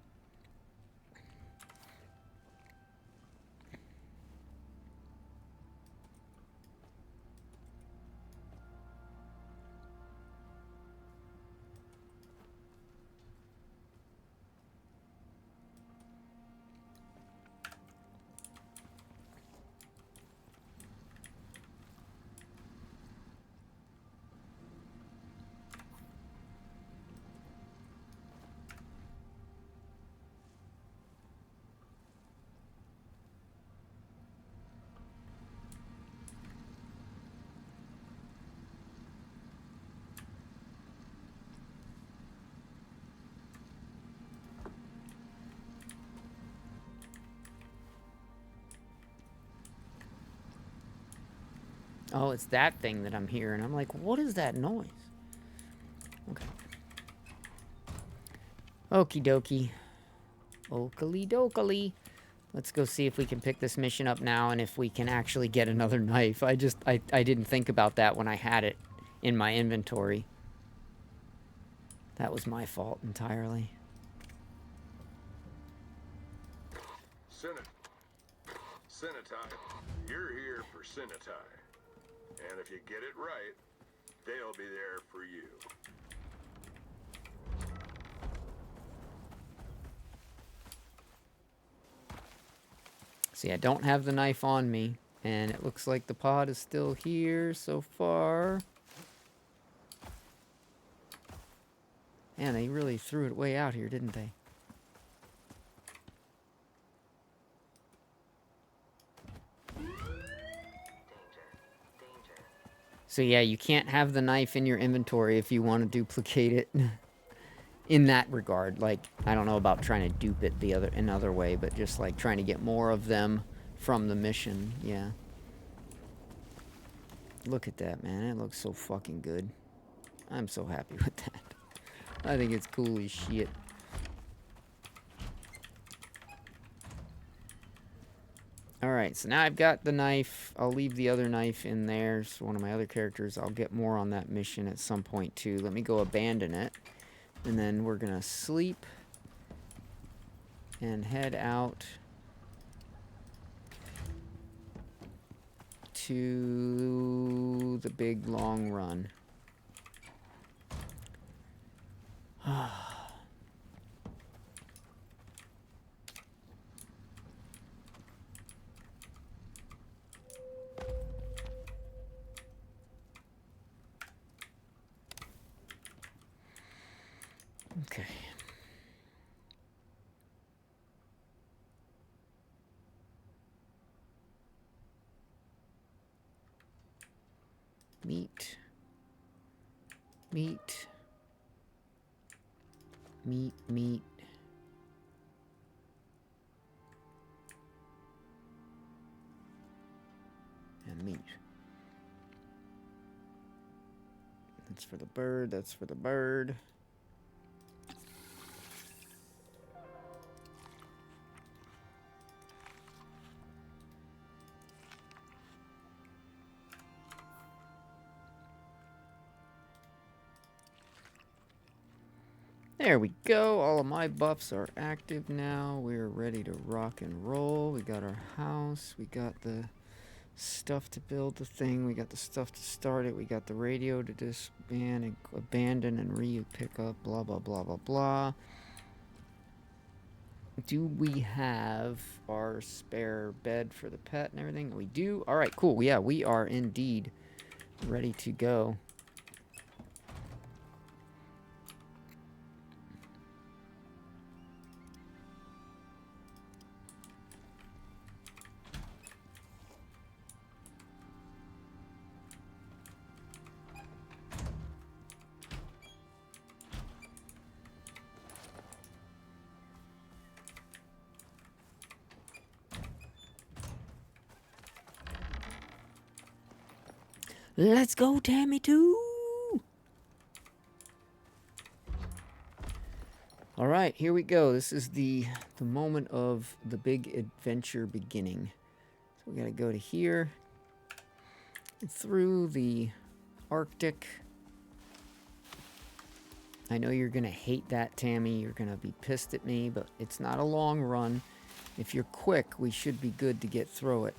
Oh, it's that thing that I'm hearing. I'm like, what is that noise? Okay. Okie dokie. Oakley dokley. Let's go see if we can pick this mission up now and if we can actually get another knife. I didn't think about that when I had it in my inventory. That was my fault entirely. Cinetai, you're here for Cinetai. And if you get it right, they'll be there for you. See, I don't have the knife on me, and it looks like the pod is still here so far. Man, they really threw it way out here, didn't they? So yeah, you can't have the knife in your inventory if you want to duplicate it. In that regard, like, I don't know about trying to dupe it another way, but just like trying to get more of them from the mission, yeah. Look at that, man. It looks so fucking good. I'm so happy with that. I think it's cool as shit. Alright, so now I've got the knife. I'll leave the other knife in there. So one of my other characters, I'll get more on that mission at some point too. Let me go abandon it. And then we're gonna sleep and head out to the big long run. Okay. Meat. Meat. Meat, meat. And meat. That's for the bird, that's for the bird. There we go. All of my buffs are active now. We're ready to rock and roll. We got our house. We got the stuff to build the thing. We got the stuff to start it. We got the radio to disband and abandon and pick up. Blah, blah, blah, blah, blah. Do we have our spare bed for the pet and everything? We do. All right, cool. Yeah, we are indeed ready to go. Let's go, Tammy 2! All right, here we go. This is the moment of the big adventure beginning. So we gotta go to here, through the Arctic. I know you're gonna hate that, Tammy. You're gonna be pissed at me, but it's not a long run. If you're quick, we should be good to get through it.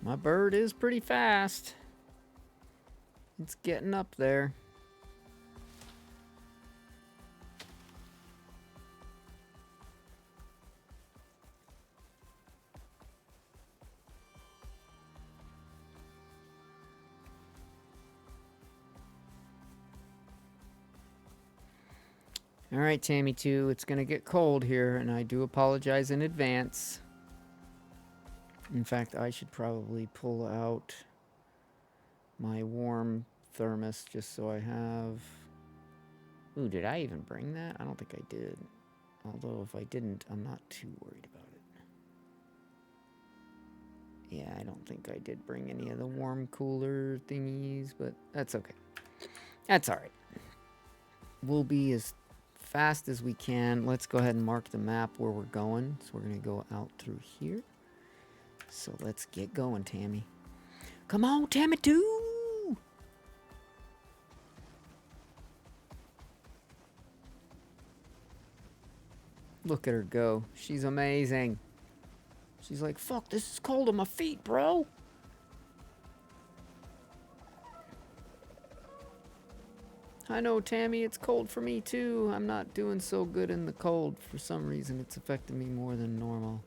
My bird is pretty fast. It's getting up there. All right, Tammy 2, it's going to get cold here, and I do apologize in advance. In fact, I should probably pull out my warm thermos just so I have... Ooh, did I even bring that? I don't think I did. Although if I didn't, I'm not too worried about it. Yeah, I don't think I did bring any of the warm cooler thingies, but that's okay. That's all right. We'll be as fast as we can. Let's go ahead and mark the map where we're going. So we're going to go out through here. So let's get going, Tammy. Come on, Tammy 2! Look at her go. She's amazing. She's like, fuck, this is cold on my feet, bro. I know, Tammy, it's cold for me too. I'm not doing so good in the cold. For some reason, it's affecting me more than normal.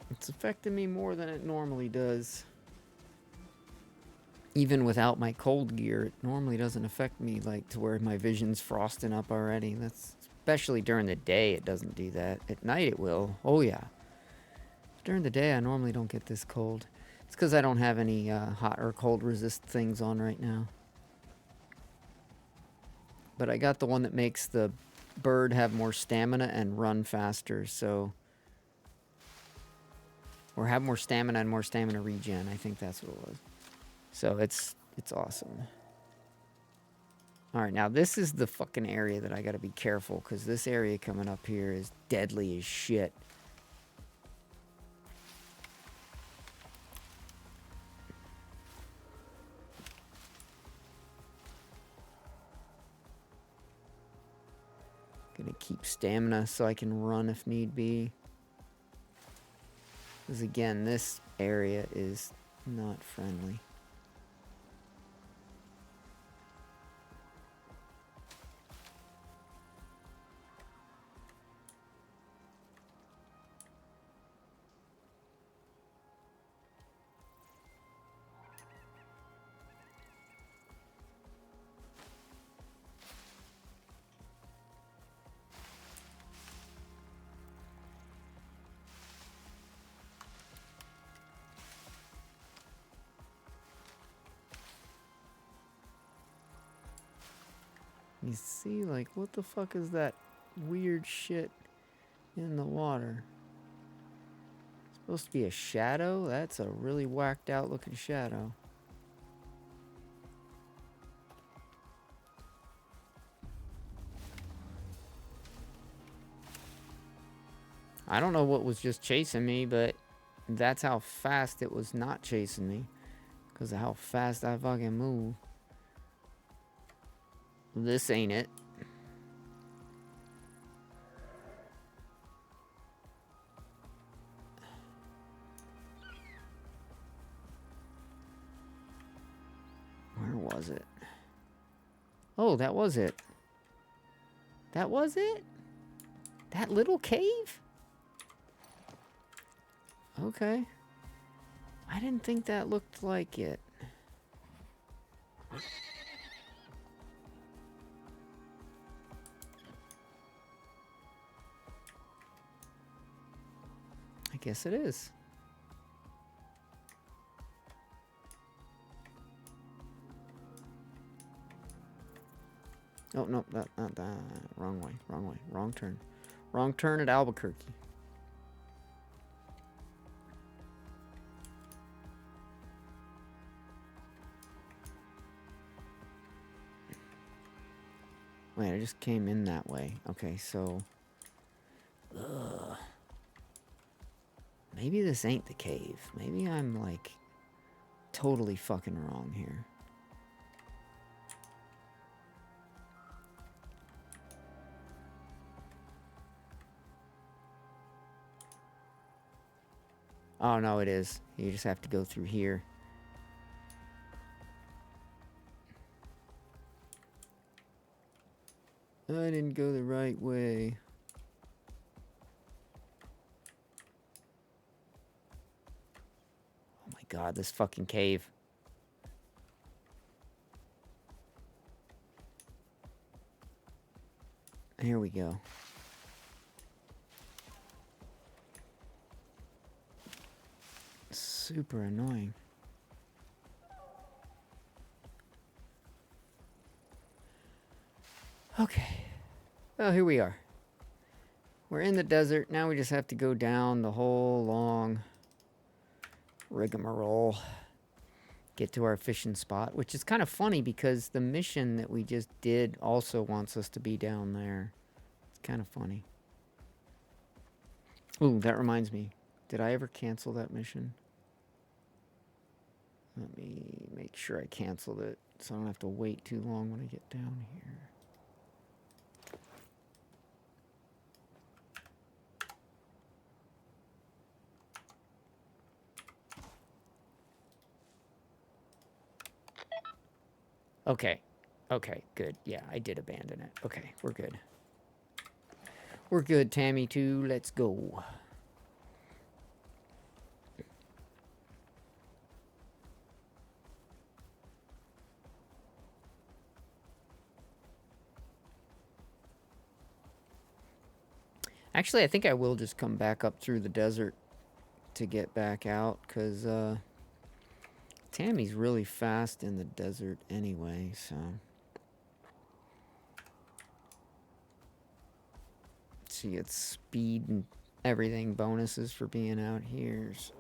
It's affecting me more than it normally does. Even without my cold gear, it normally doesn't affect me like to where my vision's frosting up already. That's especially during the day, it doesn't do that. At night it will. Oh yeah. During the day I normally don't get this cold. It's because I don't have any hot or cold resist things on right now. But I got the one that makes the bird have more stamina and run faster, so... Or have more stamina and more stamina regen. I think that's what it was. So it's awesome. Alright, now this is the fucking area that I gotta be careful, because this area coming up here is deadly as shit. Gonna keep stamina so I can run if need be. Because again, this area is not friendly. You see, like, what the fuck is that weird shit in the water? It's supposed to be a shadow? That's a really whacked out looking shadow. I don't know what was just chasing me, but that's how fast it was not chasing me. Because of how fast I fucking move. This ain't it. was it? Oh, that was it. That was it? That little cave? Okay. I didn't think that looked like it. I guess it is. Oh, no, not that. Wrong way, wrong way, wrong turn. Wrong turn at Albuquerque. Wait, I just came in that way. Okay, so... Ugh. Maybe this ain't the cave. Maybe I'm, like, totally fucking wrong here. Oh, no, it is. You just have to go through here. I didn't go the right way. Oh my god, this fucking cave. Here we go. Super annoying. Okay. Well, here we are. We're in the desert. Now we just have to go down the whole long rigmarole. Get to our fishing spot, which is kind of funny because the mission that we just did also wants us to be down there. It's kind of funny. Ooh, that reminds me. Did I ever cancel that mission? Let me make sure I canceled it so I don't have to wait too long when I get down here. Okay. Okay, good. Yeah, I did abandon it. Okay, we're good. We're good, Tammy, too. Let's go. Actually, I think I will just come back up through the desert to get back out, because Tammy's really fast in the desert anyway, so... She gets speed and everything bonuses for being out here, so...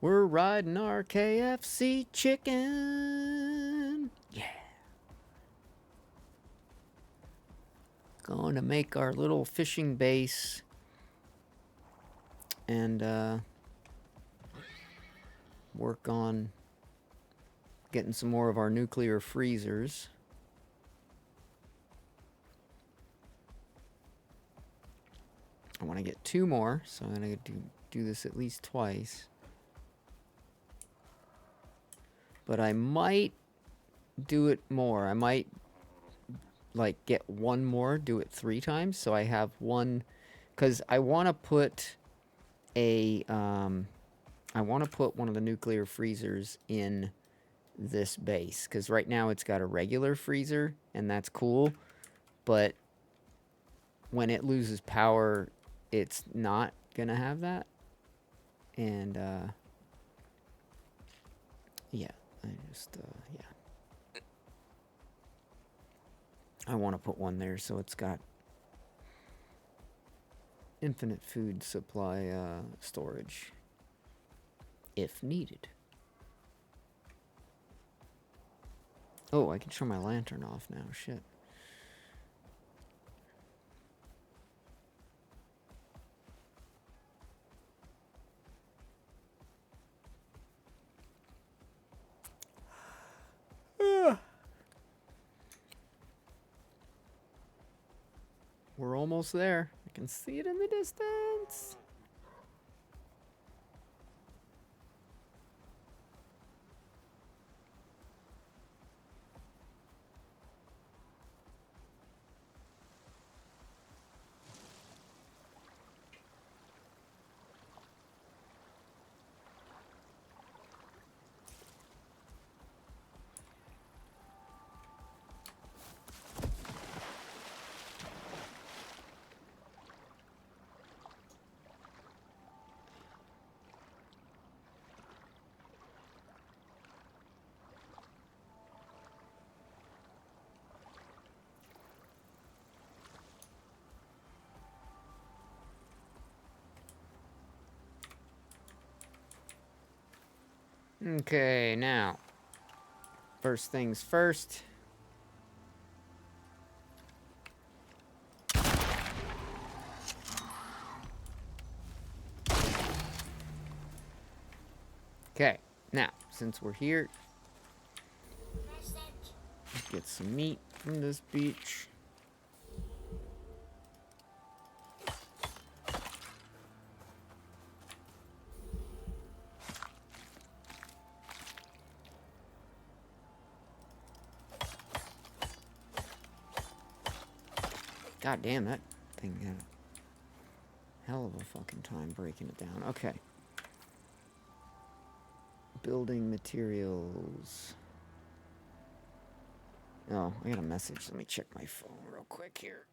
We're riding our KFC chicken. Yeah. Going to make our little fishing base. And work on getting some more of our nuclear freezers. I want to get 2 more, so I'm going to do this at least twice. But I might do it more. I might, like, get 1 more, do it 3 times, so I have 1... Because I want to put a... I want to put one of the nuclear freezers in this base. Because right now it's got a regular freezer, and that's cool. But when it loses power, it's not going to have that. And, yeah. I just, yeah. I want to put one there so it's got infinite food supply storage if needed. Oh, I can turn my lantern off now. Shit. We're almost there. I can see it in the distance. Okay, now, first things first. Okay, now, since we're here, let's get some meat from this beach. God damn, that thing had a hell of a fucking time breaking it down. Okay. Building materials. Oh, I got a message. Let me check my phone real quick here.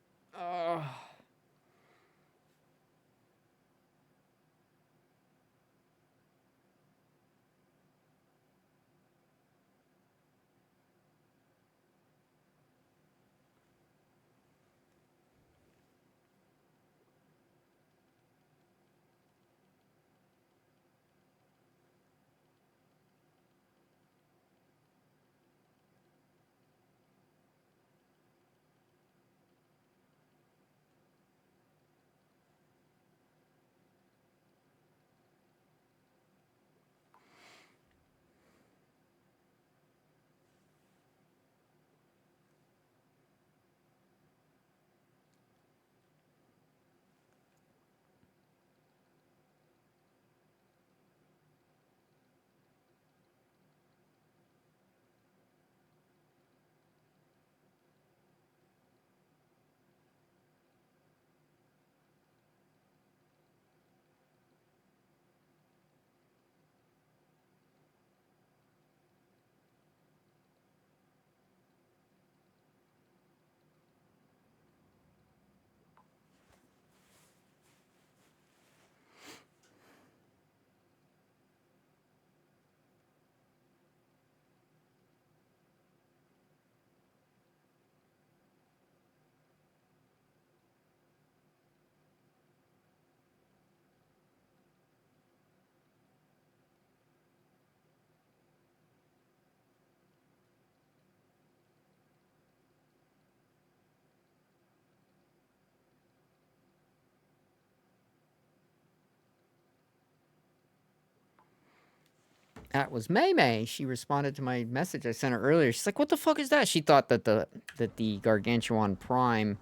That was May May. She responded to my message I sent her earlier. She's like, "What the fuck is that?" She thought that the Gargantuan Prime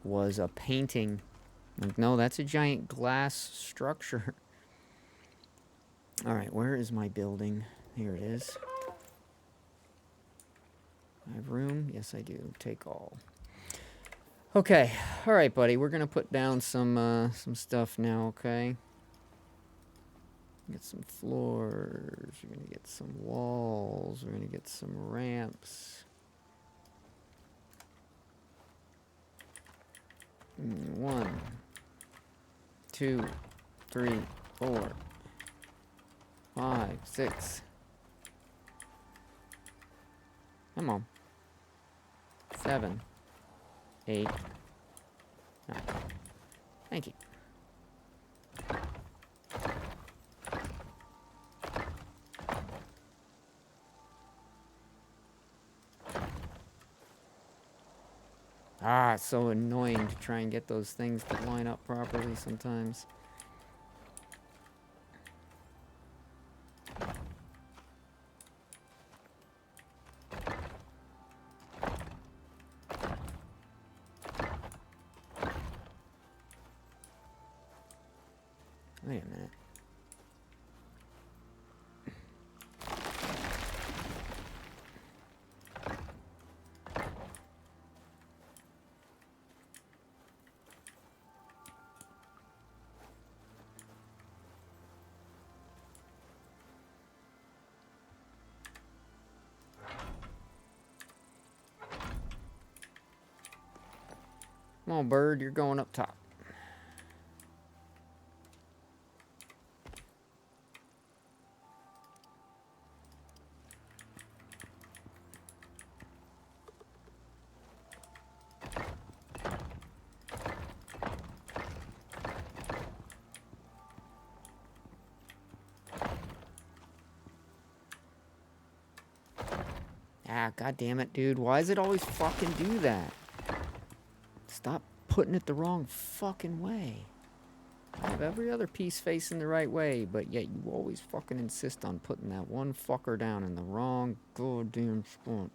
was a painting. I'm like, no, that's a giant glass structure. All right, where is my building? Here it is. I have room? Yes, I do. Take all. Okay. All right, buddy. We're gonna put down some stuff now. Okay. Get some floors. We're gonna get some walls. We're gonna get some ramps. 1, 2, 3, 4, 5, 6. Come on. 7, 8, 9. Thank you. Ah, it's so annoying to try and get those things to line up properly sometimes. Wait a minute. Come on, bird, you're going up top. Ah, god damn it, dude. Why does it always fucking do that? Stop putting it the wrong fucking way. I have every other piece facing the right way, but yet you always fucking insist on putting that one fucker down in the wrong goddamn spot.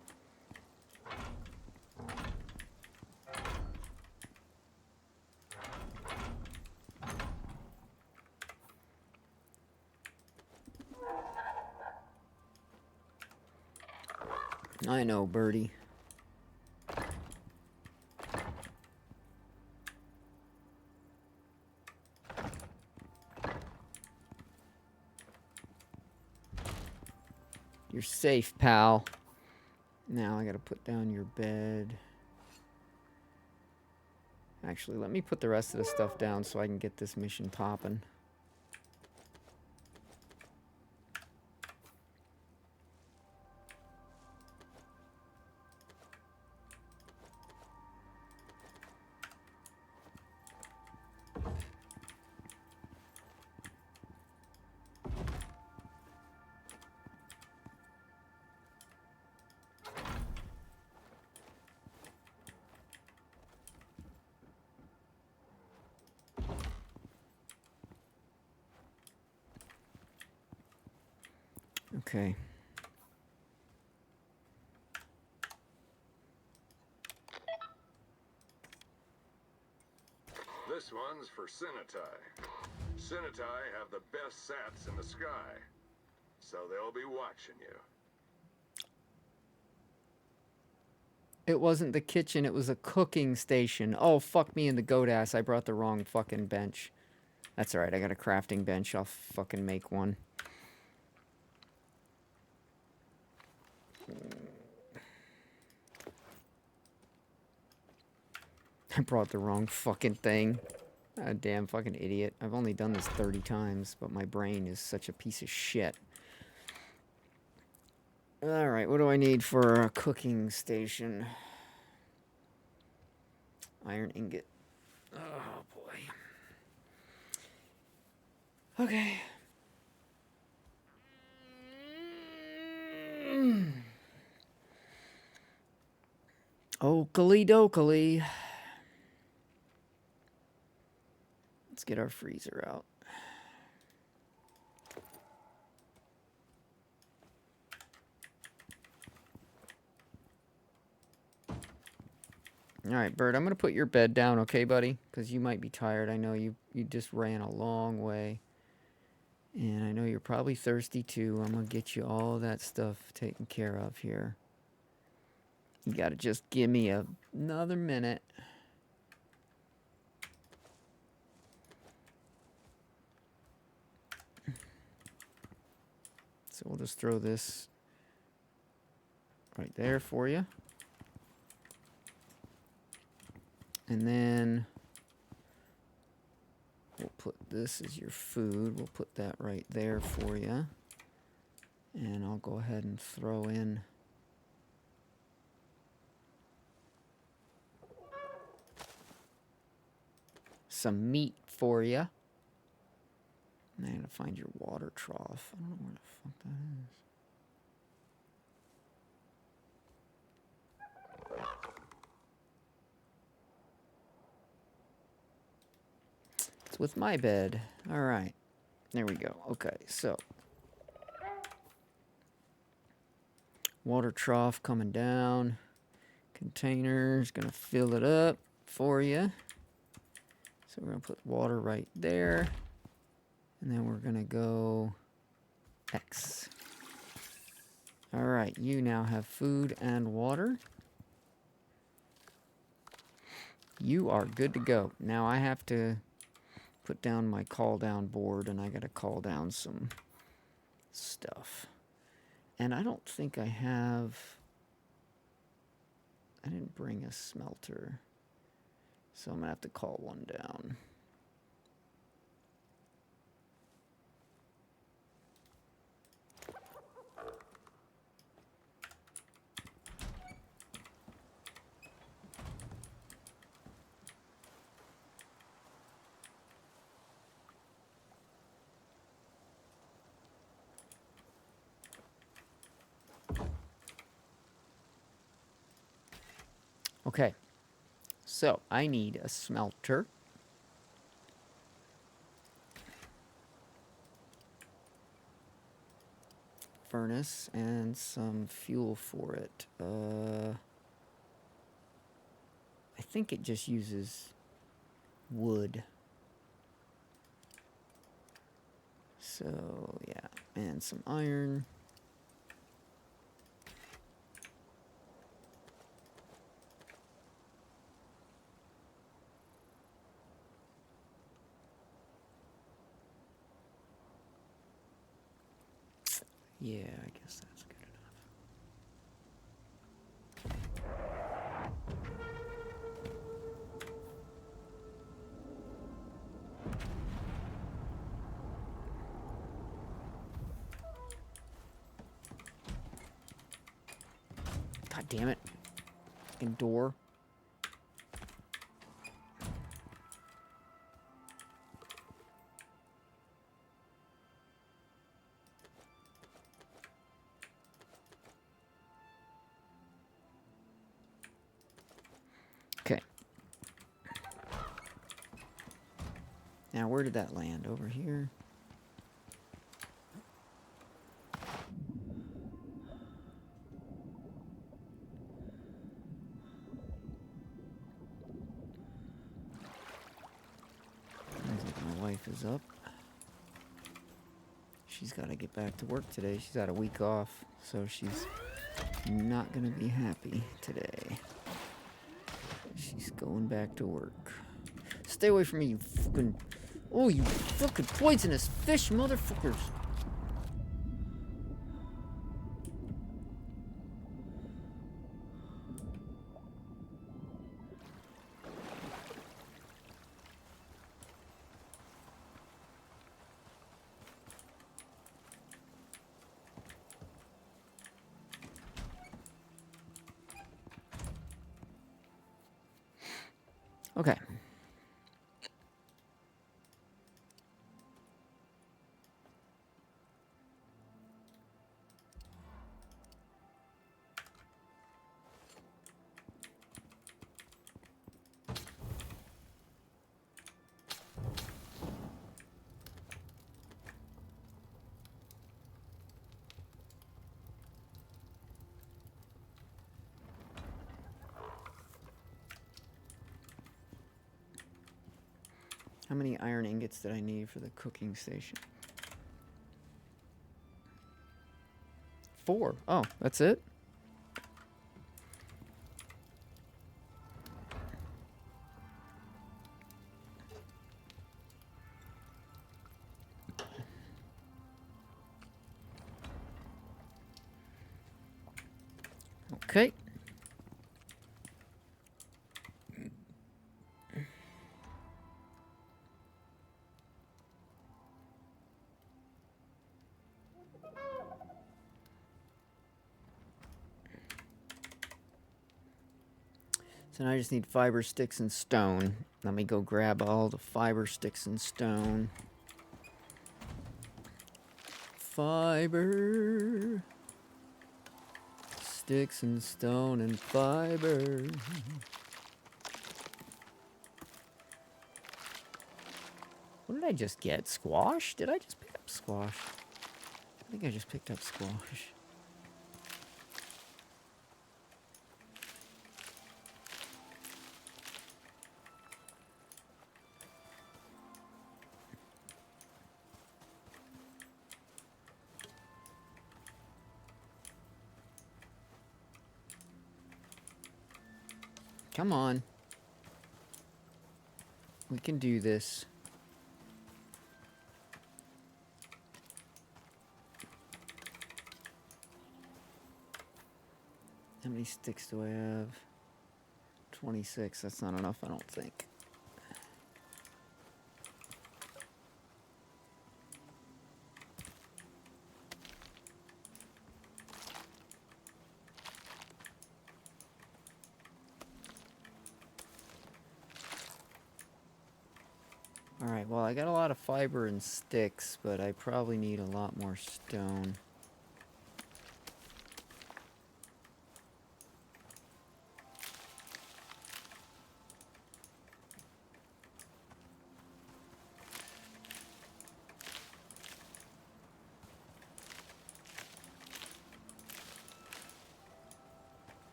I know, birdie. You're safe, pal. Now I gotta put down your bed. Actually, let me put the rest of the stuff down so I can get this mission popping. Okay. This one's for Sinitai. Sinitai have the best sats in the sky, so they'll be watching you. It wasn't the kitchen, it was a cooking station. Oh, fuck me in the goat ass. I brought the wrong fucking bench. That's alright, I got a crafting bench. I'll fucking make one. I brought the wrong fucking thing. A damn fucking idiot. I've only done this 30 times, but my brain is such a piece of shit. Alright, what do I need for a cooking station? Iron ingot. Oh, boy. Okay. Oakley dokley. Let's get our freezer out. Alright, Bird, I'm going to put your bed down, okay, buddy? Because you might be tired. I know you just ran a long way. And I know you're probably thirsty, too. I'm going to get you all that stuff taken care of here. You got to just give me another minute. So we'll just throw this right there for you. And then we'll put this as your food. We'll put that right there for you. And I'll go ahead and throw in some meat for you. And I gotta find your water trough. I don't know where the fuck that is. It's with my bed. All right. There we go. Okay, so. Water trough coming down. Container's gonna fill it up for you. So we're gonna put water right there. And then we're gonna go X. All right, you now have food and water. You are good to go. Now I have to put down my call down board, and I gotta call down some stuff. And I don't think I have... I didn't bring a smelter. So I'm gonna have to call one down. Okay, so I need a smelter. Furnace and some fuel for it. I think it just uses wood. So, yeah, and some iron. Yeah, I guess that's good enough. God damn it. Fucking door. Okay. Now, where did that land? Over here? Sounds like my wife is up. She's got to get back to work today. She's had a week off, so she's not going to be happy today. She's going back to work. Stay away from me, you fucking... Oh, you fucking poisonous fish, motherfuckers! Okay. How many iron ingots did I need for the cooking station? 4. Oh, that's it? Okay. So now I just need fiber, sticks, and stone. Let me go grab all the fiber, sticks, and stone. Fiber, sticks, and stone, and fiber. What did I just get? Squash? Did I just pick up squash? I think I just picked up squash. Come on. We can do this. How many sticks do I have? 26. That's not enough, I don't think. Alright, well, I got a lot of fiber and sticks, but I probably need a lot more stone.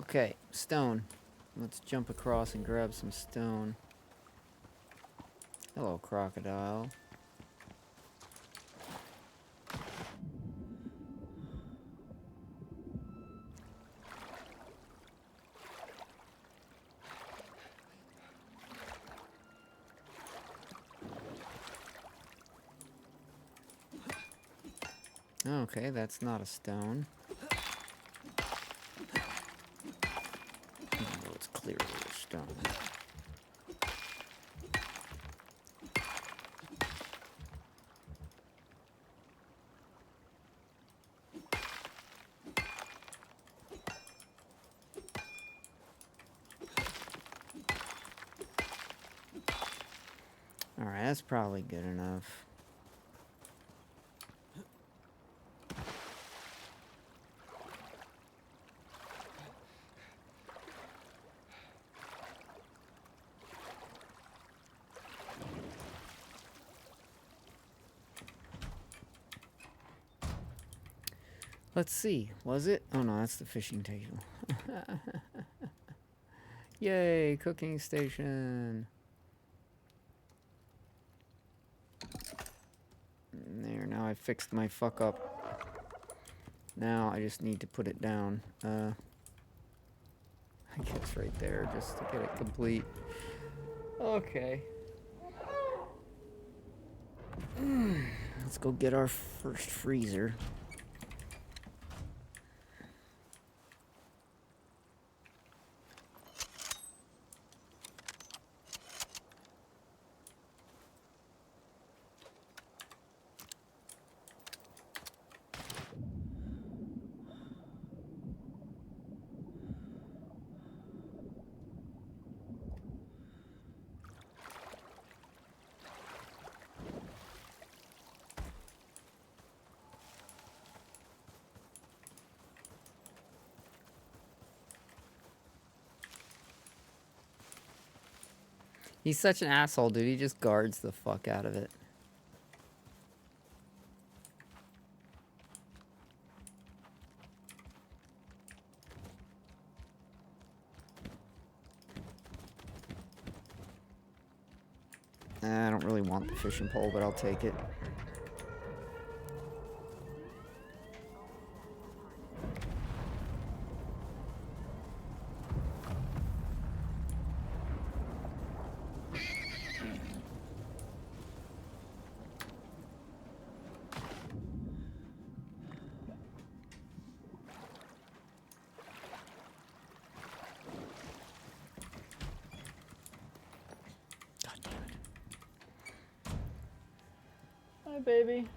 Okay, stone. Let's jump across and grab some stone. Hello, crocodile. Okay, that's not a stone. Oh, it's clearly a stone. Alright, that's probably good enough. Let's see, was it? Oh no, that's the fishing table. Yay, cooking station. There, now I fixed my fuck up. Now I just need to put it down. I guess right there, just to get it complete. Okay. Let's go get our first freezer. He's such an asshole, dude. He just guards the fuck out of it. I don't really want the fishing pole, but I'll take it. Baby.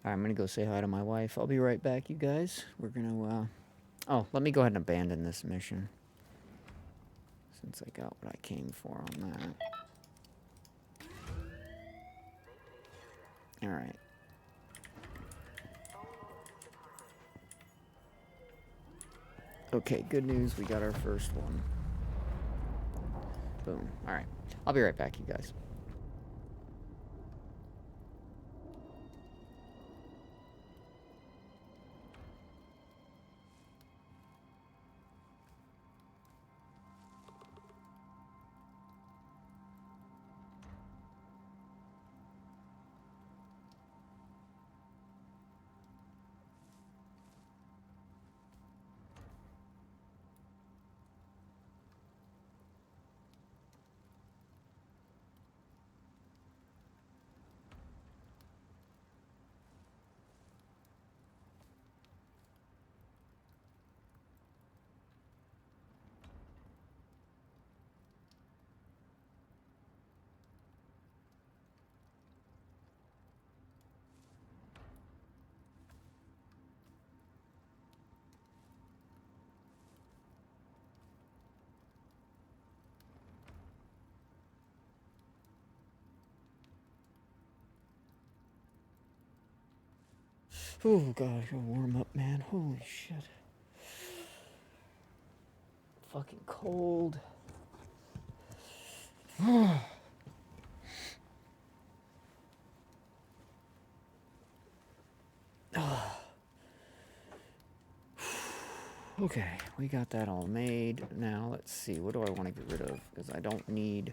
I'm gonna go say hi to my wife. I'll be right back, you guys. We're gonna, oh, let me go ahead and abandon this mission. Since I got what I came for on that. Alright. Okay, good news. We got our first one. Boom. Alright. I'll be right back, you guys. Oh, God, I gotta warm up, man. Holy shit. Fucking cold. Okay, we got that all made. Now, let's see. What do I want to get rid of? Because I don't need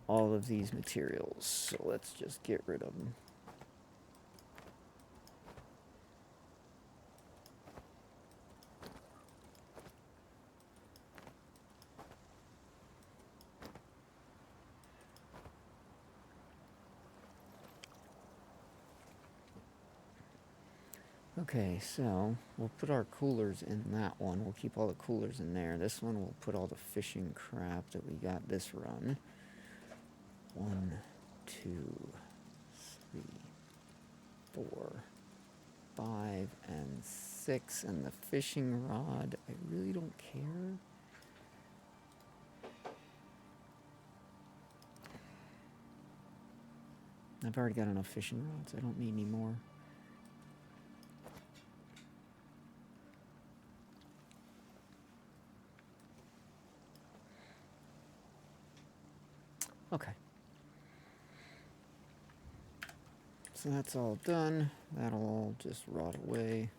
all of these materials. So let's just get rid of them. Okay, so we'll put our coolers in that one. We'll keep all the coolers in there. This one, we'll put all the fishing crap that we got this run. 1, 2, 3, 4, 5, and 6. And the fishing rod, I really don't care. I've already got enough fishing rods. I don't need any more. Okay. So that's all done. That'll all just rot away.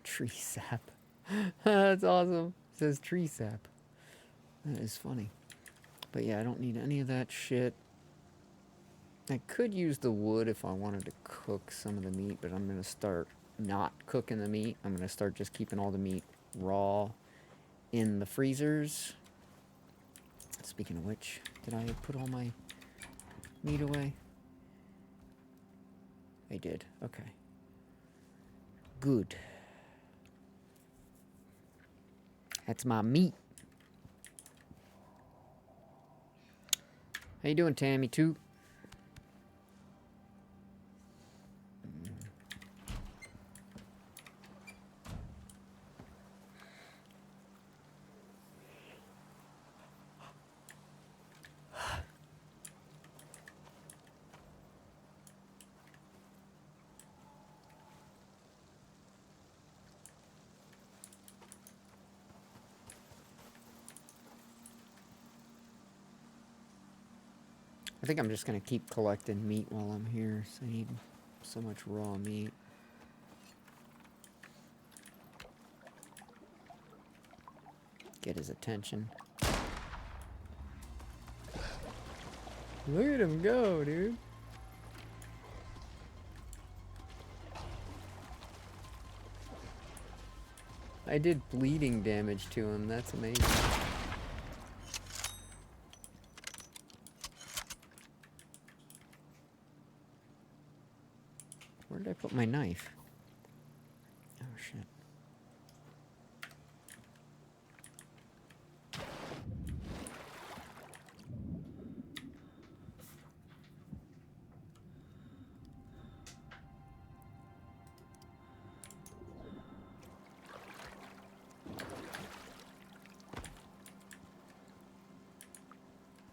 Tree sap. That's awesome. It says tree sap. That is funny. But yeah, I don't need any of that shit. I could use the wood if I wanted to cook some of the meat, but I'm going to start not cooking the meat. I'm going to start just keeping all the meat raw in the freezers. Speaking of which, did I put all my meat away? I did. Okay. Good. That's my meat. How you doing, Tammy, too? I think I'm just going to keep collecting meat while I'm here. So I need so much raw meat. Get his attention. Look at him go, dude. I did bleeding damage to him. That's amazing. Where did I put my knife? Oh, shit.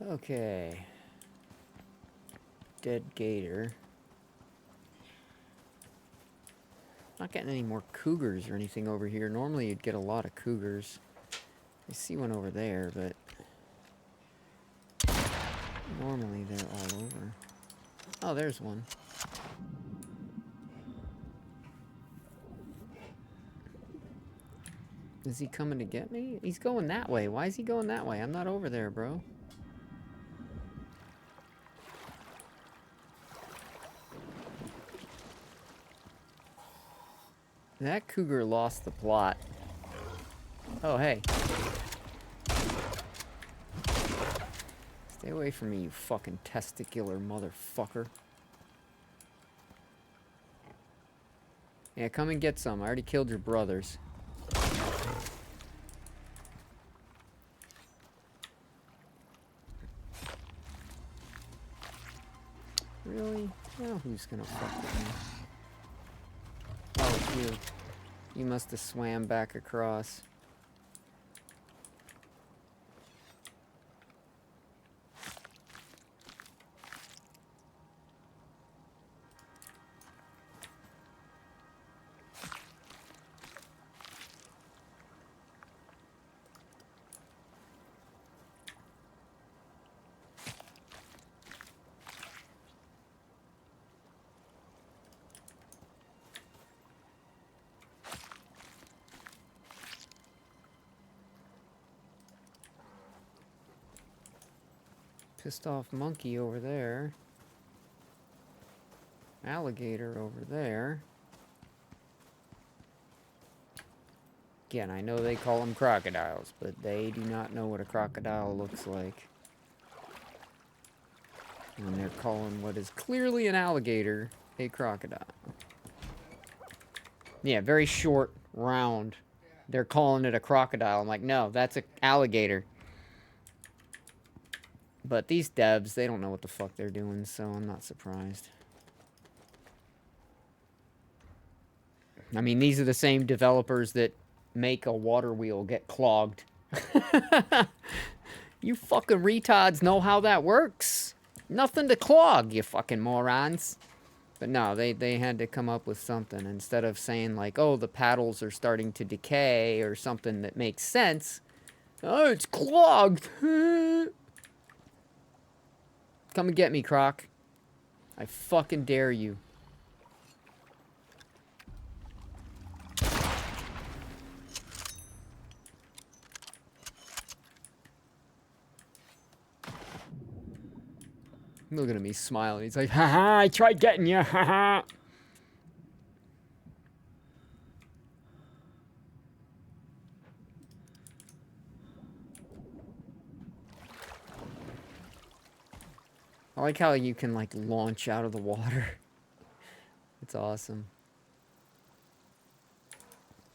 Okay. Dead gator. Not getting any more cougars or anything over here. Normally you'd get a lot of cougars. I see one over there, but normally they're all over. Oh, there's one. Is he coming to get me? He's going that way. Why is he going that way? I'm not over there, bro. That cougar lost the plot. Oh, hey. Stay away from me, you fucking testicular motherfucker. Yeah, come and get some. I already killed your brothers. Really? Well, who's gonna fuck with me? Oh, it's you. You must have swam back across. Pissed off monkey over there. Alligator over there. Again, I know they call them crocodiles, but they do not know what a crocodile looks like. And they're calling what is clearly an alligator a crocodile. Yeah, very short, round. They're calling it a crocodile. I'm like, no, that's an alligator. But these devs, they don't know what the fuck they're doing, so I'm not surprised. I mean, these are the same developers that make a water wheel get clogged. You fucking retards know how that works. Nothing to clog, you fucking morons. But no, they had to come up with something. Instead of saying like, oh, the paddles are starting to decay or something that makes sense. Oh, it's clogged. Come and get me, Croc. I fucking dare you. Look at me smiling. He's like, haha, I tried getting you, haha. I like how you can, like, launch out of the water. It's awesome.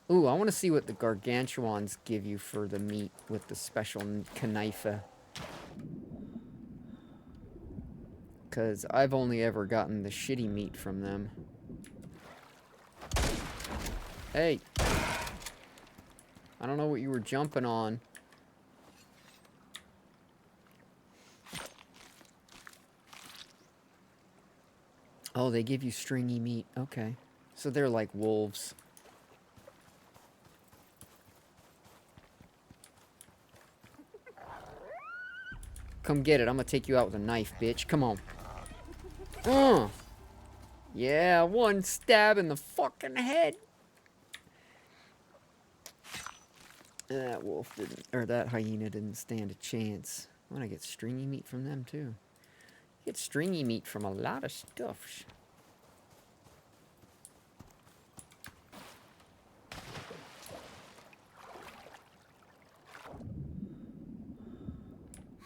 Ooh, I want to see what the Gargantuans give you for the meat with the special knife. Because I've only ever gotten the shitty meat from them. Hey! I don't know what you were jumping on. Oh, they give you stringy meat. Okay. So they're like wolves. Come get it. I'm gonna take you out with a knife, bitch. Come on. Yeah, one stab in the fucking head. That wolf didn't, or that hyena didn't stand a chance. I want to get stringy meat from them too. Get stringy meat from a lot of stuff.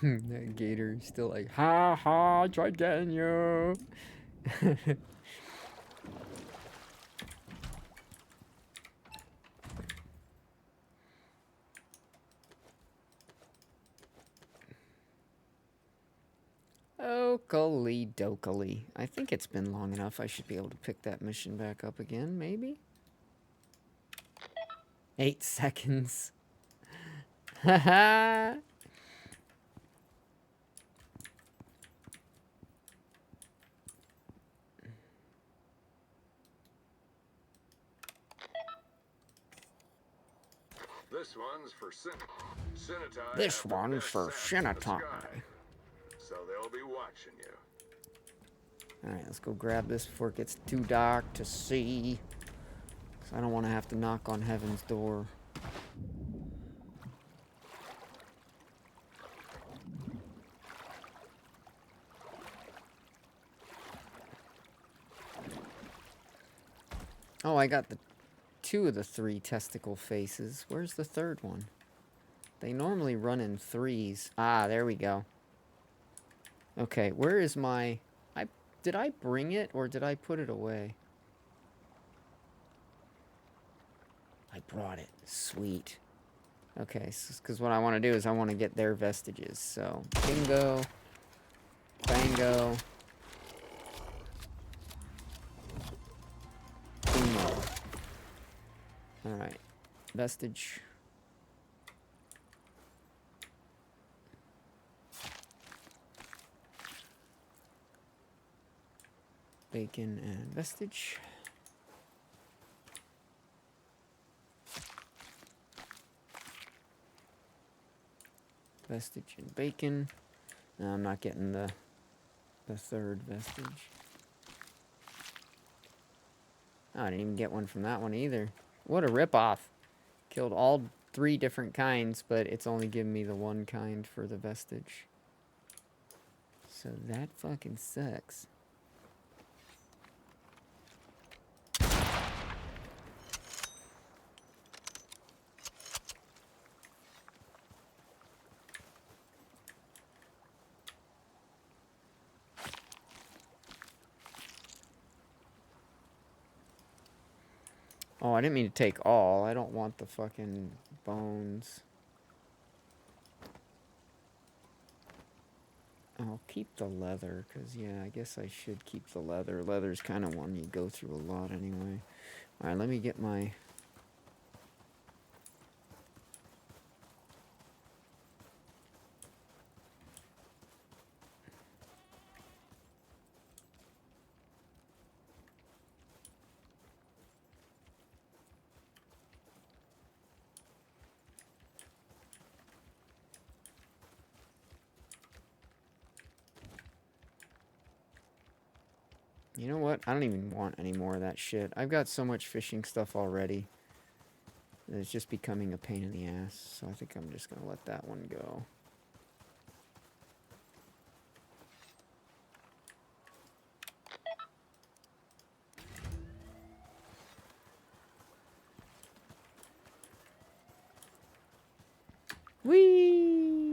That gator is still like, ha ha, I tried getting you. Okily dokily. I think it's been long enough. I should be able to pick that mission back up again, maybe? 8 seconds. Haha. This one's for Sinitai. This one's for Sinitai. So they'll be watching you. Alright, let's go grab this before it gets too dark to see. 'Cause I don't want to have to knock on heaven's door. Oh, I got the 2 of the 3 testicle faces. Where's the 3rd one? They normally run in 3s. Ah, there we go. Okay, where is my... Did I bring it, or did I put it away? I brought it. Sweet. Okay, because what I want to do is I want to get their vestiges. So, bingo. Bango. Bingo. Alright. Vestige. Bacon and vestige. Vestige and bacon. No, I'm not getting the 3rd vestige. Oh, I didn't even get one from that one either. What a ripoff. Killed all 3 different kinds, but it's only giving me the 1 kind for the vestige. So that fucking sucks. Oh, I didn't mean to take all. I don't want the fucking bones. I'll keep the leather, because, yeah, I guess I should keep the leather. Leather's kind of one you go through a lot anyway. Alright, let me get my... You know what? I don't even want any more of that shit. I've got so much fishing stuff already that it's just becoming a pain in the ass. So I think I'm just going to let that one go. Whee!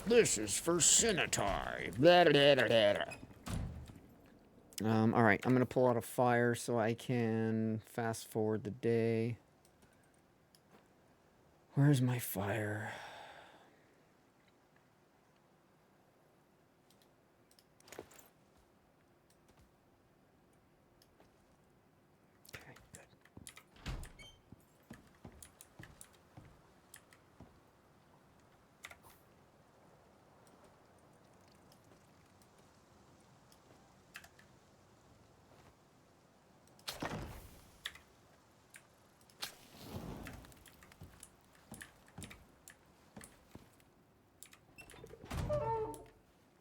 This is for Sinitai. Alright, I'm gonna pull out a fire so I can fast forward the day. Where's my fire? Okay, good.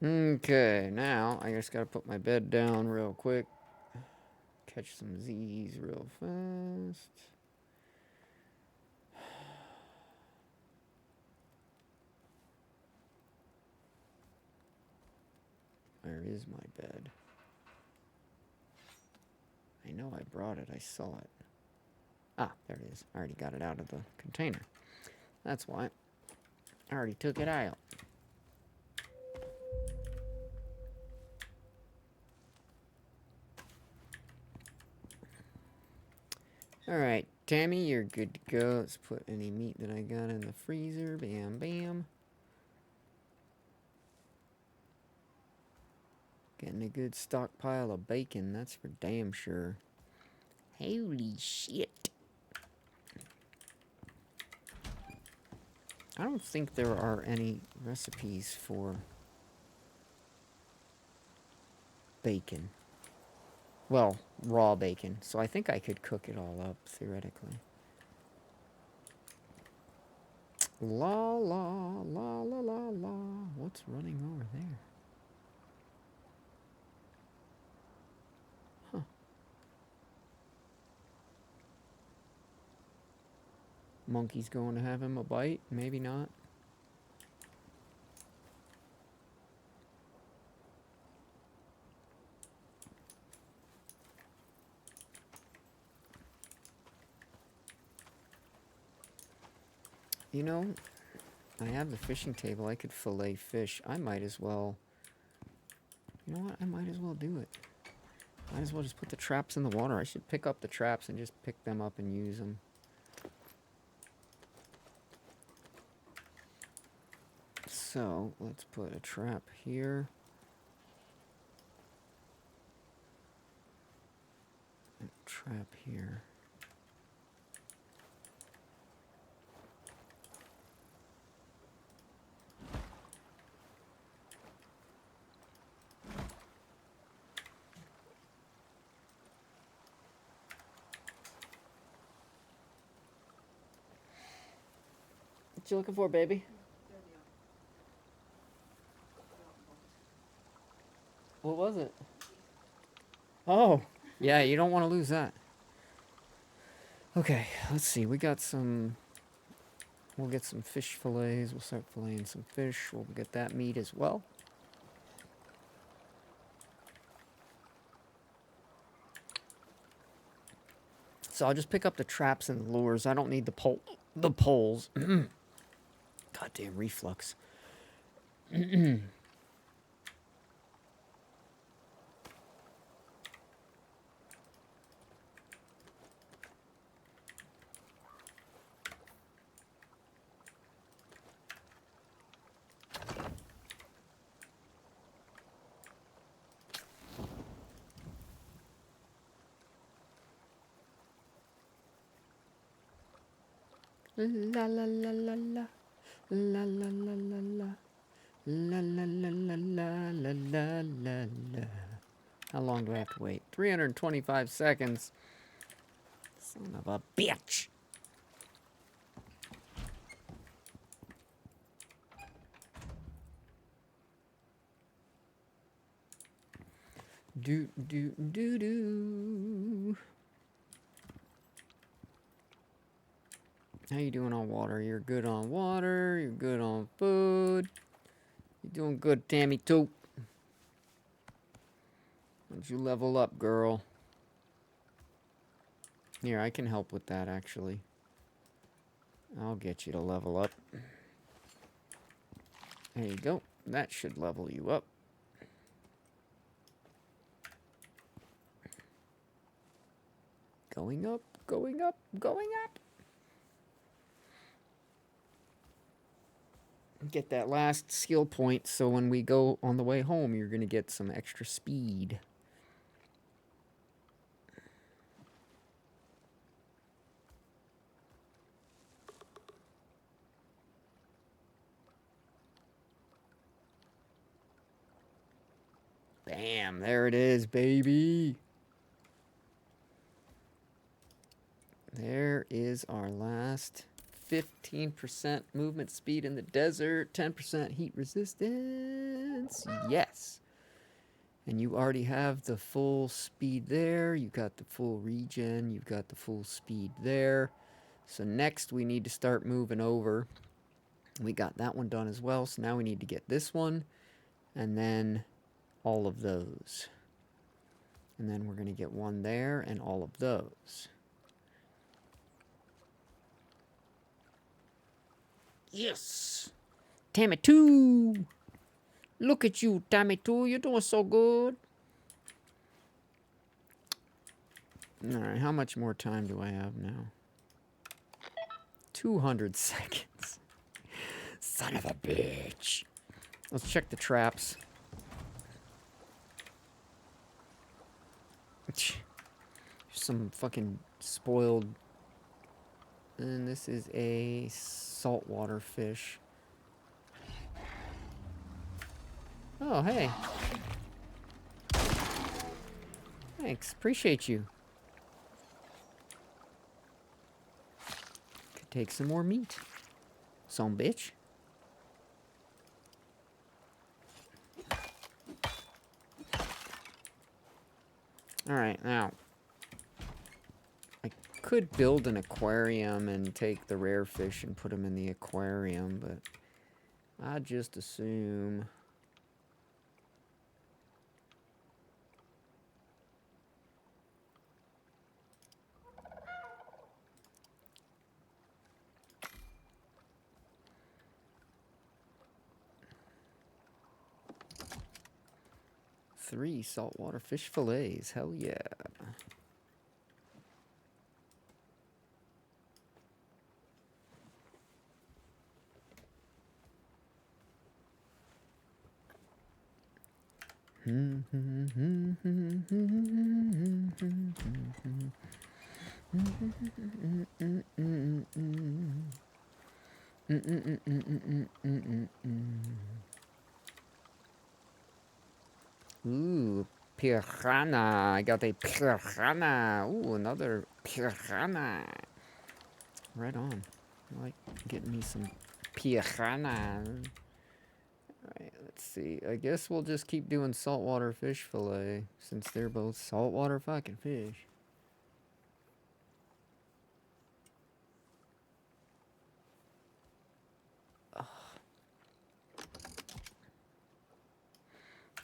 Okay, now I just gotta put my bed down real quick. Catch some Z's real fast. Where is my bed? I know I brought it. I saw it. Ah, there it is. I already got it out of the container. That's why. I already took it out. Alright, Tammy, you're good to go. Let's put any meat that I got in the freezer. Bam, bam. Getting a good stockpile of bacon, that's for damn sure. Holy shit. I don't think there are any recipes for bacon. Well, raw bacon. So I think I could cook it all up, theoretically. La la la la la la. What's running over there? Huh. Monkey's going to have him a bite? Maybe not. You know, I have the fishing table. I could fillet fish. I might as well... You know what? I might as well do it. Might as well just put the traps in the water. I should pick up the traps and just pick them up and use them. So, let's put a trap here. A trap here. What you looking for, baby? What was it? Oh, yeah, you don't want to lose that. Okay, let's see. We got some... We'll get some fish fillets. We'll start filleting some fish. We'll get that meat as well. So I'll just pick up the traps and the lures. I don't need the poles. Goddamn reflux. La la la la la. La la la la la. La la la la la la la la la. How long do I have to wait? 325 seconds. Son of a bitch. Do do do do. How you doing on water? You're good on water. You're good on food. You're doing good, Tammy too. Don't you level up, girl? Here, I can help with that, actually. I'll get you to level up. There you go. That should level you up. Going up, going up, going up. Get that last skill point, so when we go on the way home, you're going to get some extra speed. Bam, there it is, baby. There is our last 15% movement speed in the desert, 10% heat resistance. Yes. And you already have the full speed there. You got the full regen. You've got the full speed there. So next we need to start moving over. We got that one done as well. So now we need to get this one and then all of those. And then we're going to get one there and all of those. Yes! Tammy 2! Look at you, Tammy 2. You're doing so good. Alright, how much more time do I have now? 200 seconds. Son of a bitch. Let's check the traps. Some fucking spoiled... And this is a saltwater fish. Oh, hey. Thanks. Appreciate you. Could take some more meat. Some bitch. Alright, now. I could build an aquarium and take the rare fish and put them in the aquarium, but I just assume... Three saltwater fish fillets. Hell yeah. Ooh, piranha. I got a piranha. Ooh, another piranha. Right on. I like getting me some piranha. Alright, let's see. I guess we'll just keep doing saltwater fish fillet since they're both saltwater fucking fish.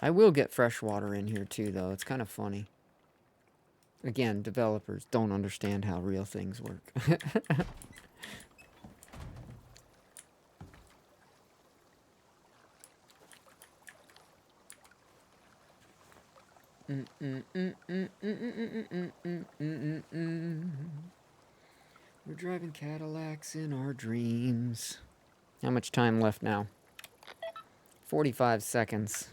I will get fresh water in here too, though. It's kind of funny. Again, developers don't understand how real things work. We're driving Cadillacs in our dreams. How much time left now? 45 seconds.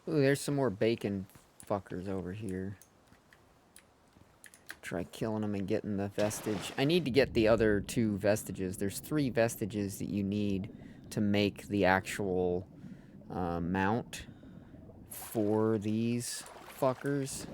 Ooh, there's some more bacon fuckers over here. Try killing them and getting the vestige. I need to get the other 2 vestiges. There's 3 vestiges that you need to make the actual mount for these fuckers.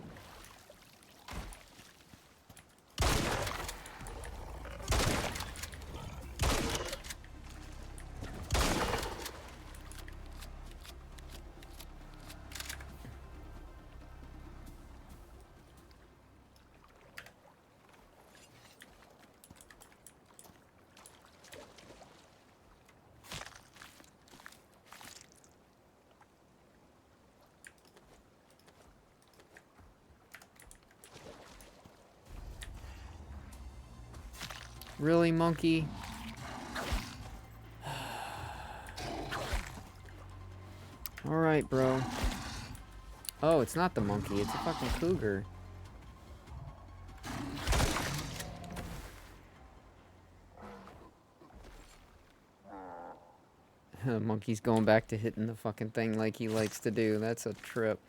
Really, monkey? Alright, bro. Oh, it's not the monkey. It's a fucking cougar. Monkey's going back to hitting the fucking thing like he likes to do. That's a trip.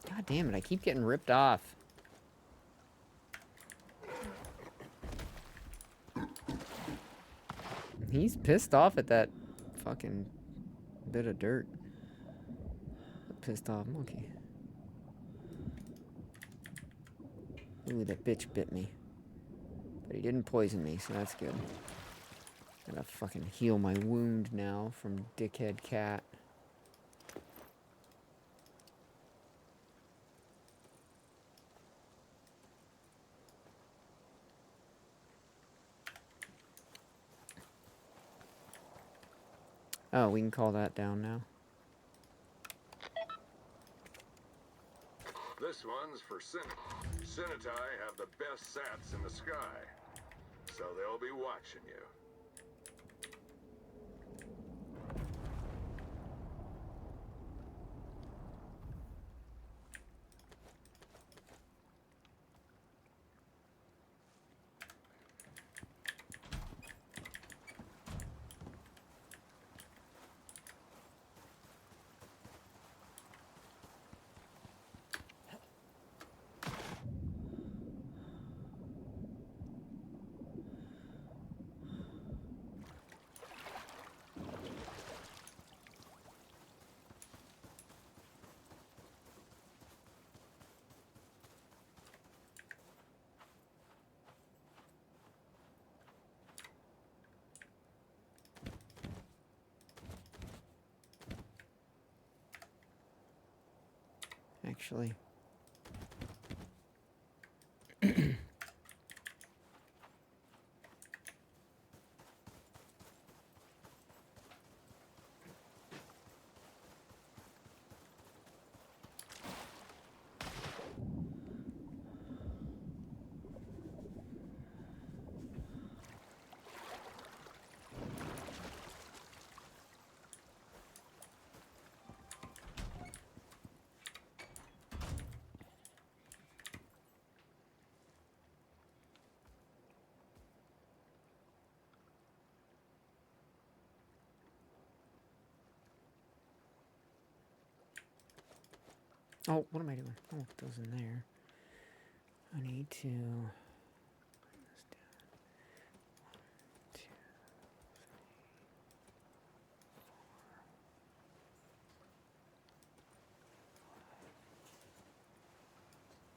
God damn it, I keep getting ripped off. He's pissed off at that fucking bit of dirt. A pissed off monkey. Ooh, that bitch bit me. But he didn't poison me, so that's good. Gotta fucking heal my wound now from dickhead cat. Oh, we can call that down now. This one's for Sinitai have the best sats in the sky, so they'll be watching you. Actually. Oh, what am I doing? Oh, it goes in there. I need to bring this down. 1, 2, 3, 4,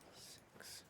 5, 6.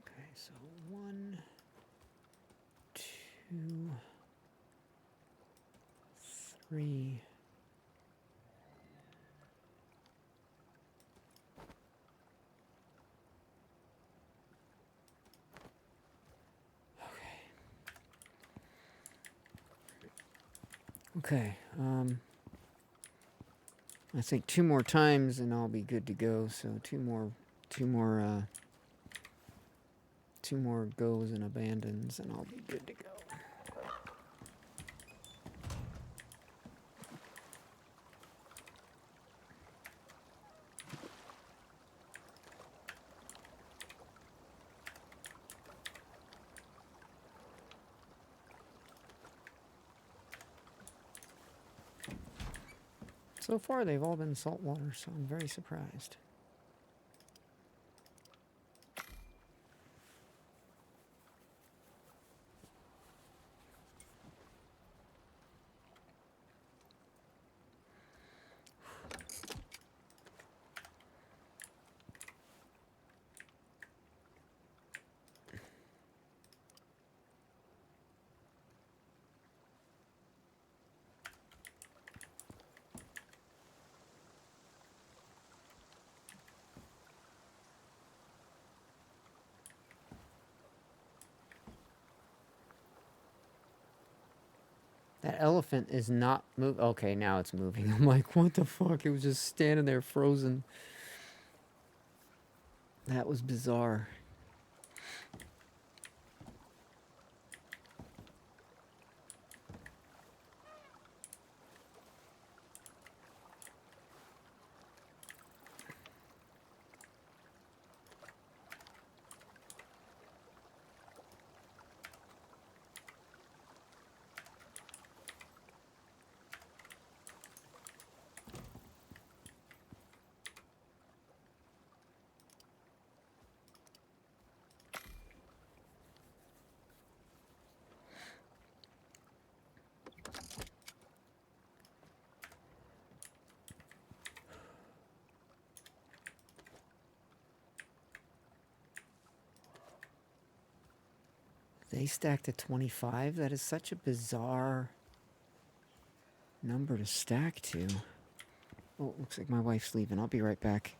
Okay, so 1, 2, 3. Okay, I think 2 more times and I'll be good to go. So 2 more goes and abandons and I'll be good to go. So far, they've all been saltwater, so I'm very surprised. That elephant is not move. Okay, now it's moving. I'm like, what the fuck? It was just standing there frozen. That was bizarre. They stacked at 25? That is such a bizarre number to stack to. Oh, looks like my wife's leaving. I'll be right back.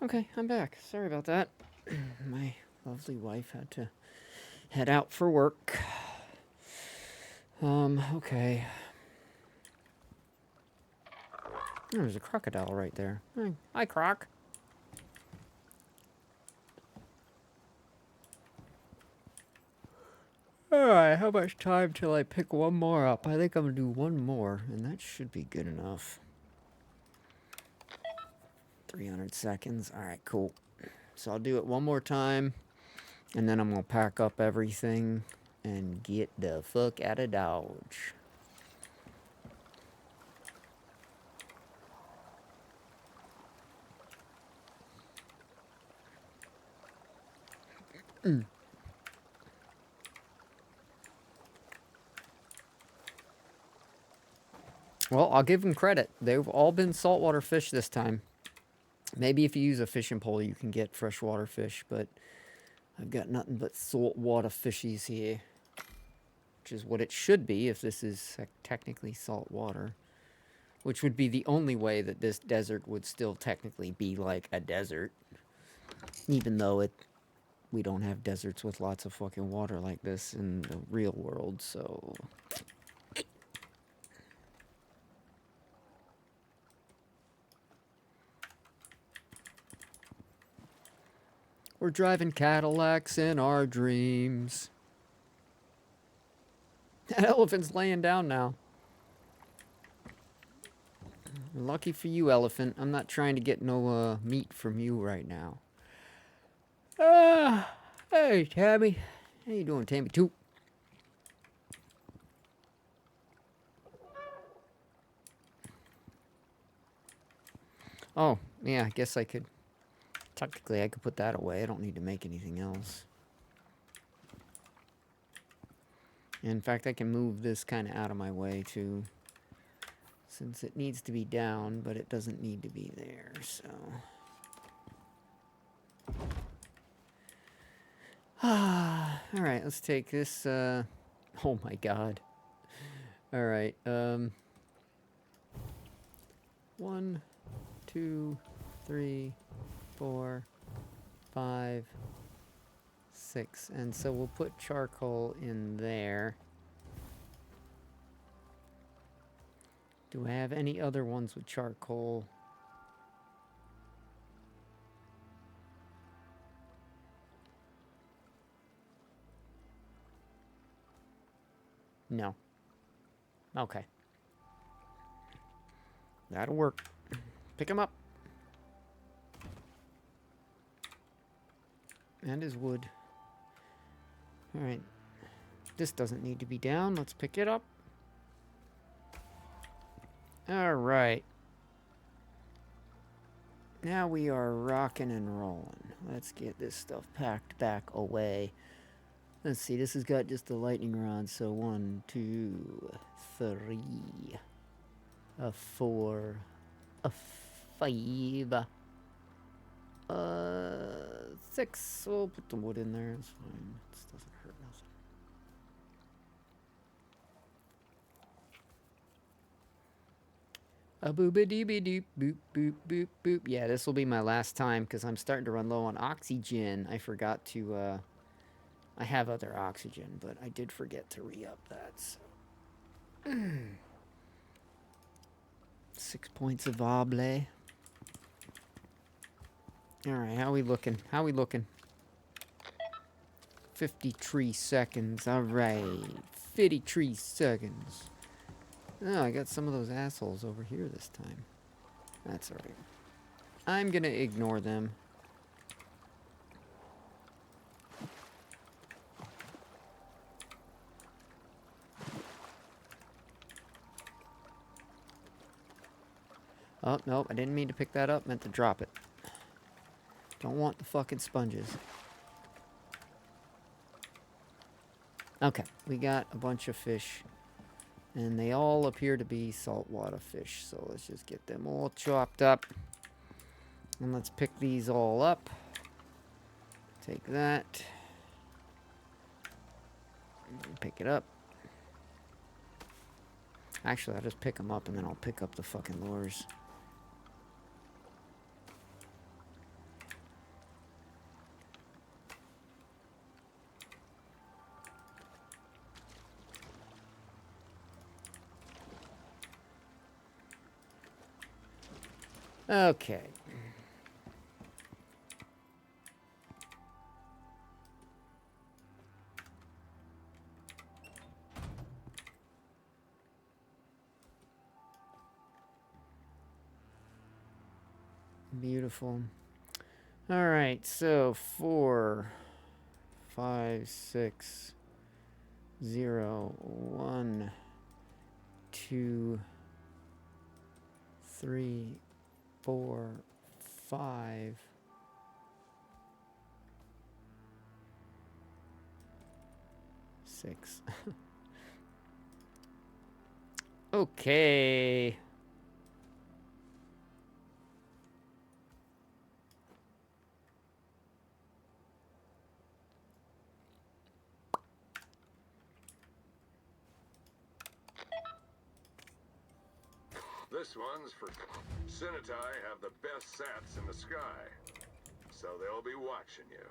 Okay, I'm back. Sorry about that. My lovely wife had to head out for work. Okay. Oh, there's a crocodile right there. Hi, Croc. Alright, how much time till I pick one more up? I think I'm gonna do one more, and that should be good enough. 300 seconds. Alright, cool. So I'll do it one more time, and then I'm gonna pack up everything and get the fuck out of Dodge. Well, I'll give them credit. They've all been saltwater fish this time. Maybe if you use a fishing pole, you can get freshwater fish, but I've got nothing but saltwater fishies here. Which is what it should be if this is technically salt water. Which would be the only way that this desert would still technically be like a desert. Even though we don't have deserts with lots of fucking water like this in the real world, so... We're driving Cadillacs in our dreams. That elephant's laying down now. Lucky for you, elephant. I'm not trying to get no meat from you right now. Hey, Tabby. How you doing, Tammy? Too. Oh, yeah, I guess I could... Technically, I could put that away. I don't need to make anything else. In fact, I can move this kind of out of my way, too. Since it needs to be down, but it doesn't need to be there, so... Alright, let's take this, oh my god. Alright, 1, 2, 3, 4, 5, 6. And so we'll put charcoal in there. Do I have any other ones with charcoal? No. Okay. That'll work. Pick him up. And his wood. Alright. This doesn't need to be down. Let's pick it up. Alright. Now we are rocking and rolling. Let's get this stuff packed back away. Let's see, this has got just the lightning rod, so 1, 2, 3, 4, 5, 6. We'll put the wood in there, it's fine. This doesn't hurt nothing. A boop-a-dee-be-doop, boop, boop, boop, boop. Yeah, this will be my last time, because I'm starting to run low on oxygen. I forgot to, I have other oxygen, but I did forget to re-up that, so. 6 points of oblé. Alright, how we looking? How we looking? 53 seconds, alright. 53 seconds. Oh, I got some of those assholes over here this time. That's alright. I'm gonna ignore them. Oh, nope, I didn't mean to pick that up, meant to drop it. Don't want the fucking sponges. Okay, we got a bunch of fish. And they all appear to be saltwater fish, so let's just get them all chopped up. And let's pick these all up. Take that. And pick it up. Actually, I'll just pick them up and then I'll pick up the fucking lures. Okay. Beautiful. All right, so 4, 5, 6, 0, 1, 2, 3, 4, 5. Six. Okay. This one's for Sinitai have the best sats in the sky, so they'll be watching you.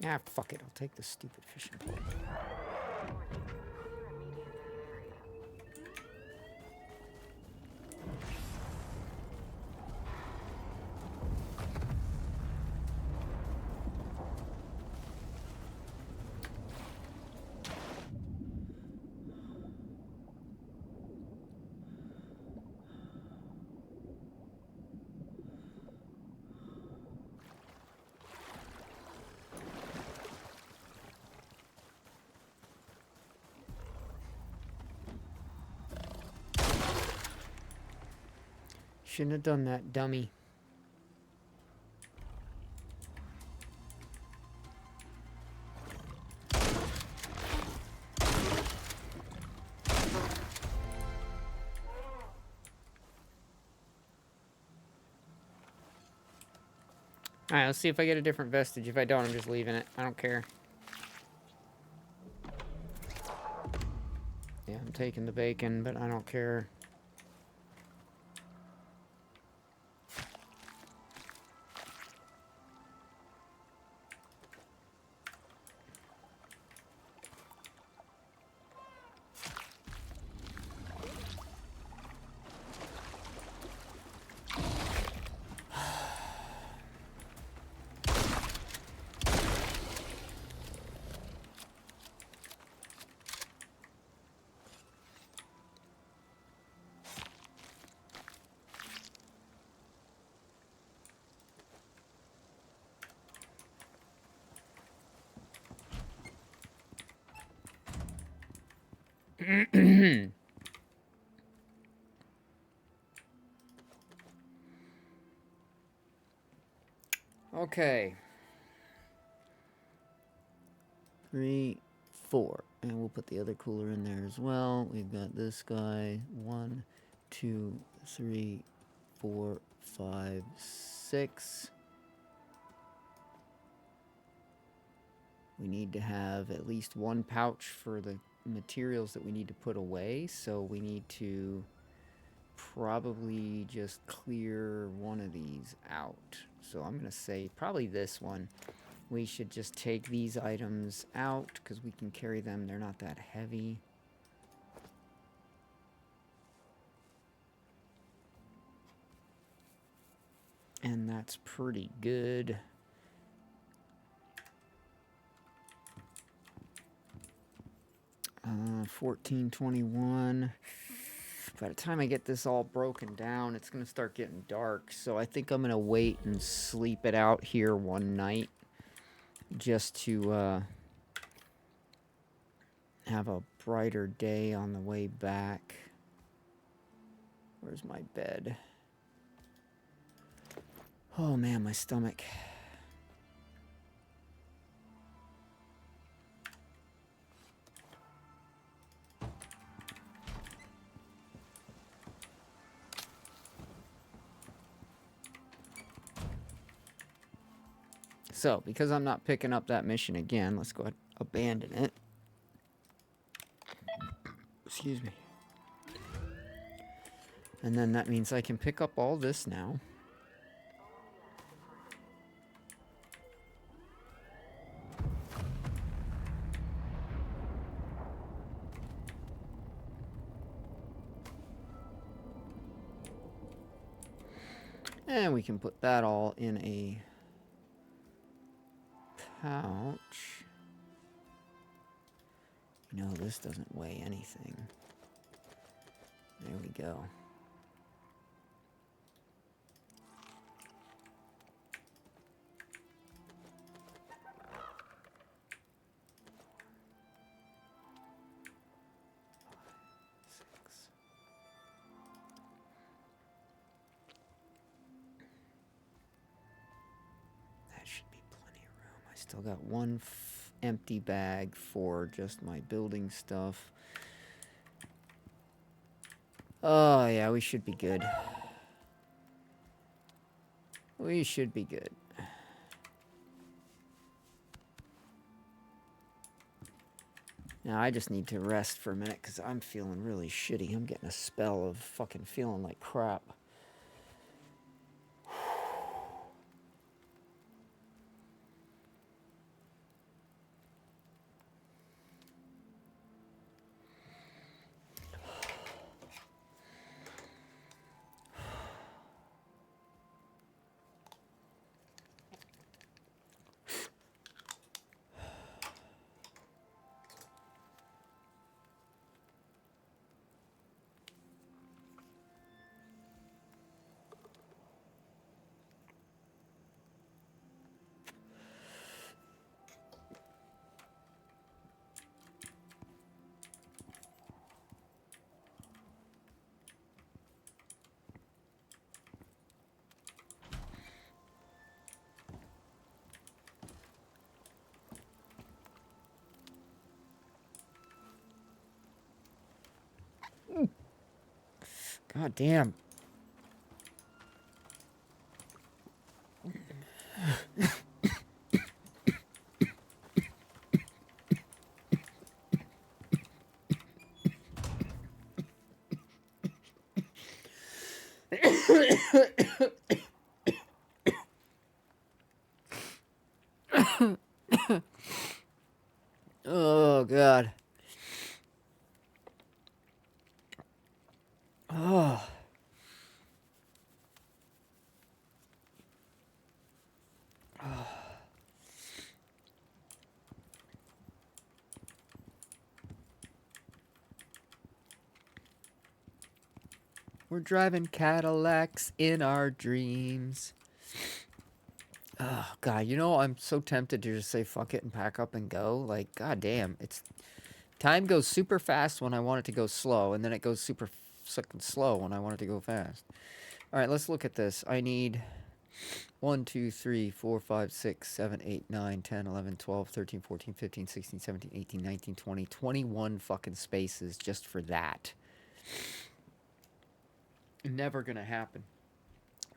Ah, fuck it. I'll take the stupid fishing pole. Shouldn't have done that, dummy. Alright, let's see if I get a different vestige. If I don't, I'm just leaving it. I don't care. Yeah, I'm taking the bacon, but I don't care. Okay. 3, 4. And we'll put the other cooler in there as well. We've got this guy. 1, 2, 3, 4, 5, 6. We need to have at least one pouch for the materials that we need to put away. So we need to probably just clear one of these out. So I'm going to say probably this one. We should just take these items out because we can carry them. They're not that heavy. And that's pretty good. Uh, 1421. By the time I get this all broken down, it's going to start getting dark. So I think I'm going to wait and sleep it out here one night. Just to have a brighter day on the way back. Where's my bed? Oh man, my stomach. So, because I'm not picking up that mission again, let's go ahead and abandon it. Excuse me. And then that means I can pick up all this now. And we can put that all in a pouch. No, this doesn't weigh anything. There we go. That should be plenty of room. I still got one empty bag for just my building stuff. Oh, yeah, we should be good. We should be good. Now, I just need to rest for a minute because I'm feeling really shitty. I'm getting a spell of fucking feeling like crap. God damn. Oh, God. Oh. We're driving Cadillacs in our dreams. Oh, God, you know, I'm so tempted to just say fuck it and pack up and go. Like, God damn, it's... Time goes super fast when I want it to go slow, and then it goes super fucking slow when I want it to go fast. All right, let's look at this. I need 1, 2, 3, 4, 5, 6, 7, 8, 9, 10, 11, 12, 13, 14, 15, 16, 17, 18, 19, 20, 21 fucking spaces just for that. Never gonna happen.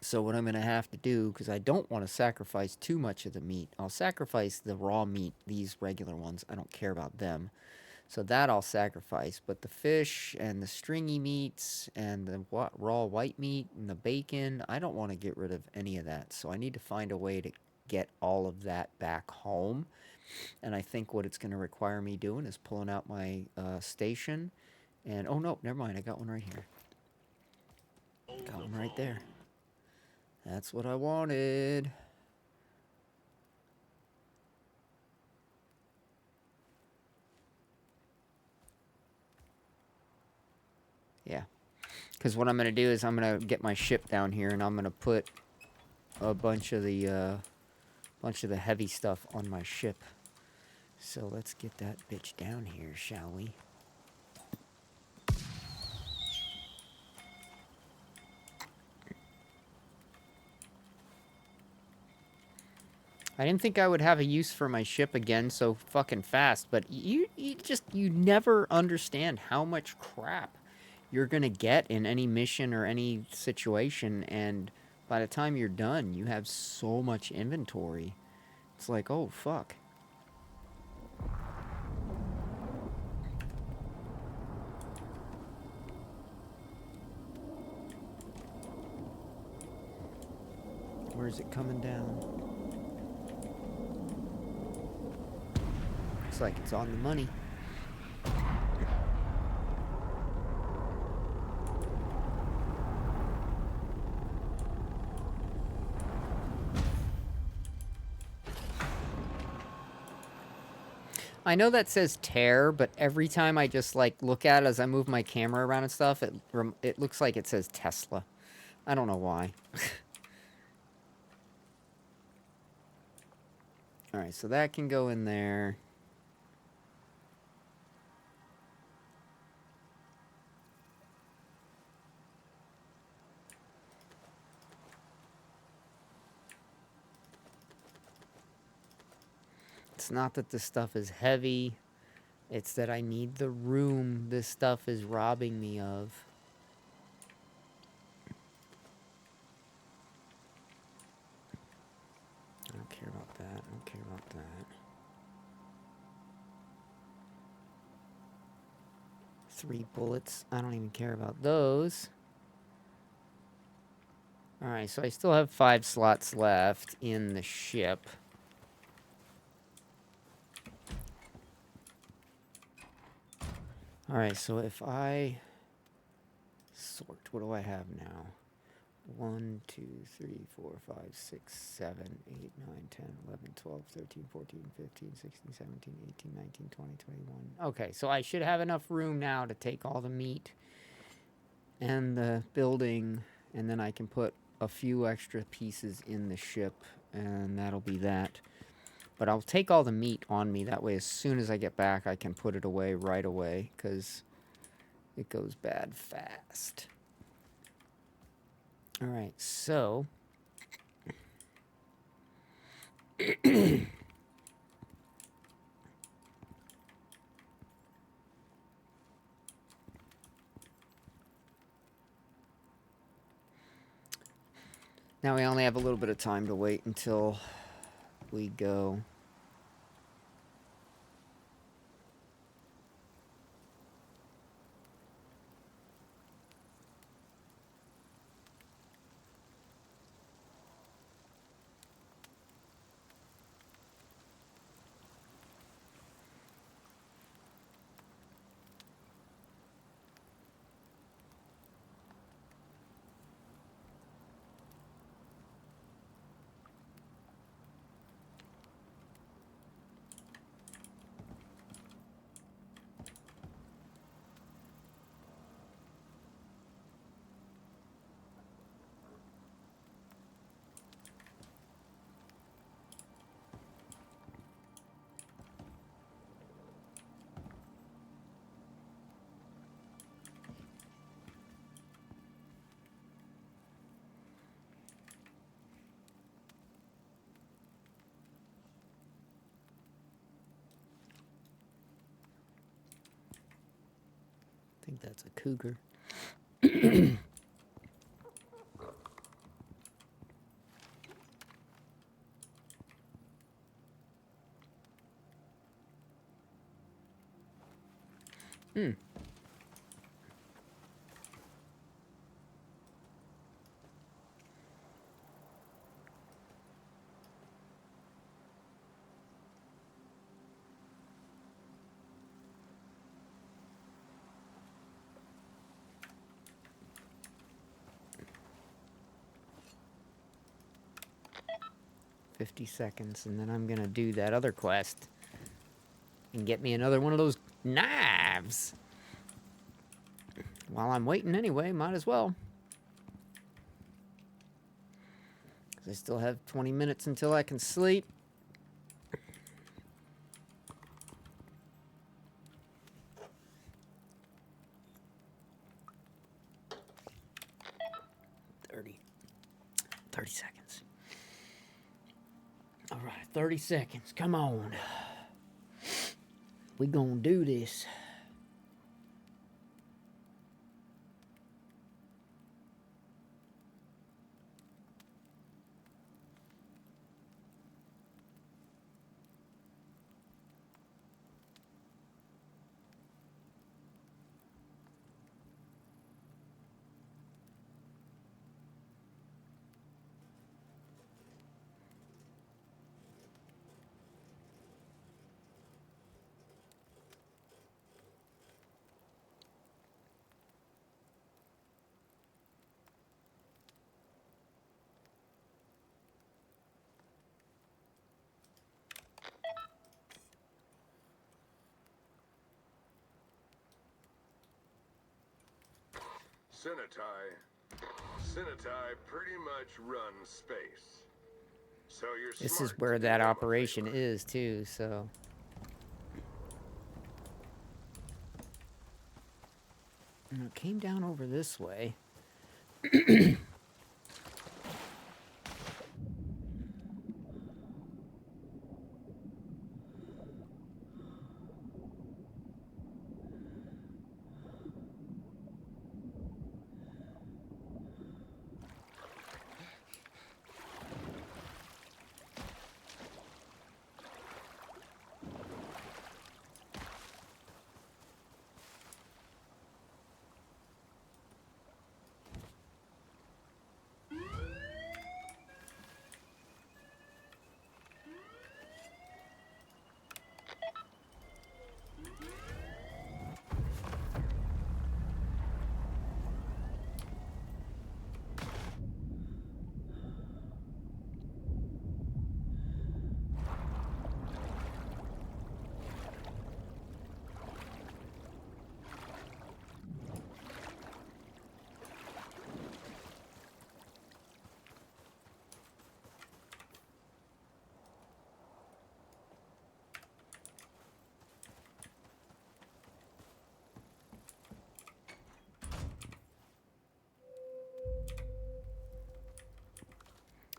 So what I'm going to have to do, because I don't want to sacrifice too much of the meat, I'll sacrifice the raw meat, these regular ones. I don't care about them. So that I'll sacrifice. But the fish and the stringy meats and the raw white meat and the bacon, I don't want to get rid of any of that. So I need to find a way to get all of that back home. And I think what it's going to require me doing is pulling out my station. And, oh no, never mind. I got one right here. Got one right there. That's what I wanted. Yeah. Because what I'm going to do is I'm going to get my ship down here and I'm going to put a bunch of the heavy stuff on my ship. So let's get that bitch down here, shall we? I didn't think I would have a use for my ship again so fucking fast, but you never understand how much crap you're gonna get in any mission or any situation, and by the time you're done, you have so much inventory. It's like, oh, fuck. Where's it coming down? Looks like it's on the money. I know that says tear, but every time I just like look at it as I move my camera around and stuff, it looks like it says Tesla. I don't know why. Alright, so that can go in there. It's not that this stuff is heavy. It's that I need the room this stuff is robbing me of. I don't care about that. I don't care about that. 3 bullets. I don't even care about those. Alright, so I still have 5 slots left in the ship. Alright, so if I sort, what do I have now? 1, 2, 3, 4, 5, 6, 7, 8, 9, 10, 11, 12, 13, 14, 15, 16, 17, 18, 19, 20, 21. Okay, so I should have enough room now to take all the meat and the building, and then I can put a few extra pieces in the ship, and that'll be that. But I'll take all the meat on me, that way as soon as I get back I can put it away right away, because it goes bad fast. Alright, so... Now we only have a little bit of time to wait until we go. I think that's a cougar. Hmm. $50, and then I'm gonna do that other quest and get me another one of those knives. While I'm waiting anyway, might as well. 'Cause I still have 20 minutes until I can sleep. Thirty seconds. All right, 30 seconds. Come on. We gonna do this. Sinitai pretty much runs space. So you're This smart is where to do that them a operation favor. is too, so. And it came down over this way.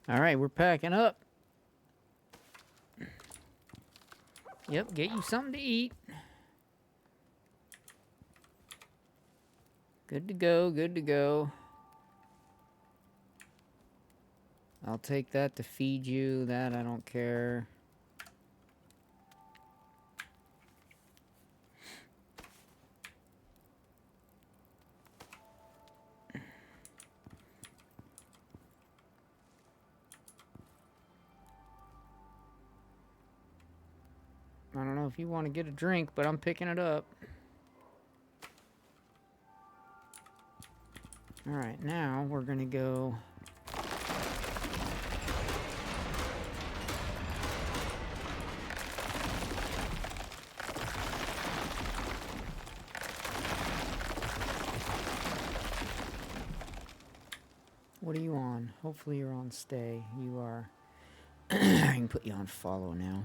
All right, we're packing up. Yep, get you something to eat. Good to go, good to go. I'll take that to feed you. That I don't care. I don't know if you want to get a drink, but I'm picking it up. Alright, now we're gonna go... What are you on? Hopefully you're on stay. You are. I can put you on follow now.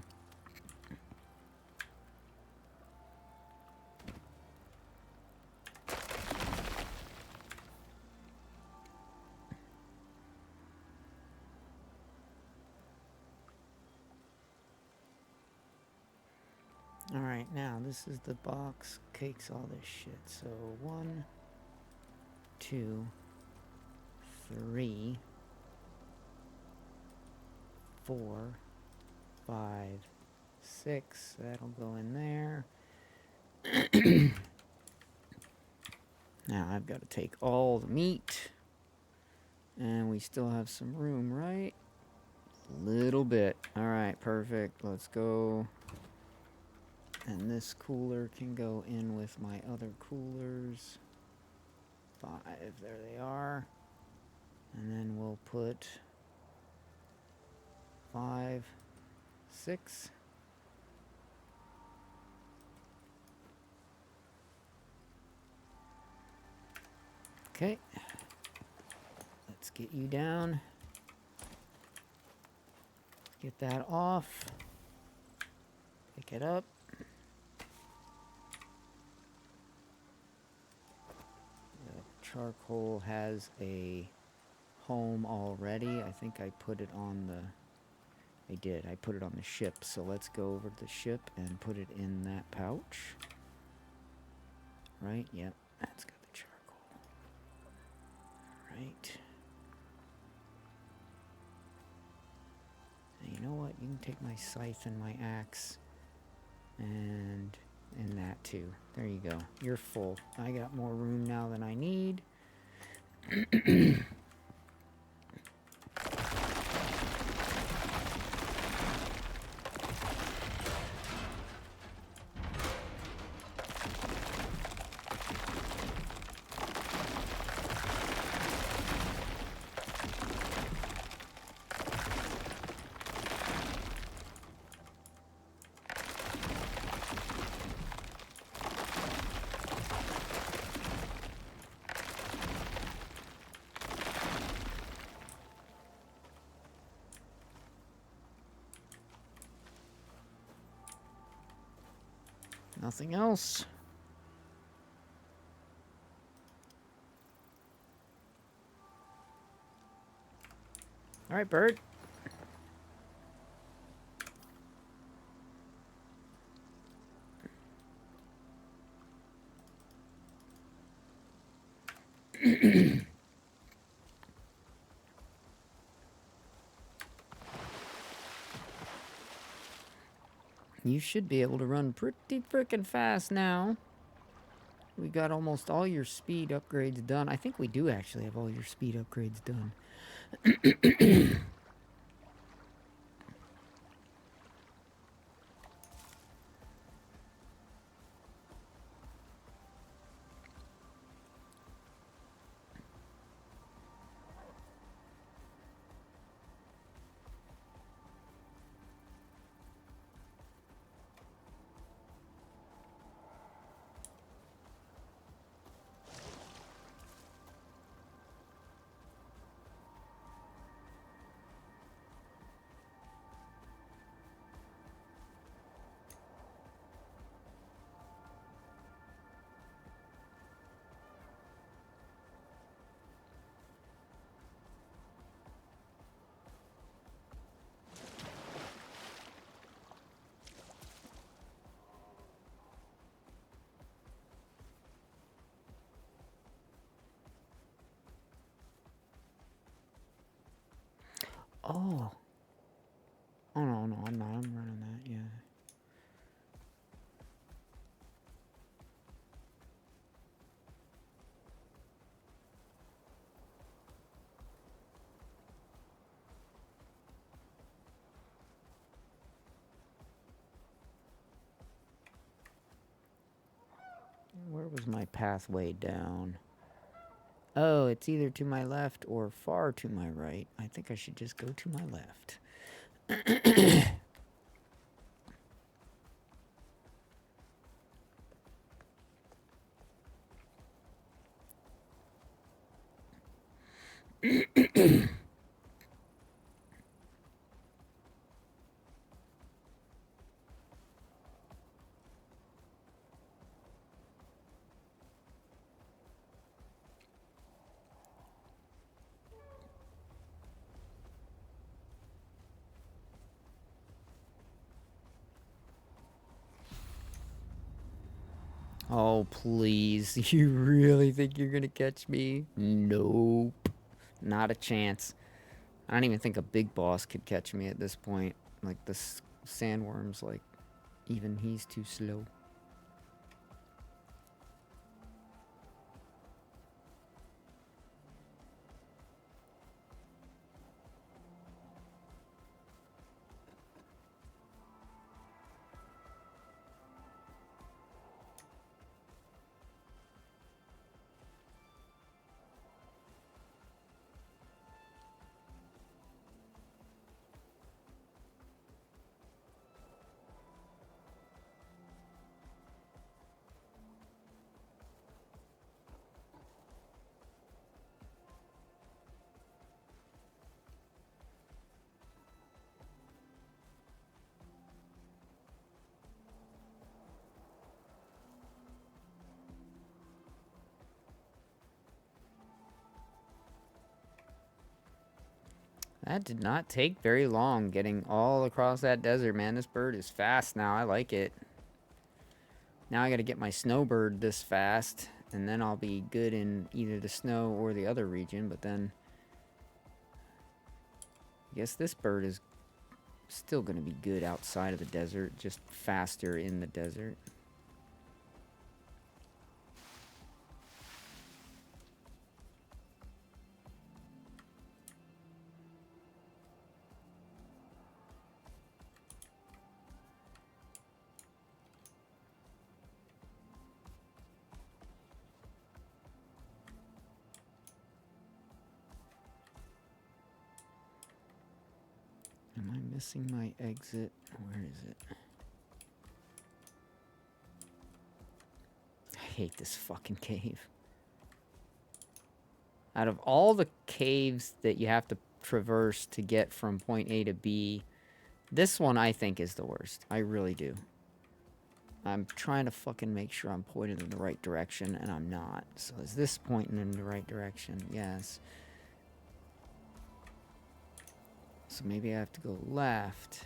Alright, now this is the box. Cakes all this shit. So 1, 2, 3, 4, 5, 6. That'll go in there. Now I've got to take all the meat. And we still have some room, right? A little bit. Alright, perfect. Let's go. And this cooler can go in with my other coolers. 5, there they are. And then we'll put 5, 6. Okay. Let's get you down. Get that off. Pick it up. The charcoal has a home already. I think I put it on the... I did. I put it on the ship. So let's go over to the ship and put it in that pouch. Right? Yep. That's got the charcoal. Right. And you know what? You can take my scythe and my axe. And that too. There you go. You're full. I got more room now than I need. Nothing else. All right, bird. You should be able to run pretty frickin' fast now. We got almost all your speed upgrades done. I think we do actually have all your speed upgrades done. Oh. Oh, no, I'm not. I'm running that, yeah. Where was my pathway down? Oh, it's either to my left or far to my right. I think I should just go to my left. Oh, please. You really think you're gonna catch me? Nope. Not a chance. I don't even think a big boss could catch me at this point. Like, the sandworm's like, even he's too slow. That did not take very long getting all across that desert, man. This bird is fast now. I like it. Now I gotta get my snowbird this fast, and then I'll be good in either the snow or the other region, but then I guess this bird is still gonna be good outside of the desert, just faster in the desert. Am I missing my exit? Where is it? I hate this fucking cave. Out of all the caves that you have to traverse to get from point A to B, this one I think is the worst. I really do. I'm trying to fucking make sure I'm pointed in the right direction, and I'm not. So is this pointing in the right direction? Yes. So maybe I have to go left.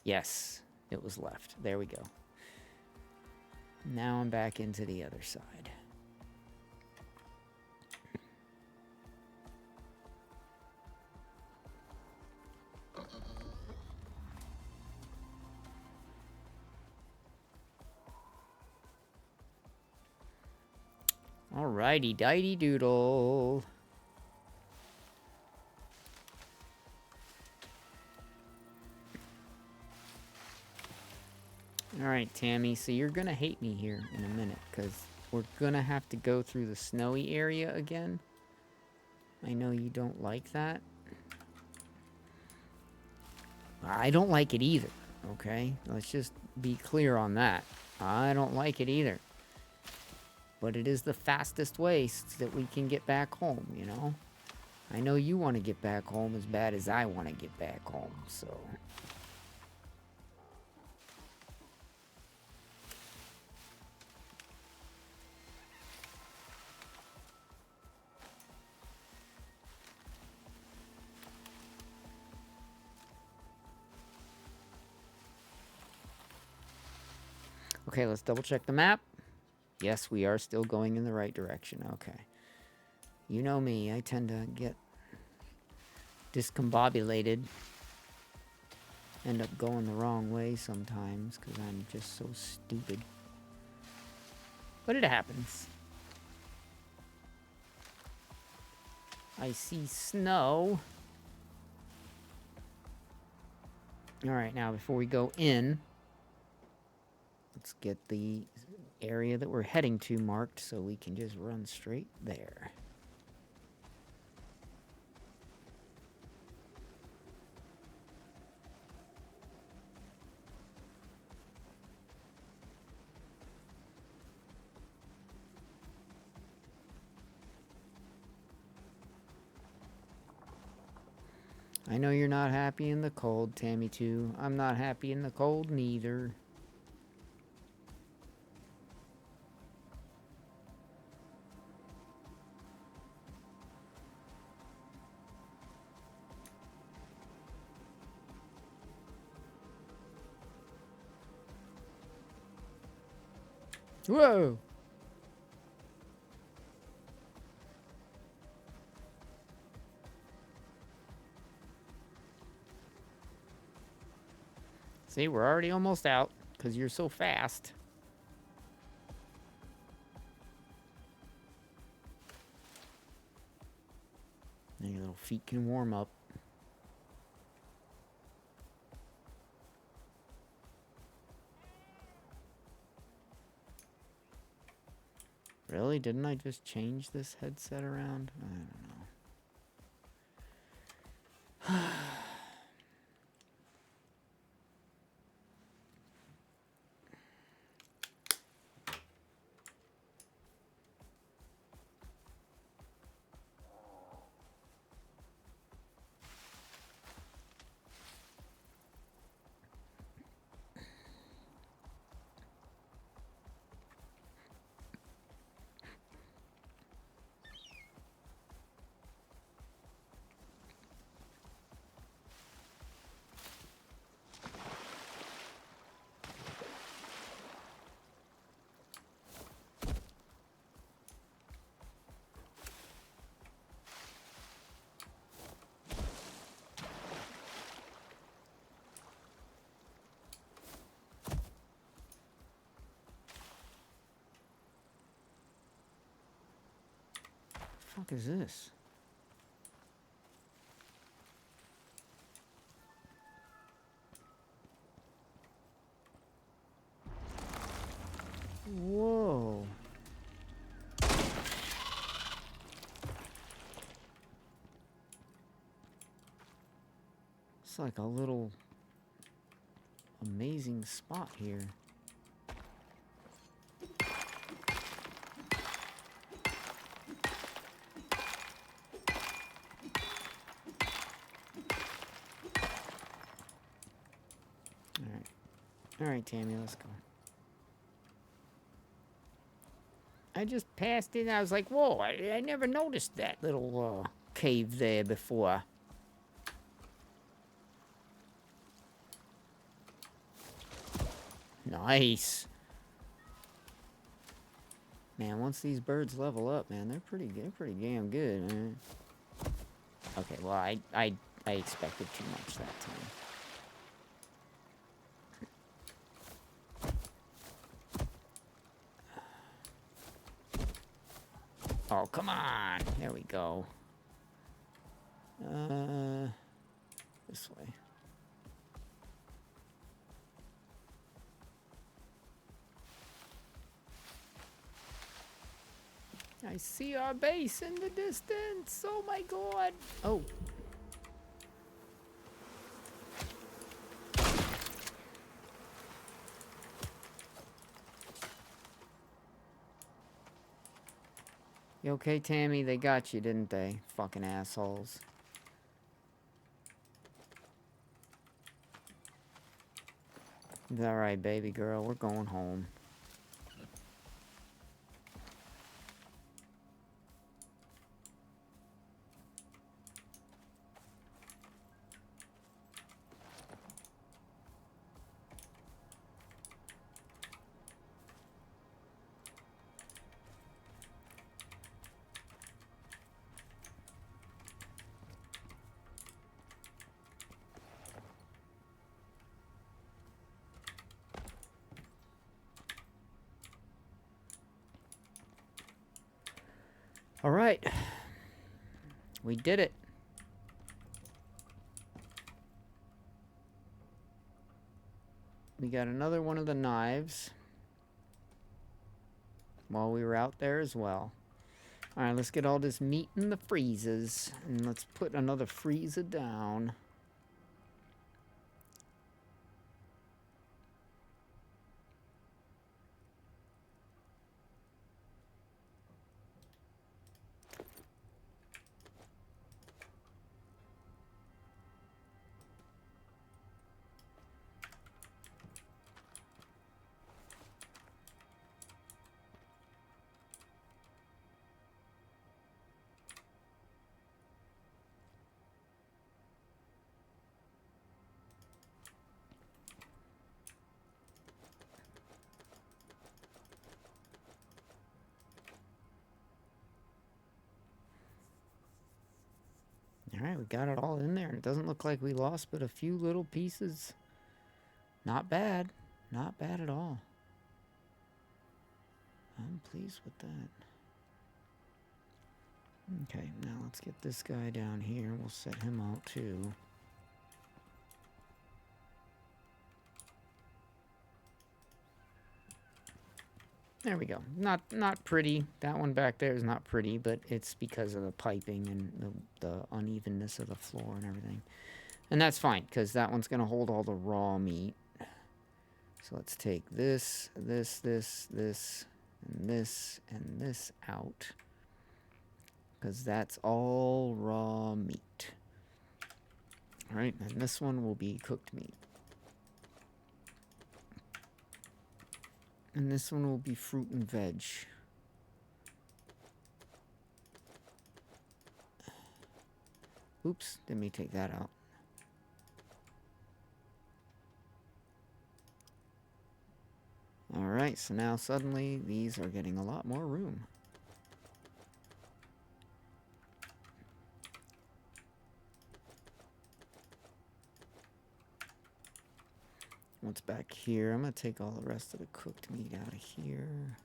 Yes, it was left. There we go. Now I'm back into the other side. Alrighty, dighty doodle. Alright, Tammy, so you're gonna hate me here in a minute, because we're gonna have to go through the snowy area again. I know you don't like that. I don't like it either, okay? Let's just be clear on that. I don't like it either. But it is the fastest way so that we can get back home, you know? I know you want to get back home as bad as I want to get back home, so... Okay, let's double check the map. Yes, we are still going in the right direction. Okay. You know me, I tend to get discombobulated. End up going the wrong way sometimes because I'm just so stupid. But it happens. I see snow. Alright, now before we go in, let's get the area that we're heading to marked so we can just run straight there. I know you're not happy in the cold, Tammy, too. I'm not happy in the cold, neither. Whoa! See, we're already almost out because you're so fast. Now your little feet can warm up. Really? Didn't I just change this headset around? I don't know. What the fuck is this? Whoa. It's like a little amazing spot here. Alright, Tammy, let's go. I just passed it and I was like, whoa, I never noticed that little cave there before. Nice. Man, once these birds level up, man, they're pretty damn good, man. Okay, well, I expected too much that time. Oh, come on. There we go. This way. I see our base in the distance. Oh my god. Oh. You okay, Tammy? They got you, didn't they? Fucking assholes. Alright, baby girl. We're going home. All right. We did it. We got another one of the knives while we were out there as well. All right, let's get all this meat in the freezers, and let's put another freezer down. All right, we got it all in there. It doesn't look like we lost but a few little pieces. Not bad. Not bad at all. I'm pleased with that. Okay, now let's get this guy down here. We'll set him out too. There we go. Not pretty. That one back there is not pretty, but it's because of the piping and the unevenness of the floor and everything. And that's fine, because that one's going to hold all the raw meat. So let's take this, and this, and this out. Because that's all raw meat. Alright, and this one will be cooked meat. And this one will be fruit and veg. Oops, let me take that out. Alright, so now suddenly these are getting a lot more room. What's back here? I'm going to take all the rest of the cooked meat out of here.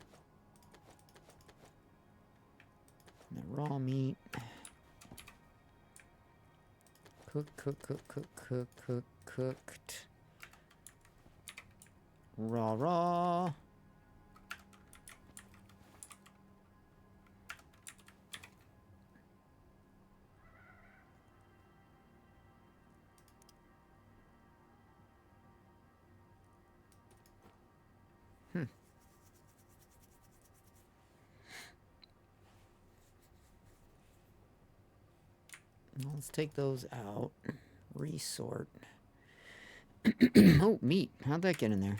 And the raw meat. Cooked. Raw. Let's take those out. Resort. Oh, meat. How'd that get in there?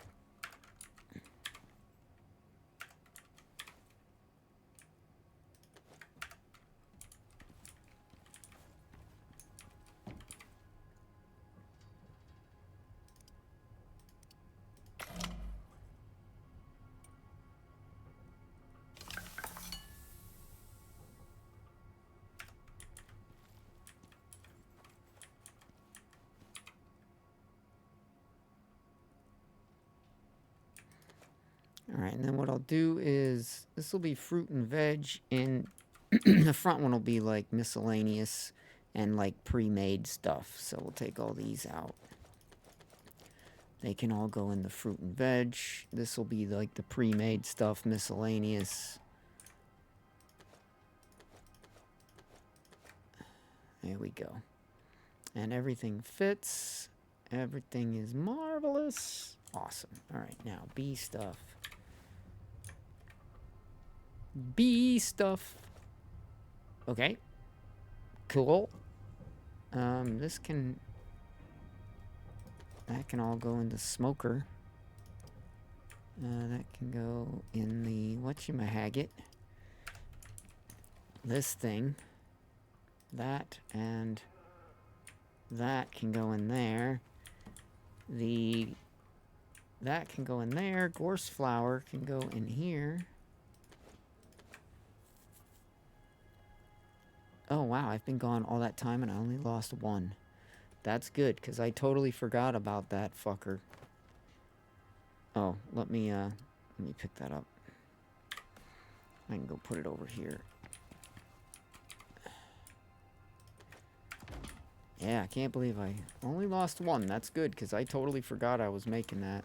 Alright, and then what I'll do is, this will be fruit and veg, and the front one will be like miscellaneous and like pre-made stuff. So we'll take all these out. They can all go in the fruit and veg. This will be like the pre-made stuff, miscellaneous. There we go. And everything fits. Everything is marvelous. Awesome. Alright, now B stuff. B stuff. Okay. Cool. That can all go in the smoker. That can go in the whatchamahagget. This thing. That and that can go in there. That can go in there. Gorse flour can go in here. Oh, wow, I've been gone all that time and I only lost one. That's good, because I totally forgot about that fucker. Oh, let me pick that up. I can go put it over here. Yeah, I can't believe I only lost one. That's good, because I totally forgot I was making that.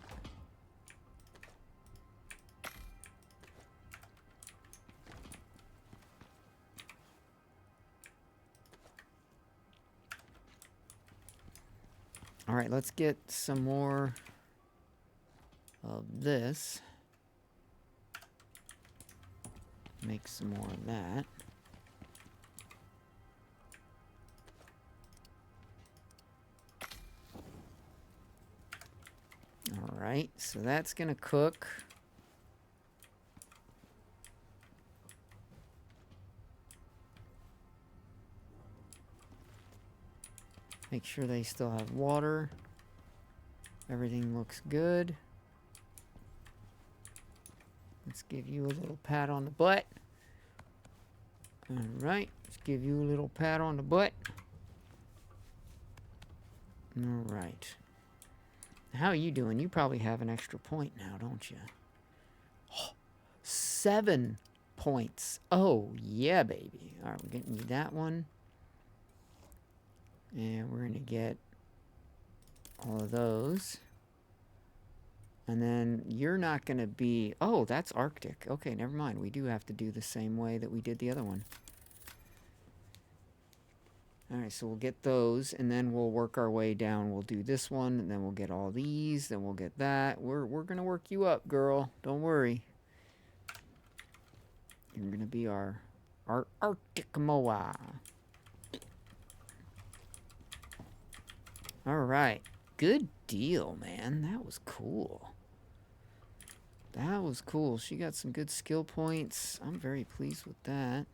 Alright, let's get some more of this. Make some more of that. Alright, so that's gonna cook. Make sure they still have water. Everything looks good. Let's give you a little pat on the butt. Alright, let's give you a little pat on the butt. Alright. How are you doing? You probably have an extra point now, don't you? Oh, 7 points. Oh, yeah, baby. Alright, we're getting you that one. And we're going to get all of those. And then you're not going to be... Oh, that's Arctic. Okay, never mind. We do have to do the same way that we did the other one. Alright, so we'll get those, and then we'll work our way down. We'll do this one, and then we'll get all these, then we'll get that. We're going to work you up, girl. Don't worry. You're going to be our Arctic Moa. Alright. Good deal, man. That was cool. That was cool. She got some good skill points. I'm very pleased with that.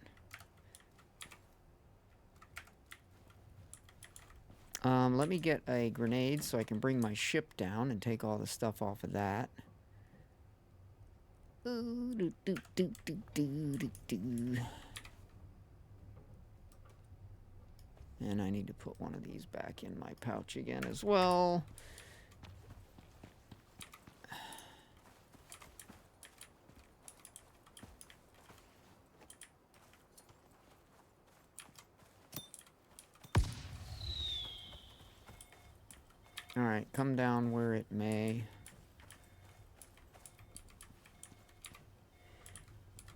Let me get a grenade so I can bring my ship down and take all the stuff off of that. Ooh, doo, doo, doo, doo, doo, doo, doo. And I need to put one of these back in my pouch again as well. Alright, come down where it may.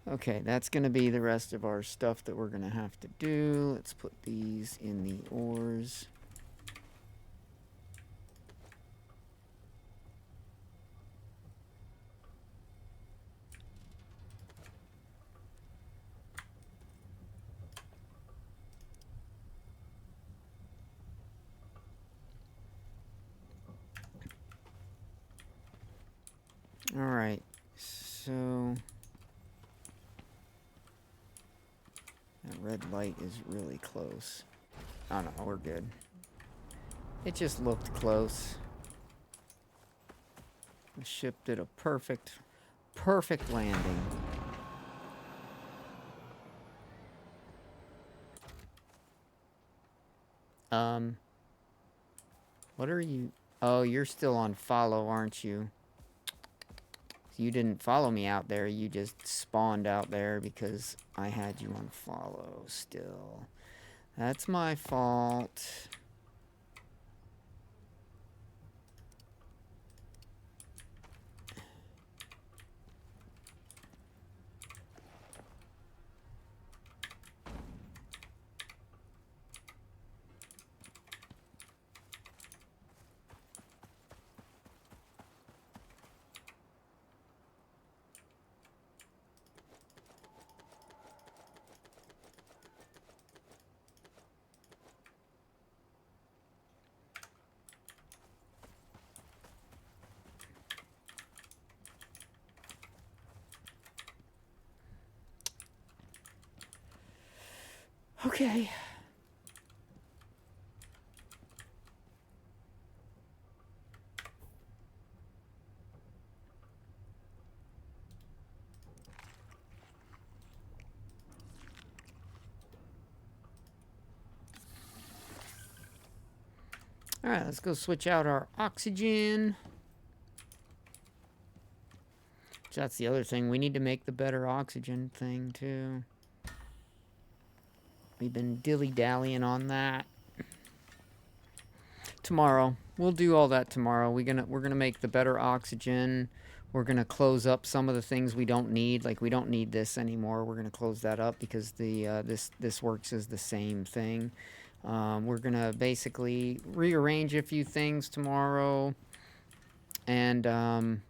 Okay, that's going to be the rest of our stuff that we're going to have to do. Let's put these in the ores. Alright, so... that red light is really close. Oh no, we're good. It just looked close. The ship did a perfect landing. What are you... Oh, you're still on follow, aren't you? You didn't follow me out there, you just spawned out there because I had you on follow still. That's my fault. Okay. All right, let's go switch out our oxygen. That's the other thing. We need to make the better oxygen thing, too. We've been dilly-dallying on that. tomorrow. We'll do all that tomorrow. We're gonna make the better oxygen. We're gonna close up some of the things we don't need. Like we don't need this anymore. We're gonna close that up because the this works as the same thing. We're gonna basically rearrange a few things tomorrow, and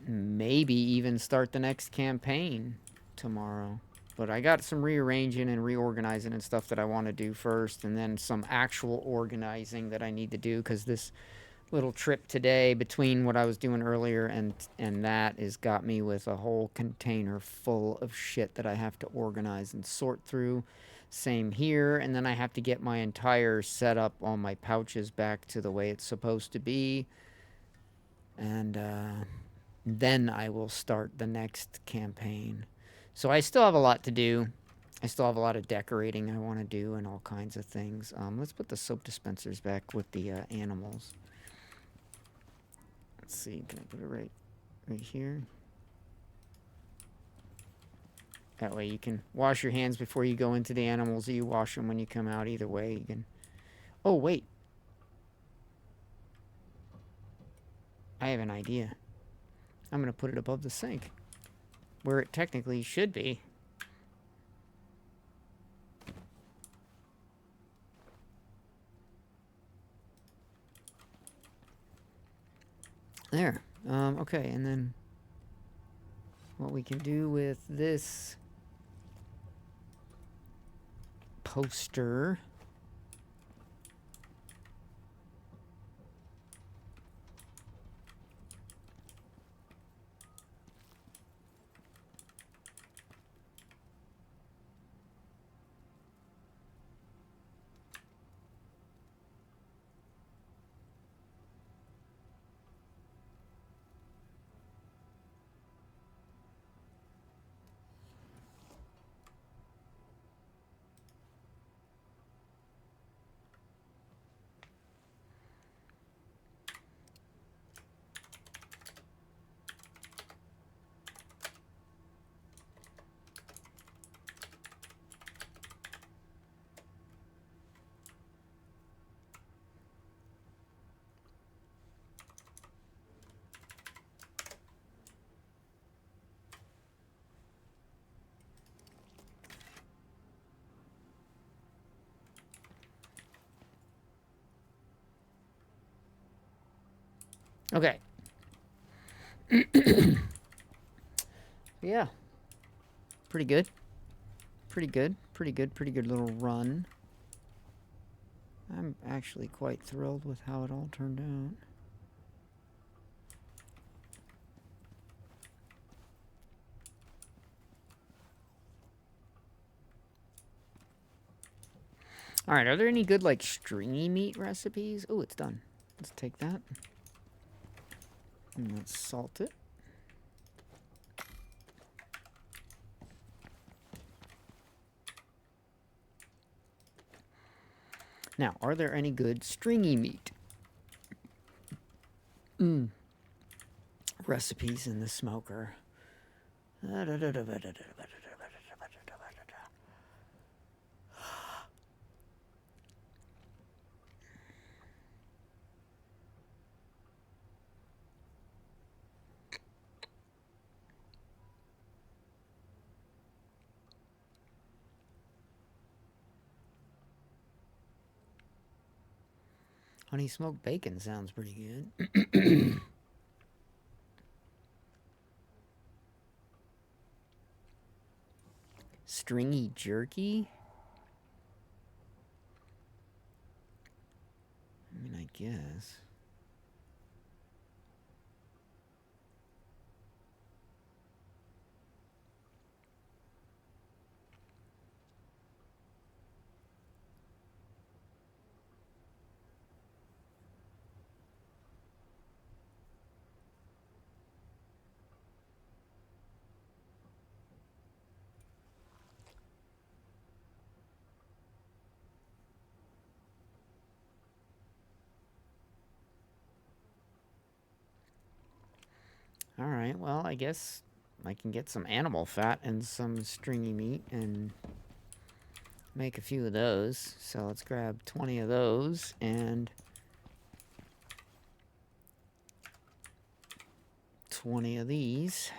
maybe even start the next campaign tomorrow. But I got some rearranging and reorganizing and stuff that I want to do first, and then some actual organizing that I need to do, because this little trip today between what I was doing earlier and that has got me with a whole container full of shit that I have to organize and sort through. Same here, and then I have to get my entire setup on my pouches back to the way it's supposed to be. And then I will start the next campaign. So I still have a lot to do. I still have a lot of decorating I want to do and all kinds of things. Let's put the soap dispensers back with the animals. Let's see, can I put it right here? That way you can wash your hands before you go into the animals, or you wash them when you come out. Either way, you can... Oh, wait. I have an idea. I'm going to put it above the sink, where it technically should be. There. Okay, and then what we can do with this poster... Okay. Yeah. Pretty good. Pretty good. Pretty good. Pretty good little run. I'm actually quite thrilled with how it all turned out. Alright, are there any good, like, stringy meat recipes? Oh, it's done. Let's take that. And let's salt it. Now, are there any good stringy meat recipes in the smoker? Honey smoked bacon sounds pretty good. Stringy jerky? I mean, I guess. Alright, well, I guess I can get some animal fat and some stringy meat and make a few of those. So let's grab 20 of those and 20 of these.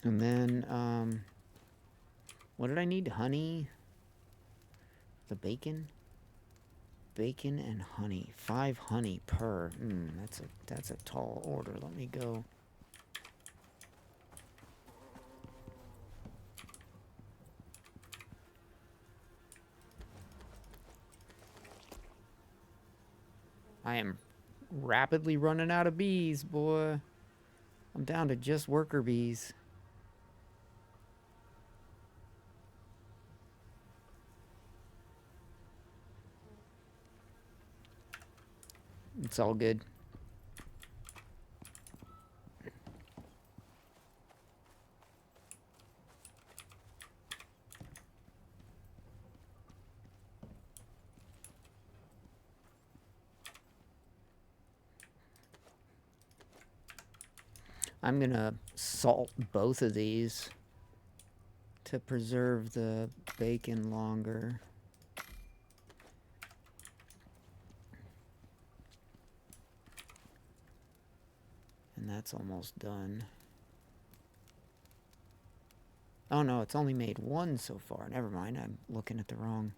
And then, what did I need? Honey? The bacon? Bacon and honey. 5 honey per. That's a tall order. Let me go. I am rapidly running out of bees, boy. I'm down to just worker bees. It's all good. I'm gonna salt both of these to preserve the bacon longer. And that's almost done. Oh no, it's only made one so far. Never mind, I'm looking at the wrong.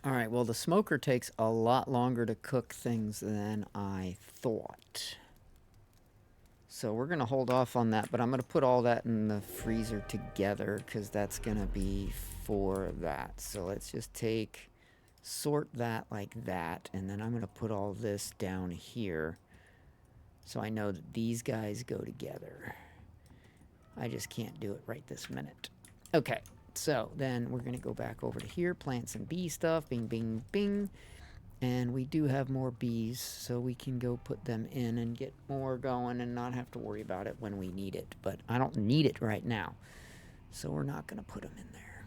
Alright, well the smoker takes a lot longer to cook things than I thought. So we're going to hold off on that, but I'm going to put all that in the freezer together because that's going to be for that. So let's just sort that like that, and then I'm going to put all this down here so I know that these guys go together. I just can't do it right this minute. Okay. So then we're going to go back over to here, plant some bee stuff, bing, bing, bing. And we do have more bees, so we can go put them in and get more going and not have to worry about it when we need it. But I don't need it right now, so we're not going to put them in there.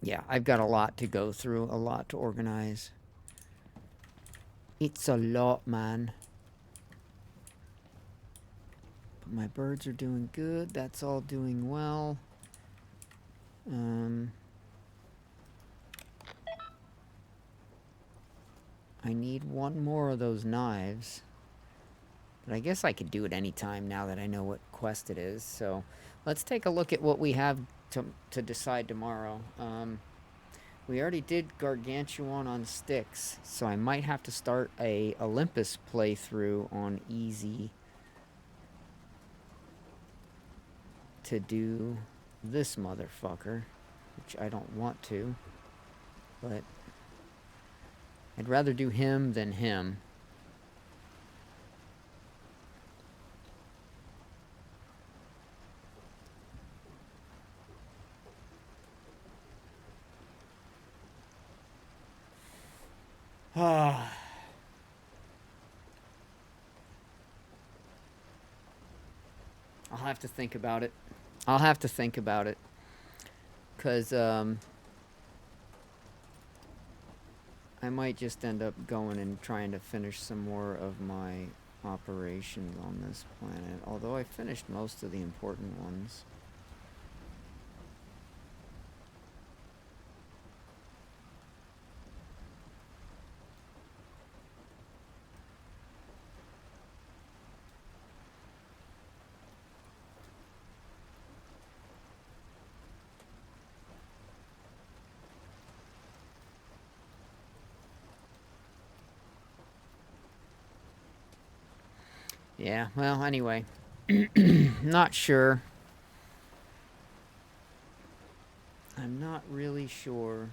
Yeah, I've got a lot to go through, a lot to organize. It's a lot, man. But my birds are doing good. That's all doing well. I need one more of those knives. But I guess I could do it anytime now that I know what quest it is. So let's take a look at what we have to decide tomorrow. We already did Gargantuan on sticks, so I might have to start a Olympus playthrough on easy to do this motherfucker, which I don't want to, but I'd rather do him than him. I'll have to think about it. I'll have to think about it. Because, I might just end up going and trying to finish some more of my operations on this planet. Although I finished most of the important ones. Yeah, well, anyway. Not sure. I'm not really sure.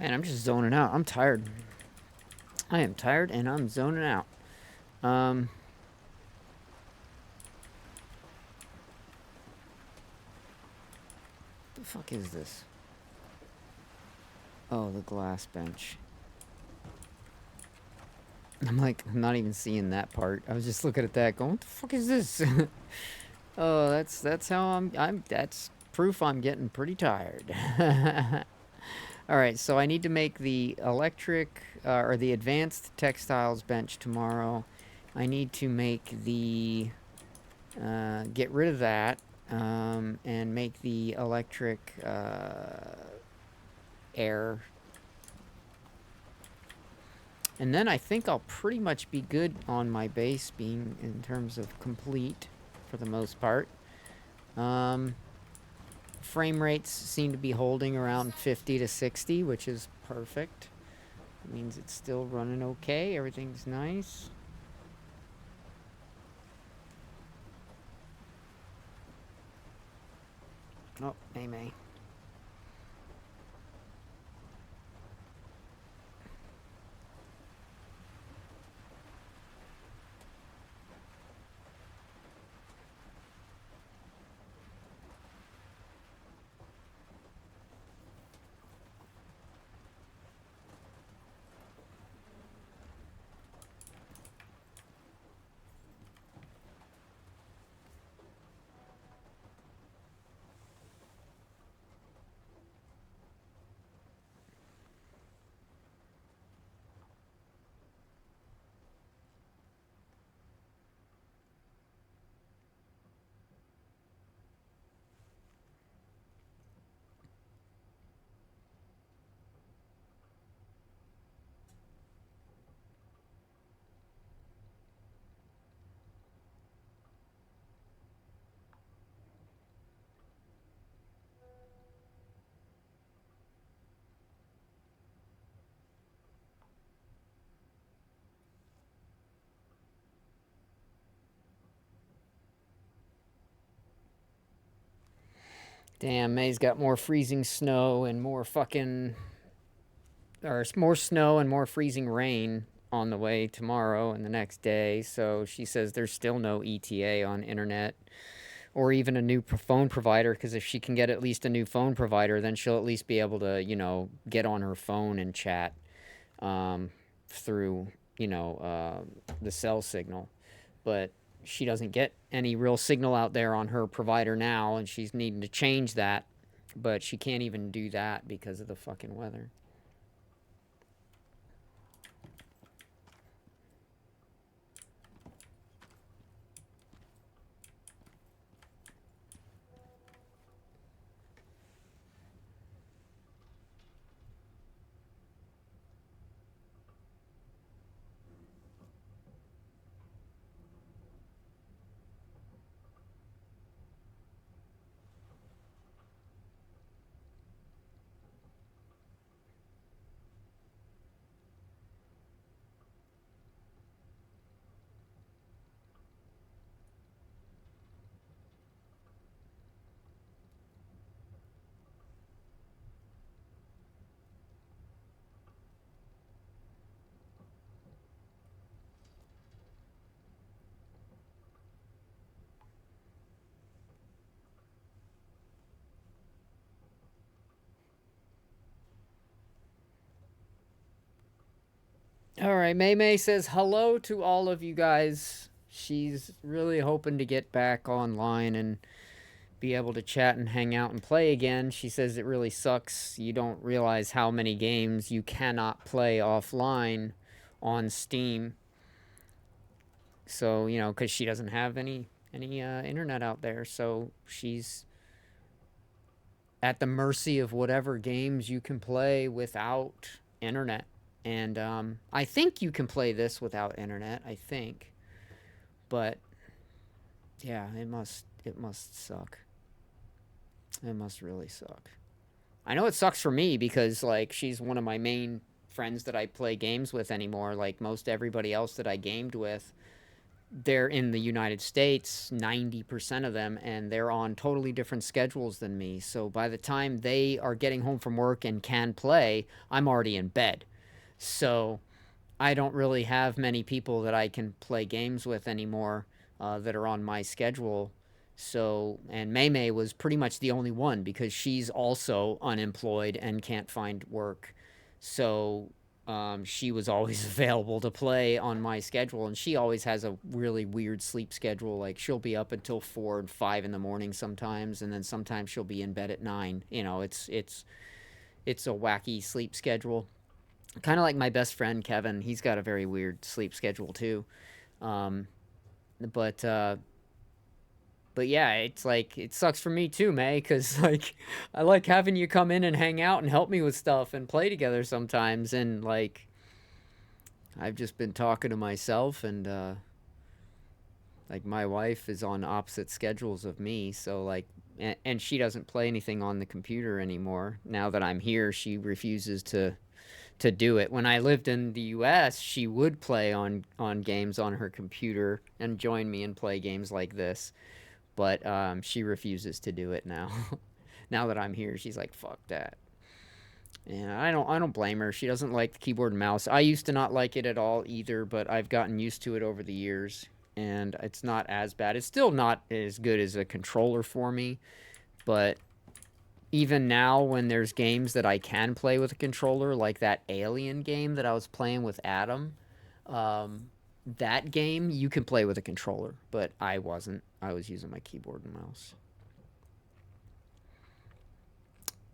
Man, I'm just zoning out. I'm tired. I am tired and I'm zoning out. The fuck is this? Oh, the glass bench. I'm not even seeing that part. I was just looking at that going, what the fuck is this? Oh, that's how that's proof I'm getting pretty tired. Alright, so I need to make the electric, or the advanced textiles bench tomorrow. I need to make the, get rid of that, and make the electric, air. And then I think I'll pretty much be good on my base being in terms of complete for the most part. Frame rates seem to be holding around 50 to 60, which is perfect. It means it's still running okay. Everything's nice. Oh, May. Damn, May's got more freezing snow and more fucking... Or more snow and more freezing rain on the way tomorrow and the next day. So she says there's still no ETA on internet or even a new phone provider, because if she can get at least a new phone provider, then she'll at least be able to, you know, get on her phone and chat through, you know, the cell signal. But she doesn't get any real signal out there on her provider now, and she's needing to change that. But she can't even do that because of the fucking weather. All right, May says hello to all of you guys. She's really hoping to get back online and be able to chat and hang out and play again. She says it really sucks. You don't realize how many games you cannot play offline on Steam. So, you know, because she doesn't have any internet out there. So she's at the mercy of whatever games you can play without internet. And I think you can play this without internet, I think. But yeah, it must suck. It must really suck. I know it sucks for me because, like, she's one of my main friends that I play games with anymore. Like, most everybody else that I gamed with they're in the United States, 90% of them, and they're on totally different schedules than me. So by the time they are getting home from work and can play, I'm already in bed. So I don't really have many people that I can play games with anymore that are on my schedule. So, and Maymay was pretty much the only one because she's also unemployed and can't find work. So she was always available to play on my schedule, and she always has a really weird sleep schedule. Like she'll be up until 4 and 5 in the morning sometimes, and then sometimes she'll be in bed at 9. You know, it's a wacky sleep schedule. Kind of like my best friend Kevin. He's got a very weird sleep schedule too. Um, but yeah, it's like it sucks for me too, May, because like I like having you come in and hang out and help me with stuff and play together sometimes, and like I've just been talking to myself, and like my wife is on opposite schedules of me, so like and she doesn't play anything on the computer anymore. Now that I'm here, she refuses to do it. When I lived in the US, she would play on games on her computer and join me and play games like this. But she refuses to do it now. Now that I'm here, she's like, "Fuck that." And I don't blame her. She doesn't like the keyboard and mouse. I used to not like it at all either, but I've gotten used to it over the years, and it's not as bad. It's still not as good as a controller for me, but even now when there's games that I can play with a controller, like that Alien game that I was playing with Adam, that game you can play with a controller, but I wasn't. I was using my keyboard and mouse.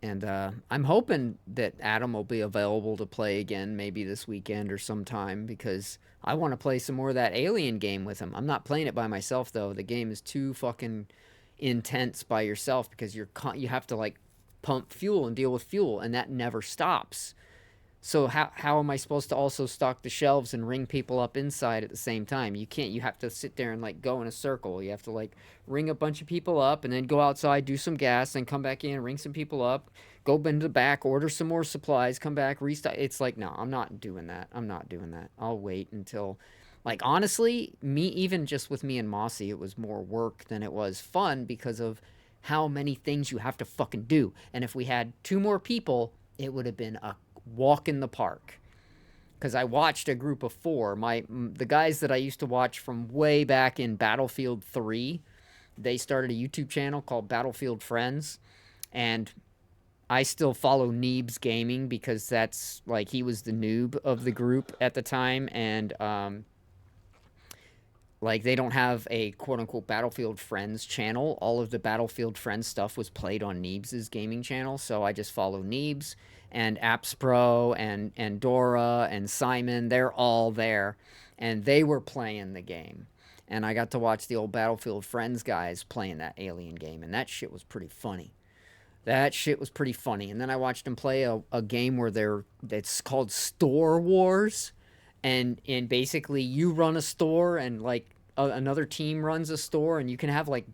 And I'm hoping that Adam will be available to play again, maybe this weekend or sometime, because I want to play some more of that Alien game with him. I'm not playing it by myself though. The game is too fucking intense by yourself because you have to like pump fuel and deal with fuel, and that never stops. So how am I supposed to also stock the shelves and ring people up inside at the same time? You can't. You have to sit there and like go in a circle. You have to like ring a bunch of people up and then go outside, do some gas, and come back in, ring some people up, go into the back, order some more supplies, come back, restock. It's like, no, I'm not doing that. I'm not doing that. I'll wait until, like, honestly, even just with me and Mossy, it was more work than it was fun because of how many things you have to fucking do. And if we had 2 more people, it would have been a walk in the park. Because I watched a group of 4. The guys that I used to watch from way back in Battlefield 3, they started a YouTube channel called Battlefield Friends, and I still follow Neebs Gaming because that's like he was the noob of the group at the time, and like they don't have a quote-unquote Battlefield Friends channel. All of the Battlefield Friends stuff was played on Neebs' gaming channel, so I just follow Neebs and Apps Pro and Dora and Simon. They're all there, and they were playing the game. And I got to watch the old Battlefield Friends guys playing that Alien game, and that shit was pretty funny. That shit was pretty funny. And then I watched them play a game where it's called Store Wars, and basically you run a store and like another team runs a store, and you can have like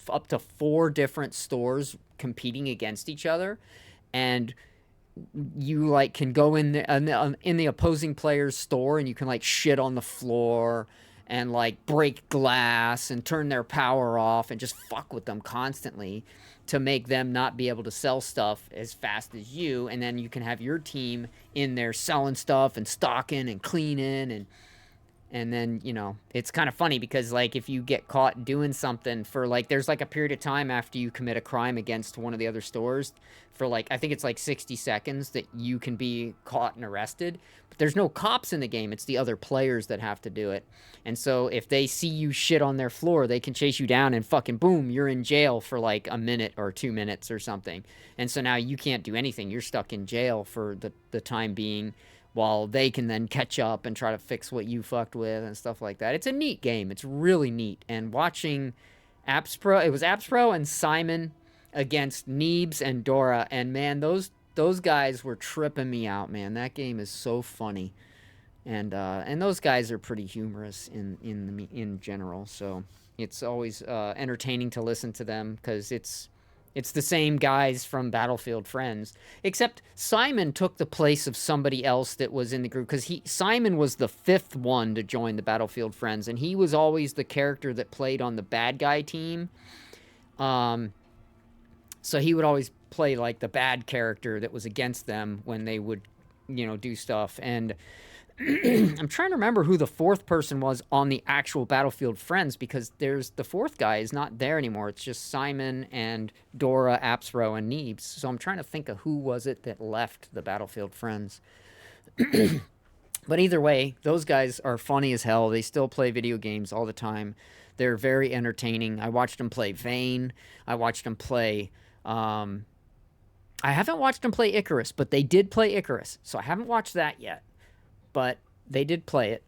up to 4 different stores competing against each other, and you like can go in the opposing player's store and you can like shit on the floor and like break glass and turn their power off and just fuck with them constantly to make them not be able to sell stuff as fast as you. And then you can have your team in there selling stuff and stocking and cleaning, and then, you know, it's kind of funny because, like, if you get caught doing something for, like, there's, like, a period of time after you commit a crime against one of the other stores for, like, I think it's, like, 60 seconds that you can be caught and arrested. But there's no cops in the game. It's the other players that have to do it. And so if they see you shit on their floor, they can chase you down and fucking boom, you're in jail for, like, a minute or 2 minutes or something. And so now you can't do anything. You're stuck in jail for the time being, while they can then catch up and try to fix what you fucked with and stuff like that. It's a neat game. It's really neat. And watching Apps Pro, it was Apps Pro and Simon against Neebs and Dora, and man, those guys were tripping me out, man. That game is so funny. And those guys are pretty humorous in general, so it's always entertaining to listen to them because it's It's the same guys from Battlefield Friends, except Simon took the place of somebody else that was in the group, because Simon was the 5th one to join the Battlefield Friends, and he was always the character that played on the bad guy team. So he would always play like the bad character that was against them when they would, you know, do stuff. And I'm trying to remember who the 4th person was on the actual Battlefield Friends, because there's the 4th guy is not there anymore. It's just Simon and Dora, Apsro, and Neebs. So I'm trying to think of who was it that left the Battlefield Friends. But either way, those guys are funny as hell. They still play video games all the time. They're very entertaining. I watched them play Vane. I watched them play... I haven't watched them play Icarus, but they did play Icarus. So I haven't watched that yet. But they did play it.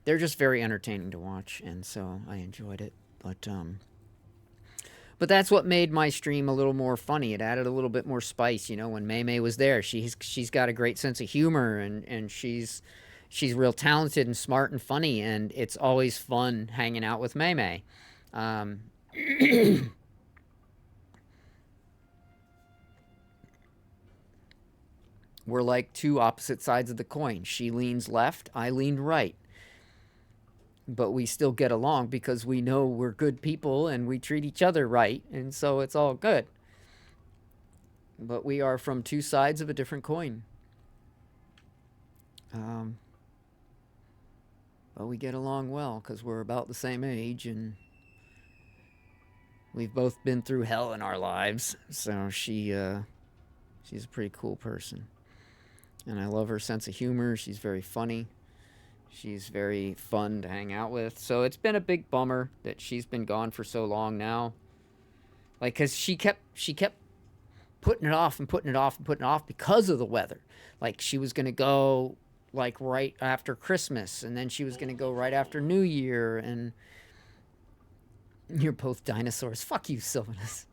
They're just very entertaining to watch, and so I enjoyed it. But that's what made my stream a little more funny. It added a little bit more spice, you know, when May was there. She's got a great sense of humor, and she's real talented and smart and funny, and it's always fun hanging out with May. We're like two opposite sides of the coin. She leans left, I lean right. But we still get along because we know we're good people and we treat each other right, and so it's all good. But we are from two sides of a different coin. But we get along well because we're about the same age, and we've both been through hell in our lives. So she's a pretty cool person. And I love her sense of humor. She's very funny. She's very fun to hang out with. So it's been a big bummer that she's been gone for so long now. Like, because she kept putting it off and putting it off and putting it off because of the weather. Like, she was going to go, like, right after Christmas. And then she was going to go right after New Year. And you're both dinosaurs. Fuck you, Sylvanus.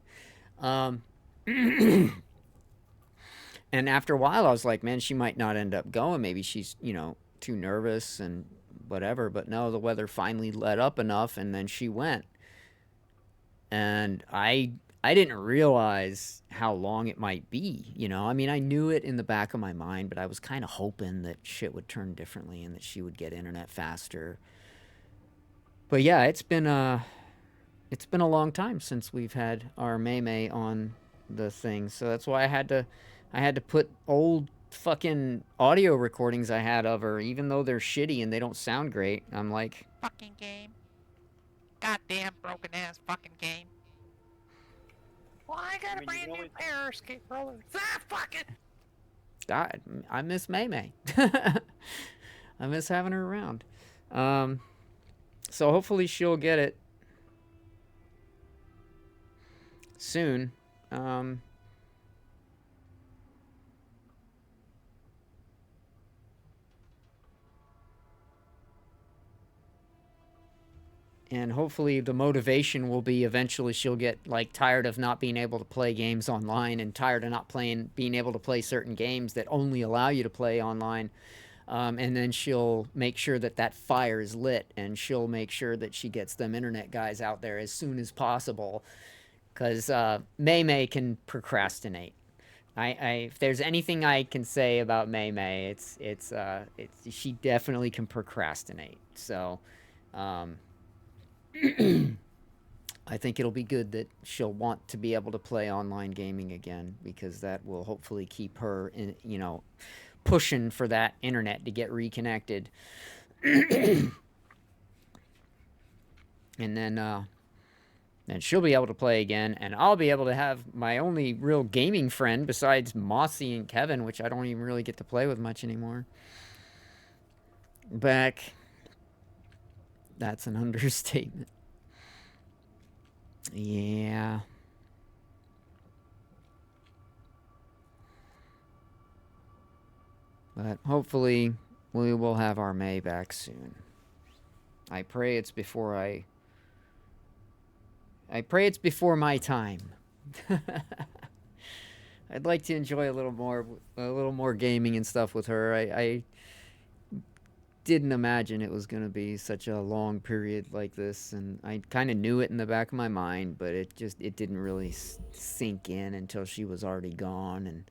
And after a while, I was like, man, she might not end up going. Maybe she's, you know, too nervous and whatever. But no, the weather finally let up enough, and then she went. And I didn't realize how long it might be, you know? I mean, I knew it in the back of my mind, but I was kind of hoping that shit would turn differently and that she would get internet faster. But yeah, it's been a long time since we've had our May on the thing. So that's why I had to put old fucking audio recordings I had of her, even though they're shitty and they don't sound great. I'm like, Fucking game. Goddamn broken ass fucking game. Well, I got a brand new pair of escape rollers. Ah, fuck it! God, I miss May. I miss having her around. So hopefully she'll get it soon. And hopefully the motivation will be eventually she'll get, like, tired of not being able to play games online and tired of not being able to play certain games that only allow you to play online. And then she'll make sure that fire is lit, and she'll make sure that she gets them internet guys out there as soon as possible. Because May can procrastinate. If there's anything I can say about May, it's she definitely can procrastinate. So, I think it'll be good that she'll want to be able to play online gaming again, because that will hopefully keep her in, you know, pushing for that internet to get reconnected. And then she'll be able to play again, and I'll be able to have my only real gaming friend besides Mossy and Kevin, which I don't even really get to play with much anymore, back. That's an understatement. Yeah. But hopefully we will have our May back soon. I pray it's before my time. I'd like to enjoy a little more gaming and stuff with her. didn't imagine it was going to be such a long period like this, and I kind of knew it in the back of my mind, but it didn't really sink in until she was already gone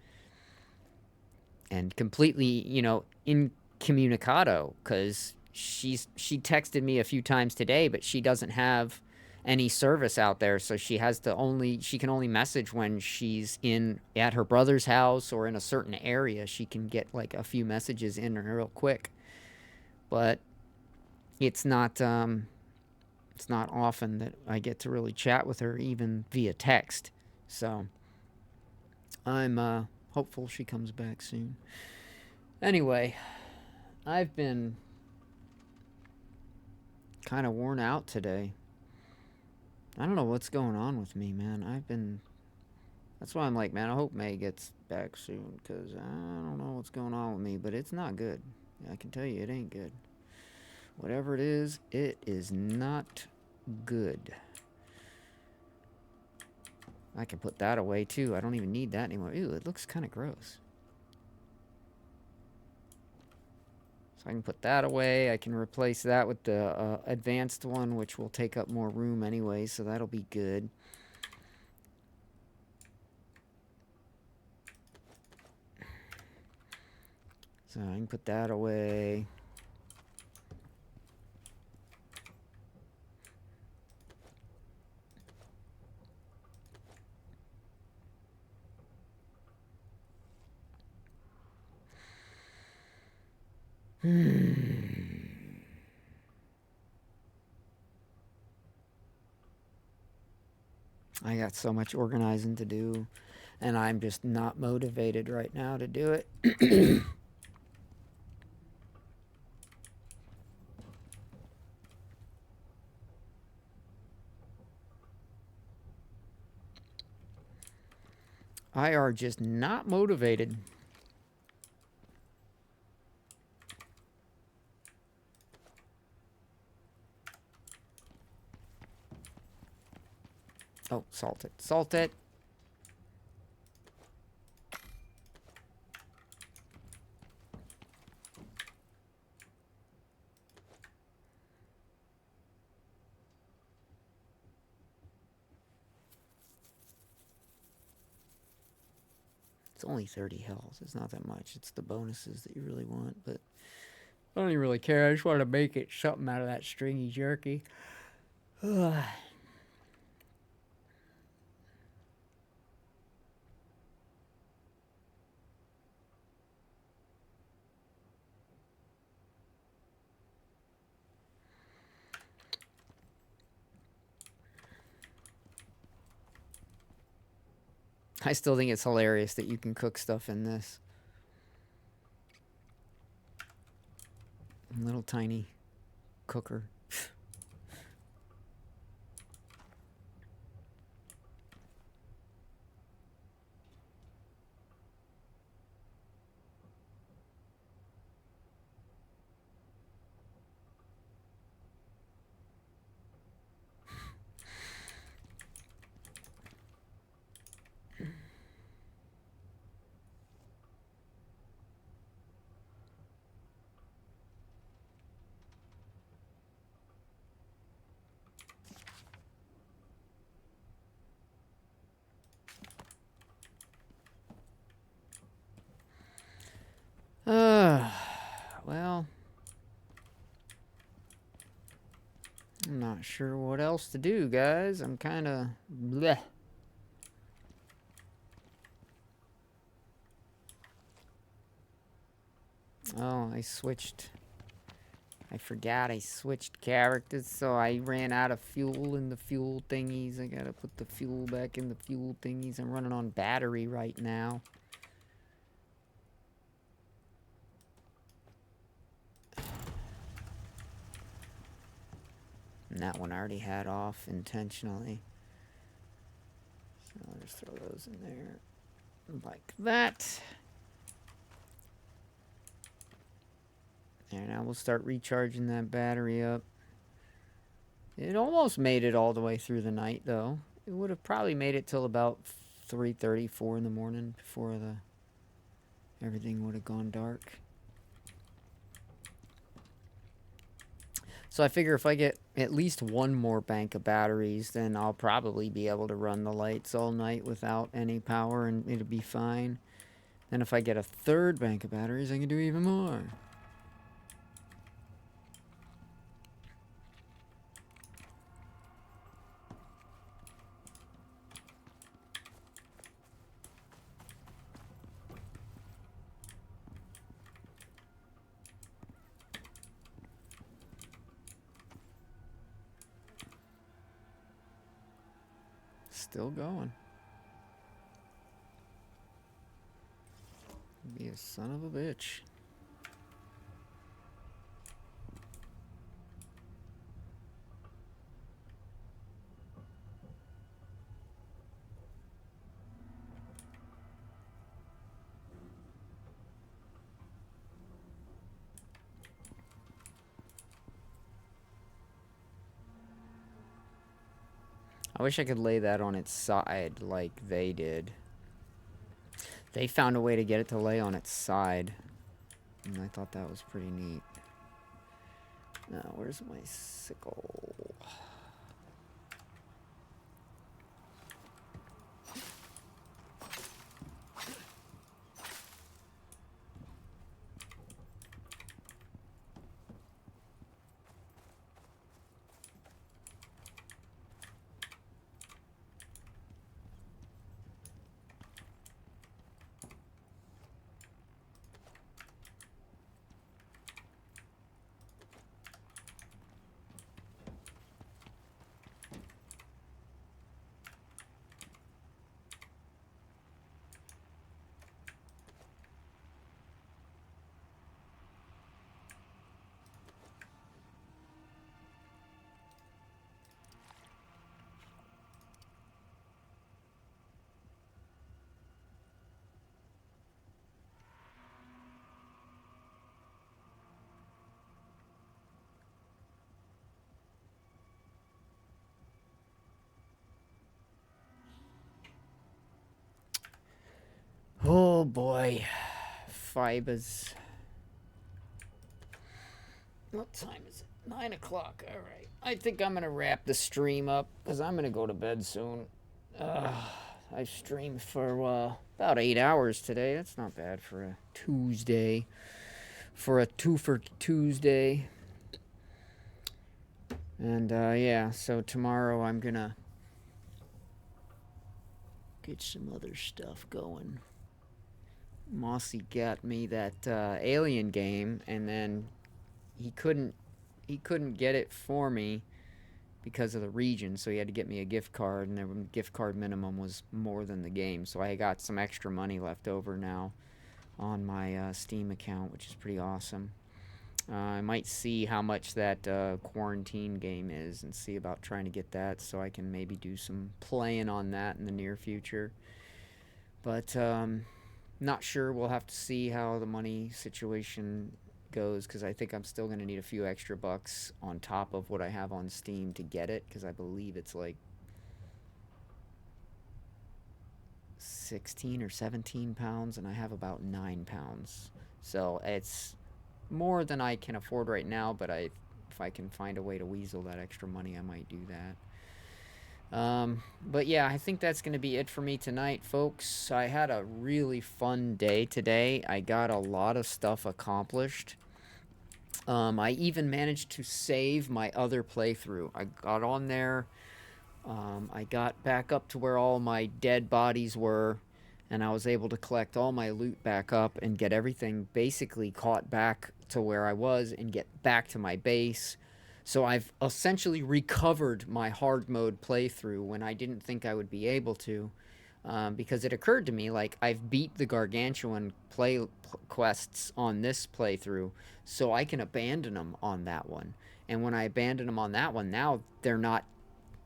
and completely, you know, incommunicado, because she texted me a few times today, but she doesn't have any service out there, so she can only message when she's at her brother's house or in a certain area. She can get like a few messages in real quick, but it's not often that I get to really chat with her, even via text. So I'm hopeful she comes back soon. Anyway, I've been kind of worn out today. I don't know what's going on with me, man. That's why I'm like, man, I hope May gets back soon, because I don't know what's going on with me, but it's not good. I can tell you it ain't good. Whatever it is not good. I can put that away, too. I don't even need that anymore. Ew, it looks kind of gross. So I can put that away. I can replace that with the advanced one, which will take up more room anyway, so that'll be good. So I can put that away. I got so much organizing to do, and I'm just not motivated right now to do it. I are just not motivated. Oh, salt it. Salt it. It's only 30 health. It's not that much. It's the bonuses that you really want, but I don't even really care. I just want to make it something out of that stringy jerky. Ugh. I still think it's hilarious that you can cook stuff in this. Little tiny cooker. Well, I'm not sure what else to do, guys. I'm kind of bleh. Oh, I forgot I switched characters, so I ran out of fuel in the fuel thingies. I gotta put the fuel back in the fuel thingies. I'm running on battery right now. And that one I already had off intentionally. So I'll just throw those in there like that. And now we'll start recharging that battery up. It almost made it all the way through the night, though. It would have probably made it till about 3:30, 4 in the morning before everything would have gone dark. So I figure if I get at least one more bank of batteries, then I'll probably be able to run the lights all night without any power, and it'll be fine. Then if I get a third bank of batteries, I can do even more. Still going. Be a son of a bitch. I wish I could lay that on its side like they did. They found a way to get it to lay on its side, and I thought that was pretty neat. Now, where's my sickle? Oh boy. Fibers. What time is it? 9 o'clock. Alright. I think I'm going to wrap the stream up because I'm going to go to bed soon. I streamed for about 8 hours today. That's not bad for a Tuesday. For a 2 for Tuesday. And yeah, so tomorrow I'm going to get some other stuff going. Mossy got me that Alien game, and then he couldn't get it for me because of the region, so he had to get me a gift card, and the gift card minimum was more than the game, so I got some extra money left over now on my Steam account, which is pretty awesome. I might see how much that quarantine game is and see about trying to get that so I can maybe do some playing on that in the near future. But not sure. We'll have to see how the money situation goes, because I think I'm still going to need a few extra bucks on top of what I have on Steam to get it, because I believe it's like 16 or 17 pounds, and I have about 9 pounds. So it's more than I can afford right now, but if I can find a way to weasel that extra money, I might do that. But yeah, I think that's going to be it for me tonight, folks. I had a really fun day today. I got a lot of stuff accomplished. I even managed to save my other playthrough. I got on there. I got back up to where all my dead bodies were, and I was able to collect all my loot back up and get everything basically caught back to where I was and get back to my base. So I've essentially recovered my hard mode playthrough when I didn't think I would be able to, because it occurred to me, like, I've beat the Gargantuan quests on this playthrough, so I can abandon them on that one. And when I abandon them on that one, now they're not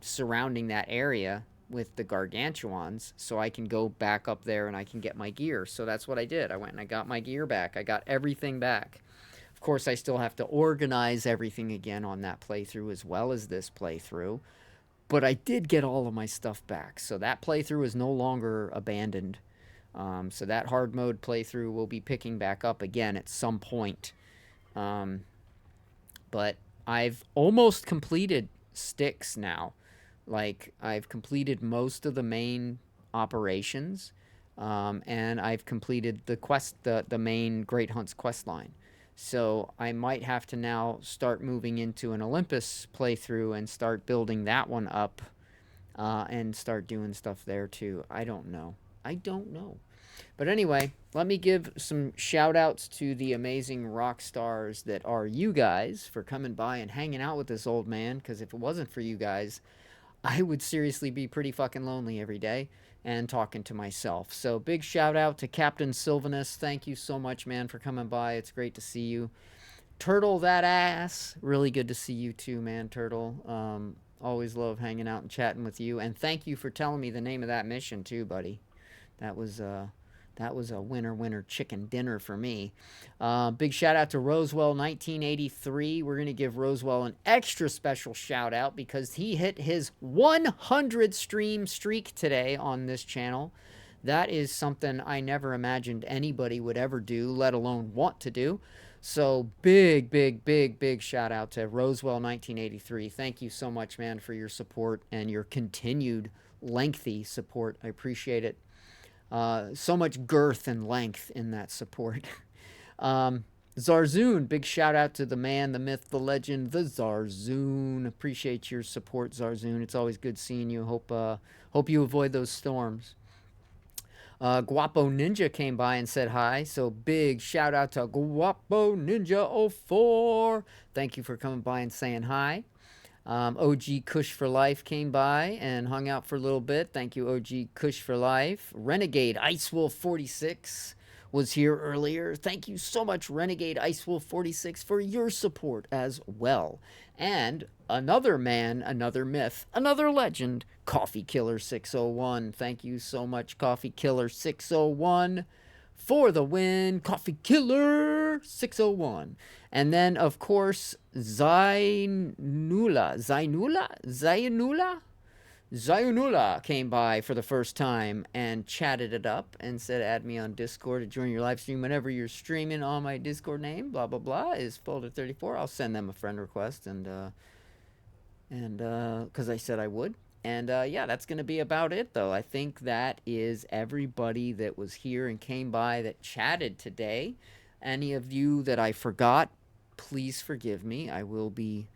surrounding that area with the Gargantuans, so I can go back up there and I can get my gear. So that's what I did. I went and I got my gear back. I got everything back. Of course, I still have to organize everything again on that playthrough as well as this playthrough, but I did get all of my stuff back. So that playthrough is no longer abandoned. So that hard mode playthrough will be picking back up again at some point. But I've almost completed Styx now. Like, I've completed most of the main operations, and I've completed the main Great Hunt's quest line. So I might have to now start moving into an Olympus playthrough and start building that one up, and start doing stuff there too. I don't know. But anyway, let me give some shout outs to the amazing rock stars that are you guys for coming by and hanging out with this old man, because if it wasn't for you guys, I would seriously be pretty fucking lonely every day and talking to myself. So big shout out to Captain Sylvanus. Thank you so much, man, for coming by. It's great to see you. Turtle that ass. Really good to see you too, man, Turtle. Always love hanging out and chatting with you. And thank you for telling me the name of that mission too, buddy. That was a winner chicken dinner for me. Big shout out to Rosewell 1983. We're going to give Rosewell an extra special shout out because he hit his 100 stream streak today on this channel. That is something I never imagined anybody would ever do, let alone want to do. So big shout out to Rosewell 1983. Thank you so much, man, for your support and your continued lengthy support. I appreciate it. So much girth and length in that support. Zarzoon, big shout out to the man, the myth, the legend, the Zarzoon. Appreciate your support, Zarzoon. It's always good seeing you. Hope you avoid those storms. Guapo Ninja came by and said hi, so big shout out to Guapo Ninja 04. Thank you for coming by and saying hi. OG Kush for Life came by and hung out for a little bit. Thank you, OG Kush for Life. Renegade Icewolf 46 was here earlier. Thank you so much, Renegade Icewolf 46, for your support as well. And another man, another myth, another legend, Coffee Killer 601. Thank you so much, Coffee Killer 601. For the win, Coffee Killer 601. And then, of course, Zainula came by for the first time and chatted it up and said, add me on Discord to join your live stream whenever you're streaming. On my Discord name, blah, blah, blah, is Folder34. I'll send them a friend request and because I said I would. And yeah, that's going to be about it, though. I think that is everybody that was here and came by that chatted today. Any of you that I forgot, please forgive me. I will be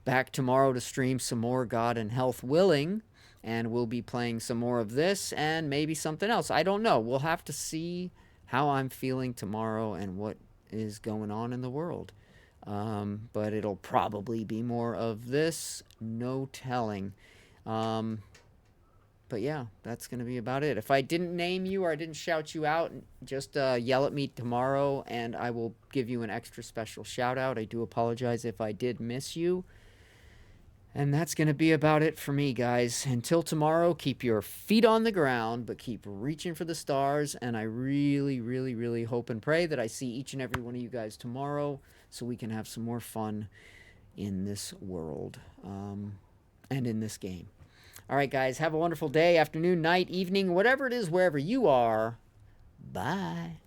back tomorrow to stream some more, God and health willing. And we'll be playing some more of this and maybe something else. I don't know. We'll have to see how I'm feeling tomorrow and what is going on in the world. But it'll probably be more of this. No telling. But yeah, that's going to be about it. If I didn't name you or I didn't shout you out, just yell at me tomorrow and I will give you an extra special shout out. I do apologize if I did miss you. And that's going to be about it for me, guys. Until tomorrow, keep your feet on the ground, but keep reaching for the stars. And I really hope and pray that I see each and every one of you guys tomorrow so we can have some more fun in this world and in this game. All right, guys, have a wonderful day, afternoon, night, evening, whatever it is, wherever you are. Bye.